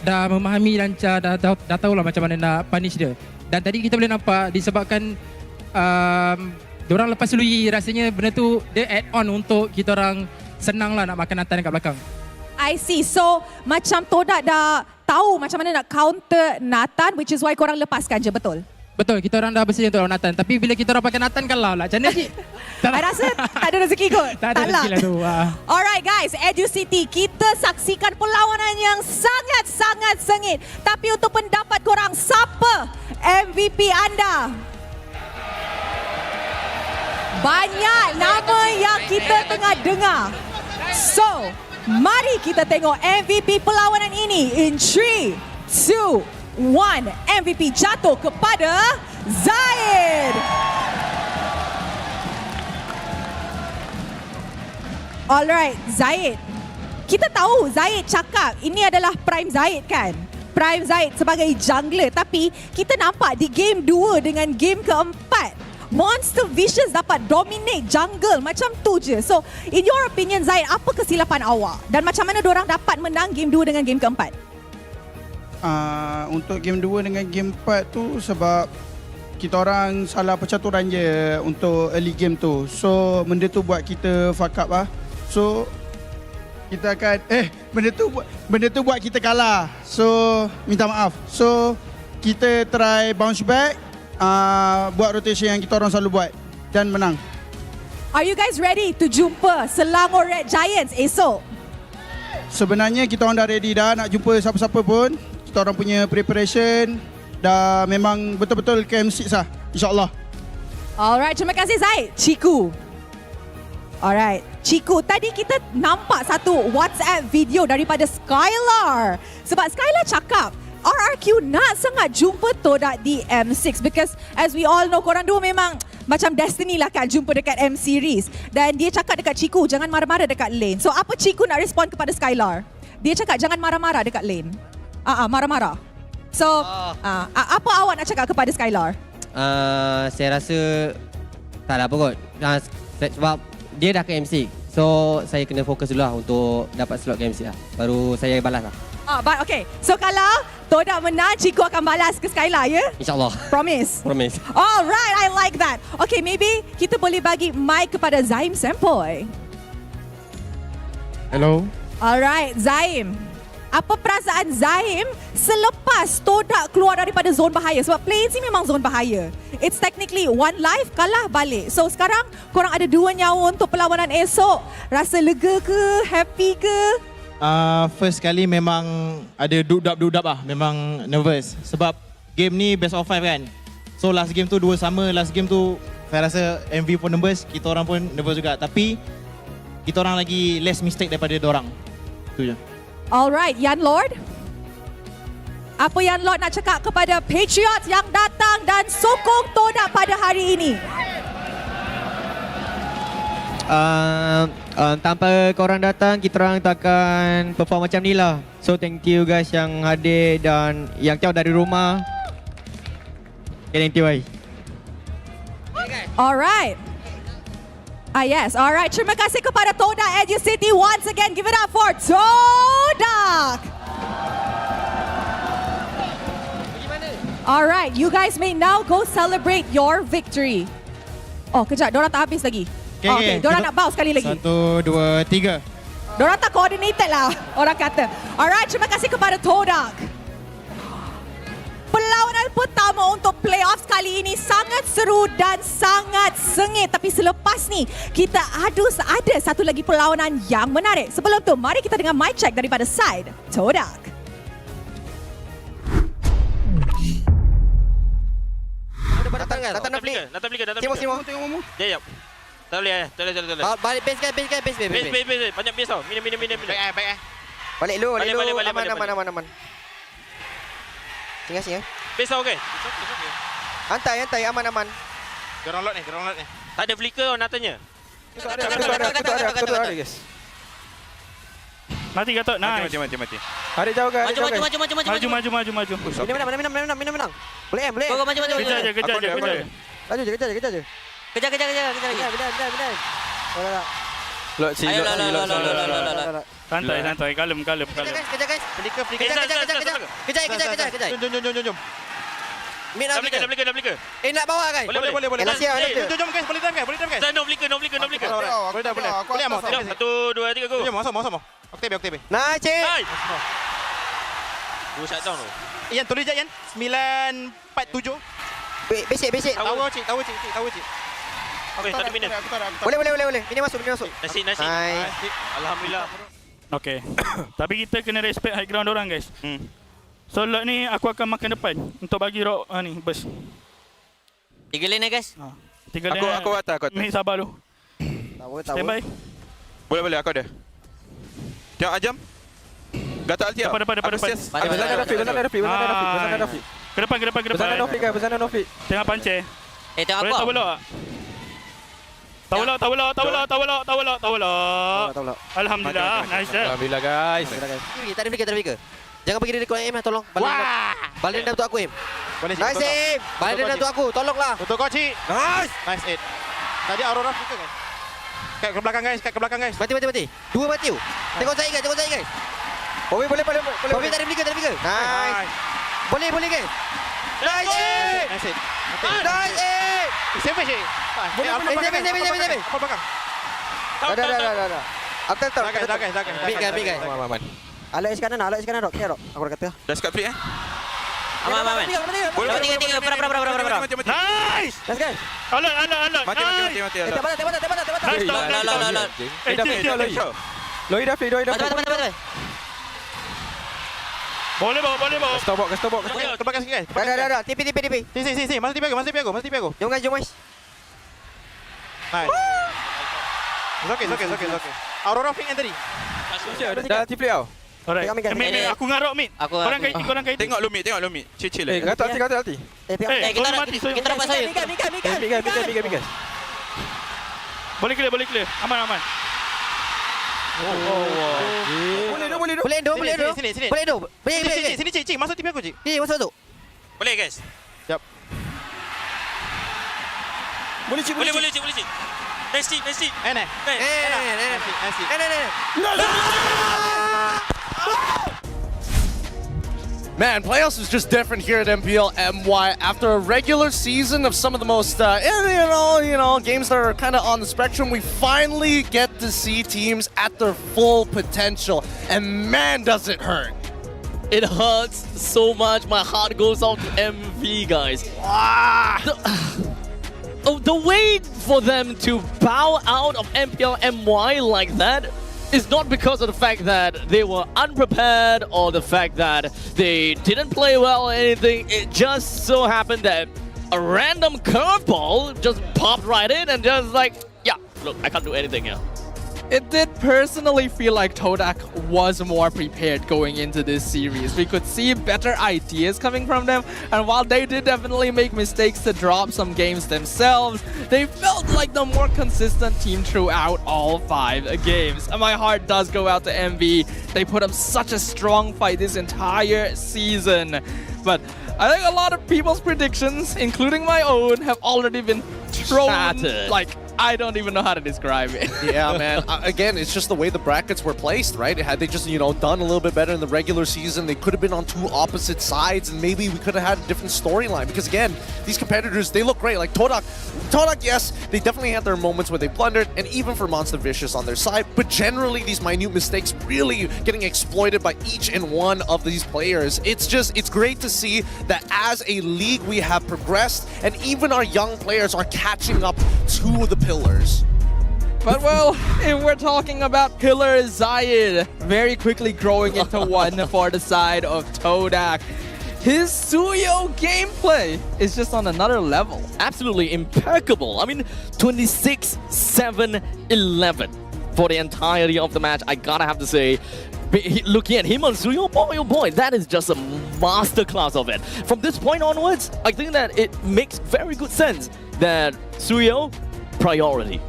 [SPEAKER 12] dah memahami dan dah tahu lah macam mana nak punish dia. Dan tadi kita boleh nampak disebabkan diorang lepas Lui, rasanya benda tu dia add on untuk kita orang senang lah nak makan Nathan dekat belakang.
[SPEAKER 8] I see. So macam Todak dah tahu macam mana nak counter Nathan, which is why korang lepaskan je, betul?
[SPEAKER 12] Betul, kita orang dah bersih untuk lawan Nathan. Tapi bila kita orang pakai Nathan kalah lah. Macam mana Cik?
[SPEAKER 8] I rasa tak ada rezeki kot.
[SPEAKER 12] Tak ada rezeki lah tu.
[SPEAKER 8] Alright guys, Educity, kita saksikan perlawanan yang sangat-sangat sengit. Tapi untuk pendapat korang, siapa MVP anda? Banyak nama yang kita tengah dengar. So, mari kita tengok MVP perlawanan ini in 3, 2, 1. MVP jatuh kepada Zaid. Alright, Zaid. Kita tahu Zaid cakap ini adalah prime Zaid kan? Prime Zaid sebagai jungler. Tapi kita nampak di game 2 dengan game keempat, Monster Vicious dapat dominate jungle macam tu je. So, in your opinion Zaid, apa kesilapan awak? Dan macam mana diorang dapat menang game 2 dengan game keempat?
[SPEAKER 13] Untuk game 2 dengan game 4 tu sebab kita orang salah percaturan je untuk early game tu. So, benda tu buat kita fuck up lah. So, kita akan benda tu buat kita kalah. So, minta maaf. So, kita try bounce back, buat rotation yang kita orang selalu buat dan menang.
[SPEAKER 8] Are you guys ready to jumpa Selangor Red Giants esok?
[SPEAKER 13] Sebenarnya kita orang dah ready dah nak jumpa siapa-siapa pun. Kita orang punya preparation dah memang betul-betul KM6 lah, insyaAllah.
[SPEAKER 8] Alright, terima kasih Zaid. Ciku. Alright, Ciku, tadi kita nampak satu WhatsApp video daripada Skylar. Sebab Skylar cakap RRQ nak sangat jumpa Todak di M6 because as we all know, korang dua memang macam destiny lah kan jumpa dekat M series. Dan dia cakap dekat Ciku jangan marah-marah dekat lane. So apa Ciku nak respond kepada Skylar? Dia cakap jangan marah-marah dekat lane. Marah-marah. So apa awak nak cakap kepada Skylar?
[SPEAKER 10] Saya rasa tak ada apa kot. Sebab dia dah ke MC. So saya kena fokus dulu lah untuk dapat slot ke MC lah. Baru saya balas lah.
[SPEAKER 8] But okay. So kalau Todak menang, Ciku akan balas ke Skylar, ya?
[SPEAKER 10] InsyaAllah.
[SPEAKER 8] Promise?
[SPEAKER 10] Promise.
[SPEAKER 8] Alright, I like that. Okay, maybe kita boleh bagi mic kepada Zaim Sempoy.
[SPEAKER 12] Hello.
[SPEAKER 8] Alright, Zaim. Apa perasaan Zaim selepas Todak keluar daripada zon bahaya? Sebab play ni memang zon bahaya. It's technically one life, kalah balik. So sekarang korang ada 2 nyawa untuk perlawanan esok. Rasa lega ke? Happy ke?
[SPEAKER 14] First kali memang ada dudap lah. Memang nervous. Sebab game ni best of 5 kan. So last game tu 2 sama. Last game tu saya rasa MV pun nervous. Kita orang pun nervous juga. Tapi kita orang lagi less mistake daripada diorang. Itu je.
[SPEAKER 8] Alright, Yan Lord. Apa Yan Lord nak cakap kepada Patriots yang datang dan sokong Todak pada hari ini?
[SPEAKER 10] Tanpa korang datang, kita orang takkan perform macam ni lah. So thank you guys yang hadir dan yang jauh dari rumah. Okay, thank you.
[SPEAKER 8] Alright. Yes, alright. Terima kasih kepada Todak Educity. Once again, give it up for Todak. Alright, you guys may now go celebrate your victory. Oh, kejap. Diorang tak habis lagi. Okay. Diorang nak bounce sekali lagi.
[SPEAKER 14] 1, 2, 3.
[SPEAKER 8] Diorang tak coordinated lah, orang kata. Alright, terima kasih kepada Todak. Perlawanan pertama untuk playoffs kali ini sangat seru dan sangat sengit. Tapi selepas ni, kita ada satu lagi perlawanan yang menarik. Sebelum tu, mari kita dengar mic check daripada side Todak.
[SPEAKER 10] Datang nak flick. Tengok.
[SPEAKER 11] Ya. Tak boleh.
[SPEAKER 10] Balik base guys.
[SPEAKER 11] Base. Banyak base tau. Minum.
[SPEAKER 10] Baik. Balik lu. Aman. Singa.
[SPEAKER 11] Base tau, okay?
[SPEAKER 10] Hantai, aman.
[SPEAKER 14] Dorang lot ni.
[SPEAKER 11] Tak ada flicker nak tanya.
[SPEAKER 10] Ketuk ada guys.
[SPEAKER 11] Mati Gatot, nice.
[SPEAKER 14] Mati.
[SPEAKER 10] Hari jauh guys.
[SPEAKER 11] Maju.
[SPEAKER 10] Minum. Boleh.
[SPEAKER 8] Go, maju.
[SPEAKER 11] Kejar je.
[SPEAKER 10] Kejar.
[SPEAKER 1] Look, see.
[SPEAKER 11] Santai. Kalem.
[SPEAKER 10] Kejar guys. Kejar. Jom. Mid
[SPEAKER 11] Dah flicker.
[SPEAKER 10] nak bawa guys.
[SPEAKER 11] Boleh.
[SPEAKER 10] Elasia.
[SPEAKER 14] Jom guys, boleh time guys.
[SPEAKER 11] No flicker.
[SPEAKER 14] Boleh. Boleh mau.
[SPEAKER 11] 1, 2, 3, go.
[SPEAKER 14] Jom, masuk. Oktabe.
[SPEAKER 10] Nice, cik.
[SPEAKER 11] Dua shutdown tu.
[SPEAKER 14] Ian, tulis je Ian. 947.
[SPEAKER 10] Basic.
[SPEAKER 14] Tahu cik.
[SPEAKER 11] Okay, tak ada minum.
[SPEAKER 10] Boleh. Ini masuk.
[SPEAKER 11] Nasi.
[SPEAKER 10] Nice.
[SPEAKER 11] Alhamdulillah. Okay. Tapi kita kena respect high ground orang guys. So lot ni aku akan makan depan untuk bagi rock ni burst.
[SPEAKER 10] 3 lane guys.
[SPEAKER 11] 3 lane.
[SPEAKER 1] Aku atas.
[SPEAKER 11] Ni sabar dulu. Stand by.
[SPEAKER 1] Boleh aku ada. Tengok Ajam. Gatal Altia.
[SPEAKER 11] Depan.
[SPEAKER 1] Bersana Rafi.
[SPEAKER 11] Ke depan.
[SPEAKER 1] Bersana Nofi.
[SPEAKER 11] Tengah pancer.
[SPEAKER 10] Tengok
[SPEAKER 11] Boleh
[SPEAKER 10] apa?
[SPEAKER 11] Tawala. Alhamdulillah. Nice.
[SPEAKER 1] Alhamdulillah guys.
[SPEAKER 10] Tak ada flicker. Jangan pergi dari aim tolong. Balik dendam untuk aku aim. Nice aim. Balik dendam untuk aku. Tolonglah.
[SPEAKER 14] Untuk kau cik.
[SPEAKER 10] Nice.
[SPEAKER 14] Nice 8. Tadi Aurora flicker guys. Kat ke belakang guys.
[SPEAKER 10] Mati. 2 mati. Tengok saya guys. Boleh. Bobby tak ada flicker. Nice. Boleh guys. Nice.
[SPEAKER 14] Nice 8.
[SPEAKER 10] Nice.
[SPEAKER 14] Save cik.
[SPEAKER 10] Boleh.
[SPEAKER 14] Apa belakang?
[SPEAKER 10] Dah. Atas.
[SPEAKER 14] Dah guys.
[SPEAKER 10] Big guys.
[SPEAKER 1] Aman.
[SPEAKER 10] Alak kanan dok. Aku dah kata.
[SPEAKER 1] Dah skat flick
[SPEAKER 10] Aman.
[SPEAKER 1] Boleh.
[SPEAKER 10] Tiga. Perang.
[SPEAKER 11] Nice.
[SPEAKER 10] Let's go.
[SPEAKER 11] Alert.
[SPEAKER 1] Mati.
[SPEAKER 11] Nice.
[SPEAKER 1] Loi dah flick.
[SPEAKER 10] Mati.
[SPEAKER 11] Boleh bawa.
[SPEAKER 1] Stop box.
[SPEAKER 14] Ke belakang sikit guys.
[SPEAKER 10] Dah. TP.
[SPEAKER 14] Sini. Masuk tipe aku.
[SPEAKER 10] Jom guys.
[SPEAKER 14] Nice. It's okay. Aurora flick yang tadi.
[SPEAKER 1] Dah flick tau.
[SPEAKER 11] Alright.
[SPEAKER 10] Tengok,
[SPEAKER 11] Aku ngarok mid.
[SPEAKER 10] Korang
[SPEAKER 11] kait.
[SPEAKER 1] Tengok Lumit. Chill.
[SPEAKER 6] Gatal Alti.
[SPEAKER 11] Kita mati.
[SPEAKER 10] Kita dapat saya.
[SPEAKER 6] Migas.
[SPEAKER 11] Boleh clear. Aman.
[SPEAKER 10] Boleh do.
[SPEAKER 14] Sini cik. Masuk tipe aku cik.
[SPEAKER 10] Ni masuk tu.
[SPEAKER 11] Boleh guys.
[SPEAKER 14] Siap.
[SPEAKER 11] Boleh cik. Next cik.
[SPEAKER 3] Man, playoffs is just different here at MPL MY. After a regular season of some of the most, games that are kind of on the spectrum, we finally get to see teams at their full potential. And man, does it hurt.
[SPEAKER 2] It hurts so much. My heart goes out to MV, guys. The way for them to bow out of MPLMY like that is not because of the fact that they were unprepared or the fact that they didn't play well or anything. It just so happened that a random curveball just popped right in and just like, yeah, look, I can't do anything here.
[SPEAKER 1] It did personally feel like Todak was more prepared going into this series. We could see better ideas coming from them, and while they did definitely make mistakes to drop some games themselves, they felt like the more consistent team throughout all 5 games. And my heart does go out to MV. They put up such a strong fight this entire season. But I think a lot of people's predictions, including my own, have already been thrown.
[SPEAKER 2] Shattered.
[SPEAKER 1] Like, I don't even know how to describe it.
[SPEAKER 3] Yeah, man. Again, it's just the way the brackets were placed, right? Had they just, done a little bit better in the regular season, they could have been on 2 opposite sides, and maybe we could have had a different storyline. Because again, these competitors, they look great. Like Todak, yes, they definitely had their moments where they blundered, and even for Monster Vicious on their side. But generally, these minute mistakes really getting exploited by each and one of these players. It's great to see that as a league we have progressed, and even our young players are catching up to the pillars.
[SPEAKER 1] But well, if we're talking about pillars, Zayed very quickly growing into one for the side of Todak. His Suyo gameplay is just on another level.
[SPEAKER 2] Absolutely impeccable. I mean, 26-7-11 for the entirety of the match. I gotta have to say, looking at him on Suyo, boy oh boy, that is just a masterclass of it. From this point onwards, I think that it makes very good sense that Suyo, priority.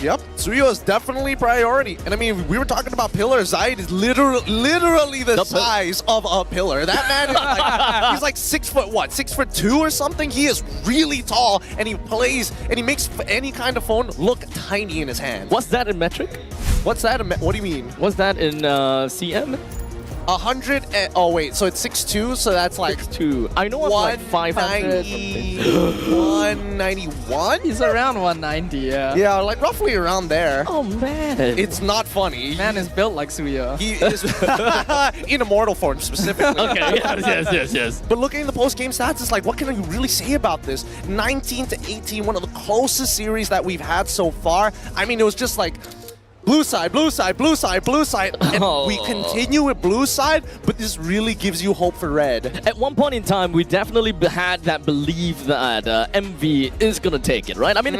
[SPEAKER 3] Yep, Suyo is definitely priority. And I mean, we were talking about pillars. Zayed is literally the size of a pillar. That man is like, he's like 6'2" or something. He is really tall, and he plays, and he makes any kind of phone look tiny in his hand.
[SPEAKER 2] What's that in metric?
[SPEAKER 3] What's that? What do you mean?
[SPEAKER 2] What's that in CM?
[SPEAKER 3] 100. Oh wait, so it's 6'2", so that's like
[SPEAKER 2] 6'2". I know it's like 500 something.
[SPEAKER 3] 191.
[SPEAKER 1] He's around 190, yeah.
[SPEAKER 3] Yeah, like roughly around there.
[SPEAKER 2] Oh man,
[SPEAKER 3] it's not funny.
[SPEAKER 1] Man is built like Suyo.
[SPEAKER 3] He is in immortal form specifically.
[SPEAKER 2] Okay, yes.
[SPEAKER 3] But looking at the post-game stats, it's like, what can you really say about this? 19-18, one of the closest series that we've had so far. I mean, it was just like blue side, blue side, blue side, blue side, and we continue with blue side, but this really gives you hope for red.
[SPEAKER 2] At one point in time, we definitely had that belief that MV is gonna take it, right? I mean,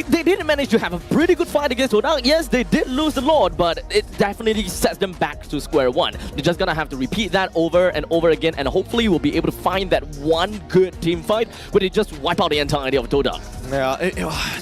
[SPEAKER 2] they didn't manage to have a pretty good fight against Todak. Yes, they did lose the Lord, but it definitely sets them back to square one. They're just gonna have to repeat that over and over again, and hopefully we'll be able to find that one good team fight where they just wipe out the entirety of Todak.
[SPEAKER 3] Yeah,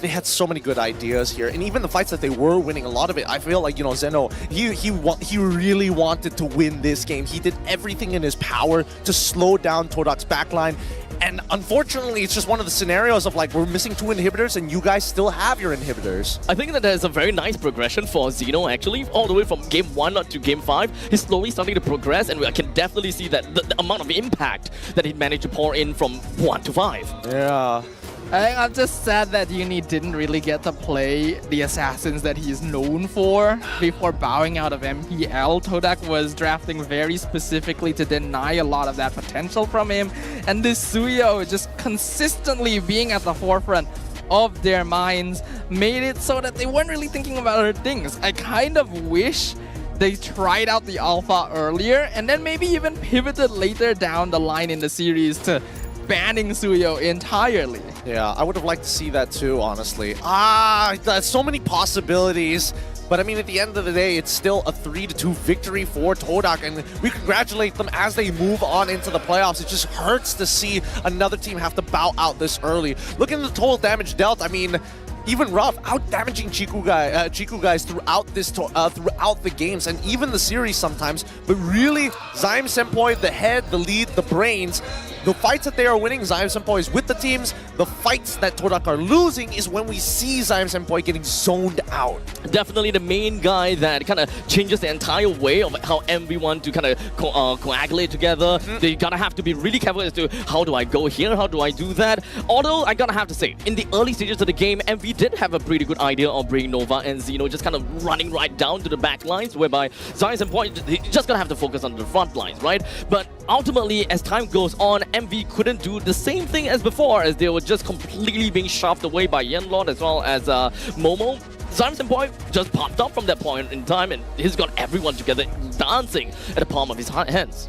[SPEAKER 3] they had so many good ideas here, and even the fights that they were winning, a lot of it, I feel like, Zeno, he really wanted to win this game. He did everything in his power to slow down Todak's backline, and unfortunately, it's just one of the scenarios of like, we're missing 2 inhibitors, and you guys still have your inhibitors.
[SPEAKER 2] I think that there's a very nice progression for Zeno, actually, all the way from game 1 to game 5. He's slowly starting to progress, and I can definitely see that the amount of impact that he managed to pour in from 1 to 5.
[SPEAKER 3] Yeah.
[SPEAKER 1] I think I'm just sad that Uni didn't really get to play the assassins that he's known for before bowing out of MPL. Todak was drafting very specifically to deny a lot of that potential from him, and this Suyo just consistently being at the forefront of their minds made it so that they weren't really thinking about other things. I kind of wish they tried out the alpha earlier and then maybe even pivoted later down the line in the series to banning Suyo entirely.
[SPEAKER 3] Yeah, I would have liked to see that too, honestly. There's so many possibilities. But I mean, at the end of the day, it's still a 3-2 victory for Todak, and we congratulate them as they move on into the playoffs. It just hurts to see another team have to bow out this early. Look at the total damage dealt. I mean, even Rough out-damaging Chiku guys throughout the games and even the series sometimes. But really, Zyme Senpai, the head, the lead, the brains, the fights that they are winning, Zyme Senpai is with the teams. The fights that Todak are losing is when we see Zyme Senpai getting zoned out.
[SPEAKER 2] Definitely the main guy that kind of changes the entire way of how MV want to kind of coagulate together. They gotta have to be really careful as to how do I go here, how do I do that. Although I gotta have to say, in the early stages of the game, MV did have a pretty good idea of bringing Nova and Zeno just kind of running right down to the back lines, whereby Zyme Senpai just gonna have to focus on the front lines, right? But ultimately, as time goes on, MV couldn't do the same thing as before, as they were just completely being shoved away by Yenlord as well as Momo. Zyme Senpai just popped up from that point in time, and he's got everyone together dancing at the palm of his hands.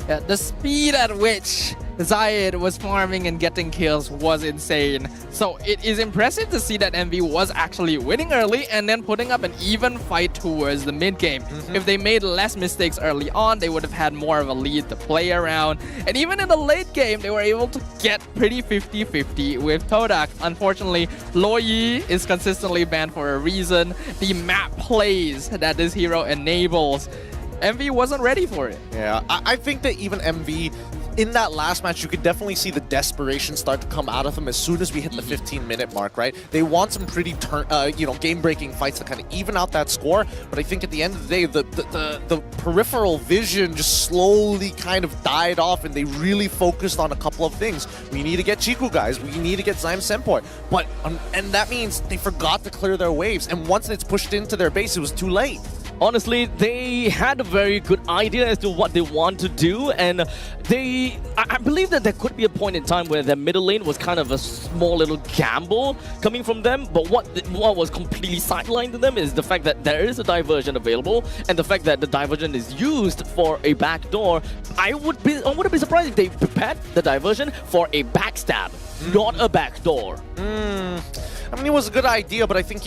[SPEAKER 1] Yeah, the speed at which Zayed was farming and getting kills was insane. So it is impressive to see that MV was actually winning early and then putting up an even fight towards the mid game. If they made less mistakes early on, they would have had more of a lead to play around. And even in the late game, they were able to get pretty 50-50 with Todak. Unfortunately, Loyi is consistently banned for a reason. The map plays that this hero enables, MV wasn't ready for it.
[SPEAKER 3] Yeah, I think that even MV, in that last match, you could definitely see the desperation start to come out of them as soon as we hit the 15-minute mark, right? They want some pretty game-breaking fights to kind of even out that score, but I think at the end of the day, the peripheral vision just slowly kind of died off, and they really focused on a couple of things. We need to get Chiku guys, we need to get Zyme Senpoi, but and that means they forgot to clear their waves, and once it's pushed into their base, it was too late.
[SPEAKER 2] Honestly, they had a very good idea as to what they want to do, and I believe that there could be a point in time where their middle lane was kind of a small little gamble coming from them, but what was completely sidelined to them is the fact that there is a diversion available, and the fact that the diversion is used for a backdoor. I wouldn't be surprised if they prepared the diversion for a backstab, not a backdoor.
[SPEAKER 3] I mean, it was a good idea, but I think,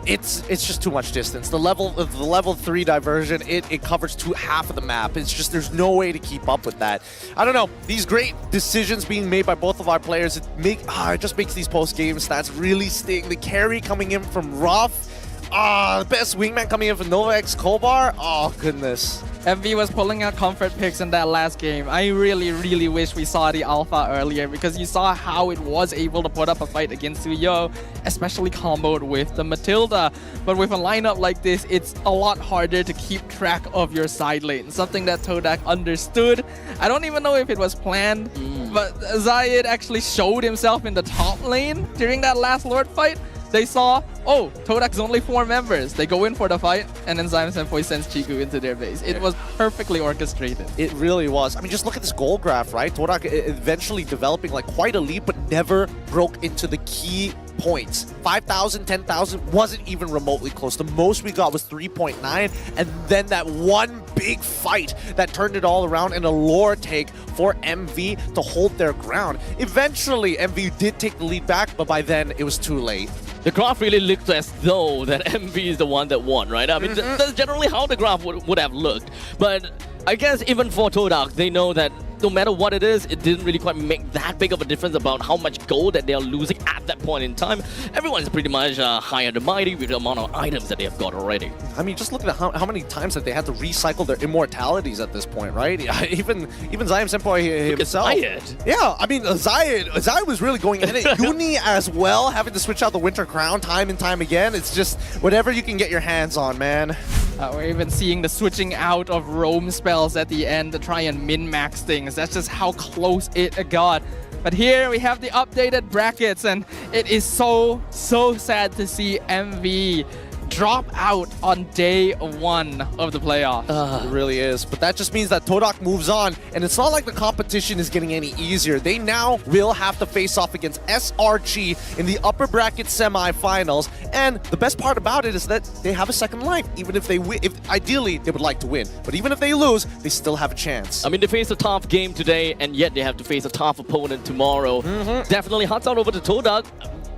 [SPEAKER 3] it's just too much distance. The level 3 diversion, it covers half of the map. It's just, there's no way to keep up with that. I don't know. These great decisions being made by both of our players, it just makes these post-game stats really sting. The carry coming in from Ruff. The best wingman coming in from Nova X Kobar. Oh, goodness.
[SPEAKER 1] MV was pulling out comfort picks in that last game. I really wish we saw the alpha earlier, because you saw how it was able to put up a fight against Suyo, especially comboed with the Matilda. But with a lineup like this, it's a lot harder to keep track of your side lane, something that Todak understood. I don't even know if it was planned, but Zayed actually showed himself in the top lane during that last Lord fight. They saw, oh, Todak's only 4 members. They go in for the fight, and then Zyme Senpoi sends Chiku into their base. It was perfectly orchestrated.
[SPEAKER 3] It really was. I mean, just look at this goal graph, right? Todak eventually developing like quite a lead, but never broke into the key points. 5,000, 10,000 wasn't even remotely close. The most we got was 3.9, and then that one big fight that turned it all around and a lore take for MV to hold their ground. Eventually, MV did take the lead back, but by then it was too late.
[SPEAKER 2] The graph really looked as though that MV is the one that won, right? I mean, that's generally how the graph would have looked. But I guess even for Todak, they know that no matter what it is, it didn't really quite make that big of a difference about how much gold that they're losing at that point in time. Everyone's pretty much high and mighty with the amount of items that they have got already.
[SPEAKER 3] I mean, just look at how many times that they had to recycle their immortalities at this point, right? Even Zyme Senpoi himself.
[SPEAKER 2] Zayed.
[SPEAKER 3] Yeah, I mean, Zayed was really going in it. Uni as well, having to switch out the Winter Crown time and time again. It's just whatever you can get your hands on, man.
[SPEAKER 1] We're even seeing the switching out of roam spells at the end to try and min-max things. That's just how close it got. But here we have the updated brackets, and it is so sad to see MV drop out on day 1 of the playoff.
[SPEAKER 3] It really is. But that just means that Todak moves on, and it's not like the competition is getting any easier. They now will have to face off against SRG in the upper bracket semifinals, and the best part about it is that they have a second life. Even if they win, ideally they would like to win, but even if they lose, they still have a chance.
[SPEAKER 2] I mean, they faced a tough game today, and yet they have to face a tough opponent tomorrow. Definitely hats out over to Todak.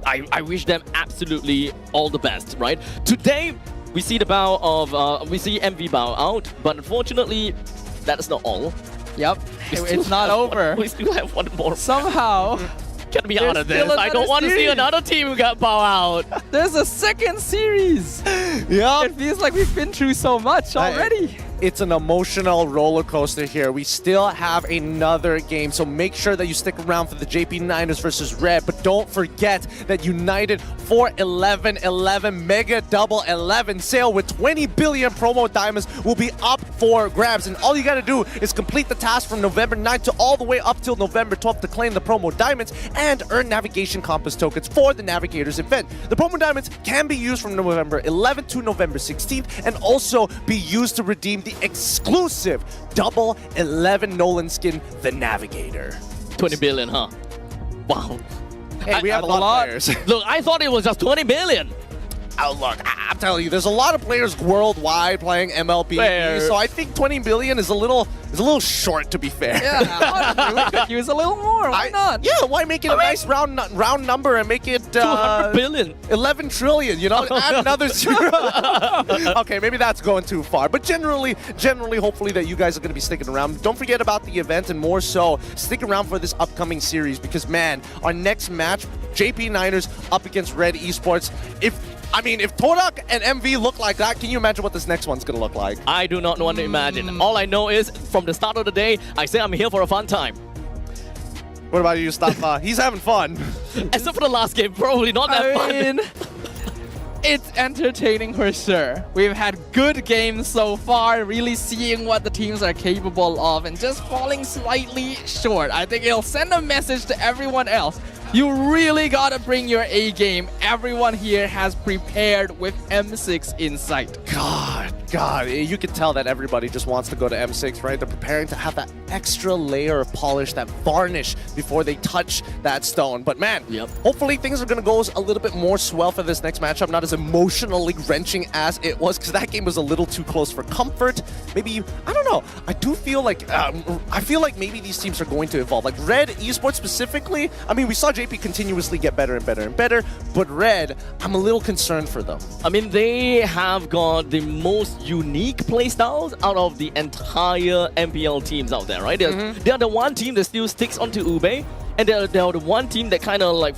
[SPEAKER 2] I wish them absolutely all the best, right? Today, we see the bow of, we see MV bow out, but unfortunately, that is not all.
[SPEAKER 1] Yep, it's not over.
[SPEAKER 2] We still have one more.
[SPEAKER 1] Somehow,
[SPEAKER 2] get me out of this. I don't want to see another team who got bow out.
[SPEAKER 1] There's a second series.
[SPEAKER 3] Yeah.
[SPEAKER 1] It feels like we've been through so much already.
[SPEAKER 3] It's an emotional roller coaster here. We still have another game, so make sure that you stick around for the JP Niners versus Red, but don't forget that United 4-11-11 Mega Double 11 sale with 20 billion promo diamonds will be up for grabs, and all you gotta do is complete the task from November 9th to all the way up till November 12th to claim the promo diamonds and earn navigation compass tokens for the Navigators event. The promo diamonds can be used from November 11th to November 16th and also be used to redeem the exclusive Double 11 Nolan skin, the Navigator.
[SPEAKER 2] 20 billion, huh? Wow.
[SPEAKER 3] Hey, we have a lot of players.
[SPEAKER 2] Look, I thought it was just 20 billion.
[SPEAKER 3] Look, I'm telling you, there's a lot of players worldwide playing MLB,
[SPEAKER 1] Fair.
[SPEAKER 3] so I think 20 million is a little short, to be fair.
[SPEAKER 1] Yeah, honestly, we could use a little more. Why not?
[SPEAKER 3] Yeah, why make it a nice round number and make it
[SPEAKER 2] 200 billion.
[SPEAKER 3] 11 trillion, you know? Add another zero. Okay, maybe that's going too far. But generally, hopefully that you guys are going to be sticking around. Don't forget about the event, and more so, stick around for this upcoming series because, man, our next match, JP Niners up against Red Esports. If Todak and MV look like that, can you imagine what this next one's going to look like?
[SPEAKER 2] I do not want to imagine. All I know is, from the start of the day, I say I'm here for a fun time.
[SPEAKER 3] What about you, Mustafa? He's having fun.
[SPEAKER 2] Except for the last game, probably not that fun.
[SPEAKER 1] It's entertaining for sure. We've had good games so far, really seeing what the teams are capable of and just falling slightly short. I think it'll send a message to everyone else. You really gotta bring your A game. Everyone here has prepared with M6 in sight.
[SPEAKER 3] God, you can tell that everybody just wants to go to M6, right? They're preparing to have that extra layer of polish, that varnish before they touch that stone. But man, hopefully things are going to go a little bit more swell for this next matchup, not as emotionally wrenching as it was, because that game was a little too close for comfort. Maybe, I don't know, I feel like maybe these teams are going to evolve. Like Red Esports specifically, I mean, we saw JP continuously get better and better and better, but Red, I'm a little concerned for them.
[SPEAKER 2] I mean, they have got the most unique playstyles out of the entire MPL teams out there, right? They are the one team that still sticks onto Ube, and they're the one team that kind of like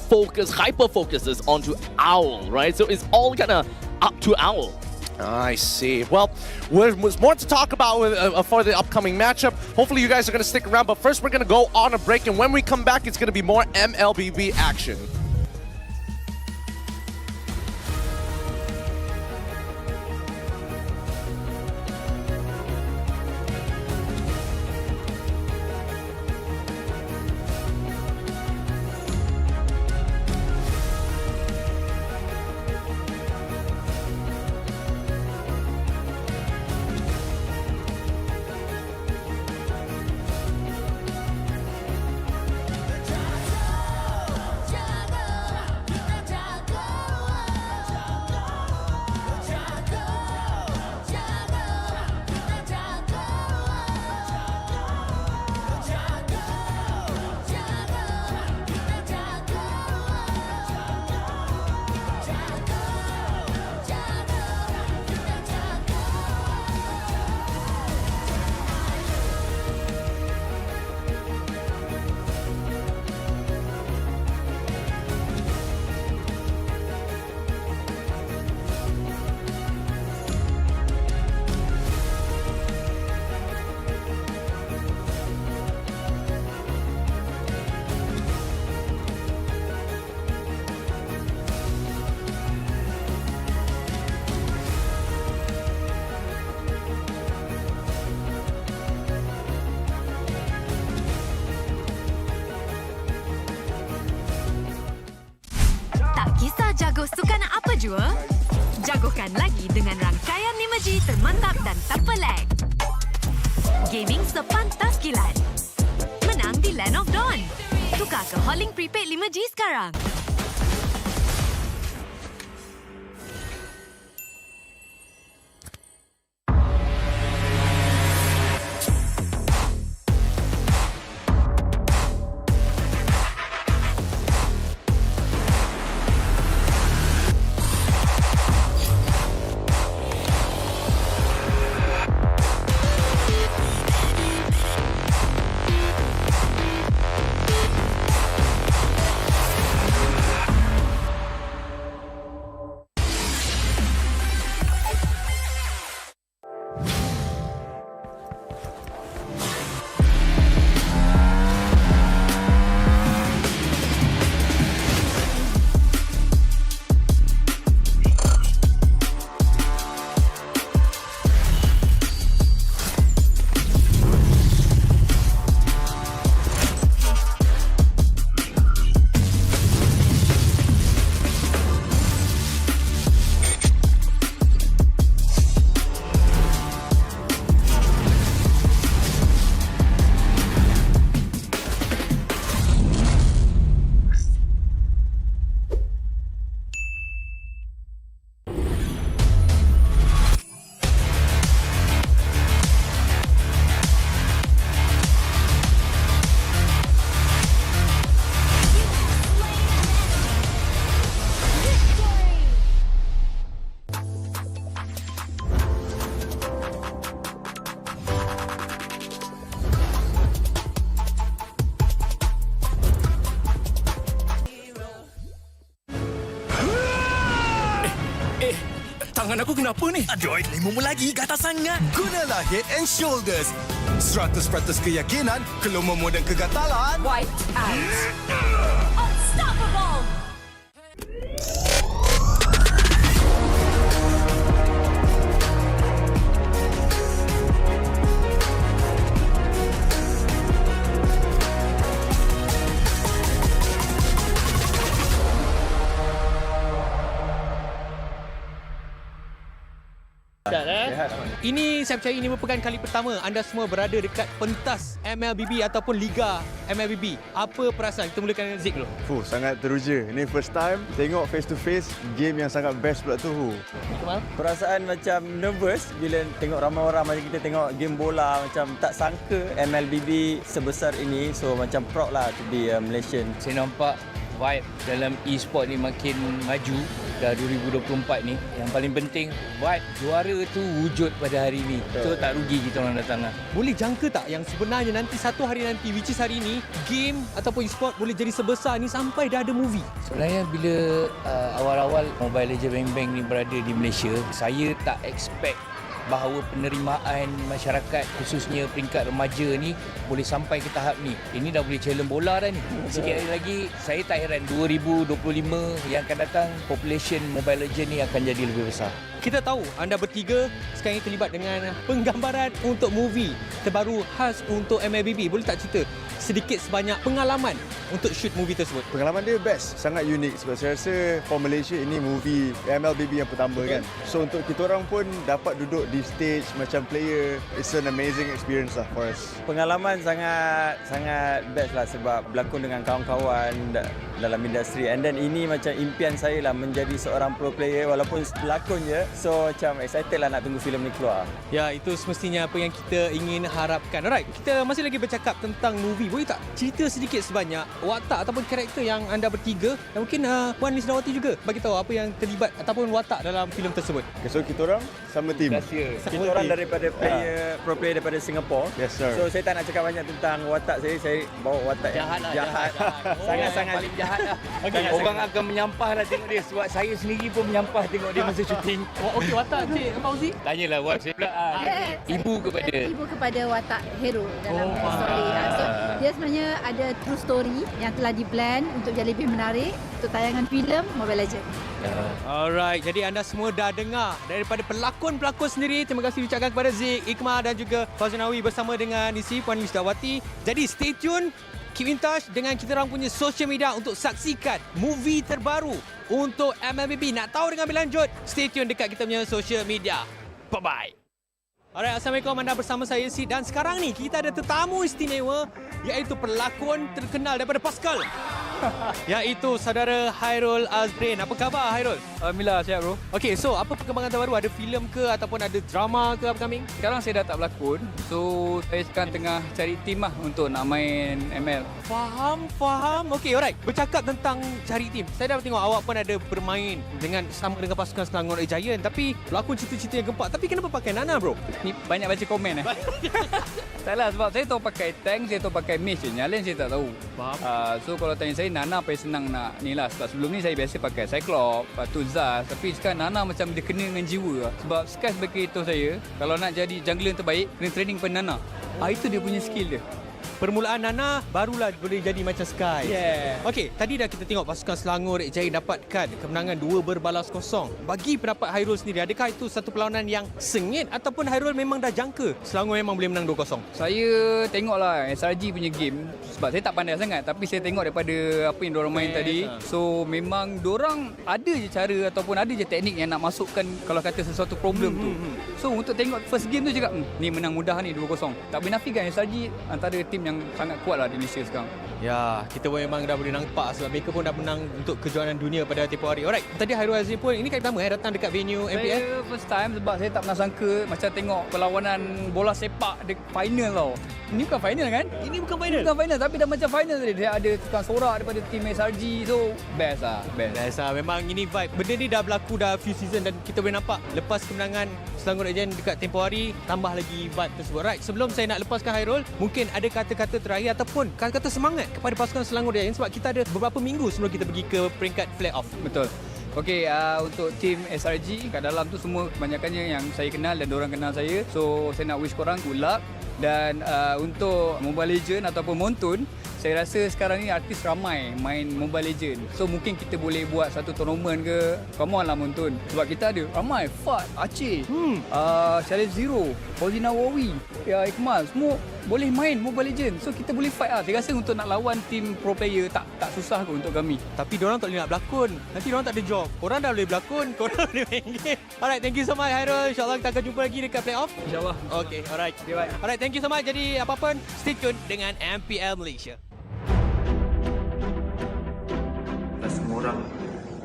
[SPEAKER 2] hyper focuses onto Owl, right? So it's all kind of up to Owl.
[SPEAKER 3] I see. Well, there's more to talk about for the upcoming matchup. Hopefully you guys are going to stick around, but first we're going to go on a break, and when we come back, it's going to be more MLBB action.
[SPEAKER 15] Jago sukan apa jua? Jagokan lagi dengan rangkaian 5G termantap dan tanpa lag. Gaming sepantas kilat. Menang di Land of Dawn. Tukar ke Holling Prepaid 5G sekarang.
[SPEAKER 16] Tangan aku kenapa ni? Aduh, 5 lagi gatal sangat. Gunalah Head and Shoulders. 100% keyakinan, kelomomo dan kegatalan.
[SPEAKER 15] White out. Unstoppable.
[SPEAKER 3] Ini saya percaya ini merupakan kali pertama anda semua berada dekat pentas MLBB ataupun Liga MLBB. Apa perasaan? Kita mulakan dengan Zik dulu.
[SPEAKER 17] Sangat teruja. Ini first time tengok face to face game yang sangat best pula tu.
[SPEAKER 18] Perasaan macam nervous bila tengok ramai orang macam kita tengok game bola, macam tak sangka MLBB sebesar ini. So macam proud lah to be a Malaysian.
[SPEAKER 19] Saya nampak vibe dalam e-sport ni makin maju dah 2024 ni. Yang paling penting vibe juara tu wujud pada hari ni. So tak rugi kita orang datang lah.
[SPEAKER 3] Boleh jangka tak yang sebenarnya nanti satu hari nanti, which is hari ni, game ataupun e-sport boleh jadi sebesar ni sampai dah ada movie?
[SPEAKER 19] Sebenarnya bila awal-awal Mobile Legends Bang Bang ni berada di Malaysia, saya tak expect bahawa penerimaan masyarakat khususnya peringkat remaja ni boleh sampai ke tahap ni. Ini dah boleh challenge bola dah ni. Sikit hari lagi saya tak heran 2025 yang akan datang population Mobile Legends ni akan jadi lebih besar.
[SPEAKER 3] Kita tahu anda bertiga sekarang ini terlibat dengan penggambaran untuk movie terbaru khas untuk MLBB. Boleh tak cerita sedikit sebanyak pengalaman untuk shoot movie tersebut?
[SPEAKER 17] Pengalaman dia best, sangat unik sebab saya rasa for Malaysia ini movie MLBB yang pertama kan. So untuk kita orang pun dapat duduk di stage macam player, it's an amazing experience lah for us.
[SPEAKER 18] Pengalaman sangat best lah sebab berlakon dengan kawan-kawan dalam industri, and then ini macam impian saya lah menjadi seorang pro player walaupun pelakon je. So macam excited lah nak tunggu filem ni keluar.
[SPEAKER 3] Ya, itu semestinya apa yang kita ingin harapkan. Alright, kita masih lagi bercakap tentang movie. Boleh tak cerita sedikit sebanyak watak ataupun karakter yang anda bertiga dan mungkin Puan Lisdawati juga bagi tahu apa yang terlibat ataupun watak dalam filem tersebut.
[SPEAKER 17] Okay, so kita orang sama team.
[SPEAKER 18] Kita orang daripada pro player daripada Singapore.
[SPEAKER 17] Yes sir.
[SPEAKER 18] So saya tak nak cakap banyak tentang watak saya bawa watak
[SPEAKER 19] jahat.
[SPEAKER 18] Sangat-sangat
[SPEAKER 19] paling jahat lah. Orang akan menyampah lah tengok dia sebab saya sendiri pun menyampah tengok dia masa syuting.
[SPEAKER 3] Okey, watak Cik Fauzi.
[SPEAKER 19] Tanyalah buat saya pula. Ibu
[SPEAKER 20] kepada watak hero dalam story. So, dia sebenarnya ada true story yang telah di-plan untuk jadi lebih menarik untuk tayangan filem Mobile Legends.
[SPEAKER 3] Alright, jadi anda semua dah dengar daripada pelakon-pelakon sendiri. Terima kasih diucapkan kepada Zik, Iqmah dan juga Fauzunawi bersama dengan isi Puan Lisdawati. Jadi stay tune, keep in touch dengan kita orang punya social media untuk saksikan movie terbaru untuk MLBB. Nak tahu dengan lebih lanjut, stay tune dekat kita punya social media. Bye-bye. Alright, Assalamualaikum, anda bersama saya Sid dan sekarang ni kita ada tetamu istimewa iaitu pelakon terkenal daripada Pascal. Iaitu saudara Hairul Azrin. Apa khabar Hairul?
[SPEAKER 21] Alhamdulillah, sihat bro.
[SPEAKER 3] Okay, so apa perkembangan terbaru? Ada filem ke ataupun ada drama ke upcoming?
[SPEAKER 21] Sekarang saya dah tak berlakon. So, saya sekarang tengah cari tim lah untuk nak main ML.
[SPEAKER 3] Faham. Okay, alright. Bercakap tentang cari tim. Saya dah tengok awak pun ada bermain sama dengan pasukan Selangor Giant. Tapi berlakon cerita-cerita yang gempak. Tapi kenapa pakai Nana bro?
[SPEAKER 21] Ni banyak baca komen Salah sebab saya tahu pakai tank, saya tahu pakai mage je. Yang lain saya tak tahu.
[SPEAKER 3] Faham.
[SPEAKER 21] So kalau tanya saya, Nana paling senang nak ni lah. Sebab sebelum ni saya biasa pakai Cyclops, lepas tu Zaz. Tapi sekarang Nana macam dia kena dengan jiwa lah. Sebab Sky sebagai itu saya, kalau nak jadi jungler yang terbaik, kena training pada Nana. Itu dia punya skill dia.
[SPEAKER 3] Permulaan Nana barulah boleh jadi macam Sky.
[SPEAKER 21] Yeah.
[SPEAKER 3] Okey, tadi dah kita tengok pasukan Selangor Giant dapatkan kemenangan 2-0. Bagi pendapat Hairul sendiri, adakah itu satu perlawanan yang sengit ataupun Hairul memang dah jangka Selangor memang boleh menang 2-0?
[SPEAKER 21] Saya tengoklah SRG punya game sebab saya tak pandai sangat, tapi saya tengok daripada apa yang diorang main tadi. So memang diorang ada je cara ataupun ada je teknik yang nak masukkan kalau kata sesuatu problem tu. So untuk tengok first game tu cakap ni menang mudah ni 2-0. Tak boleh nafikan SRG antara tim yang sangat kuat lah di Malaysia sekarang.
[SPEAKER 3] Ya, kita pun memang dah boleh nampak sebab mereka pun dah menang untuk kejuaraan dunia pada tempoh hari. Alright, tadi Hairul Azrin pun ini kali pertama datang dekat venue MPL.
[SPEAKER 21] Saya first time sebab saya tak pernah sangka macam tengok perlawanan bola sepak di final tau. Ini bukan final kan?
[SPEAKER 3] Ini bukan final.
[SPEAKER 21] Bukan final tapi dah macam final tadi. Dia ada tukang sorak daripada tim SRG. So best lah.
[SPEAKER 3] Best lah. Memang ini vibe. Benda ni dah berlaku dah few season dan kita boleh nampak lepas kemenangan Selangor Giant dekat tempoh hari tambah lagi vibe tersebut. Right, sebelum saya nak lepaskan Hairul, mungkin ada kata-kata terakhir ataupun kata-kata semangat kepada pasukan Selangor Giant sebab kita ada beberapa minggu sebelum kita pergi ke peringkat playoff.
[SPEAKER 21] Betul. Okay, untuk tim SRG kat dalam tu semua kebanyakannya yang saya kenal dan diorang kenal saya. So saya nak wish korang good luck. Dan untuk Mobile Legend ataupun Montun, saya rasa sekarang ni artis ramai main Mobile Legend. So mungkin kita boleh buat satu tournament ke. Come on lah Montun. Sebab kita ada ramai. Fat, Aceh, Challenge Zero, Fauzina Wawi, ya Iqmal, semua boleh main Mobile Legend. So kita boleh fight lah. Saya rasa untuk nak lawan tim pro player tak susah kot untuk kami.
[SPEAKER 7] Tapi diorang tak boleh nak berlakon. Nanti diorang tak ada job. Korang dah boleh berlakon, korang boleh main game. Alright, thank you so much Hairul. InsyaAllah kita akan jumpa lagi dekat playoff.
[SPEAKER 21] InsyaAllah.
[SPEAKER 7] Okay, alright. Alright, thank you so much. Jadi apa-apa, stay tune dengan MPL Malaysia.
[SPEAKER 22] Semua orang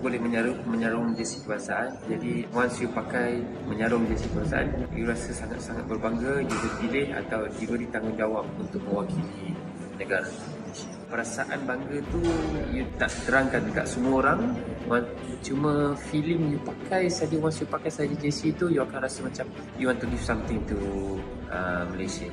[SPEAKER 22] boleh menyarung jersey kebangsaan. Jadi once you pakai menyarung jersey kebangsaan, you rasa sangat-sangat berbangga, you dipilih atau diberi tanggungjawab untuk mewakili negara. Perasaan bangga tu you tak terangkan dekat semua orang. Cuma feeling you pakai saja, once you pakai saja jersey tu, you akan rasa macam you want to give something to Malaysia.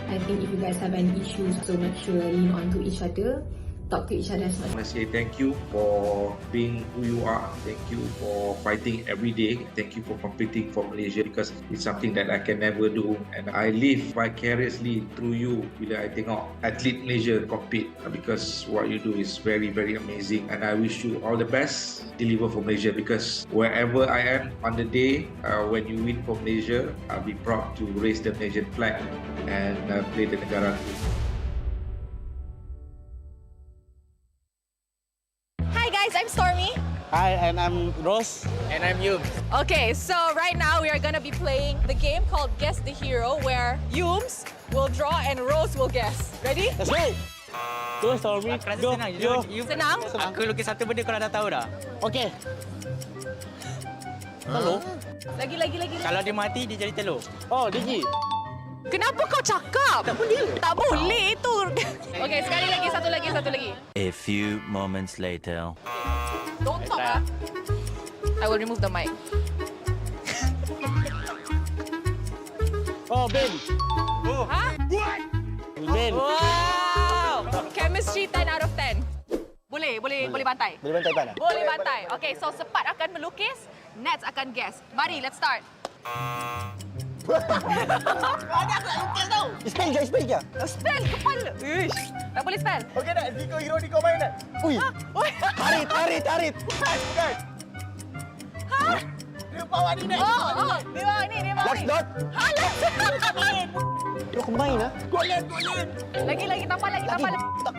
[SPEAKER 23] I think if you guys have any issues, so make sure lean onto each other, talk to each other as much.
[SPEAKER 24] I want to say thank you for being who you are. Thank you for fighting every day. Thank you for competing for Malaysia, because it's something that I can never do. And I live vicariously through you bila I tengok atlet Malaysia compete, because what you do is very, very amazing. And I wish you all the best. Deliver for Malaysia, because wherever I am on the day when you win for Malaysia, I'll be proud to raise the Malaysian flag and play the negara.
[SPEAKER 25] Hi guys, I'm Stormy.
[SPEAKER 26] Hi, and I'm Rose.
[SPEAKER 7] And I'm Yum.
[SPEAKER 25] Okay, so right now we are going to be playing the game called Guess the Hero, where Yums will draw and Rose will guess. Ready?
[SPEAKER 26] Let's go! Go, Stormy.
[SPEAKER 7] Aku rasa
[SPEAKER 26] Go,
[SPEAKER 7] senang.
[SPEAKER 26] go.
[SPEAKER 25] Senang?
[SPEAKER 7] Aku lukis satu benda korang dah tahu dah.
[SPEAKER 26] Okay. Telur?
[SPEAKER 25] Lagi.
[SPEAKER 7] Kalau dia mati, dia jadi telur.
[SPEAKER 26] Oh, Digi.
[SPEAKER 25] Kenapa kau cakap? Tak boleh. Tak boleh itu. Okay, sekali lagi, satu lagi.
[SPEAKER 27] A few moments later.
[SPEAKER 25] Don't talk ah. I will remove the mic.
[SPEAKER 26] Oh, Ben.
[SPEAKER 25] Huh?
[SPEAKER 26] Ben.
[SPEAKER 25] Wow! Chemistry 10 out of 10. Boleh bantai.
[SPEAKER 26] Boleh bantai pan?
[SPEAKER 25] Boleh bantai. Okay, so Sepat akan melukis, Nets akan guess. Mari, let's start.
[SPEAKER 26] Ada aku nak lukis tau. Spell je.
[SPEAKER 25] Spell kepala. Ish. Tak boleh spell.
[SPEAKER 26] Okey tak? Ziko hero ni kau main tak? Ui. Tarit. Bukan.
[SPEAKER 25] Ha?
[SPEAKER 26] Dia bawa ni nak.
[SPEAKER 25] Dia bawa ni.
[SPEAKER 26] Last dot.
[SPEAKER 25] Ha, last dot.
[SPEAKER 26] Dia combine lah. Golin.
[SPEAKER 25] Lagi, tampal lagi.
[SPEAKER 26] Tak.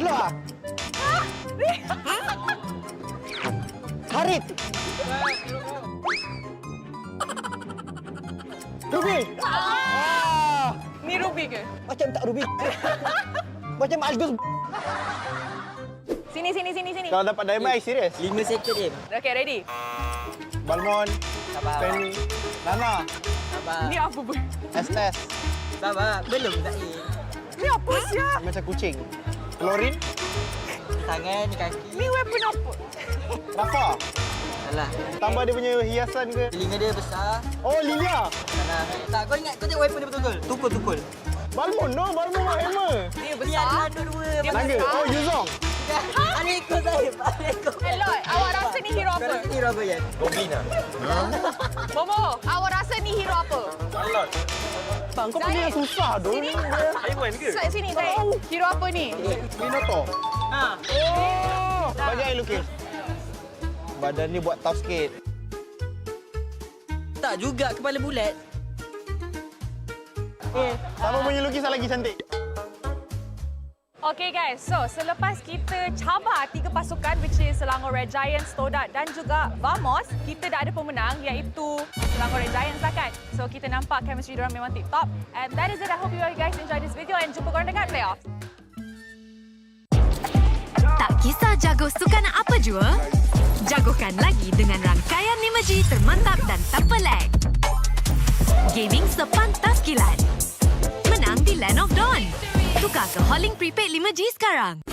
[SPEAKER 26] Keluar. Harit. Ruby.
[SPEAKER 25] Ni Ruby ke?
[SPEAKER 26] Macam tak Ruby. Macam Algus.
[SPEAKER 25] Sini.
[SPEAKER 26] Kalau dapat diamond, serius.
[SPEAKER 7] 5 second je.
[SPEAKER 25] Okay, ready?
[SPEAKER 26] Balmon.
[SPEAKER 7] Sabar.
[SPEAKER 26] Penny. Nana.
[SPEAKER 7] Sabar.
[SPEAKER 25] Ni apa pun?
[SPEAKER 26] Estes.
[SPEAKER 7] Sabar. Belum tak ni.
[SPEAKER 25] Ni apa siap?
[SPEAKER 26] Macam kucing. Klorin.
[SPEAKER 7] Tangan, kaki.
[SPEAKER 25] Ni weapon apa?
[SPEAKER 26] Rafa.
[SPEAKER 7] Salah.
[SPEAKER 26] Tambah dia punya hiasan ke?
[SPEAKER 7] Telinga dia besar.
[SPEAKER 26] Oh, Lilia.
[SPEAKER 7] Salah. Tak, kau ingat, kau tengok weapon dia betul-betul. Tukul.
[SPEAKER 26] Balmon mak hammer.
[SPEAKER 25] Dia besar.
[SPEAKER 7] Dua-dua.
[SPEAKER 25] Dia
[SPEAKER 26] Naga.
[SPEAKER 25] besar.
[SPEAKER 26] Oh, Yuzong.
[SPEAKER 7] Aleko Zahib.
[SPEAKER 25] Elot, awak rasa ni hero apa?
[SPEAKER 7] Kau rasa hero apa, Yan?
[SPEAKER 26] Gobina.
[SPEAKER 25] Momo, awak rasa ni hero apa?
[SPEAKER 26] Salot. Bang, kau punya susah dong.
[SPEAKER 25] Sini.
[SPEAKER 26] Aiman ke?
[SPEAKER 25] Sini, Zahid. Hero apa ni?
[SPEAKER 26] Minotaur. Oh. Bagi air lukis. Badan ni buat tough sikit.
[SPEAKER 7] Tak juga, kepala bulat.
[SPEAKER 26] Sama punya lukisan lagi cantik.
[SPEAKER 25] Okay guys, so selepas kita cabar 3 pasukan which is Selangor Red Giants, Todak dan juga Vamos, kita dah ada pemenang iaitu Selangor Red Giants lah kan. So kita nampak chemistry diorang memang tip-top. And that is it. I hope you guys enjoy this video and jumpa korang dekat playoff.
[SPEAKER 15] Tak kisah jago sukan apa jua, jagokan lagi dengan rangkaian 5G termantap dan tanpa lag. Gaming sepantas kilat. Menang di Land of Dawn. Tukar ke Holling Prepaid 5G sekarang.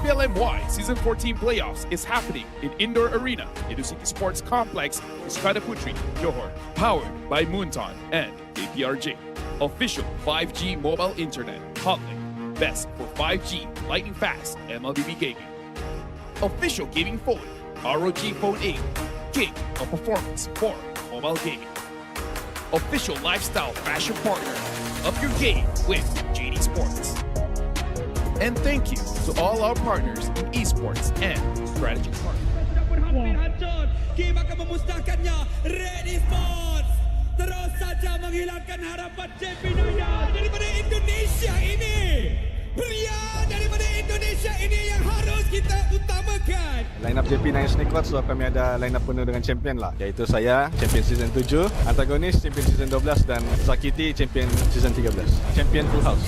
[SPEAKER 4] MPLMY Season 14 Playoffs is happening in Indoor Arena, Educity Sports Complex, Iskandar Puteri, Johor. Powered by Moonton and APRJ. Official 5G mobile internet hotline. Best for 5G lightning fast MLBB gaming. Official gaming phone ROG Phone 8. King of performance for mobile gaming. Official lifestyle fashion partner. Up your game with JD Sports. And thank you to all our partners in esports and strategy partners.
[SPEAKER 5] Kim akan memusnahkannya. Red Esports terus saja menghilangkan harapan champion daripada Indonesia ini. Pria daripada Indonesia ini yang harus kita utamakan.
[SPEAKER 6] Line up JP9 Squad, so kami ada line up penuh dengan champion lah, iaitu saya, champion season 7, antagonis champion season 12 dan Sakiti champion season 13. Champion full house.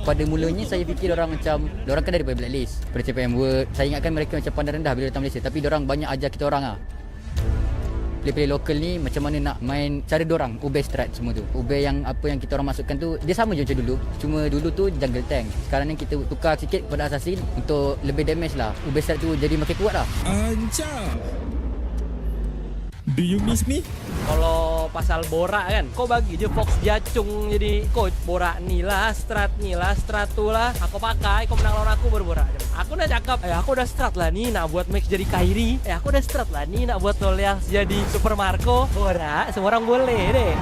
[SPEAKER 8] Pada mulanya saya fikir orang kan daripada blacklist, pada CPM World. Saya ingatkan mereka macam pandang rendah bila datang Malaysia, tapi orang banyak ajar kita orang Player-player lokal ni macam mana nak main cara dorang, ubay strat semua tu. Ubay yang apa yang kita orang masukkan tu dia sama je macam dulu. Cuma dulu tu jungle tank. Sekarang ni kita tukar sikit kepada assassin untuk lebih damage lah. Ubay strat tu jadi makin kuat lah.
[SPEAKER 5] Ancam. Do you miss me?
[SPEAKER 9] Kalau pasal borak kan, kau bagi je Fox Jacung jadi coach. Borak ni lah, strat tu lah. Aku pakai, kau menang lawan aku baru borak. Aku dah cakap, aku dah strat lah ni nak buat Max jadi Kyrie. Aku dah strat lah ni nak buat Nolias jadi Super Marco. Borak, semua orang boleh deh.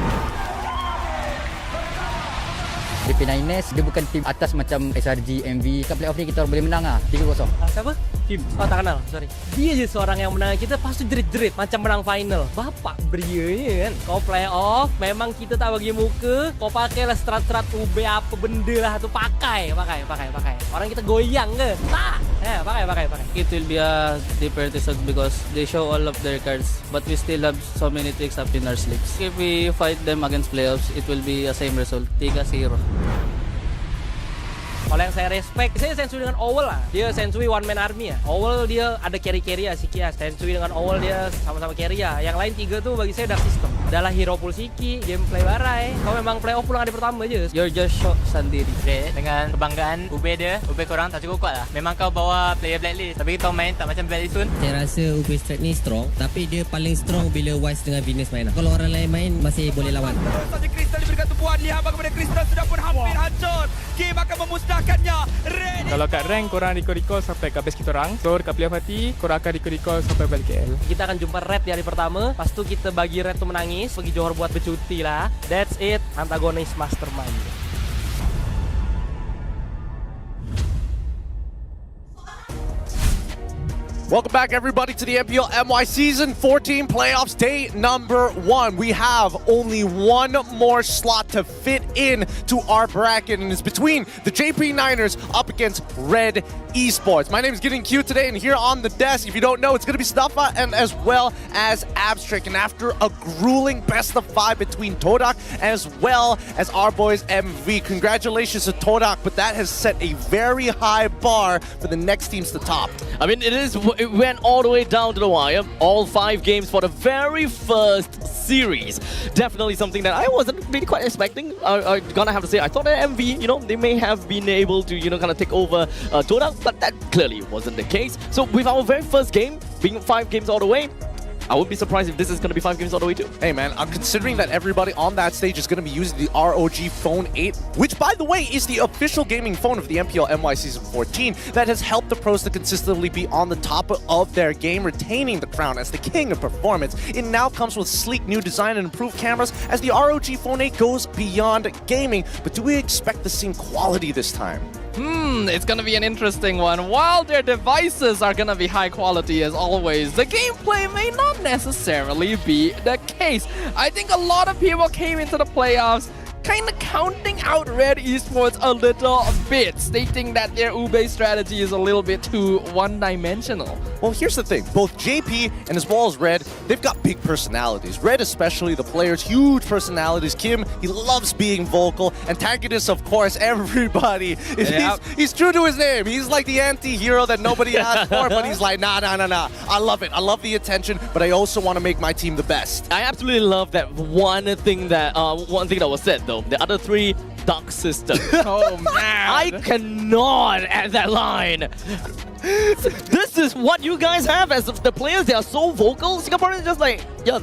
[SPEAKER 8] DP9S dia bukan tim atas macam SRG, MV. Kat playoff ni kita orang boleh menang 3-0.
[SPEAKER 9] Siapa? Kim. Oh tak kenal, sorry. Dia je seorang yang menang kita, lepas tu jerit-jerit macam menang final. Bapak beria ni kan. Kau playoff, memang kita tak bagi muka. Kau pakailah strat-strat UB apa benda lah tu. Pakai. Orang kita goyang ke? Tak. Pakai.
[SPEAKER 12] It will be a different result because they show all of their cards, but we still have so many tricks up in our sleeves. If we fight them against playoffs, it will be a same result, 3-0.
[SPEAKER 9] Kalau yang saya respect, saya Sensui dengan Owl lah. Dia Sensui one man army lah. Owl dia ada carry lah sikit lah. Sensui dengan Owl dia sama-sama carry lah. Yang lain tiga tu bagi saya dark system. Adalah hero pool sikit, gameplay barai. Kau memang playoff pulang hari pertama je.
[SPEAKER 12] You're just shocked sendiri.
[SPEAKER 13] Dengan kebanggaan UB dia, UB korang tak cukup kuat lah. Memang kau bawa player blacklist, tapi kau main tak macam blacklist pun.
[SPEAKER 10] Saya rasa UB strat ni strong, tapi dia paling strong bila Wise dengan Venus main lah. Kalau orang lain main, masih boleh lawan.
[SPEAKER 5] Terus saja Crystal diberikan tumpuan. Lihat kepada Crystal sudah pun hampir hancur. Kim akan memusnahkannya. Red.
[SPEAKER 28] Kalau kat rank korang recall sampai kat base kita orang. So dekat playoff hati korang akan recall sampai balik KL.
[SPEAKER 9] Kita akan jumpa Red di hari pertama. Lepas tu kita bagi Red tu menangis, pergi Johor buat bercuti lah. That's it, antagonis mastermind.
[SPEAKER 3] Welcome back, everybody, to the MPLMY Season 14 Playoffs, day number 1. We have only one more slot to fit in to our bracket, and it's between the JP9ers up against Red Esports. My name is Getting Cute today, and here on the desk, if you don't know, it's going to be Staffa and as well as Abstract. And after a grueling best-of-5 between Todak as well as our boys MV, congratulations to Todak, but that has set a very high bar for the next teams to top.
[SPEAKER 2] I mean, it went all the way down to the wire. All 5 games for the very first series. Definitely something that I wasn't really quite expecting. I'm gonna have to say, I thought that MV, they may have been able to, kind of take over Todak, but that clearly wasn't the case. So with our very first game, being 5 games all the way, I wouldn't be surprised if this is going to be 5 games all the way too.
[SPEAKER 3] Hey man, I'm considering that everybody on that stage is going to be using the ROG Phone 8, which by the way is the official gaming phone of the MPLMY Season 14 that has helped the pros to consistently be on the top of their game, retaining the crown as the king of performance. It now comes with sleek new design and improved cameras as the ROG Phone 8 goes beyond gaming. But do we expect the same quality this time?
[SPEAKER 1] It's gonna be an interesting one. While their devices are gonna be high quality as always, the gameplay may not necessarily be the case. I think a lot of people came into the playoffs kind of counting out Red Esports a little bit, stating that their Ube strategy is a little bit too one-dimensional.
[SPEAKER 3] Well, here's the thing. Both JP and as well as Red, they've got big personalities. Red especially, the players, huge personalities. Kim, he loves being vocal. Antagonist, of course, everybody. He's true to his name. He's like the anti-hero that nobody asked for, but he's like, nah. I love it. I love the attention, but I also want to make my team the best.
[SPEAKER 2] I absolutely love that one thing that was said though. The other three, Duck System.
[SPEAKER 1] Oh man.
[SPEAKER 2] I cannot add that line. This is what you guys have as the players. They are so vocal. Singaporeans just like, yeah,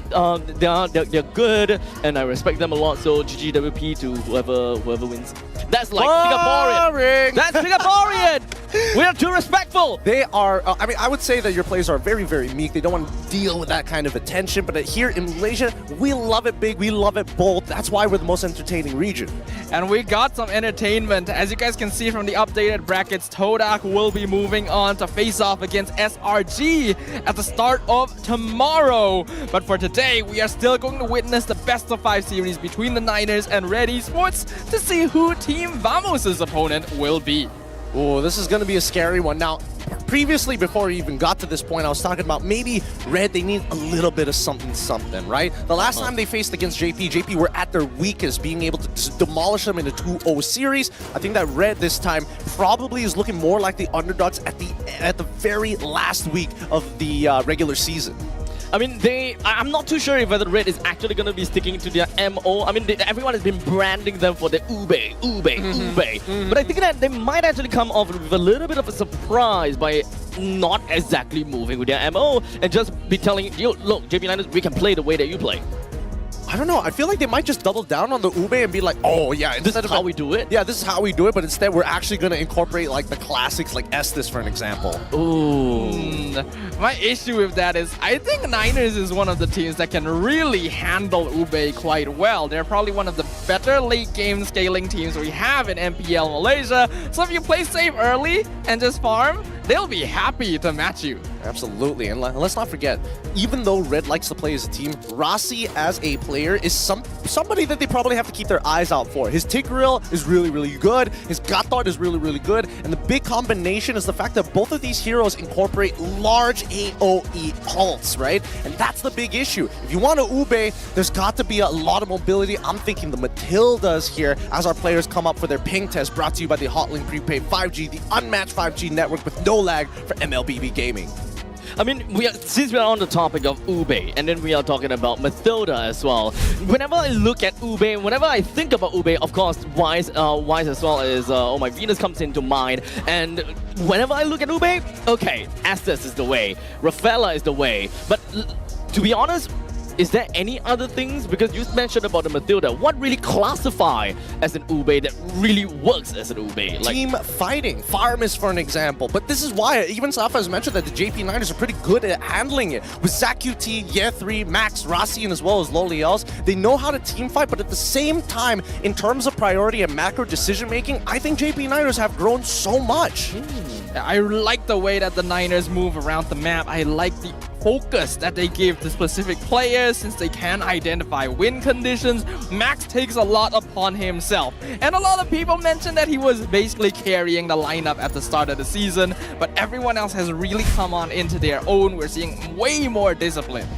[SPEAKER 2] they're good, and I respect them a lot. So GGWP to whoever wins. That's like Singaporean. That's Singaporean. We are too respectful.
[SPEAKER 3] They are. I mean, I would say that your players are very, very meek. They don't want to deal with that kind of attention. But here in Malaysia, we love it big. We love it bold. That's why we're the most entertaining region.
[SPEAKER 1] And we got some entertainment. As you guys can see from the updated brackets, Todak will be moving on to face off against SRG at the start of tomorrow. But for today, we are still going to witness the best of 5 series between the Niners and Red Esports to see who Team Vamos' opponent will be.
[SPEAKER 3] Oh, this is going to be a scary one. Now, previously, before we even got to this point, I was talking about maybe Red, they need a little bit of something, right? The last time they faced against JP were at their weakest, being able to demolish them in a 2-0 series. I think that Red this time probably is looking more like the underdogs at the very last week of the regular season.
[SPEAKER 2] I mean, I'm not too sure if whether Red is actually going to be sticking to their MO. I mean, everyone has been branding them for the Ube. But I think that they might actually come off with a little bit of a surprise by not exactly moving with their MO and just be telling you, look, JP Niners, we can play the way that you play.
[SPEAKER 3] I don't know. I feel like they might just double down on the Ube and be like, oh yeah,
[SPEAKER 2] this is how we do it.
[SPEAKER 3] Yeah, this is how we do it. But instead, we're actually going to incorporate like the classics, like Estes for an example.
[SPEAKER 2] Ooh.
[SPEAKER 1] My issue with that is I think Niners is one of the teams that can really handle Ube quite well. They're probably one of the better late game scaling teams we have in MPL Malaysia. So if you play safe early and just farm, they'll be happy to match you.
[SPEAKER 3] Absolutely. And let's not forget, even though Red likes to play as a team, Rossi as a player is somebody that they probably have to keep their eyes out for. His Tigreal is really, really good. His Gatot is really, really good. And the big combination is the fact that both of these heroes incorporate large AoE ults, right? And that's the big issue. If you want to Ube, there's got to be a lot of mobility. I'm thinking the Matildas here as our players come up for their ping test, brought to you by the Hotlink Prepaid 5G, the unmatched 5G network with no lag for MLBB Gaming.
[SPEAKER 2] I mean, since we are on the topic of Ube, and then we are talking about Matilda as well. Whenever I look at Ube, whenever I think about Ube, of course, Wise as well as Oh My Venus comes into mind. And whenever I look at Ube, okay, Estes is the way, Rafaela is the way. But to be honest, is there any other things? Because you mentioned about the Matilda. What really classify as an Ube that really works as an Ube?
[SPEAKER 3] Like team fighting. Farm is for an example. But this is why even Safa has mentioned that the JP Niners are pretty good at handling it. With ZaQT, Ye3, Max, Rossi, and as well as Loliels, they know how to team fight. But at the same time, in terms of priority and macro decision making, I think JP Niners have grown so much.
[SPEAKER 1] I like the way that the Niners move around the map. I like the focus that they give to specific players since they can identify win conditions. Max takes a lot upon himself. And a lot of people mentioned that he was basically carrying the lineup at the start of the season, but everyone else has really come on into their own. We're seeing way more discipline.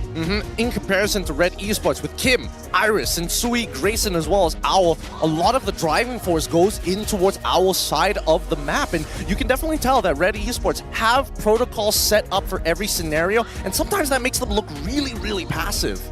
[SPEAKER 3] In comparison to Red Esports with Kim, Iris, and Sui, Grayson, as well as Owl, a lot of the driving force goes in towards Owl's side of the map. And you can definitely tell that Red Esports have protocols set up for every scenario, and sometimes that makes them look really, really passive.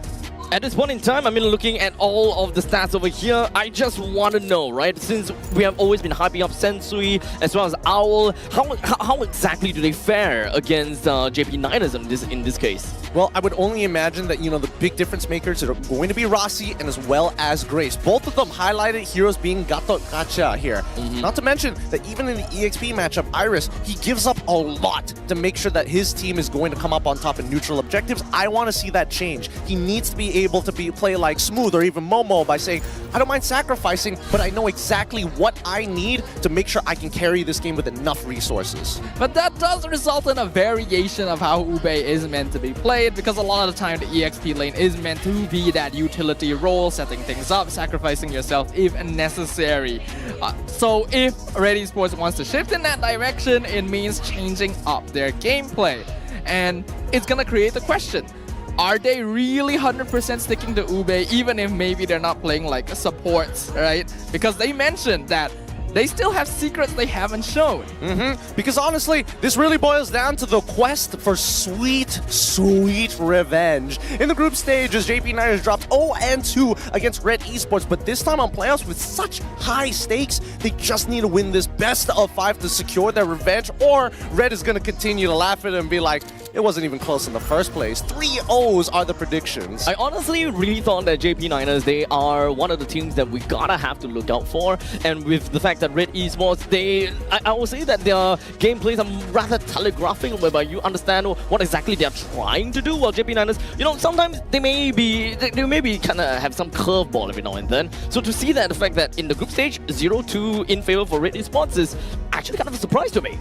[SPEAKER 2] At this point in time, I mean, looking at all of the stats over here, I just want to know, right? Since we have always been hyping up Sensui as well as Owl, how exactly do they fare against JP Niners in this case?
[SPEAKER 3] Well, I would only imagine that, you know, the big difference makers are going to be Rossi and as well as Grace. Both of them highlighted heroes being Gatot Kacha here. Not to mention that even in the EXP matchup, Iris, he gives up a lot to make sure that his team is going to come up on top in neutral objectives. I want to see that change. He needs to be able to play like Smooth or even Momo by saying, I don't mind sacrificing, but I know exactly what I need to make sure I can carry this game with enough resources.
[SPEAKER 1] But that does result in a variation of how Ube is meant to be played, because a lot of the time the EXP lane is meant to be that utility role, setting things up, sacrificing yourself if necessary. So if Red Esports wants to shift in that direction, it means changing up their gameplay. And it's gonna create a question. Are they really 100% sticking to Ube, even if maybe they're not playing like supports, right? Because they mentioned that they still have secrets they haven't shown.
[SPEAKER 3] Because honestly, this really boils down to the quest for sweet, sweet revenge. In the group stage, as JP Niners dropped 0-2 against Red Esports, but this time on playoffs with such high stakes, they just need to win this best of 5 to secure their revenge, or Red is going to continue to laugh at it and be like, it wasn't even close in the first place. 3 O's are the predictions.
[SPEAKER 2] I honestly really thought that JP Niners, they are one of the teams that we gotta have to look out for. And with the fact that Red Esports, I will say that their gameplays are rather telegraphing, whereby you understand what exactly they're trying to do. While JP Niners, you know, sometimes they may be kind of have some curveball every now and then. So to see that, the fact that in the group stage, 0-2 in favor for Red Esports is actually kind of a surprise to me.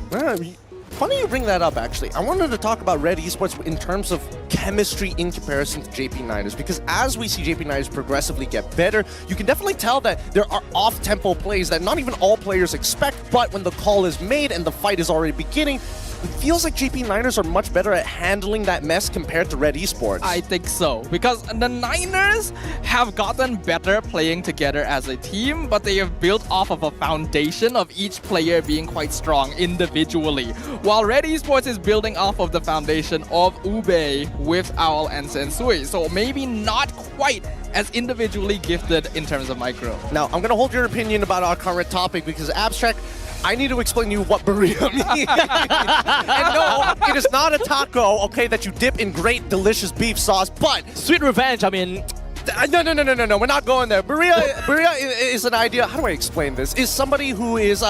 [SPEAKER 3] Funny you bring that up, actually. I wanted to talk about Red Esports in terms of chemistry in comparison to JP Niners, because as we see JP Niners progressively get better, you can definitely tell that there are off-tempo plays that not even all players expect, but when the call is made and the fight is already beginning, it feels like JP Niners are much better at handling that mess compared to Red Esports.
[SPEAKER 1] I think so, because the Niners have gotten better playing together as a team, but they have built off of a foundation of each player being quite strong individually, while Red Esports is building off of the foundation of Ube with Owl and Sensui, so maybe not quite as individually gifted in terms of micro.
[SPEAKER 3] Now, I'm going to hold your opinion about our current topic, because Abstract, I need to explain to you what burrito means. And no, it is not a taco, okay, that you dip in great, delicious beef sauce, but...
[SPEAKER 2] Sweet revenge, I mean...
[SPEAKER 3] No, we're not going there. Burrito is an idea, how do I explain this? Is somebody who is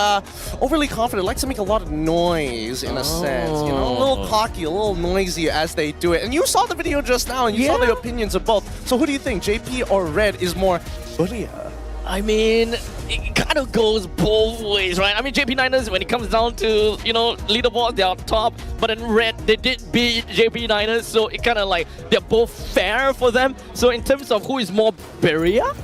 [SPEAKER 3] overly confident, likes to make a lot of noise in a sense, you know, a little cocky, a little noisy as they do it. And you saw the video just now, and you saw the opinions of both. So who do you think, JP or Red, is more burrito?
[SPEAKER 2] I mean, it kind of goes both ways, right? I mean, JP Niners, when it comes down to, you know, leaderboard, they are top. But then Red, they did beat JP Niners, so it kind of like, they're both fair for them. So in terms of who is more Beria,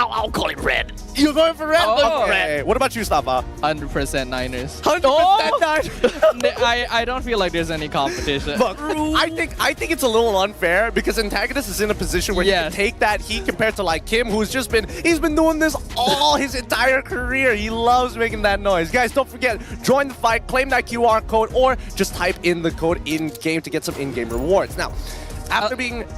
[SPEAKER 2] I'll call it Red.
[SPEAKER 3] You're going for Red?
[SPEAKER 1] Oh,
[SPEAKER 3] okay. What about you, Stapa?
[SPEAKER 1] 100% Niners.
[SPEAKER 3] 100% Niners?
[SPEAKER 1] I don't feel like there's any competition.
[SPEAKER 3] Look, I think it's a little unfair, because Antagonist is in a position where he can take that heat compared to like Kim, who's just he's been doing this all his entire career. He loves making that noise. Guys, don't forget, join the fight, claim that QR code, or just type in the code in-game to get some in-game rewards. Now, after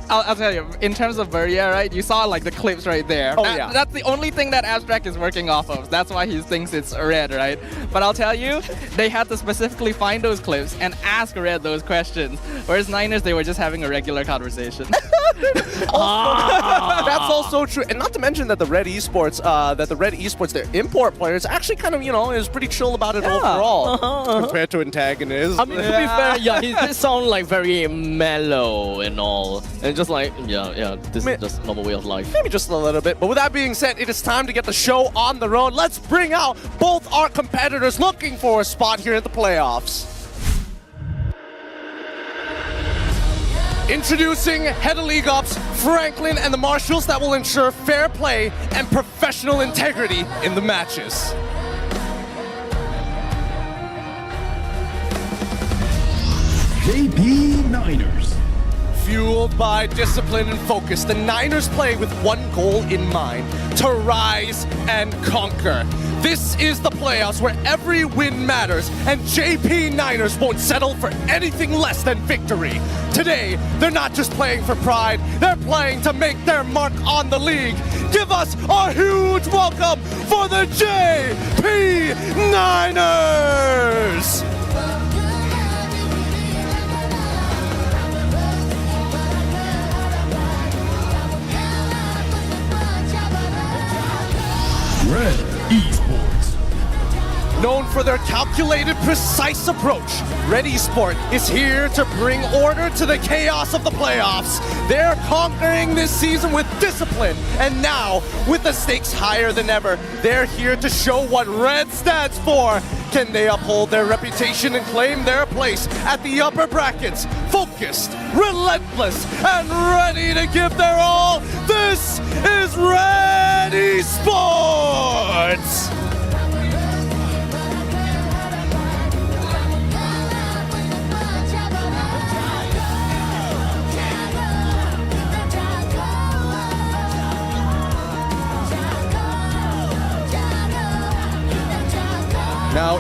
[SPEAKER 1] I'll tell you, in terms of Beria, right, you saw like the clips right there. That's the only thing that Abstract is working off of. That's why he thinks it's Red, right? But I'll tell you, they had to specifically find those clips and ask Red those questions. Whereas Niners, they were just having a regular conversation.
[SPEAKER 3] That's also true. And not to mention that the Red Esports, their import players, actually kind of, you know, is pretty chill about it overall. Compared to Antagonist.
[SPEAKER 2] I mean, to be fair, he did sound like very mellow and all. And just like, this is just normal way of life.
[SPEAKER 3] Maybe just a little bit. But with that being said, it is time to get the show on the road. Let's bring out both our competitors looking for a spot here at the playoffs. Introducing Head of League Ops, Franklin, and the Marshals that will ensure fair play and professional integrity in the matches.
[SPEAKER 4] JP Niners.
[SPEAKER 3] Fueled by discipline and focus, the Niners play with one goal in mind: to rise and conquer. This is the playoffs where every win matters, and JP Niners won't settle for anything less than victory. Today, they're not just playing for pride, they're playing to make their mark on the league. Give us a huge welcome for the JP Niners!
[SPEAKER 4] Red Esports.
[SPEAKER 3] Known for their calculated, precise approach, Red Esports is here to bring order to the chaos of the playoffs. They're conquering this season with discipline, and now, with the stakes higher than ever, they're here to show what Red stands for. Can they uphold their reputation and claim their place at the upper brackets? Focused, relentless, and ready to give their all. This is Red Esports!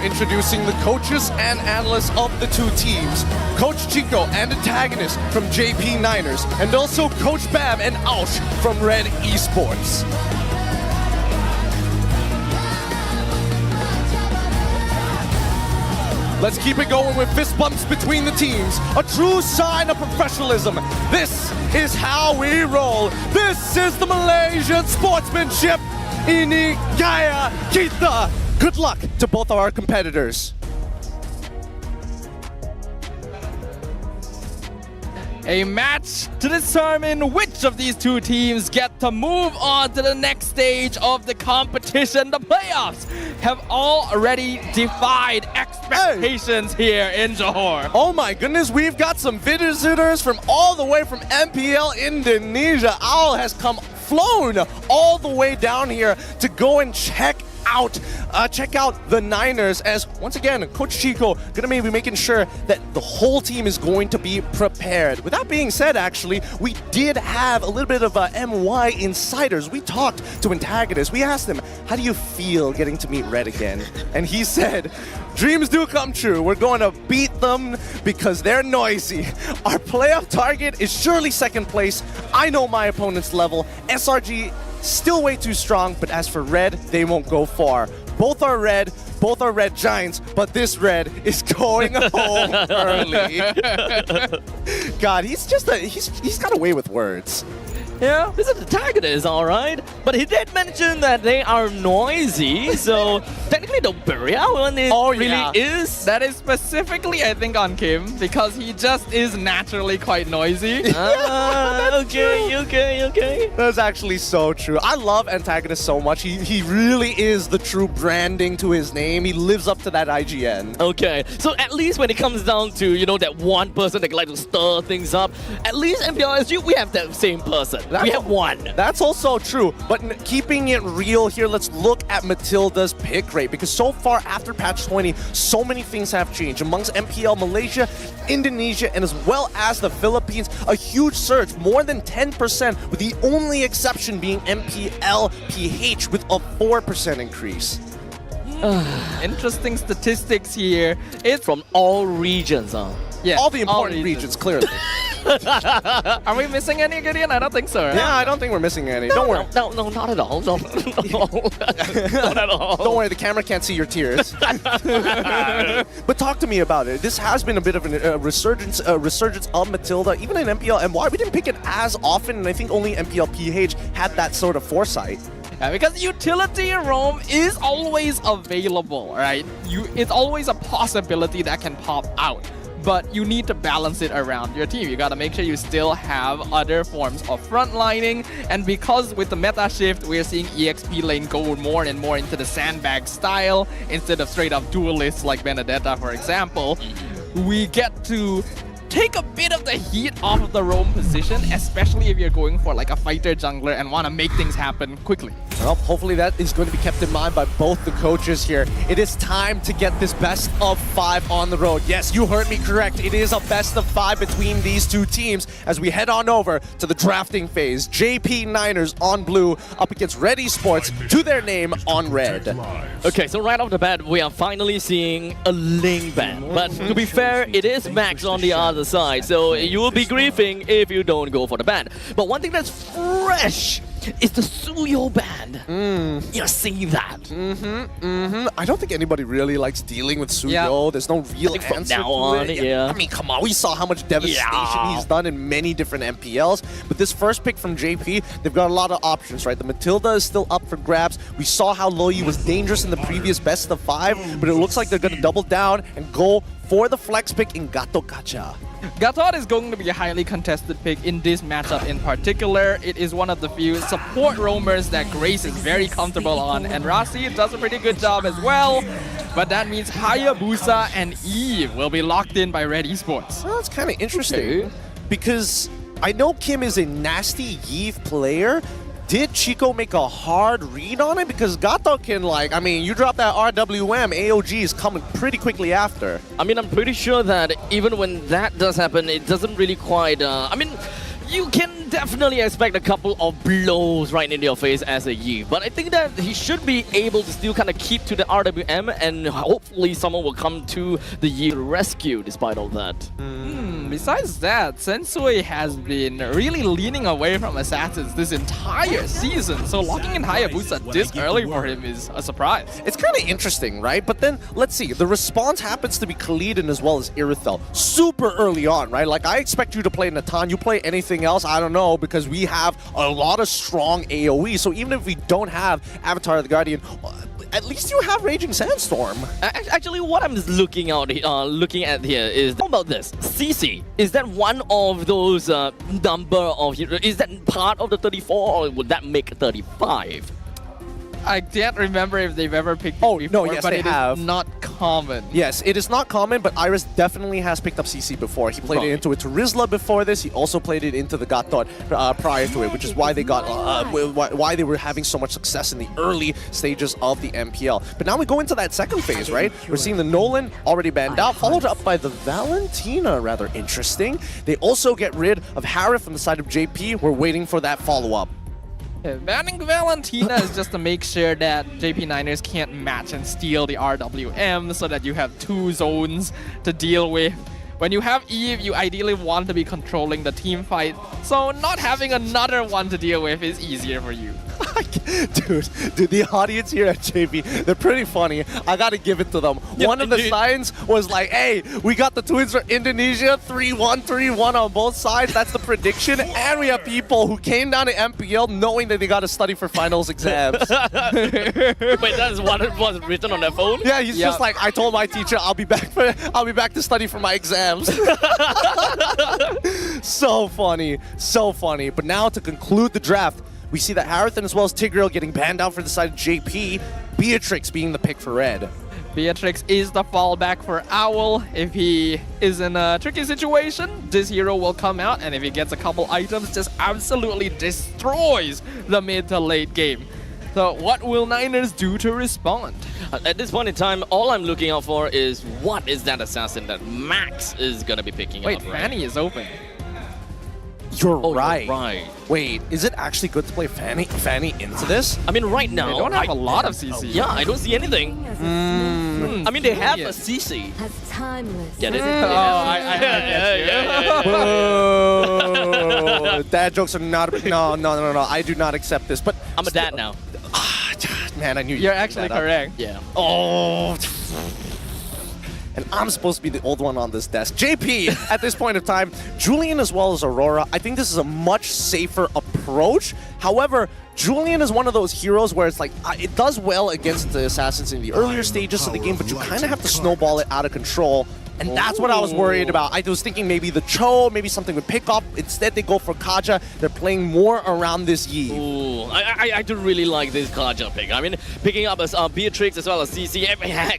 [SPEAKER 3] Now introducing the coaches and analysts of the two teams. Coach Chico and antagonist from JP Niners, and also Coach Bam and Ausch from Red Esports. Let's keep it going with fist bumps between the teams. A true sign of professionalism. This is how we roll. This is the Malaysian sportsmanship. Ini gaya kita. Good luck to both of our competitors.
[SPEAKER 1] A match to determine which of these two teams get to move on to the next stage of the competition. The playoffs have already defied expectations here in Johor.
[SPEAKER 3] Oh my goodness, we've got some visitors from all the way from MPL Indonesia. Al has flown all the way down here to go and check out the Niners, as once again Coach Chico gonna be making sure that the whole team is going to be prepared. With that being said, actually we did have a little bit of MY insiders. We talked to antagonists. We asked them, how do you feel getting to meet Red again? And he said, dreams do come true. We're going to beat them because they're noisy. Our playoff target is surely second place. I know my opponent's level. SRG still way too strong, but as for Red, they won't go far. Both are Red Giants, but this Red is going home early. God, he's got away with words.
[SPEAKER 2] Yeah, this is the antagonist, alright. But he did mention that they are noisy, so technically the barrier one is.
[SPEAKER 1] That is specifically, I think, on Kim, because he just is naturally quite noisy.
[SPEAKER 2] Okay.
[SPEAKER 3] That's actually so true. I love antagonist so much. He really is the true branding to his name. He lives up to that IGN.
[SPEAKER 2] Okay, so at least when it comes down to, you know, that one person that like to stir things up, at least MPLSG, we have that same person. We have one.
[SPEAKER 3] That's also true, but keeping it real here, let's look at Matilda's pick rate, because so far after patch 20, so many things have changed. Amongst MPL Malaysia, Indonesia, and as well as the Philippines, a huge surge, more than 10%, with the only exception being MPL PH with a 4% increase.
[SPEAKER 1] Interesting statistics here. It's
[SPEAKER 2] from all regions,
[SPEAKER 1] Yeah,
[SPEAKER 3] all the important regions, clearly.
[SPEAKER 1] Are we missing any, Gideon? I don't think so. Right?
[SPEAKER 3] Yeah, I don't think we're missing any. Don't worry.
[SPEAKER 2] No, not at all. Not at all.
[SPEAKER 3] Don't worry, the camera can't see your tears. But talk to me about it. This has been a bit of a resurgence of Matilda. Even in MPL MY, we didn't pick it as often, and I think only MPL PH had that sort of foresight.
[SPEAKER 1] Yeah, because utility roam is always available, right? It's always a possibility that can pop out. But you need to balance it around your team. You gotta make sure you still have other forms of frontlining. And because with the meta shift, we're seeing EXP lane go more and more into the sandbag style instead of straight up duelists like Benedetta, for example, we get to take a bit of the heat off of the roam position, especially if you're going for like a fighter jungler and want to make things happen quickly.
[SPEAKER 3] Well, hopefully that is going to be kept in mind by both the coaches here. It is time to get this best of 5 on the road. Yes, you heard me correct. It is a best of 5 between these two teams as we head on over to the drafting phase. JP Niners on blue up against Red Esports to their name on red.
[SPEAKER 2] Okay, so right off the bat, we are finally seeing a link ban. But to be fair, it is Max on the other side, so you will be griefing if you don't go for the ban. But one thing that's fresh is the Suyo ban. You're seeing that.
[SPEAKER 3] I don't think anybody really likes dealing with Suyo. There's no real answer to it. I mean, come on, we saw how much devastation he's done in many different MPLs. But this first pick from JP, they've got a lot of options, right? The Matilda is still up for grabs. We saw how Loyi was dangerous in the previous best of 5, but it looks like they're going to double down and go for the flex pick in Gatot Kaca.
[SPEAKER 1] Gatot is going to be a highly contested pick in this matchup in particular. It is one of the few support roamers that Grace is very comfortable on, and Rasi does a pretty good job as well. But that means Hayabusa and Eve will be locked in by Red Esports.
[SPEAKER 3] Well, that's kind of interesting because I know Kim is a nasty Eve player. Did Chico make a hard read on it? Because Gato can, like, I mean, you drop that RWM, AOG is coming pretty quickly after.
[SPEAKER 2] I mean, I'm pretty sure that even when that does happen, it doesn't really quite, I mean, You can definitely expect a couple of blows right in your face as a Yi, but I think that he should be able to still kind of keep to the RWM, and hopefully someone will come to the Yi rescue despite all that.
[SPEAKER 1] Besides that, Sensui has been really leaning away from Assassins this entire season, so locking in Hayabusa this early for him is a surprise.
[SPEAKER 3] It's kind of interesting, right? But then, let's see, the response happens to be Khalid as well as Irithel. Super early on, right? Like, I expect you to play Natan, you play anything else, I don't know, because we have a lot of strong AoE, so even if we don't have Avatar of the Guardian, at least you have Raging Sandstorm.
[SPEAKER 2] Actually, what I'm looking at here is, how about this? CC, is that one of those number of heroes? Is that part of the 34, or would that make 35?
[SPEAKER 1] I can't remember if they've ever picked it before,
[SPEAKER 3] no, yes,
[SPEAKER 1] but
[SPEAKER 3] they have.
[SPEAKER 1] Is not common.
[SPEAKER 3] Yes, it is not common, but Iris definitely has picked up CC before. He played it into it to Rizla before this. He also played it into the Gatot prior to it, which is why they got why they were having so much success in the early stages of the MPL. But now we go into that second phase, right? We're seeing the Nolan already banned out, followed up by the Valentina, rather interesting. They also get rid of Harith from the side of JP. We're waiting for that follow-up.
[SPEAKER 1] Yeah, banning Valentina is just to make sure that JP Niners can't match and steal the RWM so that you have two zones to deal with. When you have Eve, you ideally want to be controlling the team fight, so not having another one to deal with is easier for you.
[SPEAKER 3] Dude, the audience here at JP, they're pretty funny. I gotta give it to them.
[SPEAKER 2] Yeah,
[SPEAKER 3] one of the signs was like, hey, we got the twins from Indonesia, 3-1, 3-1 on both sides. That's the prediction. And we have people who came down to MPL knowing that they gotta study for finals exams.
[SPEAKER 2] Wait, that's what it was written on their phone?
[SPEAKER 3] Yeah, he's just like, I told my teacher I'll be back to study for my exams. So funny, so funny. But now to conclude the draft, we see that Harathan as well as Tigreal getting banned out for the side of JP, Beatrix being the pick for red.
[SPEAKER 1] Beatrix is the fallback for Owl. If he is in a tricky situation, this hero will come out, and if he gets a couple items, just absolutely destroys the mid to late game. So what will Niners do to respond?
[SPEAKER 2] At this point in time, all I'm looking out for is what is that assassin that Max is going to be picking up.
[SPEAKER 1] Wait, Fanny is open.
[SPEAKER 3] You're right.
[SPEAKER 2] You're right.
[SPEAKER 3] Wait, is it actually good to play Fanny into this?
[SPEAKER 2] I mean, right now...
[SPEAKER 1] They don't have a lot of CC.
[SPEAKER 2] Yeah, I don't see anything. I mean, they have a CC. Get it?
[SPEAKER 1] I get you.
[SPEAKER 3] Whoa. Dad jokes are not... No. I do not accept this, but...
[SPEAKER 2] I'm a dad now.
[SPEAKER 3] Man, I knew
[SPEAKER 1] you're actually correct.
[SPEAKER 2] Yeah.
[SPEAKER 3] Oh... And I'm supposed to be the old one on this desk. JP, at this point of time, Julian as well as Aurora, I think this is a much safer approach. However, Julian is one of those heroes where it's like, it does well against the assassins in the earlier stages of the game, but you kind of have to snowball it out of control. And that's what I was worried about. I was thinking maybe the Cho, maybe something would pick up. Instead, they go for Kaja. They're playing more around this Yi.
[SPEAKER 2] Ooh, I do really like this Kaja pick. I mean, picking up as Beatrix as well as CC,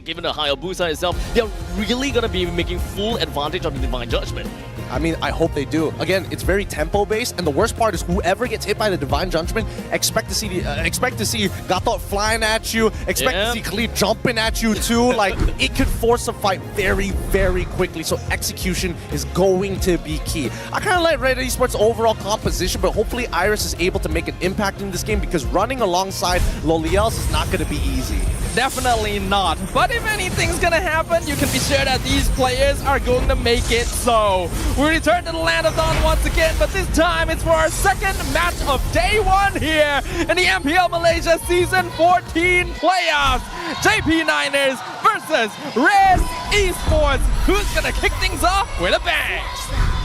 [SPEAKER 2] given the Hayabusa itself, they're really going to be making full advantage of the Divine Judgment.
[SPEAKER 3] I mean, I hope they do. Again, it's very tempo-based, and the worst part is whoever gets hit by the Divine Judgment, expect to see Gatot flying at you, expect to see Khalid jumping at you too. Like, it could force a fight very, very quickly, so execution is going to be key. I kind of like Red Esports' overall composition, but hopefully Iris is able to make an impact in this game, because running alongside Loliels is not going to be easy.
[SPEAKER 1] Definitely not. But if anything's gonna happen, you can be sure that these players are going to make it. So we return to the Land of Dawn once again, but this time it's for our second match of day one here in the MPL Malaysia Season 14 playoffs. JP Niners versus Red Esports. Who's gonna kick things off with a bang?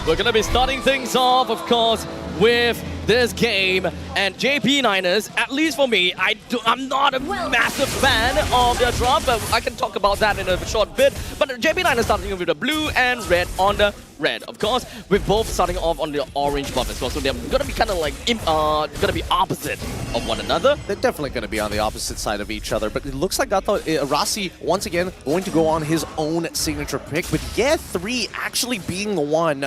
[SPEAKER 2] We're gonna be starting things off, of course, with this game, and JP Niners, at least for me, I'm not a massive fan of their drop, but I can talk about that in a short bit. But JP Niners starting with the blue and red on the red, of course, with both starting off on the orange buff as well, so they're gonna be kind of like gonna be opposite of one another.
[SPEAKER 3] They're definitely gonna be on the opposite side of each other, but it looks like Rasi once again going to go on his own signature pick, with 3 actually being the one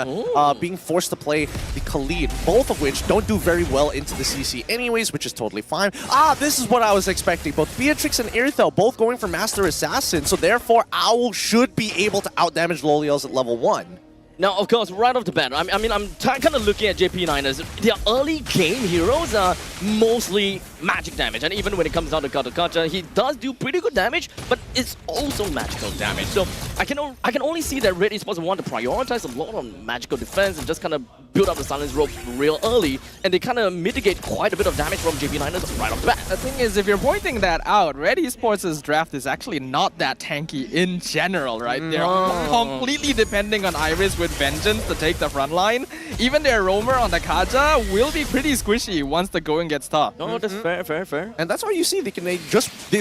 [SPEAKER 3] being forced to play the Khalid, both of which don't do very well into the CC anyways, which is totally fine. This is what I was expecting. Both Beatrix and Irithel both going for Master Assassin, so therefore Owl should be able to outdamage Loliels at level 1.
[SPEAKER 2] Now, of course, right off the bat, I mean, I'm kind of looking at JP Niners. Their early game heroes are mostly magic damage, and even when it comes down to Kadokacha, he does do pretty good damage, but it's also magical damage. So I can only see that Red Esports want to prioritize a lot on magical defense and just kind of build up the silence ropes real early, and they kind of mitigate quite a bit of damage from JP Niners right off the bat.
[SPEAKER 1] The thing is, if you're pointing that out, Red Esports' draft is actually not that tanky in general, right? They're completely depending on Iris with Vengeance to take the front line. Even their roamer on the Kaja will be pretty squishy once the going gets tough.
[SPEAKER 2] No, that's fair.
[SPEAKER 3] And that's why you see they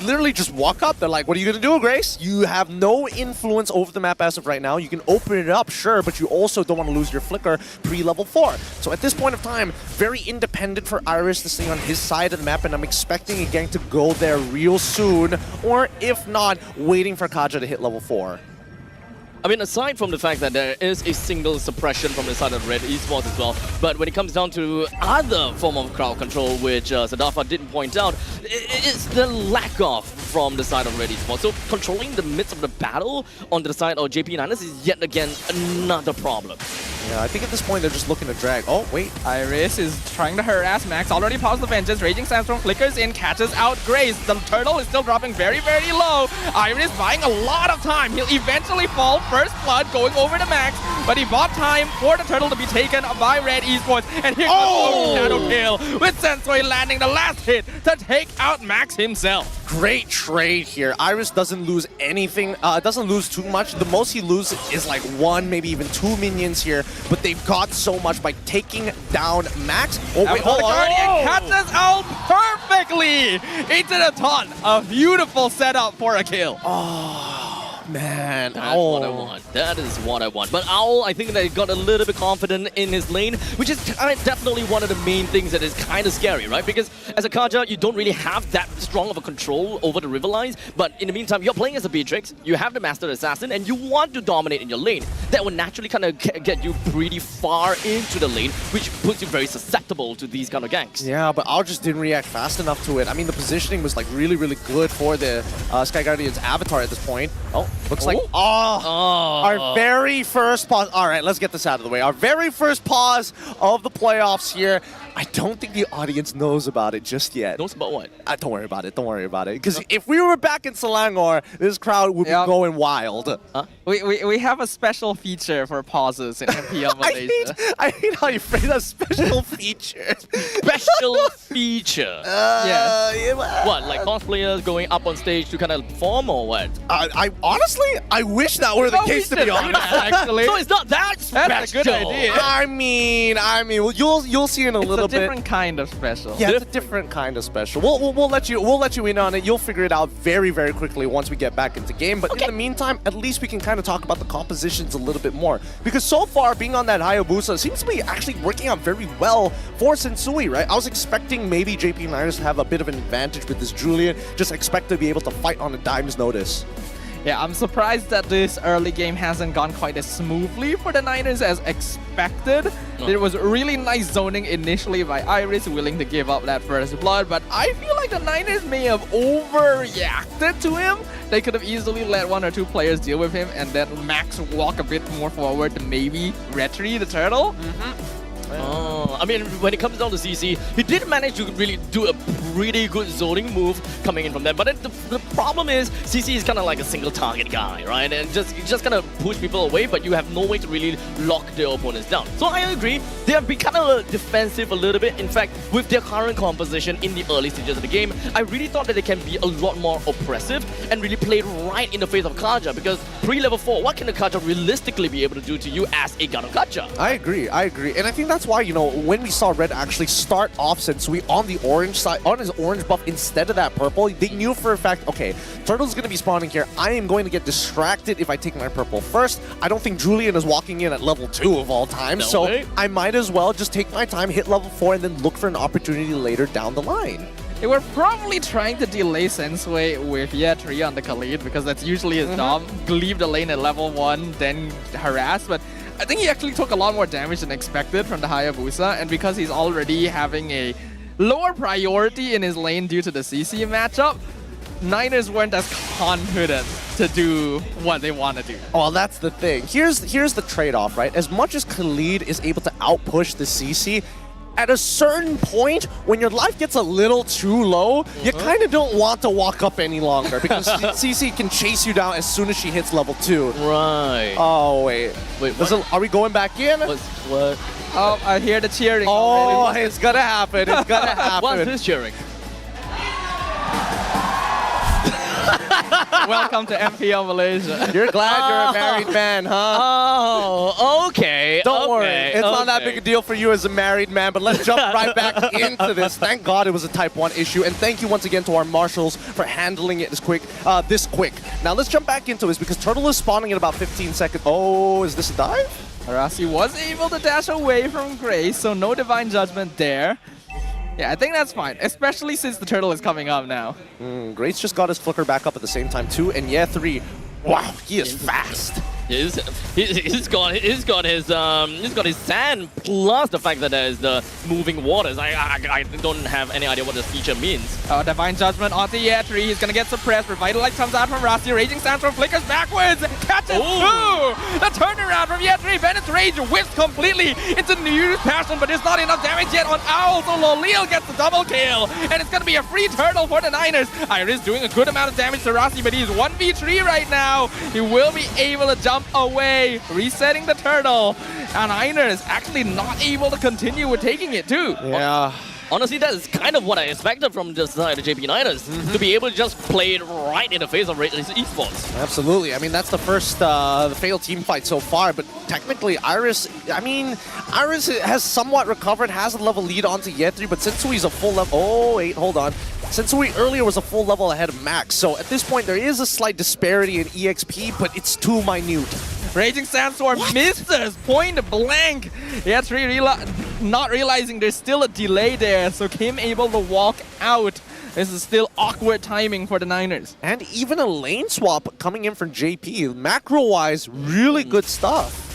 [SPEAKER 3] literally just walk up. They're like, what are you gonna do, Grace? You have no influence over the map as of right now. You can open it up, sure, but you also don't want to lose your flicker pre-level 4. So at this point of time, very independent for Iris to stay on his side of the map, and I'm expecting a gang to go there real soon, or if not, waiting for Kaja to hit level 4.
[SPEAKER 2] I mean, aside from the fact that there is a single suppression from the side of Red Esports as well, but when it comes down to other form of crowd control, which Sadafa didn't point out, it's the lack of from the side of Red Esports. So controlling the midst of the battle on the side of JP Niners is yet again another problem.
[SPEAKER 3] Yeah, I think at this point they're just looking to drag. Oh, wait.
[SPEAKER 1] Iris is trying to harass Max. Already paused the Vengeance. Raging Sandstorm flickers in, catches out Grace. The turtle is still dropping very, very low. Iris buying a lot of time. He'll eventually fall. First blood going over to Max, but he bought time for the turtle to be taken by Red Esports. And here comes Shadow Kill with Sensui landing the last hit to take out Max himself.
[SPEAKER 3] Great trade here. Iris doesn't lose anything, doesn't lose too much. The most he loses is like 1, maybe even 2 minions here, but they've got so much by taking down Max. Oh, wait, hold on.
[SPEAKER 1] Guardian catches out perfectly into the ton. A beautiful setup for a kill.
[SPEAKER 3] Man,
[SPEAKER 2] that's what I want. That is what I want. But Owl, I think that he got a little bit confident in his lane, which is definitely one of the main things that is kind of scary, right? Because as a Kaja, you don't really have that strong of a control over the river lines, but in the meantime, you're playing as a Beatrix, you have the Master Assassin, and you want to dominate in your lane. That will naturally kind of get you pretty far into the lane, which puts you very susceptible to these kind of ganks.
[SPEAKER 3] Yeah, but Owl just didn't react fast enough to it. I mean, the positioning was like really, really good for the Sky Guardian's avatar at this point. Oh, looks like our very first pause. All right, let's get this out of the way. Our very first pause of the playoffs here. I don't think the audience knows about it just yet.
[SPEAKER 2] Knows about what?
[SPEAKER 3] Don't worry about it. Don't worry about it. Because if we were back in Selangor, this crowd would be going wild.
[SPEAKER 1] We have a special feature for pauses in MPL Malaysia.
[SPEAKER 3] I hate how you phrase that, special feature.
[SPEAKER 2] Special feature?
[SPEAKER 1] Yes.
[SPEAKER 2] What, like cosplayers going up on stage to kind of perform or what?
[SPEAKER 3] I honestly, I wish that were the case, to be honest.
[SPEAKER 1] Actually.
[SPEAKER 2] So it's not that special.
[SPEAKER 1] That's a good idea.
[SPEAKER 3] I mean, well, you'll see in a little bit.
[SPEAKER 1] It's a different kind of special.
[SPEAKER 3] Yeah, it's a different kind of special. We'll let you in on it. You'll figure it out very, very quickly once we get back into game. But in the meantime, at least we can kind of talk about the compositions a little bit more. Because so far, being on that Hayabusa seems to be actually working out very well for Sensui, right? I was expecting maybe JP Niners to have a bit of an advantage with this Julian. Just expect to be able to fight on a dime's notice.
[SPEAKER 1] Yeah, I'm surprised that this early game hasn't gone quite as smoothly for the Niners as expected. There was really nice zoning initially by Iris, willing to give up that first blood, but I feel like the Niners may have overreacted to him. They could have easily let 1 or 2 players deal with him and then Max walk a bit more forward to maybe retry the turtle.
[SPEAKER 2] I mean, when it comes down to CC, he did manage to really do a pretty good zoning move coming in from there. But the problem is, CC is kind of like a single target guy, right? And just kind of push people away, but you have no way to really lock their opponents down. So I agree, they have been kind of defensive a little bit. In fact, with their current composition in the early stages of the game, I really thought that they can be a lot more oppressive and really play right in the face of Kaja, because pre-level 4, what can the Kaja realistically be able to do to you as a Gano Kaja?
[SPEAKER 3] I agree. And I think that's why, you know, when we saw Red actually start off Sensui on the orange side, on his orange buff instead of that purple, they knew for a fact, okay, Turtle's going to be spawning here. I am going to get distracted if I take my purple first. I don't think Julian is walking in at level 2 of all time, so I might as well just take my time, hit level 4, and then look for an opportunity later down the line.
[SPEAKER 1] They were probably trying to delay Sensui with Tree on the Khalid, because that's usually his job. Leave the lane at level 1, then harass, but I think he actually took a lot more damage than expected from the Hayabusa, and because he's already having a lower priority in his lane due to the CC matchup, Niners weren't as confident to do what they want to do.
[SPEAKER 3] Well, that's the thing. Here's the trade-off, right? As much as Khalid is able to outpush the CC, at a certain point, when your life gets a little too low, you kind of don't want to walk up any longer because CC can chase you down as soon as she hits level 2.
[SPEAKER 2] Right.
[SPEAKER 3] Oh, wait. Are we going back in?
[SPEAKER 2] What?
[SPEAKER 1] Oh, I hear the cheering.
[SPEAKER 3] Oh,
[SPEAKER 1] already.
[SPEAKER 3] it's gonna happen. It's gonna happen.
[SPEAKER 2] What's this cheering?
[SPEAKER 1] Welcome to MPL Malaysia.
[SPEAKER 3] You're glad you're a married man, huh?
[SPEAKER 2] Oh, okay.
[SPEAKER 3] Don't worry. It's not that big a deal for you as a married man, but let's jump right back into this. Thank God it was a Type 1 issue, and thank you once again to our marshals for handling it this quick. Now let's jump back into this because Turtle is spawning in about 15 seconds. Oh, is this a dive?
[SPEAKER 1] Arasi was able to dash away from Grace, so no Divine Judgment there. Yeah, I think that's fine, especially since the turtle is coming up now.
[SPEAKER 3] Grace just got his flicker back up at the same time too, and yeah, 3. Wow, he is fast.
[SPEAKER 2] He's got his sand plus the fact that there's the moving waters. I don't have any idea what this feature means.
[SPEAKER 1] Oh, Divine Judgment onto Yetri. He's gonna get suppressed. Revitalize comes out from Rasi. Raging Sandstorm flickers backwards. Catches two. The turnaround from Yetri. Bennett's Rage whips completely into New Passion, but there's not enough damage yet on Owl. So Lolil gets the double kill. And it's gonna be a free turtle for the Niners. Iris doing a good amount of damage to Rasi, but he's 1v3 right now. He will be able to jump away, resetting the turtle. And Niners actually not able to continue with taking it too.
[SPEAKER 3] Yeah.
[SPEAKER 2] Honestly, that is kind of what I expected from the side of JP Niners, to be able to just play it right in the face of Esports.
[SPEAKER 3] Absolutely. I mean, that's the first failed team fight so far, but technically Iris has somewhat recovered, has a level lead onto Yetri, but Sensui's a full level. Oh, wait, hold on. Sensui earlier was a full level ahead of Max, so at this point there is a slight disparity in EXP, but it's too minute.
[SPEAKER 1] Raging Sandstorm misses point blank. Yetri not realizing there's still a delay there, so Kim able to walk out. This is still awkward timing for the Niners.
[SPEAKER 3] And even a lane swap coming in from JP. Macro-wise, really good stuff.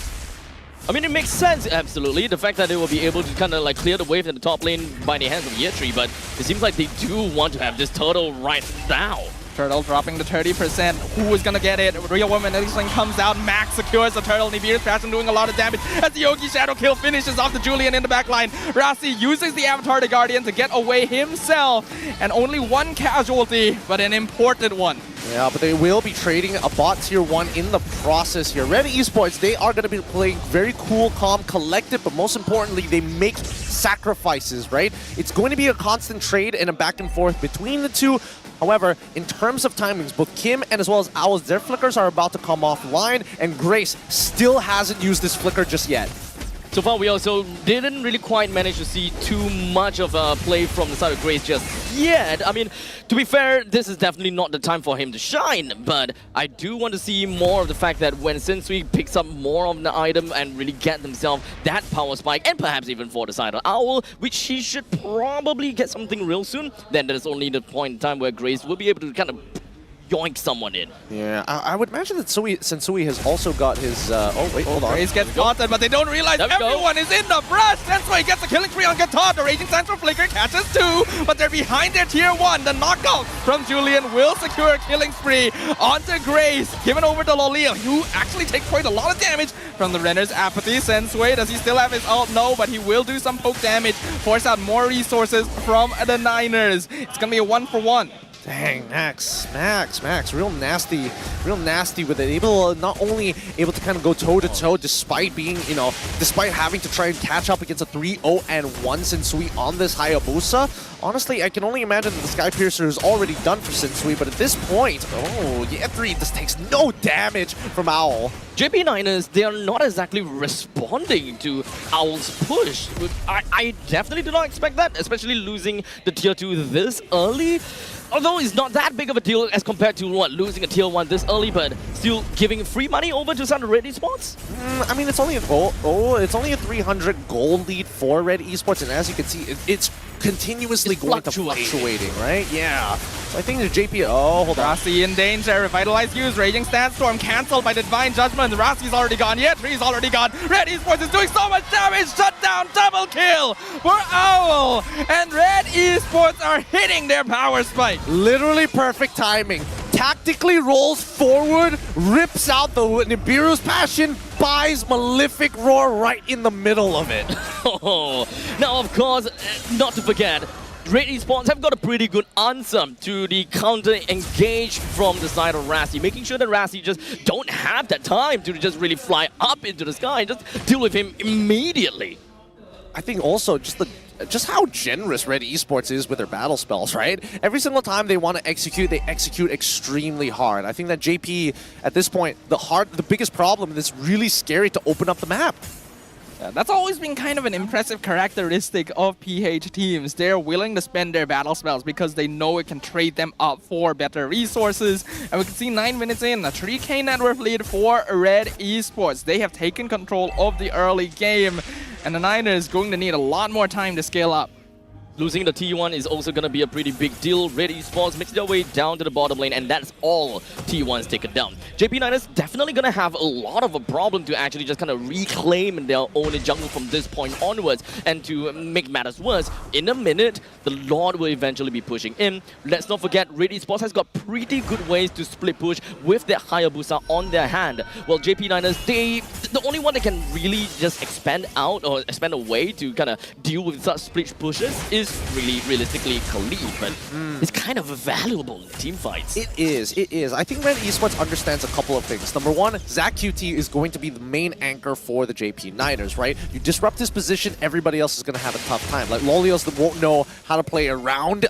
[SPEAKER 2] I mean, it makes sense, absolutely. The fact that they will be able to kind of like clear the wave in the top lane by the hands of Yetri, but it seems like they do want to have this turtle right now.
[SPEAKER 1] Turtle dropping the 30%. Who is gonna get it? Real Woman Edison comes out. Max secures the turtle. Nibiru's Passion doing a lot of damage as the Yogi Shadow Kill finishes off the Julian in the backline. Rasi uses the Avatar the Guardian to get away himself. And only one casualty, but an important one.
[SPEAKER 3] Yeah, but they will be trading a bot tier 1 in the process here. Red Esports, they are going to be playing very cool, calm, collected, but most importantly, they make sacrifices, right? It's going to be a constant trade and a back and forth between the two. However, in terms of timings, both Kim and as well as Owls, their flickers are about to come offline, and Grace still hasn't used this flicker just yet.
[SPEAKER 2] So far, we also didn't really quite manage to see too much of a play from the side of Grace just yet. I mean, to be fair, this is definitely not the time for him to shine, but I do want to see more of the fact that when Sensui picks up more of the item and really get themselves that power spike, and perhaps even for the side of Owl, which he should probably get something real soon, then there's only the point in time where Grace will be able to kind of yoink someone in.
[SPEAKER 3] Yeah, I would imagine that Sensui has also got his... oh, wait, hold on.
[SPEAKER 1] Grace gets spotted, but they don't realize everyone is in the brush. Sensui gets a killing spree on Guitar. The Raging Central Flicker catches two, but they're behind their tier 1. The knockout from Julian will secure a killing spree onto Grace. Given over to Lolil, who actually takes quite a lot of damage from the Renner's Apathy. Sensui, does he still have his ult? No, but he will do some poke damage. Force out more resources from the Niners. It's going to be a 1-for-1.
[SPEAKER 3] Dang, Max, real nasty with it. Not only able to kind of go toe-to-toe despite being, despite having to try and catch up against a 3-0-1 Sensui on this Hayabusa. Honestly, I can only imagine that the Sky Piercer is already done for Sensui, but at this point, oh, Yetri, this takes no damage from Owl.
[SPEAKER 2] JP Niners, they are not exactly responding to Owl's push. I definitely did not expect that, especially losing the tier 2 this early. Although it's not that big of a deal as compared to losing a tier 1 this early, but still giving free money over to some Red Esports?
[SPEAKER 3] I mean, it's only it's only a 300 gold lead for Red Esports, and as you can see, it's continuously going to fluctuating, right? Yeah. So I think the JP... Oh, hold on.
[SPEAKER 1] Rasi in danger. Revitalize use. Raging Sandstorm cancelled by the Divine Judgment. Rasi's already gone. Yetri's already gone. Red Esports is doing so much damage. Shut down. Double kill for Owl. And Red Esports are hitting their power spike.
[SPEAKER 3] Literally perfect timing. tactically rolls forward, rips out the Nibiru's passion, buys Malefic Roar right in the middle of it.
[SPEAKER 2] Now, of course, not to forget, Red Esports have got a pretty good answer to the counter-engage from the side of Rassi, making sure that Rassi just don't have that time to just really fly up into the sky and just deal with him immediately.
[SPEAKER 3] I think also just how generous Red Esports is with their battle spells, right? Every single time they want to execute, they execute extremely hard. I think that JP, at this point, the biggest problem is it's really scary to open up the map.
[SPEAKER 1] Yeah, that's always been kind of an impressive characteristic of PH teams. They're willing to spend their battle spells because they know it can trade them up for better resources. And we can see 9 minutes in, a 3K net worth lead for Red Esports. They have taken control of the early game, and the Niners going to need a lot more time to scale up.
[SPEAKER 2] Losing the T1 is also going to be a pretty big deal. Red Esports makes their way down to the bottom lane, and that's all T1's taken down. JP Niners definitely going to have a lot of a problem to actually just kind of reclaim their own jungle from this point onwards. And to make matters worse, in a minute, the Lord will eventually be pushing in. Let's not forget, Red Esports has got pretty good ways to split push with their Hayabusa on their hand. Well, JP Niners, the only one that can really just expand out or expand away to kind of deal with such split pushes is really realistically Khalid, but it's kind of valuable in team fights.
[SPEAKER 3] It is. I think Red Esports understands a couple of things. Number one, Zach QT is going to be the main anchor for the JP Niners, right? You disrupt his position, everybody else is going to have a tough time. Like Lolios won't know how to play around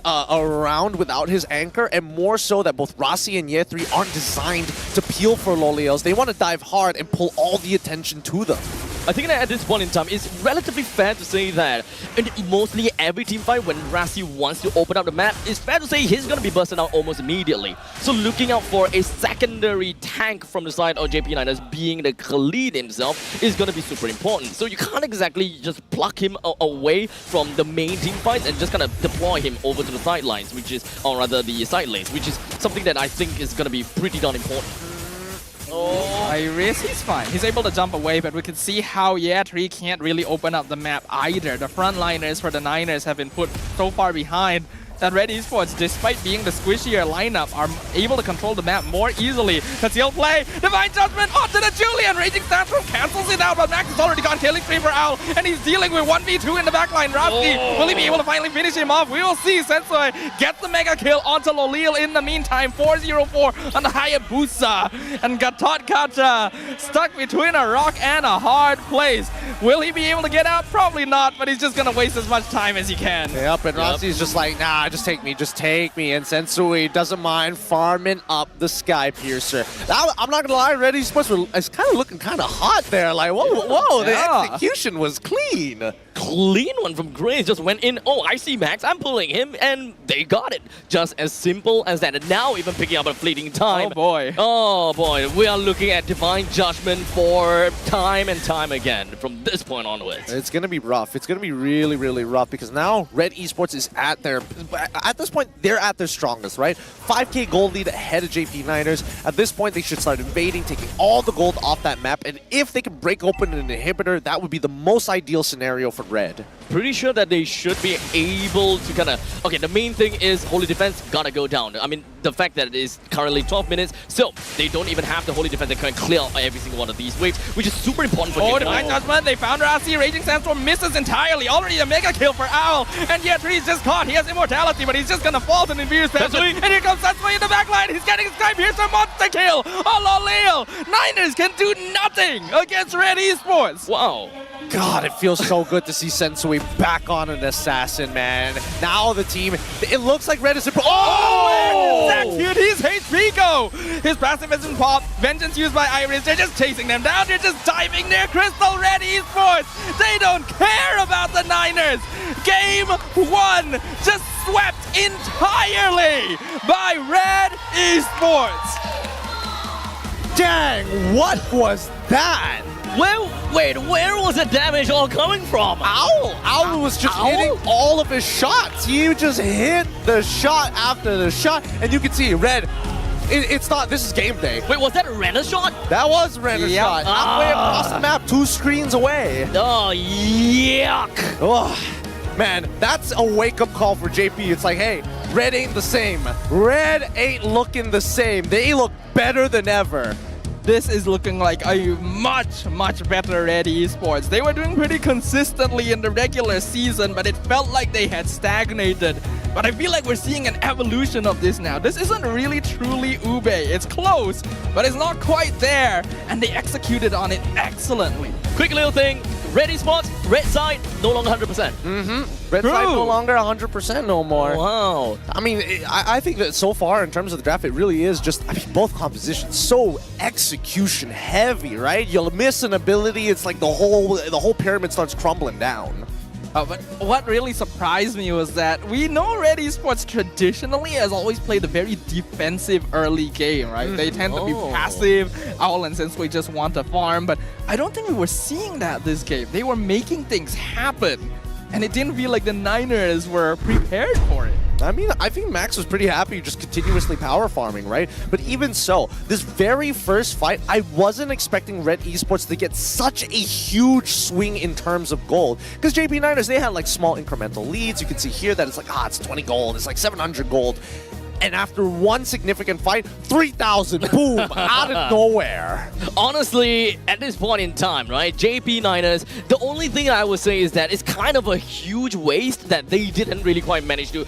[SPEAKER 3] without his anchor, and more so that both Rassi and Ye3 aren't designed to peel for Lolios. They want to dive hard and pull all the attention to them.
[SPEAKER 2] I think that at this point in time, it's relatively fair to say that in mostly every team fight, when Rassi wants to open up the map, it's fair to say he's going to be bursting out almost immediately. So looking out for a secondary tank from the side of JP Niners, being the Khalid himself, is going to be super important. So you can't exactly just pluck him away from the main team fights and just kind of deploy him over to the sidelines, which is, or rather the side lanes, which is something that I think is going to be pretty darn important.
[SPEAKER 1] Iris, he's fine. He's able to jump away, but we can see how Ye3 can't really open up the map either. The frontliners for the Niners have been put so far behind that Red Esports, despite being the squishier lineup, are able to control the map more easily. Concealed play, Divine Judgment onto the Julian, Raging Tantrum cancels it out, but Max has already gone killing spree for Owl, and he's dealing with 1v2 in the backline. Rassi, will he be able to finally finish him off? We will see. Sensui gets the mega kill onto Lolil in the meantime. 4-0-4 on the Hayabusa, and Gatot Kacha stuck between a rock and a hard place. Will he be able to get out? Probably not, but he's just gonna waste as much time as he can.
[SPEAKER 3] Yep, and Rassi's just like, nah, just take me. And Sensui doesn't mind farming up the Sky Piercer. Now, I'm not gonna lie, Red Esports is kind of looking kind of hot there. Like, whoa, the execution was clean.
[SPEAKER 2] Clean one from Grace, just went in. Oh, I see Max, I'm pulling him, and they got it. Just as simple as that. And now even picking up a fleeting time. Oh boy, we are looking at Divine Judgment for time and time again from this point onwards.
[SPEAKER 3] It's gonna be rough. It's gonna be really, really rough, because now Red Esports is at this point, they're at their strongest, right? 5K gold lead ahead of JP Niners. At this point, they should start invading, taking all the gold off that map, and if they can break open an inhibitor, that would be the most ideal scenario for Red.
[SPEAKER 2] Pretty sure that they should be able to kind of... Okay, the main thing is Holy Defense gotta go down. I mean, the fact that it is currently 12 minutes, so they don't even have the Holy Defense that can clear out every single one of these waves, which is super important for them.
[SPEAKER 1] Divine Judgment, they found Rassi. Raging Sandstorm misses entirely. Already a mega kill for Owl, and Ye3 is just caught. He has immortality, but he's just gonna fall to Nibiru's passion. And here comes Sensui in the backline. He's getting Sky Piercer monster kill. Oh, Lolil. Niners can do nothing against Red Esports.
[SPEAKER 2] Wow.
[SPEAKER 3] God, it feels so good to see Sensui back on an assassin, man. Now the team, it looks like Red is...
[SPEAKER 1] Oh! Zach Cuties hates Pico! His passive isn't popped. Vengeance used by Iris. They're just chasing them down. They're just diving near Crystal. Red Esports. They don't care about the Niners. Game 1 just swept entirely by Red Esports.
[SPEAKER 3] Dang, what was that?
[SPEAKER 2] Well, wait, where was the damage all coming from?
[SPEAKER 3] Owl was just hitting all of his shots. He just hit the shot after the shot, and you can see Red. It's not. This is game day.
[SPEAKER 2] Wait, was that a Renner shot?
[SPEAKER 3] That was a Renner shot. Halfway across the map, 2 screens away.
[SPEAKER 2] Oh, yuck.
[SPEAKER 3] Oh, man, that's a wake-up call for JP. It's like, hey, Red ain't the same. Red ain't looking the same. They look better than ever.
[SPEAKER 1] This is looking like a much, much better Red Esports. They were doing pretty consistently in the regular season, but it felt like they had stagnated. But I feel like we're seeing an evolution of this now. This isn't really truly Ube. It's close, but it's not quite there. And they executed on it excellently.
[SPEAKER 2] Quick little thing. Red Esports, red side, no longer 100%.
[SPEAKER 3] Red side no longer 100% no more.
[SPEAKER 2] Wow.
[SPEAKER 3] I mean, I think that so far in terms of the draft, it really is just, I mean, both compositions so execution heavy, right? You'll miss an ability, it's like the whole pyramid starts crumbling down.
[SPEAKER 1] But what really surprised me was that we know Red Esports traditionally has always played a very defensive early game, right? They tend to be passive, and since we just want to farm, but I don't think we were seeing that this game. They were making things happen, and it didn't feel like the Niners were prepared for it.
[SPEAKER 3] I mean, I think Max was pretty happy just continuously power farming, right? But even so, this very first fight, I wasn't expecting Red Esports to get such a huge swing in terms of gold. Because JP Niners, they had like small incremental leads. You can see here that it's like, it's 20 gold, it's like 700 gold. And after one significant fight, 3,000, boom, out of nowhere.
[SPEAKER 2] Honestly, at this point in time, right, JP Niners, the only thing I would say is that it's kind of a huge waste that they didn't really quite manage to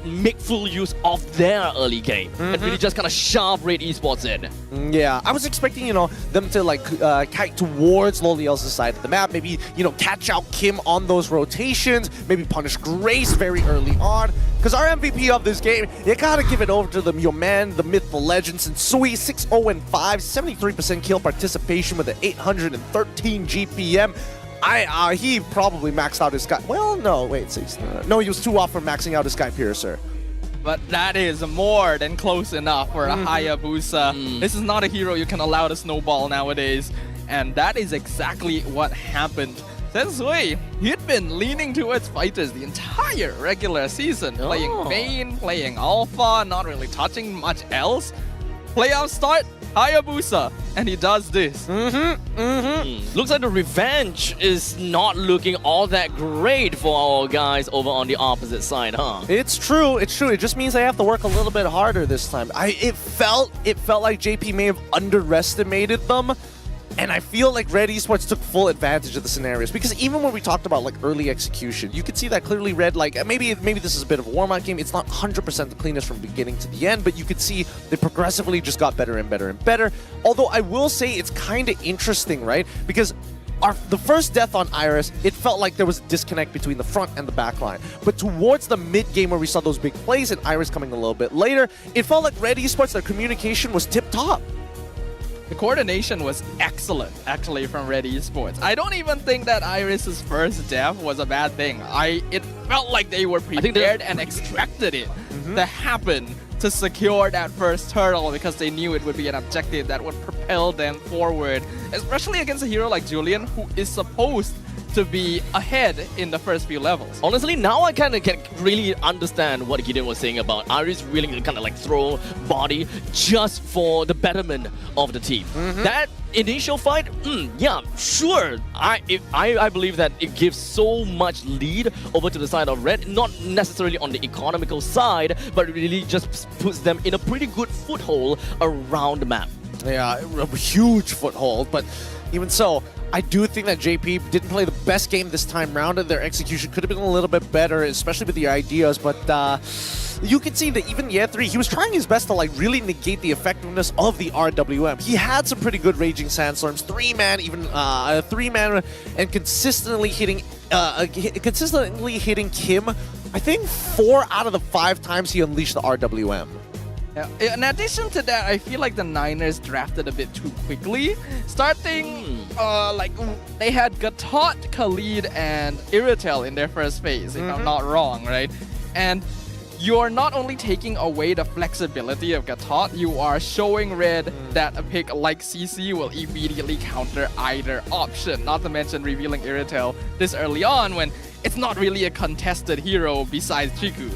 [SPEAKER 2] make full use of their early game and really just kind of shove Red Esports in.
[SPEAKER 3] Yeah, I was expecting, them to like kite towards Loliel's side of the map, maybe, catch out Kim on those rotations, maybe punish Grace very early on. Because our MVP of this game, you gotta give it over to your man, the myth, the legend, Sensui, 6-0-5, 73% kill participation with an 813 GPM. He probably maxed out his guy. Well, no, wait, no, he was too off from maxing out his Sky Piercer.
[SPEAKER 1] But that is more than close enough for a Hayabusa. This is not a hero you can allow to snowball nowadays. And that is exactly what happened. Sensui, he'd been leaning towards fighters the entire regular season, playing main, playing alpha, not really touching much else. Playoff start, Hayabusa, and he does this.
[SPEAKER 2] Looks like the revenge is not looking all that great for our guys over on the opposite side, huh?
[SPEAKER 3] It's true. It just means I have to work a little bit harder this time. It felt like JP may have underestimated them. And I feel like Red Esports took full advantage of the scenarios, because even when we talked about like early execution, you could see that clearly Red, like maybe this is a bit of a warm-up game. It's not 100% the cleanest from beginning to the end, but you could see they progressively just got better and better and better. Although I will say it's kind of interesting, right? Because the first death on Iris, it felt like there was a disconnect between the front and the back line. But towards the mid-game where we saw those big plays and Iris coming a little bit later, it felt like Red Esports, their communication was tip-top.
[SPEAKER 1] The coordination was excellent, actually, from Red Esports. I don't even think that Iris's first death was a bad thing. It felt like they were prepared and expected it to happen to secure that first turtle, because they knew it would be an objective that would propel them forward, especially against a hero like Julian, who is supposed to be ahead in the first few levels.
[SPEAKER 2] Honestly, now I kind of can really understand what Gideon was saying about Iris willing to kind of like throw body just for the betterment of the team. That initial fight, yeah, sure. I believe that it gives so much lead over to the side of Red, not necessarily on the economical side, but really just puts them in a pretty good foothold around the map.
[SPEAKER 3] Yeah, a huge foothold, but even so, I do think that JP didn't play the best game this time round, and their execution could have been a little bit better, especially with the ideas, but you can see that even Ye3, he was trying his best to like really negate the effectiveness of the RWM. He had some pretty good Raging Sandstorms, 3-man, even 3-man, and consistently hitting Kim. I think 4 out of the 5 times he unleashed the RWM.
[SPEAKER 1] In addition to that, I feel like the Niners drafted a bit too quickly. Starting, they had Gatot, Khalid, and Iritel in their first phase, if I'm not wrong, right? And you're not only taking away the flexibility of Gatot, you are showing Red that a pick like CC will immediately counter either option, not to mention revealing Iritel this early on when it's not really a contested hero besides Chiku.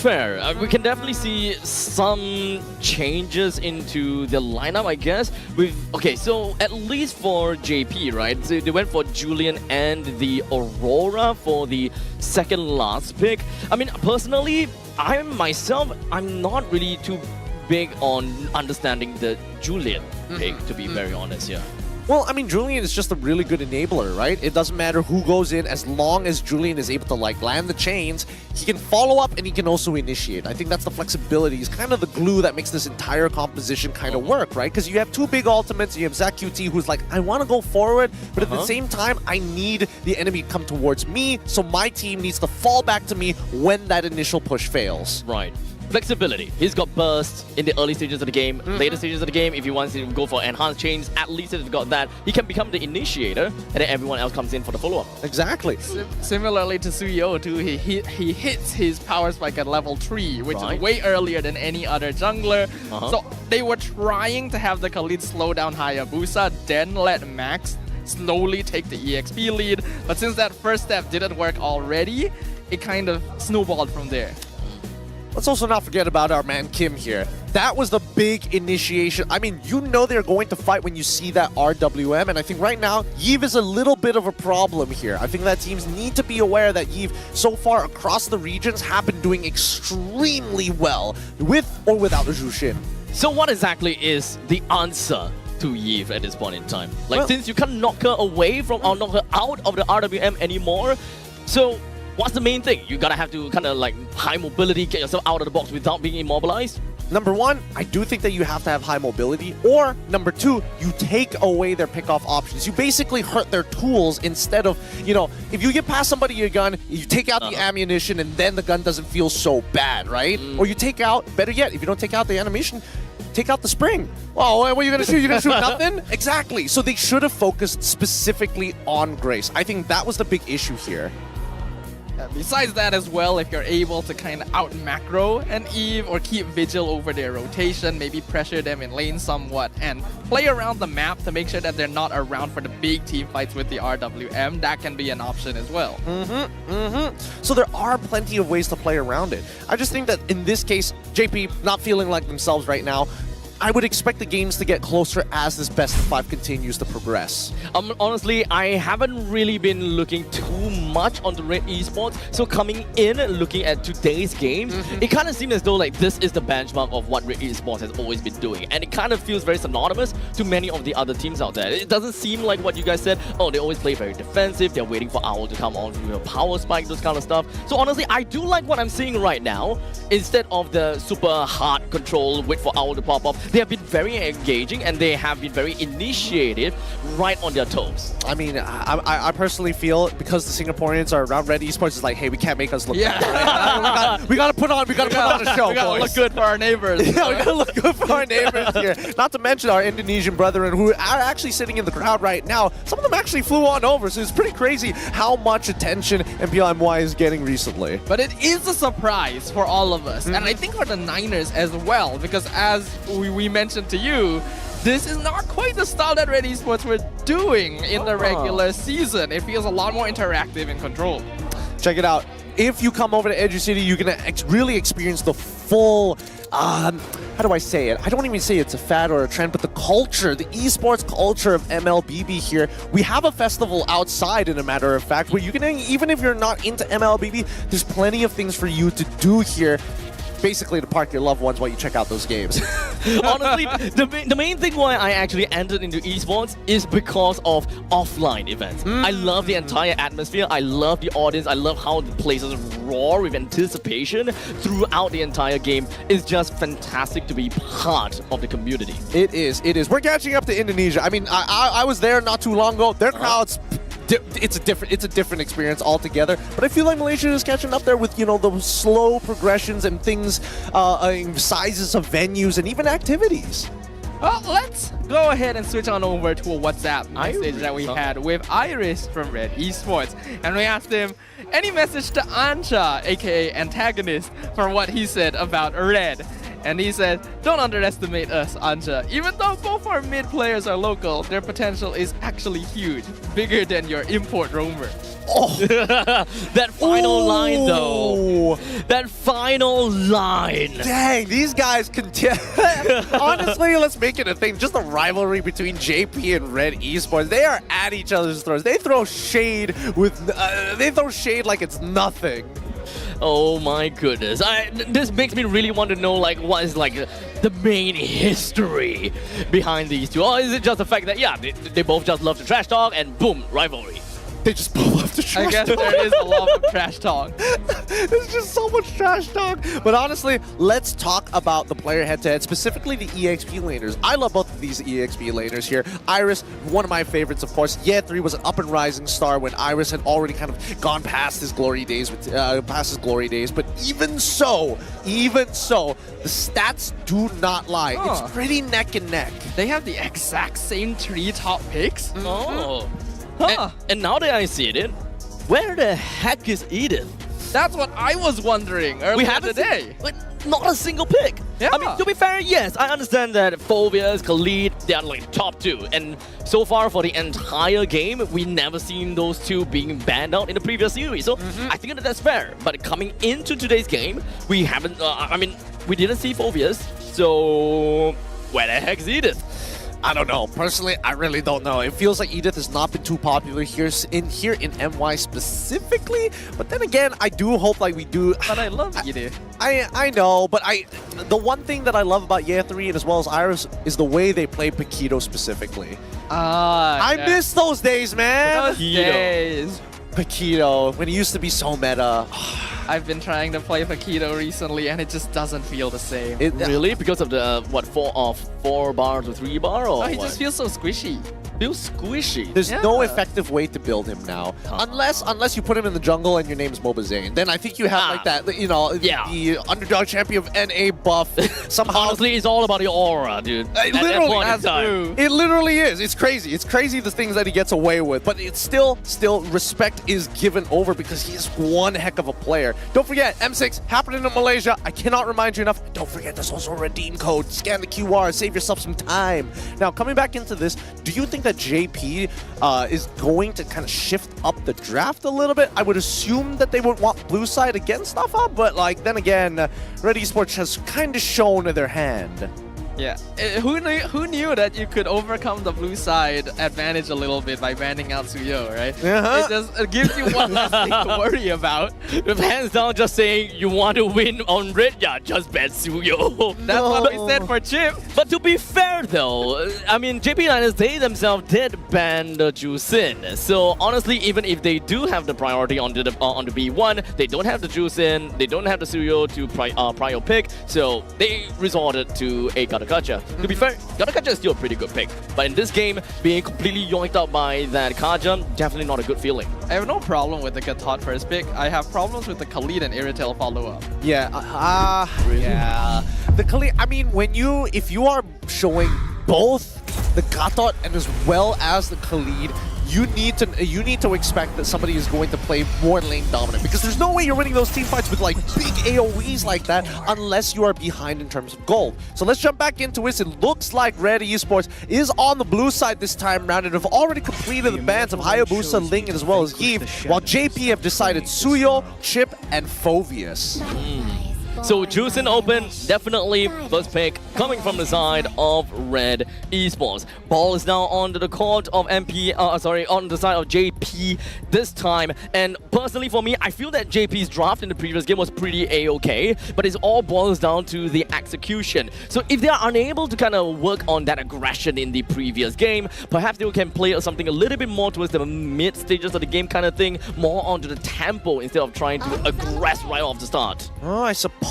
[SPEAKER 2] Fair. We can definitely see some changes into the lineup, I guess. Okay, so at least for JP, right? So they went for Julian and the Aurora for the second last pick. I mean, personally, I'm not really too big on understanding the Julian pick, to be very honest here.
[SPEAKER 3] Well, I mean, Julian is just a really good enabler, right? It doesn't matter who goes in, as long as Julian is able to like land the chains, he can follow up and he can also initiate. I think that's the flexibility. It's kind of the glue that makes this entire composition kind of work, right? Because you have two big ultimates. You have Zach QT, who's like, I want to go forward, but at the same time, I need the enemy to come towards me, so my team needs to fall back to me when that initial push fails.
[SPEAKER 2] Right. Flexibility. He's got burst in the early stages of the game, later stages of the game. If he wants to go for enhanced chains, at least if he's got that, he can become the initiator, and then everyone else comes in for the follow-up.
[SPEAKER 3] Exactly.
[SPEAKER 28] Similarly to Suyo too, he hits his power spike at level 3, which is way earlier than any other jungler. So they were trying to have the Khalid slow down Hayabusa, then let Max slowly take the EXP lead. But since that first step didn't work already, it kind of snowballed from there.
[SPEAKER 3] Let's also not forget about our man Kim here. That was the big initiation. I mean, you know they're going to fight when you see that RWM, and I think right now, Yves is a little bit of a problem here. I think that teams need to be aware that Yves, so far across the regions, have been doing extremely well, with or without the Jushin.
[SPEAKER 2] So what exactly is the answer to Yves at this point in time? Like, since you can't knock her away from, or knock her out of the RWM anymore, so what's the main thing? You gotta have to kind of like high mobility, get yourself out of the box without being immobilized?
[SPEAKER 3] Number one, I do think that you have to have high mobility. Or number two, you take away their pick-off options. You basically hurt their tools instead of, you know, if you get past somebody your gun, you take out the ammunition and then the gun doesn't feel so bad, right? Or you take out, better yet, if you don't take out the animation, take out the spring. Oh, what are you going to shoot? You're going to shoot nothing? Exactly. So they should have focused specifically on Grace. I think that was the big issue here.
[SPEAKER 28] Besides that as well, if you're able to kind of out macro an Eve or keep vigil over their rotation, maybe pressure them in lane somewhat and play around the map to make sure that they're not around for the big team fights with the RWM, that can be an option as well.
[SPEAKER 3] So there are plenty of ways to play around it. I just think that in this case, JP not feeling like themselves right now, I would expect the games to get closer as this best of 5 continues to progress.
[SPEAKER 2] Honestly, I haven't really been looking too much on the Red Esports. So coming in, looking at today's games, it kind of seems as though like this is the benchmark of what Red Esports has always been doing. And it kind of feels very synonymous to many of the other teams out there. It doesn't seem like what you guys said, oh, they always play very defensive, they're waiting for Owl to come on with a power spike, those kind of stuff. So honestly, I do like what I'm seeing right now. Instead of the super hard control, wait for Owl to pop up, they have been very engaging and they have been very initiative, right on their toes.
[SPEAKER 3] I mean, I personally feel because the Singaporeans are around Red Esports, it's like, hey, we can't make us look bad. Right? we gotta put on a show,
[SPEAKER 28] we gotta
[SPEAKER 3] boys.
[SPEAKER 28] look good for our neighbors.
[SPEAKER 3] Yeah, we gotta look good for our neighbors here. Not to mention our Indonesian brethren who are actually sitting in the crowd right now. Some of them actually flew on over, so it's pretty crazy how much attention MPLMY is getting recently.
[SPEAKER 28] But it is a surprise for all of us, and I think for the Niners as well, because as we mentioned to you, this is not quite the style that Red Esports were doing in the regular season. It feels a lot more interactive and controlled.
[SPEAKER 3] Check it out. If you come over to Educity, you're going to really experience the full, how do I say it? I don't even say it's a fad or a trend, but the culture, the esports culture of MLBB here. We have a festival outside, in a matter of fact, where you can, even if you're not into MLBB, there's plenty of things for you to do here. Basically to park your loved ones while you check out those games.
[SPEAKER 2] Honestly, the main thing why I actually entered into esports is because of offline events. I love the entire atmosphere, I love the audience, I love how the places roar with anticipation throughout the entire game. It's just fantastic to be part of the community.
[SPEAKER 3] It is. We're catching up to Indonesia. I mean, I was there not too long ago. Their crowds, it's a different experience altogether. But I feel like Malaysia is catching up there with, you know, the slow progressions and things, sizes of venues and even activities.
[SPEAKER 28] Well, let's go ahead and switch on over to a WhatsApp message that we had with Iris from Red Esports. And we asked him, any message to Ancha, aka antagonist, for what he said about Red? And he said, don't underestimate us, Anja. Even though both our mid players are local, their potential is actually huge. Bigger than your import roamer.
[SPEAKER 2] Oh, that final line though. That final line.
[SPEAKER 3] Dang, these guys honestly, let's make it a thing. Just a rivalry between JP and Red Esports. They are at each other's throats. They throw shade with, they throw shade like it's nothing.
[SPEAKER 2] Oh my goodness. This makes me really want to know like what is like the main history behind these two. Or is it just the fact that yeah, they both just love to trash talk and boom, rivalry?
[SPEAKER 3] They just both love to trash
[SPEAKER 28] I guess
[SPEAKER 3] talk.
[SPEAKER 28] there is a lot of trash talk.
[SPEAKER 3] There's just so much trash talk. But honestly, let's talk about the player head-to-head, specifically the EXP laners. I love both of these EXP laners here. Iris, one of my favorites, of course. Ye3 was an up and rising star when Iris had already kind of gone past his glory days. But even so, the stats do not lie.
[SPEAKER 28] Huh.
[SPEAKER 3] It's pretty neck and neck.
[SPEAKER 28] They have the exact same 3 top picks.
[SPEAKER 2] Oh. Huh. And now that I see it, where the heck is Edith?
[SPEAKER 28] That's what I was wondering earlier
[SPEAKER 2] We haven't
[SPEAKER 28] today.
[SPEAKER 2] Not a single pick.
[SPEAKER 28] Yeah.
[SPEAKER 2] I mean, to be fair, yes, I understand that Phobias, Khalid, they are like top 2. And so far for the entire game, we never seen those 2 being banned out in the previous series. So I think that's fair. But coming into today's game, we haven't, we didn't see Phobias. So where the heck is Edith?
[SPEAKER 3] I don't know. Personally, I really don't know. It feels like Edith has not been too popular here in MY specifically. But then again, I do hope like we do.
[SPEAKER 28] But I love Edith.
[SPEAKER 3] I know, but the one thing that I love about Ye3 and as well as Iris is the way they play Paquito specifically. I miss those days, man.
[SPEAKER 28] Those days.
[SPEAKER 3] Paquito, when he used to be so meta.
[SPEAKER 28] I've been trying to play Paquito recently and it just doesn't feel the same.
[SPEAKER 2] Really? Because of the, 4 bar to 3 bar? Or
[SPEAKER 28] he
[SPEAKER 2] what?
[SPEAKER 28] just feels so squishy.
[SPEAKER 2] Feels squishy.
[SPEAKER 3] There's no effective way to build him now. Unless you put him in the jungle and your name's Mobazane. Then I think you have like that, you know, the underdog champion of NA buff. Somehow.
[SPEAKER 2] Honestly, it's all about your aura, dude.
[SPEAKER 3] It literally is. It's crazy. It's crazy the things that he gets away with. But it's still respect is given over because he is one heck of a player. Don't forget, M6 happening in Malaysia. I cannot remind you enough. Don't forget, there's also a redeem code. Scan the QR. Save yourself some time. Now, coming back into this, do you think that JP is going to kind of shift up the draft a little bit? I would assume that they would want blue side against Alpha, but like then again, Red Esports has kind of shown their hand.
[SPEAKER 28] Yeah, who knew that you could overcome the blue side advantage a little bit by banning out Suyo, right? It gives you one less thing to worry about.
[SPEAKER 2] With hands down just saying you want to win on red, yeah, just ban Suyo.
[SPEAKER 28] That's what we said for Chip.
[SPEAKER 2] But to be fair though, I mean JP Liners, they themselves did ban the Jusin. So honestly, even if they do have the priority on the B1, they don't have the Jusin, they don't have the Suyo to prior pick, so they resorted to a Gattaca. To be fair, Gattaca is still a pretty good pick. But in this game, being completely yoinked out by that Kaja, definitely not a good feeling.
[SPEAKER 28] I have no problem with the Gatot first pick. I have problems with the Khalid and Iritel follow-up.
[SPEAKER 3] Yeah, yeah. The Khalid, I mean, if you are showing both the Gatot and as well as the Khalid, you need to expect that somebody is going to play more lane dominant because there's no way you're winning those team fights with like big AoEs like that unless you are behind in terms of gold. So let's jump back into it. It looks like Red Esports is on the blue side this time round and have already completed the bans of Hayabusa, Ling, and as well as Eve, while JP have decided Suyo, Chip, and Phobias.
[SPEAKER 2] So Jusin Open, definitely first pick coming from the side of Red Esports. Ball is now on the court of on the side of JP this time. And personally for me, I feel that JP's draft in the previous game was pretty A-okay, but it all boils down to the execution. So if they are unable to kind of work on that aggression in the previous game, perhaps they can play something a little bit more towards the mid stages of the game kind of thing, more onto the tempo instead of trying to aggress right off the start.
[SPEAKER 3] Oh, I suppose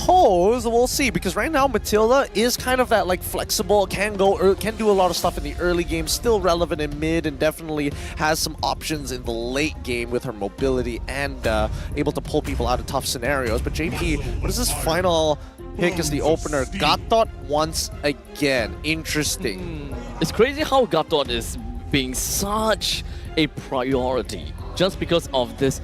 [SPEAKER 3] we'll see, because right now Matilda is kind of that like flexible, can do a lot of stuff in the early game, still relevant in mid, and definitely has some options in the late game with her mobility and able to pull people out of tough scenarios. But JP, what is this final pick as the opener? Gatot once again. Interesting.
[SPEAKER 2] It's crazy how Gatot is being such a priority just because of this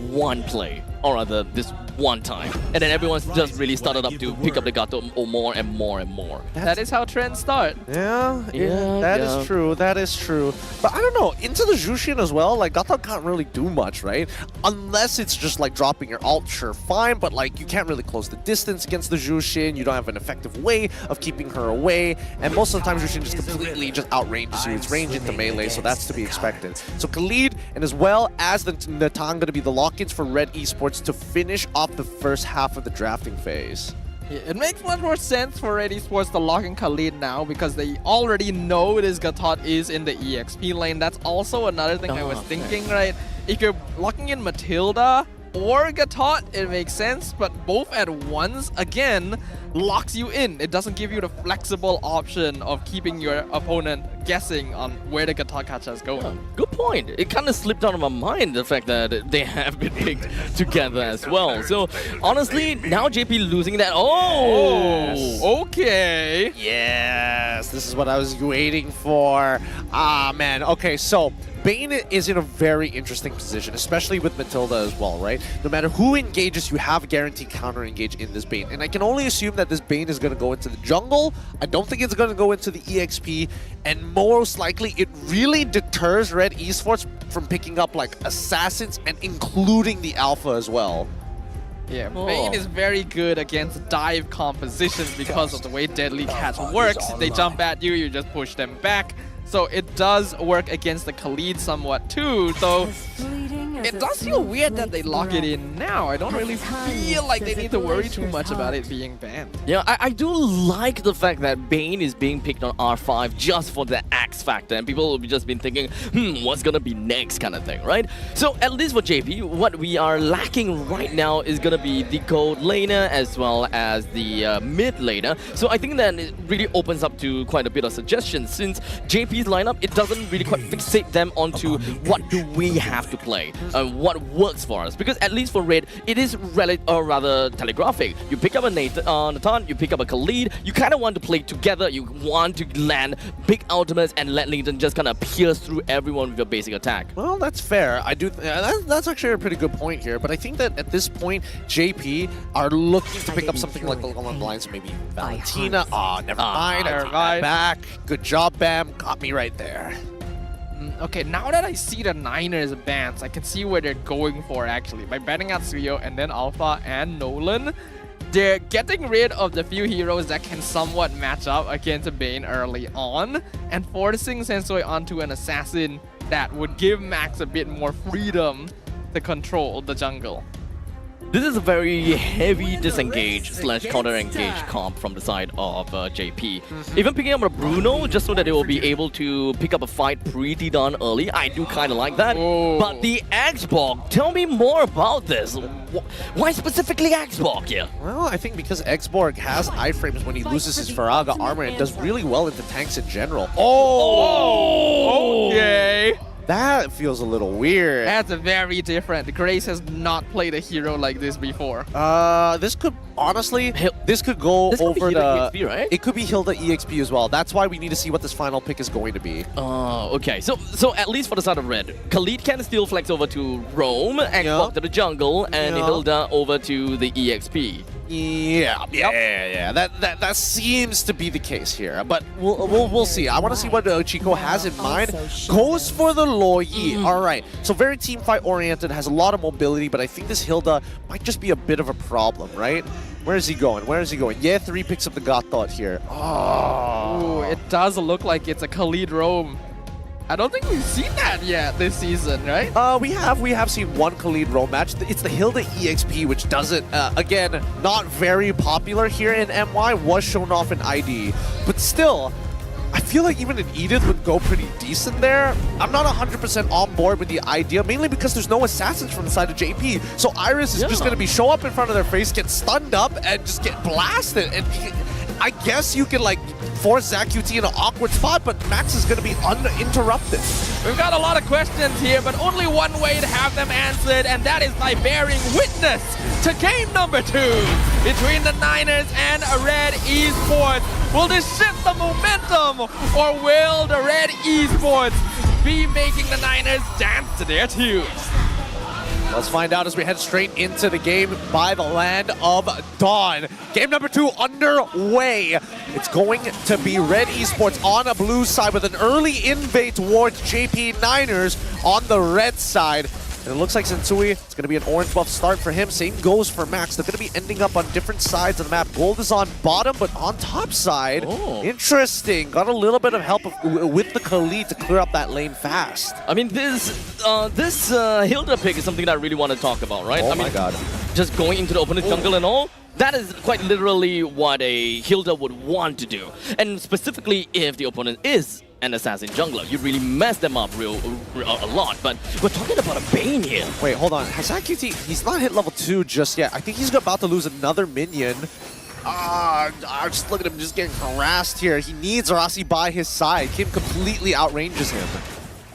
[SPEAKER 2] one play, or rather this one time, and then everyone's just really started up to pick up the Gato more and more and more.
[SPEAKER 28] That is how trends start.
[SPEAKER 3] That is true. That is true. But I don't know, into the Jushin as well, like Gato can't really do much, right? Unless it's just like dropping your ult, sure, fine, but like you can't really close the distance against the Jushin. You don't have an effective way of keeping her away, and most of the time Jushin just completely just outranges you. It's range into melee, so that's to be expected. So Khalid and as well as the Natang going to be the lock-ins for Red Esports to finish off of the first half of the drafting phase.
[SPEAKER 1] Yeah, it makes much more sense for Red Esports to lock in Khalid now because they already know this Gatot is in the EXP lane. That's also another thing I was thinking, right? If you're locking in Matilda or Gatot, it makes sense, but both at once, again, locks you in. It doesn't give you the flexible option of keeping your opponent guessing on where the Gatot Kacha is going.
[SPEAKER 2] Yeah, good point. It kind of slipped out of my mind, the fact that they have been picked together as well. So, honestly, now JP losing that. Oh!
[SPEAKER 1] Okay.
[SPEAKER 3] Yes, this is what I was waiting for. Ah, man. Okay, so Bane is in a very interesting position, especially with Matilda as well, right? No matter who engages, you have a guaranteed counter-engage in this Bane. And I can only assume that this Bane is going to go into the jungle. I don't think it's going to go into the EXP. And most likely, it really deters Red Esports from picking up, like, assassins and including the Alpha as well.
[SPEAKER 1] Yeah, Bane is very good against dive compositions because of the way Deadly Catch works. If they jump at you, you just push them back. So it does work against the Khalid somewhat too, so it does feel weird that they lock it in now. I don't really feel like they need to worry too much about it being banned.
[SPEAKER 2] Yeah, I do like the fact that Bane is being picked on R5 just for the X factor, and people will be just been thinking, what's gonna be next kind of thing, right? So at least for JP, what we are lacking right now is gonna be the gold laner as well as the mid laner. So I think that it really opens up to quite a bit of suggestions since JP's lineup, it doesn't really quite fixate them onto what do we have to play and what works for us. Because at least for Red, it is rather telegraphic. You pick up a Nathan, you pick up a Khalid, you kind of want to play together, you want to land big ultimates and let Nathan just kind of pierce through everyone with your basic attack.
[SPEAKER 3] Well, that's fair. I do. That's actually a pretty good point here. But I think that at this point, JP are looking to pick up something like along the lines of maybe Valentina. Never mind. I take that back. Good job, Bam. Got me right there.
[SPEAKER 1] Okay, now that I see the Niners bans, I can see where they're going for actually. By banning out Suyo and then Alpha and Nolan, they're getting rid of the few heroes that can somewhat match up against Bane early on and forcing Sensui onto an assassin that would give Max a bit more freedom to control the jungle.
[SPEAKER 2] This is a very heavy disengage / counter-engage comp from the side of JP. Even picking up a Bruno just so that they will be able to pick up a fight pretty darn early. I do kind of like that. But the Xborg, tell me more about this. Why specifically Xborg here?
[SPEAKER 3] Well, I think because Xborg has iframes when he loses his Faraga armor and does really well into tanks in general.
[SPEAKER 1] Okay.
[SPEAKER 3] That feels a little weird.
[SPEAKER 1] That's very different. Grace has not played a hero like this before.
[SPEAKER 3] This could honestly, this could go over the
[SPEAKER 2] EXP, right?
[SPEAKER 3] It could be Hilda EXP as well. That's why we need to see what this final pick is going to be.
[SPEAKER 2] Okay. So at least for the side of Red, Khalid can still flex over to Roam, Xbox to the jungle, and Hilda over to the EXP.
[SPEAKER 3] Yeah. That seems to be the case here, but we'll see. I want to see what Chico has in mind. Goes for the Loyi. All right. So very team fight oriented, has a lot of mobility, but I think this Hilda might just be a bit of a problem, right? Where is he going? Yeah, 3 picks up the Gatot here.
[SPEAKER 1] Ooh, it does look like it's a Khalid roam. I don't think we've seen that yet this season, right?
[SPEAKER 3] We have seen one Khalid roam match. It's the Hilda EXP, which doesn't, again, not very popular here in MY, was shown off in ID. But still, I feel like even an Edith would go pretty decent there. I'm not 100% on board with the idea, mainly because there's no assassins from the side of JP. So Iris is just going to show up in front of their face, get stunned up, and just get blasted. And I guess you can, like, force ZachQT in an awkward spot, but Max is going to be uninterrupted.
[SPEAKER 1] We've got a lot of questions here, but only one way to have them answered, and that is by bearing witness to game number 2 between the Niners and Red Esports. Will this shift the momentum, or will the Red Esports be making the Niners dance to their tunes?
[SPEAKER 3] Let's find out as we head straight into the game by the land of Dawn. Game number 2 underway. It's going to be Red Esports on a blue side with an early invade towards JP Niners on the red side. And it looks like Sensui, it's going to be an orange buff start for him. Same goes for Max. They're going to be ending up on different sides of the map. Gold is on bottom, but on top side. Interesting. Got a little bit of help with the Khalid to clear up that lane fast.
[SPEAKER 2] I mean, this Hilda pick is something that I really want to talk about, right?
[SPEAKER 3] Oh
[SPEAKER 2] I mean,
[SPEAKER 3] my god.
[SPEAKER 2] just going into the opponent's jungle and all. That is quite literally what a Hilda would want to do. And specifically if the opponent is an assassin jungler, you really mess them up a lot. But we're talking about a Bane here.
[SPEAKER 3] Wait, hold on. Has QT, he's not hit level 2 just yet. I think he's about to lose another minion. Just look at him just getting harassed here. He needs Rasi by his side. Kim completely outranges him.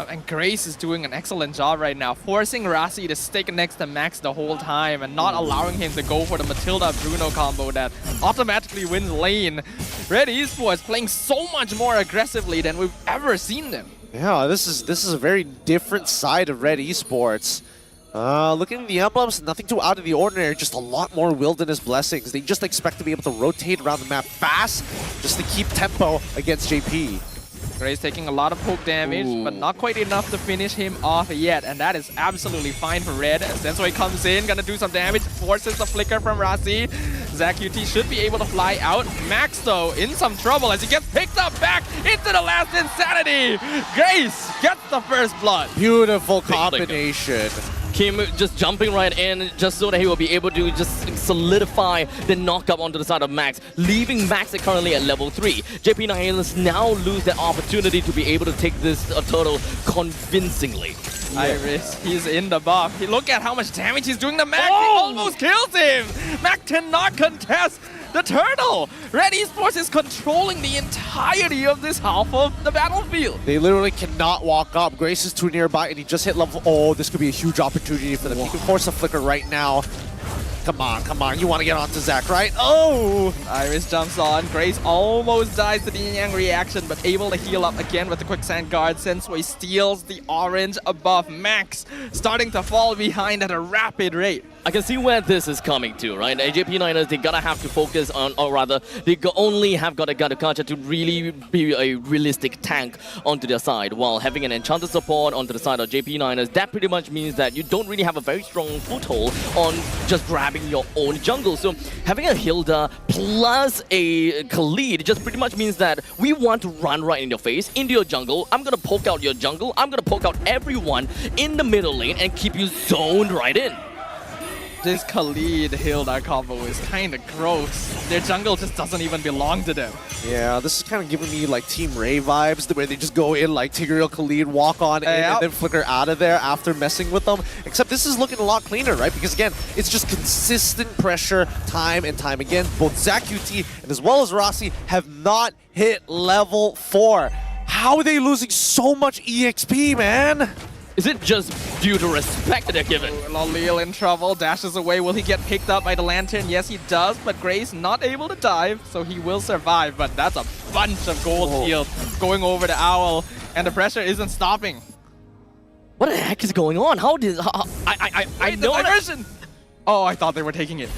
[SPEAKER 28] And Grace is doing an excellent job right now, forcing Rasi to stick next to Max the whole time and not allowing him to go for the Matilda-Bruno combo that automatically wins lane. Red Esports playing so much more aggressively than we've ever seen them.
[SPEAKER 3] Yeah, this is a very different side of Red Esports. Looking at the emblems, nothing too out of the ordinary, just a lot more Wilderness Blessings. They just expect to be able to rotate around the map fast just to keep tempo against JP.
[SPEAKER 28] Grace taking a lot of poke damage, but not quite enough to finish him off yet, and that is absolutely fine for Red. Sensui comes in, gonna do some damage, forces the flicker from Rasi. ZachQT should be able to fly out. Max, though, in some trouble as he gets picked up back into the last Insanity. Grace gets the first blood.
[SPEAKER 3] Beautiful combination.
[SPEAKER 2] Kim just jumping right in just so that he will be able to just solidify the knockup onto the side of Max, leaving Max currently at level 3. JP Nihilis now lose that opportunity to be able to take this turtle convincingly.
[SPEAKER 28] Iris, he's in the buff. Look at how much damage he's doing to Max. He almost kills him. Max cannot contest the turtle. Red Esports is controlling the entirety of this half of the battlefield.
[SPEAKER 3] They literally cannot walk up. Grace is too nearby and he just hit level... Oh, this could be a huge opportunity for them. He can force a flicker right now. Come on. You want to get onto Zach, right? Oh!
[SPEAKER 28] Iris jumps on. Grace almost dies to the Yin-Yang reaction, but able to heal up again with the Quicksand Guard. Sensui steals the orange above. Max starting to fall behind at a rapid rate.
[SPEAKER 2] I can see where this is coming to, right? AJP Niners, they gotta have to focus on, or rather, they only have got a Gadukacha to really be a realistic tank onto their side, while having an Enchanted support onto the side of JP Niners, that pretty much means that you don't really have a very strong foothold on just grabbing your own jungle. So having a Hilda plus a Khalid just pretty much means that we want to run right in your face, into your jungle. I'm gonna poke out your jungle. I'm gonna poke out everyone in the middle lane and keep you zoned right in.
[SPEAKER 28] This Khalid Hilda combo is kind of gross. Their jungle just doesn't even belong to them.
[SPEAKER 3] Yeah, this is kind of giving me like Team Ray vibes, where they just go in like Tigreal Khalid, walk on in, and then flicker out of there after messing with them. Except this is looking a lot cleaner, right? Because again, it's just consistent pressure time and time again. Both ZachQT and as well as Rasi have not hit level 4. How are they losing so much EXP, man?
[SPEAKER 2] Is it just due to respect that they're given?
[SPEAKER 28] Lolil in trouble, dashes away. Will he get picked up by the lantern? Yes, he does, but Grace not able to dive, so he will survive. But that's a bunch of gold shield going over the Owl, and the pressure isn't stopping.
[SPEAKER 2] What the heck is going on? How did... I know
[SPEAKER 28] diversion! Oh, I thought they were taking it.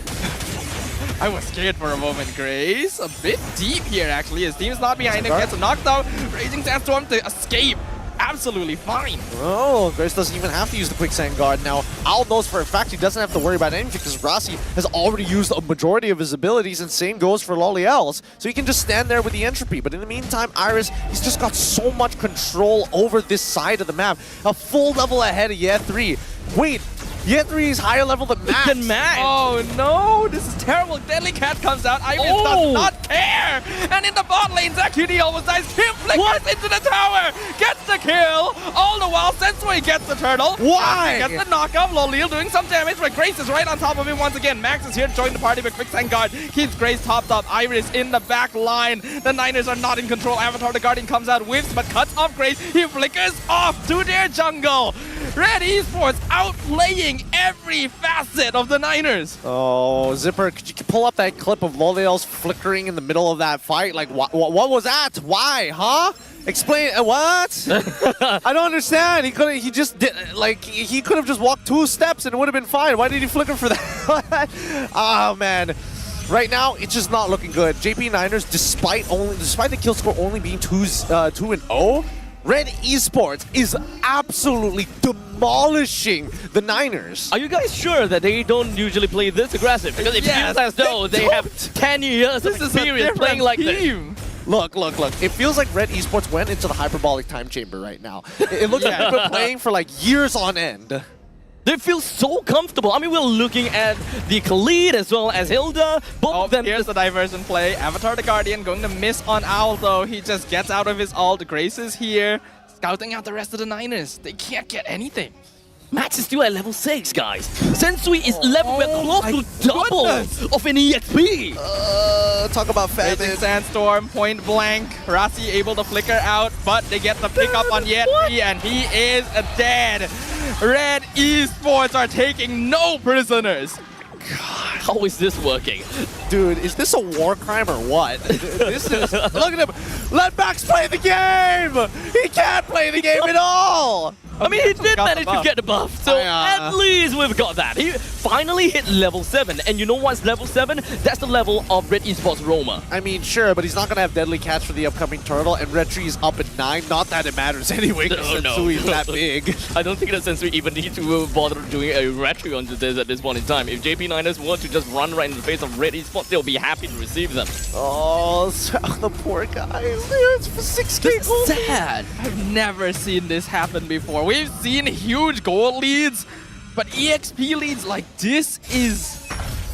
[SPEAKER 28] I was scared for a moment. Grace, a bit deep here, actually. His team's not behind him, gets knocked out. Raging Sandstorm to escape. Absolutely fine.
[SPEAKER 3] Oh, Grace doesn't even have to use the Quicksand Guard now. Owl knows for a fact he doesn't have to worry about anything because Rasi has already used a majority of his abilities, and same goes for Loliel's. So he can just stand there with the entropy. But in the meantime, Iris, he's just got so much control over this side of the map. A full level ahead of Ye3. Wait, Ye3 is higher level than Max.
[SPEAKER 28] Oh no, this is terrible. Deadly Cat comes out. Iris does not care. And in the bot lane, ZachQT almost dies. Kim flickers into the tower. Gets the kill. All the while, Sensui gets the turtle.
[SPEAKER 3] Why?
[SPEAKER 28] Gets the knockup. Lolil doing some damage, but Grace is right on top of him once again. Max is here to join the party with Quicksand Guard. Keeps Grace topped up. Iris in the back line. The Niners are not in control. Avatar the Guardian comes out, whiffs, but cuts off Grace. He flickers off to their jungle. Red Esports outplaying every facet of the Niners.
[SPEAKER 3] Oh, Zipper, could you pull up that clip of Loliel's flickering in the middle of that fight? Like, what was that? Why, huh? Explain, what? I don't understand. He could have just walked 2 steps and it would have been fine. Why did he flicker for that? Oh, man. Right now, it's just not looking good. JP Niners, despite the kill score only being 2-0, Red Esports is absolutely demolishing the Niners.
[SPEAKER 2] Are you guys sure that they don't usually play this aggressive? Because it feels as though they have 10 years of experience playing like this.
[SPEAKER 3] Look. It feels like Red Esports went into the hyperbolic time chamber right now. It looks like they've been playing for like years on end.
[SPEAKER 2] They feel so comfortable. I mean, we're looking at the Khalid as well as Hilda. Both of them.
[SPEAKER 1] Here's the diversion play. Avatar the Guardian going to miss on Owl though. He just gets out of his ult. Grace is here, scouting out the rest of the Niners. They can't get anything.
[SPEAKER 2] Max is still at level 6, guys. Sensui is level close to double of an EXP.
[SPEAKER 3] Talk about
[SPEAKER 1] Raging
[SPEAKER 3] famine.
[SPEAKER 1] Sandstorm, point blank. Rasi able to flicker out, but they get the pick up on Yeti, and he is dead. Red Esports are taking no prisoners.
[SPEAKER 2] How is this working?
[SPEAKER 3] Dude, is this a war crime or what? This is... Look at him. Let Max play the game. He can't play the game at all.
[SPEAKER 2] I mean, he did manage to get the buff, so at least we've got that. He finally hit level 7, and you know what's level 7? That's the level of Red Esports Roma.
[SPEAKER 3] I mean, sure, but he's not going to have Deadly Catch for the upcoming Turtle, and Red Tree is up at 9. Not that it matters anyway, because Sensui's that big.
[SPEAKER 2] I don't think that Sensui even needs to bother doing a retry onto this at this point in time. If JP Niners were to just run right in the face of Red Esports, they'll be happy to receive them.
[SPEAKER 3] Oh, the poor guy. It's for 6K gold.
[SPEAKER 1] Sad. I've never seen this happen before. We've seen huge gold leads, but EXP leads like this is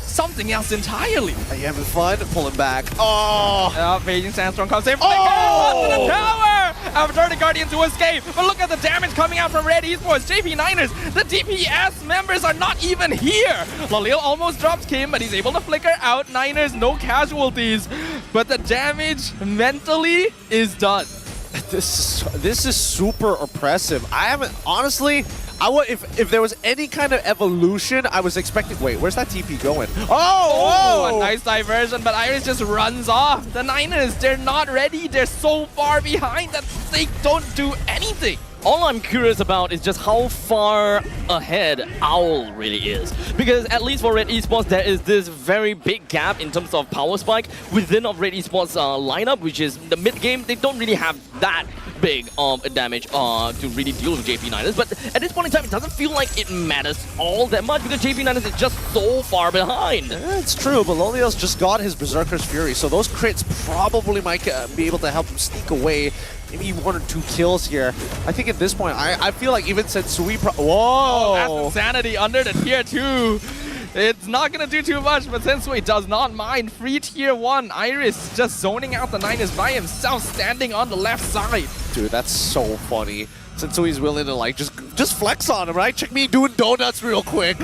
[SPEAKER 1] something else entirely.
[SPEAKER 3] Are you having fun? Pull him back. Oh!
[SPEAKER 1] Raging Sandstorm comes in.
[SPEAKER 3] Oh!
[SPEAKER 1] To the tower! Avatar the Guardian to escape. But look at the damage coming out from Red Esports. JP Niners, the DPS members are not even here. Lalil almost drops Kim, but he's able to flicker out. Niners, no casualties. But the damage mentally is done.
[SPEAKER 3] This is super oppressive. I haven't, honestly, if there was any kind of evolution, I was expecting, wait, where's that TP going?
[SPEAKER 1] Oh, a nice diversion, but Iris just runs off. The Niners, they're not ready. They're so far behind that they don't do anything.
[SPEAKER 2] All I'm curious about is just how far ahead Owl really is. Because at least for Red Esports, there is this very big gap in terms of power spike within of Red Esports lineup, which is the mid game. They don't really have that big of a damage to really deal with JP Niners. But at this point in time, it doesn't feel like it matters all that much because JP Niners is just so far behind.
[SPEAKER 3] Yeah, it's true, but Lolios just got his Berserker's Fury, so those crits probably might be able to help him sneak away. Maybe 1 or 2 kills here. I think at this point, I feel like even Sensui whoa!
[SPEAKER 1] That's insanity under the tier 2. It's not gonna do too much, but Sensui does not mind. Free tier 1. Iris just zoning out the Niners by himself, standing on the left side.
[SPEAKER 3] Dude, that's so funny. Sensui's willing to like just flex on him, right? Check me doing donuts real quick.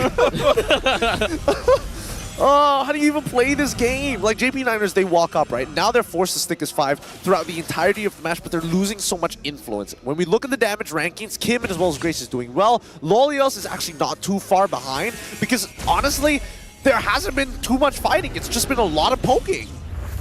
[SPEAKER 3] Oh, how do you even play this game? Like, JP Niners, they walk up, right? Now they're forced to stick as 5 throughout the entirety of the match, but they're losing so much influence. When we look at the damage rankings, Kim as well as Grace is doing well. Lolios is actually not too far behind because, honestly, there hasn't been too much fighting. It's just been a lot of poking.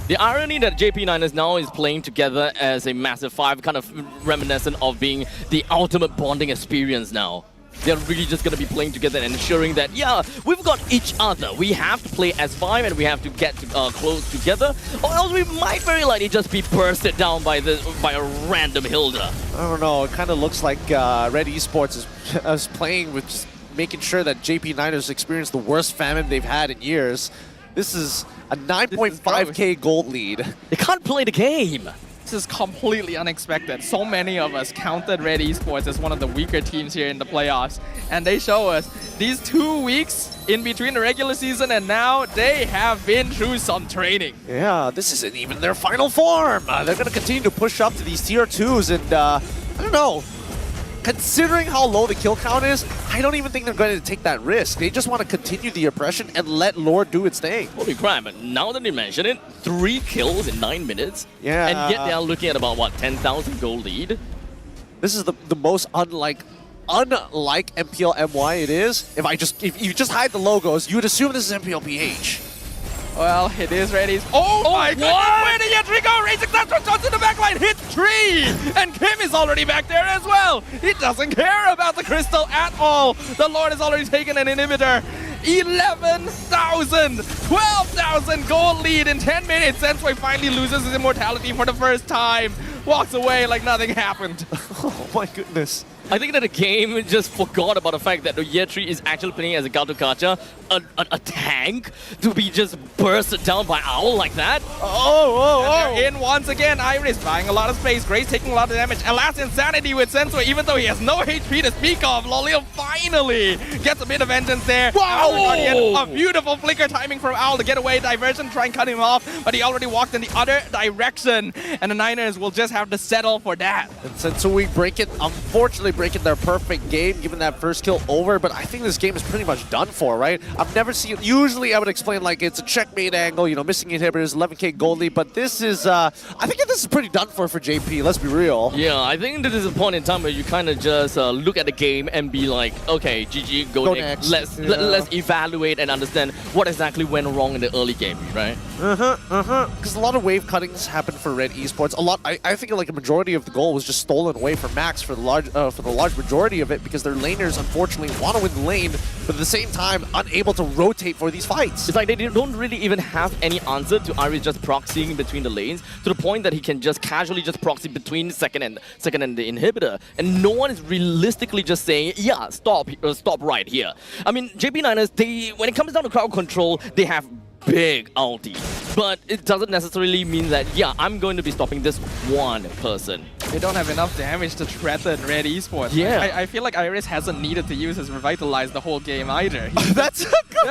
[SPEAKER 2] The irony that JP Niners now is playing together as a massive 5, kind of reminiscent of being the ultimate bonding experience now. They're really just going to be playing together and ensuring that, yeah, we've got each other. We have to play as 5 and we have to get close together, or else we might very likely just be bursted down by a random Hilda.
[SPEAKER 3] I don't know. It kind of looks like Red Esports is playing with just making sure that JP Niners experience the worst famine they've had in years. This is a 9.5k gold lead.
[SPEAKER 2] They can't play the game.
[SPEAKER 1] This is completely unexpected. So many of us counted Red Esports as one of the weaker teams here in the playoffs. And they show us these 2 weeks in between the regular season and now they have been through some training.
[SPEAKER 3] Yeah, this isn't even their final form. They're going to continue to push up to these tier 2s and I don't know. Considering how low the kill count is, I don't even think they're going to take that risk. They just want to continue the oppression and let Lord do its thing.
[SPEAKER 2] Holy crap, now that you mention it, 3 kills in 9 minutes.
[SPEAKER 3] Yeah.
[SPEAKER 2] And yet they're looking at about, what, 10,000 gold lead?
[SPEAKER 3] This is the most unlike MPL MY it is. If you just hide the logos, you would assume this is MPL PH.
[SPEAKER 1] Well, it is ready. Oh my god! Where did Yetri go? Racing Sandstorm goes in the backline, hits Tree! And Kim is already back there as well! He doesn't care about the crystal at all! The Lord has already taken an inhibitor. 11,000! 12,000 gold lead in 10 minutes! Sensui finally loses his immortality for the first time. Walks away like nothing happened.
[SPEAKER 3] Oh my goodness.
[SPEAKER 2] I think that the game just forgot about the fact that the Year 3 is actually playing as a Gato-Kacha, a tank, to be just bursted down by Owl like that.
[SPEAKER 1] And they're in once again. Iris buying a lot of space. Grace taking a lot of damage. Alas, Insanity with Sensor, even though he has no HP to speak of. Lolio finally gets a bit of vengeance there.
[SPEAKER 2] Wow!
[SPEAKER 1] A beautiful flicker timing from Owl to get away. Diversion, try and cut him off, but he already walked in the other direction. And the Niners will just have to settle for that.
[SPEAKER 3] And Sensui unfortunately breaking their perfect game, giving that first kill over, but I think this game is pretty much done for, right? I've never seen, usually I would explain like it's a checkmate angle, you know, missing inhibitors, 11k gold lead, but this is, I think this is pretty done for JP, let's be real.
[SPEAKER 2] Yeah, I think this is a point in time where you kind of just look at the game and be like, okay, GG, go next. Let's evaluate and understand what exactly went wrong in the early game, right?
[SPEAKER 3] Because a lot of wave cuttings happened for Red Esports. I think like a majority of the goal was just stolen away from Max for the large majority of it, because their laners unfortunately want to win the lane, but at the same time unable to rotate for these fights.
[SPEAKER 2] It's like they don't really even have any answer to Iris just proxying between the lanes, to the point that he can just casually just proxy between second and the inhibitor, and no one is realistically just saying, yeah, stop right here. I mean, JP Niners, when it comes down to crowd control, they have big ulti, but it doesn't necessarily mean that, yeah, I'm going to be stopping this one person.
[SPEAKER 1] They don't have enough damage to threaten Red Esports.
[SPEAKER 2] Yeah.
[SPEAKER 1] I feel like Iris hasn't needed to use his Revitalize the whole game either.
[SPEAKER 3] That's a good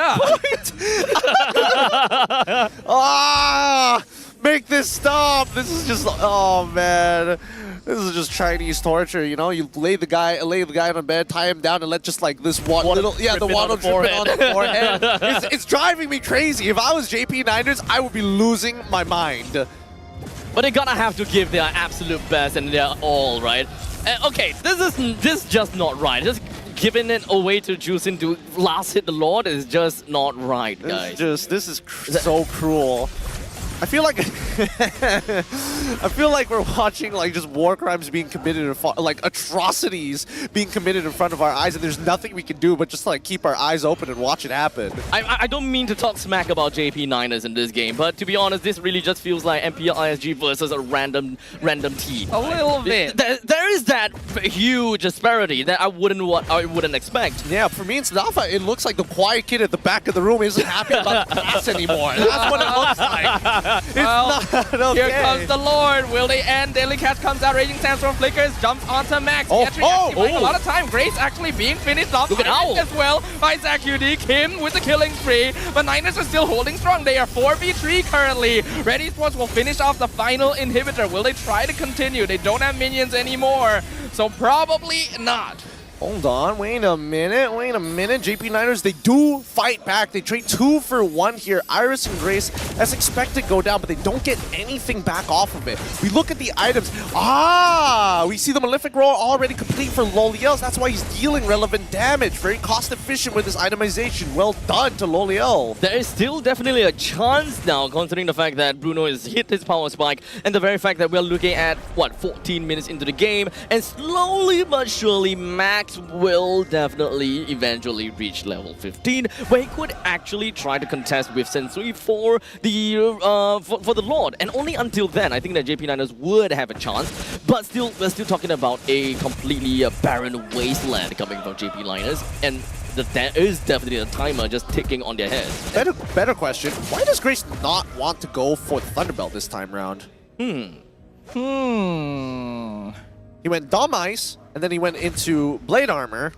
[SPEAKER 3] point! Make this stop! This is just, oh man. This is just Chinese torture, you know? You lay the guy on the bed, tie him down, and let just like this one little, the water dripping on the forehead. It's driving me crazy. If I was JP Niners, I would be losing my mind.
[SPEAKER 2] But they're gonna have to give their absolute best and their all, right? Okay, this is just not right. Just giving it away to Juicin to last hit the Lord is just not right, guys.
[SPEAKER 3] This is so cruel. I feel like we're watching like just war crimes being committed, like atrocities being committed in front of our eyes, and there's nothing we can do but just like keep our eyes open and watch it happen.
[SPEAKER 2] I don't mean to talk smack about JP Niners in this game, but to be honest, this really just feels like MPL ISG versus a random team.
[SPEAKER 1] A little bit.
[SPEAKER 2] There is that huge disparity that I wouldn't expect.
[SPEAKER 3] Yeah, for me it's Nafa. It looks like the quiet kid at the back of the room isn't happy about the class anymore. That's what it looks like.
[SPEAKER 1] Well,
[SPEAKER 3] okay.
[SPEAKER 1] Here comes the Lord. Will they end? Daily Catch comes out. Raging Sandstorm flickers. Jumps onto Max. A lot of time. Grace actually being finished off.
[SPEAKER 2] Look at Owl
[SPEAKER 1] as well by ZachUD. Kim with the killing spree. But Niners are still holding strong. They are 4v3 currently. Red Esports will finish off the final inhibitor. Will they try to continue? They don't have minions anymore. So probably not.
[SPEAKER 3] Hold on, wait a minute. JP Niners, they do fight back. They trade 2 for 1 here. Iris and Grace, as expected, go down, but they don't get anything back off of it. We look at the items. We see the Malefic Roar already complete for Loliel's. That's why he's dealing relevant damage. Very cost efficient with his itemization. Well done to Loliel.
[SPEAKER 2] There is still definitely a chance now, considering the fact that Bruno has hit his power spike, and the very fact that we're looking at, 14 minutes into the game, and slowly but surely, Max will definitely eventually reach level 15, where he could actually try to contest with Sensui for the Lord. And only until then, I think that JP Niners would have a chance. But still, we're still talking about a completely barren wasteland coming from JP Niners, and there is definitely a timer just ticking on their heads.
[SPEAKER 3] Better question. Why does Grace not want to go for the Thunderbelt this time round? He went Dom Ice, and then he went into Blade Armor,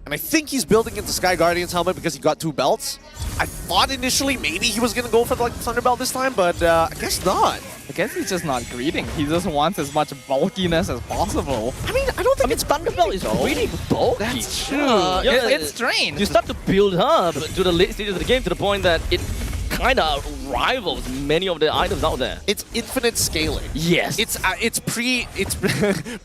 [SPEAKER 3] and I think he's building into Sky Guardian's helmet because he got 2 belts. I thought initially maybe he was going to go for the Thunderbelt this time, but I guess not.
[SPEAKER 1] I guess he's just not greeting. He just wants as much bulkiness as possible.
[SPEAKER 3] I mean, I don't think it's
[SPEAKER 2] Thunderbelt is pretty bulky.
[SPEAKER 1] That's true. It's strange.
[SPEAKER 2] You start to build up to the late stages of the game to the point that it kind of rivals many of the items out there.
[SPEAKER 3] It's infinite scaling.
[SPEAKER 2] Yes.
[SPEAKER 3] It's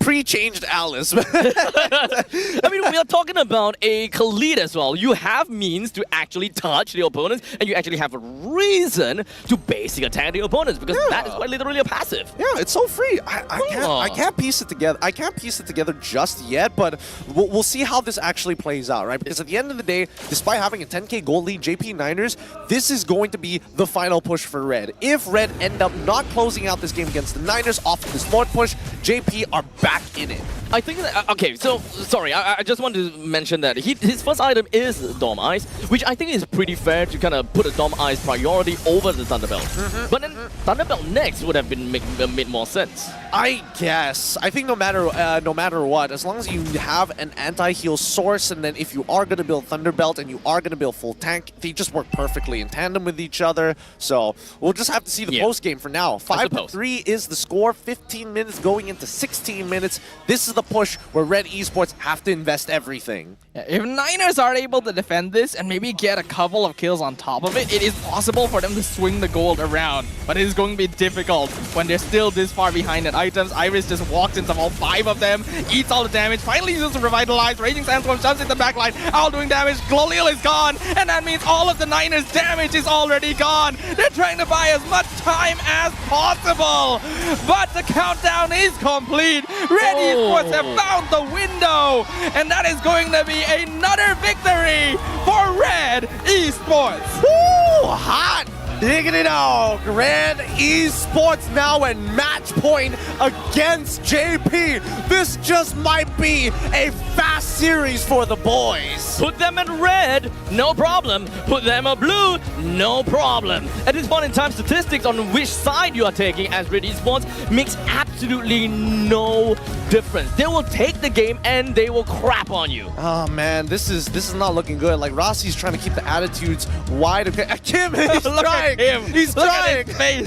[SPEAKER 3] pre-changed Alice.
[SPEAKER 2] I mean, we are talking about a Khalid as well. You have means to actually touch the opponents, and you actually have a reason to basic attack the opponents, because that is quite literally a passive.
[SPEAKER 3] Yeah, it's so free. I can't piece it together. I can't piece it together just yet, but we'll see how this actually plays out, right? Because at the end of the day, despite having a 10k gold lead, JP Niners, this is going to be the final push for Red. If Red end up not closing out this game against the Niners off of this Lord push, JP are back in it.
[SPEAKER 2] I think that, okay, so sorry, I just want to mention that his first item is Dom Ice, which I think is pretty fair to kind of put a Dom Ice priority over the Thunderbelt. But then Thunderbelt next would have been made more sense.
[SPEAKER 3] I guess. I think no matter what, as long as you have an anti-heal source, and then if you are going to build Thunderbelt and you are going to build full tank, they just work perfectly in tandem with each other. So we'll just have to see the post game for now. 5-3 is the score. 15 minutes going into 16 minutes. This is the push where Red Esports have to invest everything.
[SPEAKER 1] Yeah, if Niners are able to defend this and maybe get a couple of kills on top of it, it is possible for them to swing the gold around. But it is going to be difficult when they're still this far behind in items. Iris just walks into all 5 of them, eats all the damage, finally uses to revitalize. Raging Sandstorm jumps in the backline, all doing damage. Glolil is gone, and that means all of the Niners' damage is already gone. They're trying to buy as much time as possible, but the countdown is complete. Red Esports have found the window, and that is going to be another victory for Red Esports.
[SPEAKER 3] Woo! Hot! Diggity dog! Red Esports now at match point against JP. This just might be a fast series for the boys.
[SPEAKER 2] Put them in red, no problem. Put them in blue, no problem. At this point in time, statistics on which side you are taking as Red Esports makes absolutely no difference. They will take the game and they will crap on you.
[SPEAKER 3] Oh man, this is not looking good. Like Rossi's trying to keep the attitudes wide. Kim, he's trying. He's trying.
[SPEAKER 1] At his face.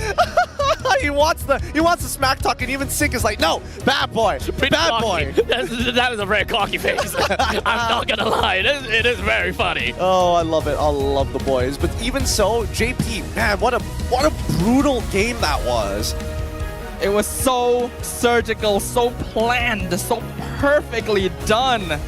[SPEAKER 3] he wants the smack talk, and even Sick is like, no, bad boy, bad boy.
[SPEAKER 2] That is a very cocky face. I'm not gonna lie, it is very funny.
[SPEAKER 3] Oh, I love it. I love the boys. But even so, JP, man, what a brutal game that was.
[SPEAKER 1] It was so surgical, so planned, so perfectly done.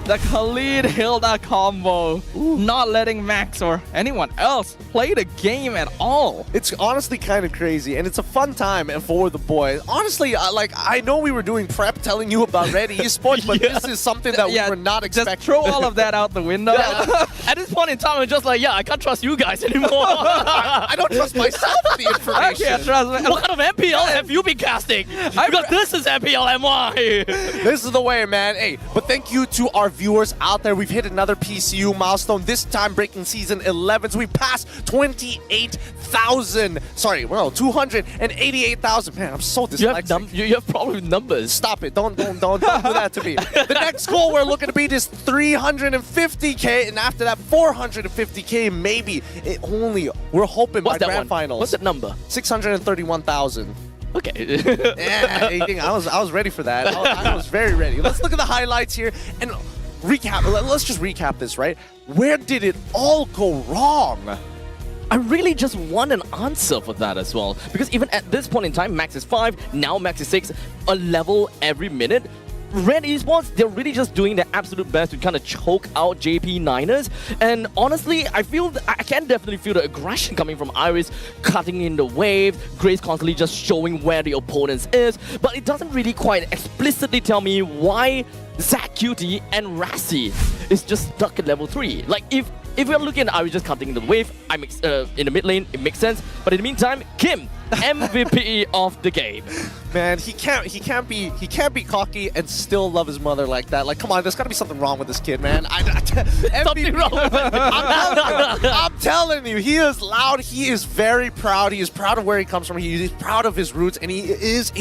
[SPEAKER 1] The Khalid Hilda combo, not letting Max or anyone else play the game at all.
[SPEAKER 3] It's honestly kind of crazy, and it's a fun time for the boys. Honestly, I know we were doing prep telling you about Red Esports, but this is something that we were not expecting.
[SPEAKER 1] Just throw all of that out the window.
[SPEAKER 2] At this point in time, I'm just like, yeah, I can't trust you guys anymore.
[SPEAKER 3] I don't trust myself with the information.
[SPEAKER 1] I can't trust
[SPEAKER 2] What kind of MPL have you been casting? Because this is MPLMY.
[SPEAKER 3] This is the way, man. Hey, but thank you to our viewers out there. We've hit another PCU milestone, this time breaking season 11. So we passed 28,000. Sorry, well, 288,000. Man, I'm so dyslexic.
[SPEAKER 2] You have problem with numbers.
[SPEAKER 3] Stop it. Don't do that to me. The next goal we're looking to beat is 350K, and after that 450K, maybe. We're hoping by grand finals.
[SPEAKER 2] What's that number?
[SPEAKER 3] 631,000.
[SPEAKER 2] Okay.
[SPEAKER 3] Yeah, I was ready for that. I was very ready. Let's look at the highlights here and recap. Let's just recap this, right? Where did it all go wrong?
[SPEAKER 2] I really just want an answer for that as well. Because even at this point in time, Max is 5, now Max is 6, a level every minute. Red Esports, they're really just doing their absolute best to kind of choke out JP Niners. And honestly, I can definitely feel the aggression coming from Iris, cutting in the wave, Grace constantly just showing where the opponents is. But it doesn't really quite explicitly tell me why Zach Cutie and Rassi is just stuck at level 3. Like, if we're looking at Iris just cutting the wave, in the mid lane, it makes sense. But in the meantime, Kim, MVP of the game.
[SPEAKER 3] Man, he can't be cocky and still love his mother like that. Like, come on, there's got to be something wrong with this kid, man.
[SPEAKER 2] Something wrong with
[SPEAKER 3] I'm telling you, he is loud. He is very proud. He is proud of where he comes from. He is proud of his roots, and he's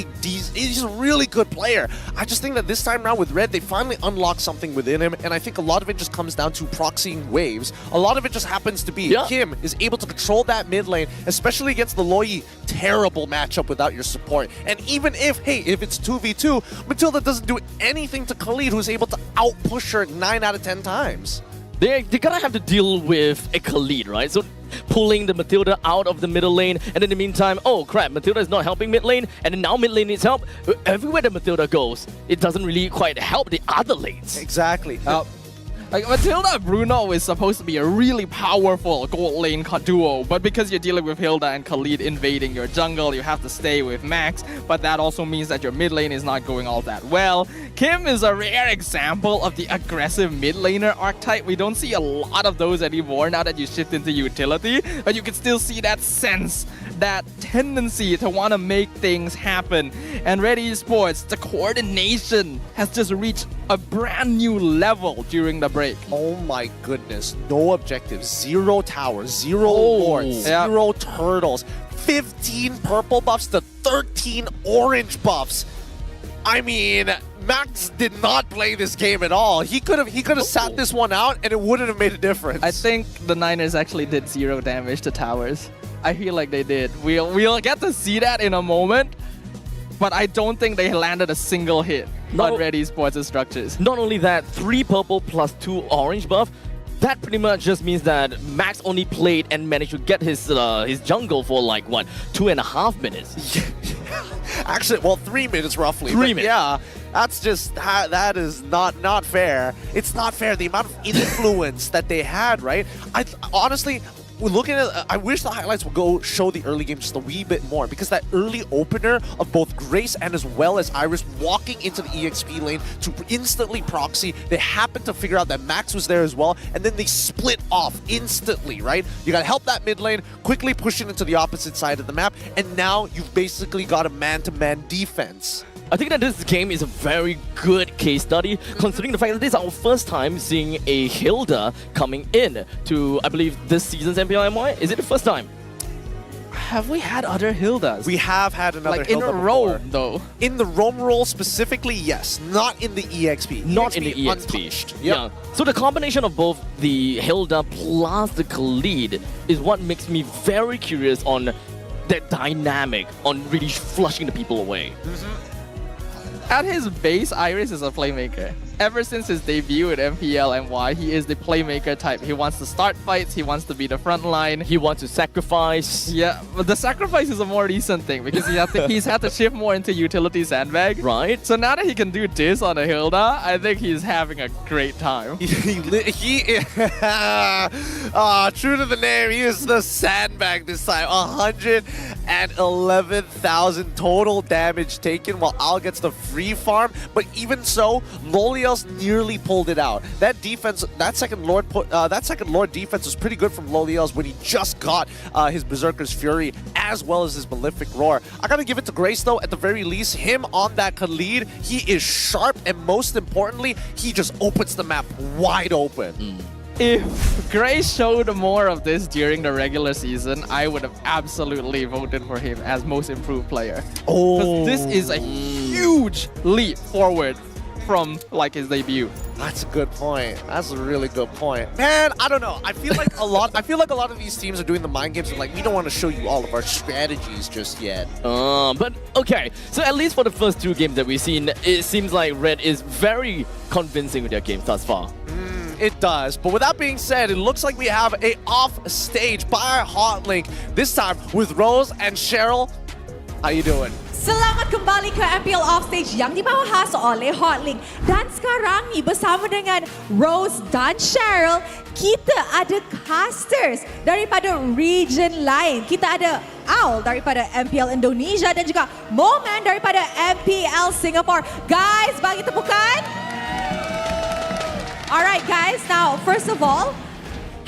[SPEAKER 3] a really good player. I just think that this time around with Red, they finally unlocked something within him, and I think a lot of it just comes down to proxying waves. A lot of it just happens to be Kim is able to control that mid lane, especially against the Loyi. Terrible matchup without your support. And even if it's 2v2, Matilda doesn't do anything to Khalid, who's able to outpush her 9 out of 10 times.
[SPEAKER 2] They're gonna have to deal with a Khalid, right? So pulling the Matilda out of the middle lane, and in the meantime, oh crap, Matilda is not helping mid lane, and then now mid lane needs help. Everywhere that Matilda goes, it doesn't really quite help the other lanes.
[SPEAKER 3] Exactly.
[SPEAKER 28] Like, Matilda and Bruno is supposed to be a really powerful gold lane duo, but because you're dealing with Hilda and Khalid invading your jungle, you have to stay with Max, but that also means that your mid lane is not going all that well. Kim is a rare example of the aggressive mid laner archetype. We don't see a lot of those anymore now that you shift into utility, but you can still see that sense, that tendency to want to make things happen. And Red Esports, the coordination has just reached a brand new level during the break.
[SPEAKER 3] Oh my goodness, no objectives, 0 towers, 0 lords, 0 turtles, 15 purple buffs to 13 orange buffs. I mean, Max did not play this game at all. He could have sat this one out and it wouldn't have made a difference.
[SPEAKER 28] I think the Niners actually did 0 damage to towers. I feel like they did. We'll get to see that in a moment, but I don't think they landed a single hit on Red Esports' structures.
[SPEAKER 2] Not only that, 3 purple plus 2 orange buff. That pretty much just means that Max only played and managed to get his jungle for like, what, 2.5 minutes?
[SPEAKER 3] Actually, well, 3 minutes roughly.
[SPEAKER 2] 3 minutes.
[SPEAKER 3] Yeah, that's just, that is not fair. It's not fair, the amount of influence that they had, right? Honestly, we're looking at, I wish the highlights would go show the early game just a wee bit more, because that early opener of both Grace and as well as Iris walking into the EXP lane to instantly proxy, they happened to figure out that Max was there as well, and then they split off instantly, right? You gotta help that mid lane, quickly push it into the opposite side of the map, and now you've basically got a man-to-man defense.
[SPEAKER 2] I think that this game is a very good case study, considering the fact that this is our first time seeing a Hilda coming in to, I believe, this season's MPLMY. Is it the first time?
[SPEAKER 28] Have we had other Hildas?
[SPEAKER 3] We have had another
[SPEAKER 28] like
[SPEAKER 3] Hilda
[SPEAKER 28] in a
[SPEAKER 3] before.
[SPEAKER 28] roam, though.
[SPEAKER 3] In the roam role specifically, yes. Not in the EXP.
[SPEAKER 2] Not in the EXP.
[SPEAKER 3] Untouched. Yep.
[SPEAKER 2] Yeah. So the combination of both the Hilda plus the Khalid is what makes me very curious on that dynamic, on really flushing the people away.
[SPEAKER 28] At his base, Iris is a playmaker. Ever since his debut at MPLMY, he is the playmaker type. He wants to start fights, he wants to be the front line.
[SPEAKER 2] He wants to sacrifice.
[SPEAKER 28] Yeah, but the sacrifice is a more recent thing because he's had to shift more into utility sandbag.
[SPEAKER 2] Right.
[SPEAKER 28] So now that he can do this on a Hilda, I think he's having a great time.
[SPEAKER 3] True to the name, he is the sandbag this time. 111,000 total damage taken while Al gets the free farm. But even so, Loliel's nearly pulled it out. That defense, that second Lord defense was pretty good from Loliel's when he just got his Berserker's Fury as well as his Malefic Roar. I gotta give it to Grace though, at the very least, him on that Khalid, he is sharp, and most importantly, he just opens the map wide open.
[SPEAKER 28] If Grace showed more of this during the regular season, I would have absolutely voted for him as most improved player.
[SPEAKER 3] Oh,
[SPEAKER 28] this is a huge leap forward from like his debut.
[SPEAKER 3] That's a good point. That's a really good point. Man, I don't know. I feel like a lot of these teams are doing the mind games and like, we don't want to show you all of our strategies just yet.
[SPEAKER 2] But okay, so at least for the first 2 games that we've seen, it seems like Red is very convincing with their games thus far.
[SPEAKER 3] It does. But with that being said, it looks like we have a off stage by our hotlink, this time with Rose and Cheryl. How you doing?
[SPEAKER 11] Selamat kembali ke MPL Offstage yang dibahas oleh Hotlink. Dan sekarang ni bersama dengan Rose dan Cheryl, kita ada casters daripada region lain. Kita ada Al daripada MPL Indonesia dan juga Moman daripada MPL Singapore. Guys, bagi tepukan. Alright guys, now first of all,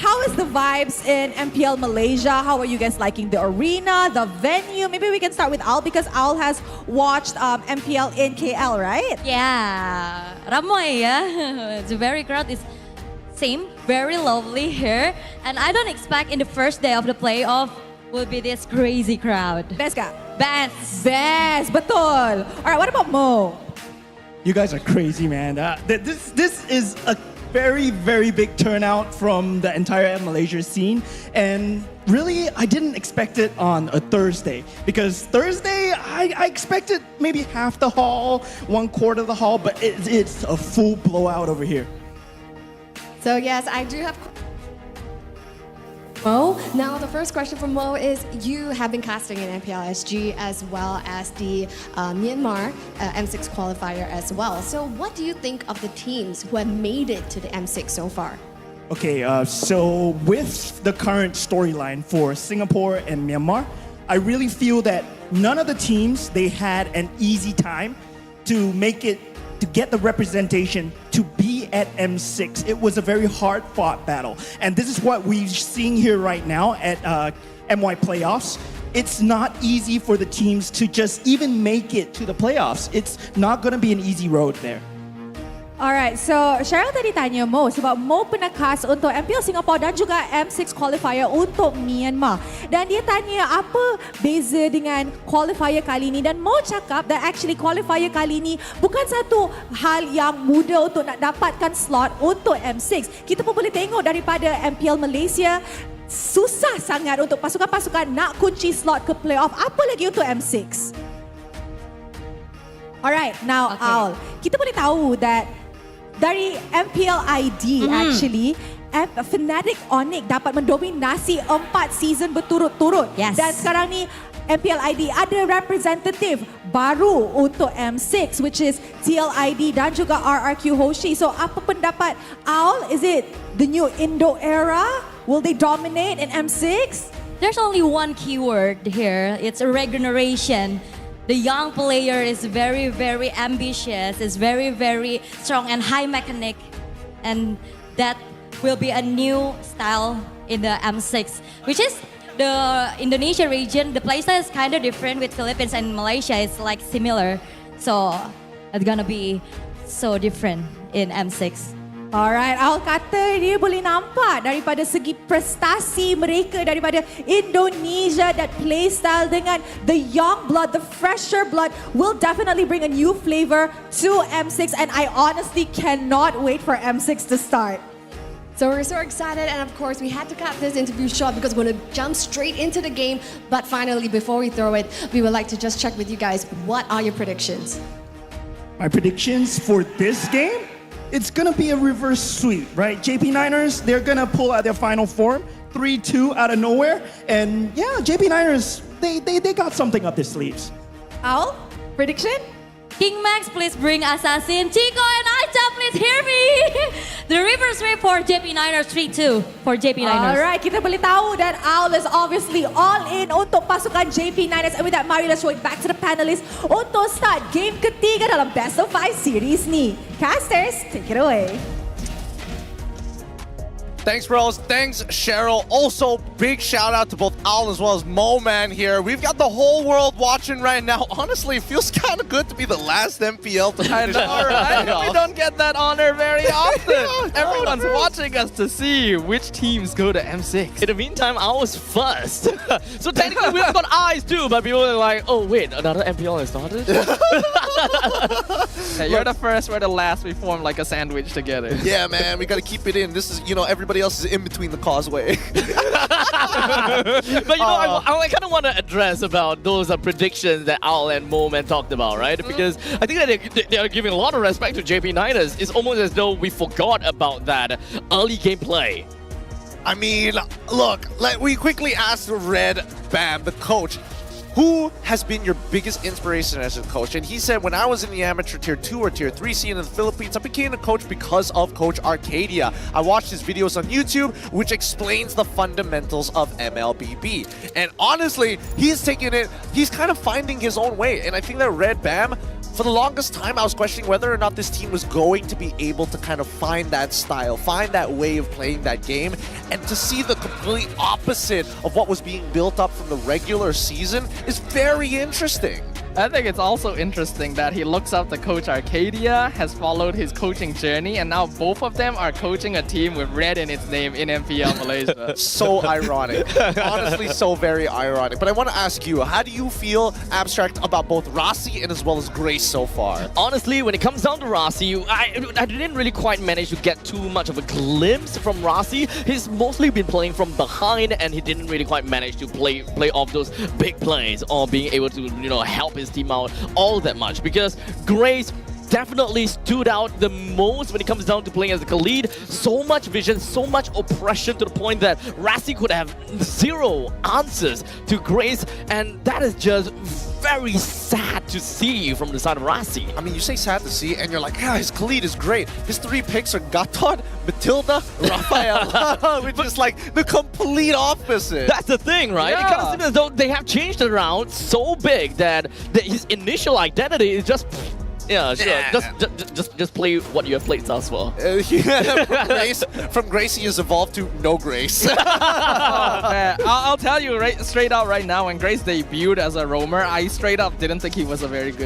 [SPEAKER 11] how is the vibes in MPL Malaysia? How are you guys liking the arena, the venue? Maybe we can start with Al because Al has watched MPL in KL, right?
[SPEAKER 14] Yeah, ramai ya. It's very crowded. It's same, very lovely here. And I don't expect in the first day of the playoff will be this crazy crowd.
[SPEAKER 11] Best ka?
[SPEAKER 14] Best.
[SPEAKER 11] Best, betul. Alright, what about Mo?
[SPEAKER 16] You guys are crazy, man. This is a very, very big turnout from the entire Malaysia scene. And really, I didn't expect it on a Thursday. Because Thursday, I expected maybe half the hall, 1/4 of the hall, but it's a full blowout over here.
[SPEAKER 17] So yes, I do have Mo. Now, the first question from Mo is, you have been casting in MPLSG as well as the Myanmar M6 qualifier as well. So what do you think of the teams who have made it to the M6 so far?
[SPEAKER 16] Okay, so with the current storyline for Singapore and Myanmar, I really feel that none of the teams, they had an easy time to make it, to get the representation to be at M6. It was a very hard-fought battle. And this is what we're seeing here right now at MY playoffs. It's not easy for the teams to just even make it to the playoffs. It's not going to be an easy road there.
[SPEAKER 11] Alright, so Cheryl tadi tanya Mo sebab Mo pernah cast untuk MPL Singapore dan juga M6 qualifier untuk Myanmar. Dan dia tanya apa beza dengan qualifier kali ini, dan Mo cakap that actually qualifier kali ini bukan satu hal yang mudah untuk nak dapatkan slot untuk M6. Kita pun boleh tengok daripada MPL Malaysia, susah sangat untuk pasukan-pasukan nak kunci slot ke playoff, apa lagi untuk M6. Alright, now Aul, kita boleh tahu that dari MPL ID actually, Fnatic Onyx dapat mendominasi 4 season berturut-turut.
[SPEAKER 14] Yes.
[SPEAKER 11] Dan sekarang ni MPL ID ada representative baru untuk M6, which is TLID dan juga RRQ Hoshi. So apa pendapat Aul? Is it the new Indo era? Will they dominate in M6?
[SPEAKER 14] There's only one keyword here. It's a regeneration. The young player is very, very ambitious, is very, very strong and high mechanic. And that will be a new style in the M6, which is the Indonesia region. The playstyle is kind of different with Philippines and Malaysia. It's like similar. So it's gonna be so different in M6.
[SPEAKER 11] Alright, Aul kata dia boleh nampak daripada segi prestasi mereka daripada Indonesia, that playstyle dengan the young blood, the fresher blood will definitely bring a new flavor to M6, and I honestly cannot wait for M6 to start.
[SPEAKER 17] So we're so excited, and of course we had to cut this interview short because we're going to jump straight into the game. But finally, before we throw it, we would like to just check with you guys, what are your predictions?
[SPEAKER 16] My predictions for this game? It's going to be a reverse sweep, right? JP Niners, they're going to pull out their final form, 3-2 out of nowhere. And yeah, JP Niners, they got something up their sleeves.
[SPEAKER 11] Aul, prediction?
[SPEAKER 14] King Max, please bring Assassin. Chico and Acha, please hear me. The reverse sweep for JP Niners, 3-2 for JP Niners.
[SPEAKER 11] Alright, kita boleh tahu that Aul is obviously all in untuk pasukan JP Niners. And with that, mari let's throw it back to the panelists untuk start game ketiga dalam Best of 5 series ni. Casters, take it away.
[SPEAKER 3] Thanks, bros. Thanks, Cheryl. Also, big shout out to both Al as well as Mo Man here. We've got the whole world watching right now. Honestly, it feels kind of good to be the last MPL to
[SPEAKER 1] I
[SPEAKER 3] finish.
[SPEAKER 1] know, right? We don't get that honor very often. Everyone's watching us to see which teams go to M6.
[SPEAKER 2] In the meantime, I was first. So technically, we've got eyes too, but people are like, oh wait, another MPL has started?
[SPEAKER 1] Yeah, you're the first, we're the last. We form like a sandwich together.
[SPEAKER 3] Yeah, man, we got to keep it in. This is, you know, everybody else is in between the causeway.
[SPEAKER 2] But you know, I kind of want to address about those predictions that Al and Moman talked about, right? Because I think that they are giving a lot of respect to JP Niners. It's almost as though we forgot about that early gameplay.
[SPEAKER 3] I mean, look, we quickly asked Red Bam, the coach, who has been your biggest inspiration as a coach? And he said, when I was in the amateur tier 2 or tier 3 scene in the Philippines, I became a coach because of Coach Arcadia. I watched his videos on YouTube, which explains the fundamentals of MLBB. And honestly, he's taking it, he's kind of finding his own way. And I think that Red Bam, for the longest time, I was questioning whether or not this team was going to be able to kind of find that style, find that way of playing that game, and to see the complete opposite of what was being built up from the regular season is very interesting.
[SPEAKER 1] I think it's also interesting that he looks up to Coach Arcadia, has followed his coaching journey, and now both of them are coaching a team with red in its name in MPL Malaysia.
[SPEAKER 3] So ironic. Honestly, so very ironic. But I want to ask you, how do you feel, Abstract, about both Rasi and as well as Grace so far?
[SPEAKER 2] Honestly, when it comes down to Rasi, I didn't really quite manage to get too much of a glimpse from Rasi. He's mostly been playing from behind, and he didn't really quite manage to play off those big plays or being able to, you know, help his team out all that much, because Grace definitely stood out the most when it comes down to playing as a Khalid. So much vision, so much oppression to the point that Rassi could have zero answers to Grace, and that is just very sad to see from the side of Rassi.
[SPEAKER 3] I mean, you say sad to see, and you're like, yeah, his Khalid is great. His 3 picks are Gatot, Matilda, Rafael, which is like the complete opposite.
[SPEAKER 2] That's the thing, right? It kind of seems as though they have changed it around so big that his initial identity is just... Yeah, sure. Just play what you have played thus far.
[SPEAKER 3] From Gracie has evolved to no Grace.
[SPEAKER 28] Man, I'll tell you straight out right now, when Grace debuted as a roamer, I straight up didn't think he was a very good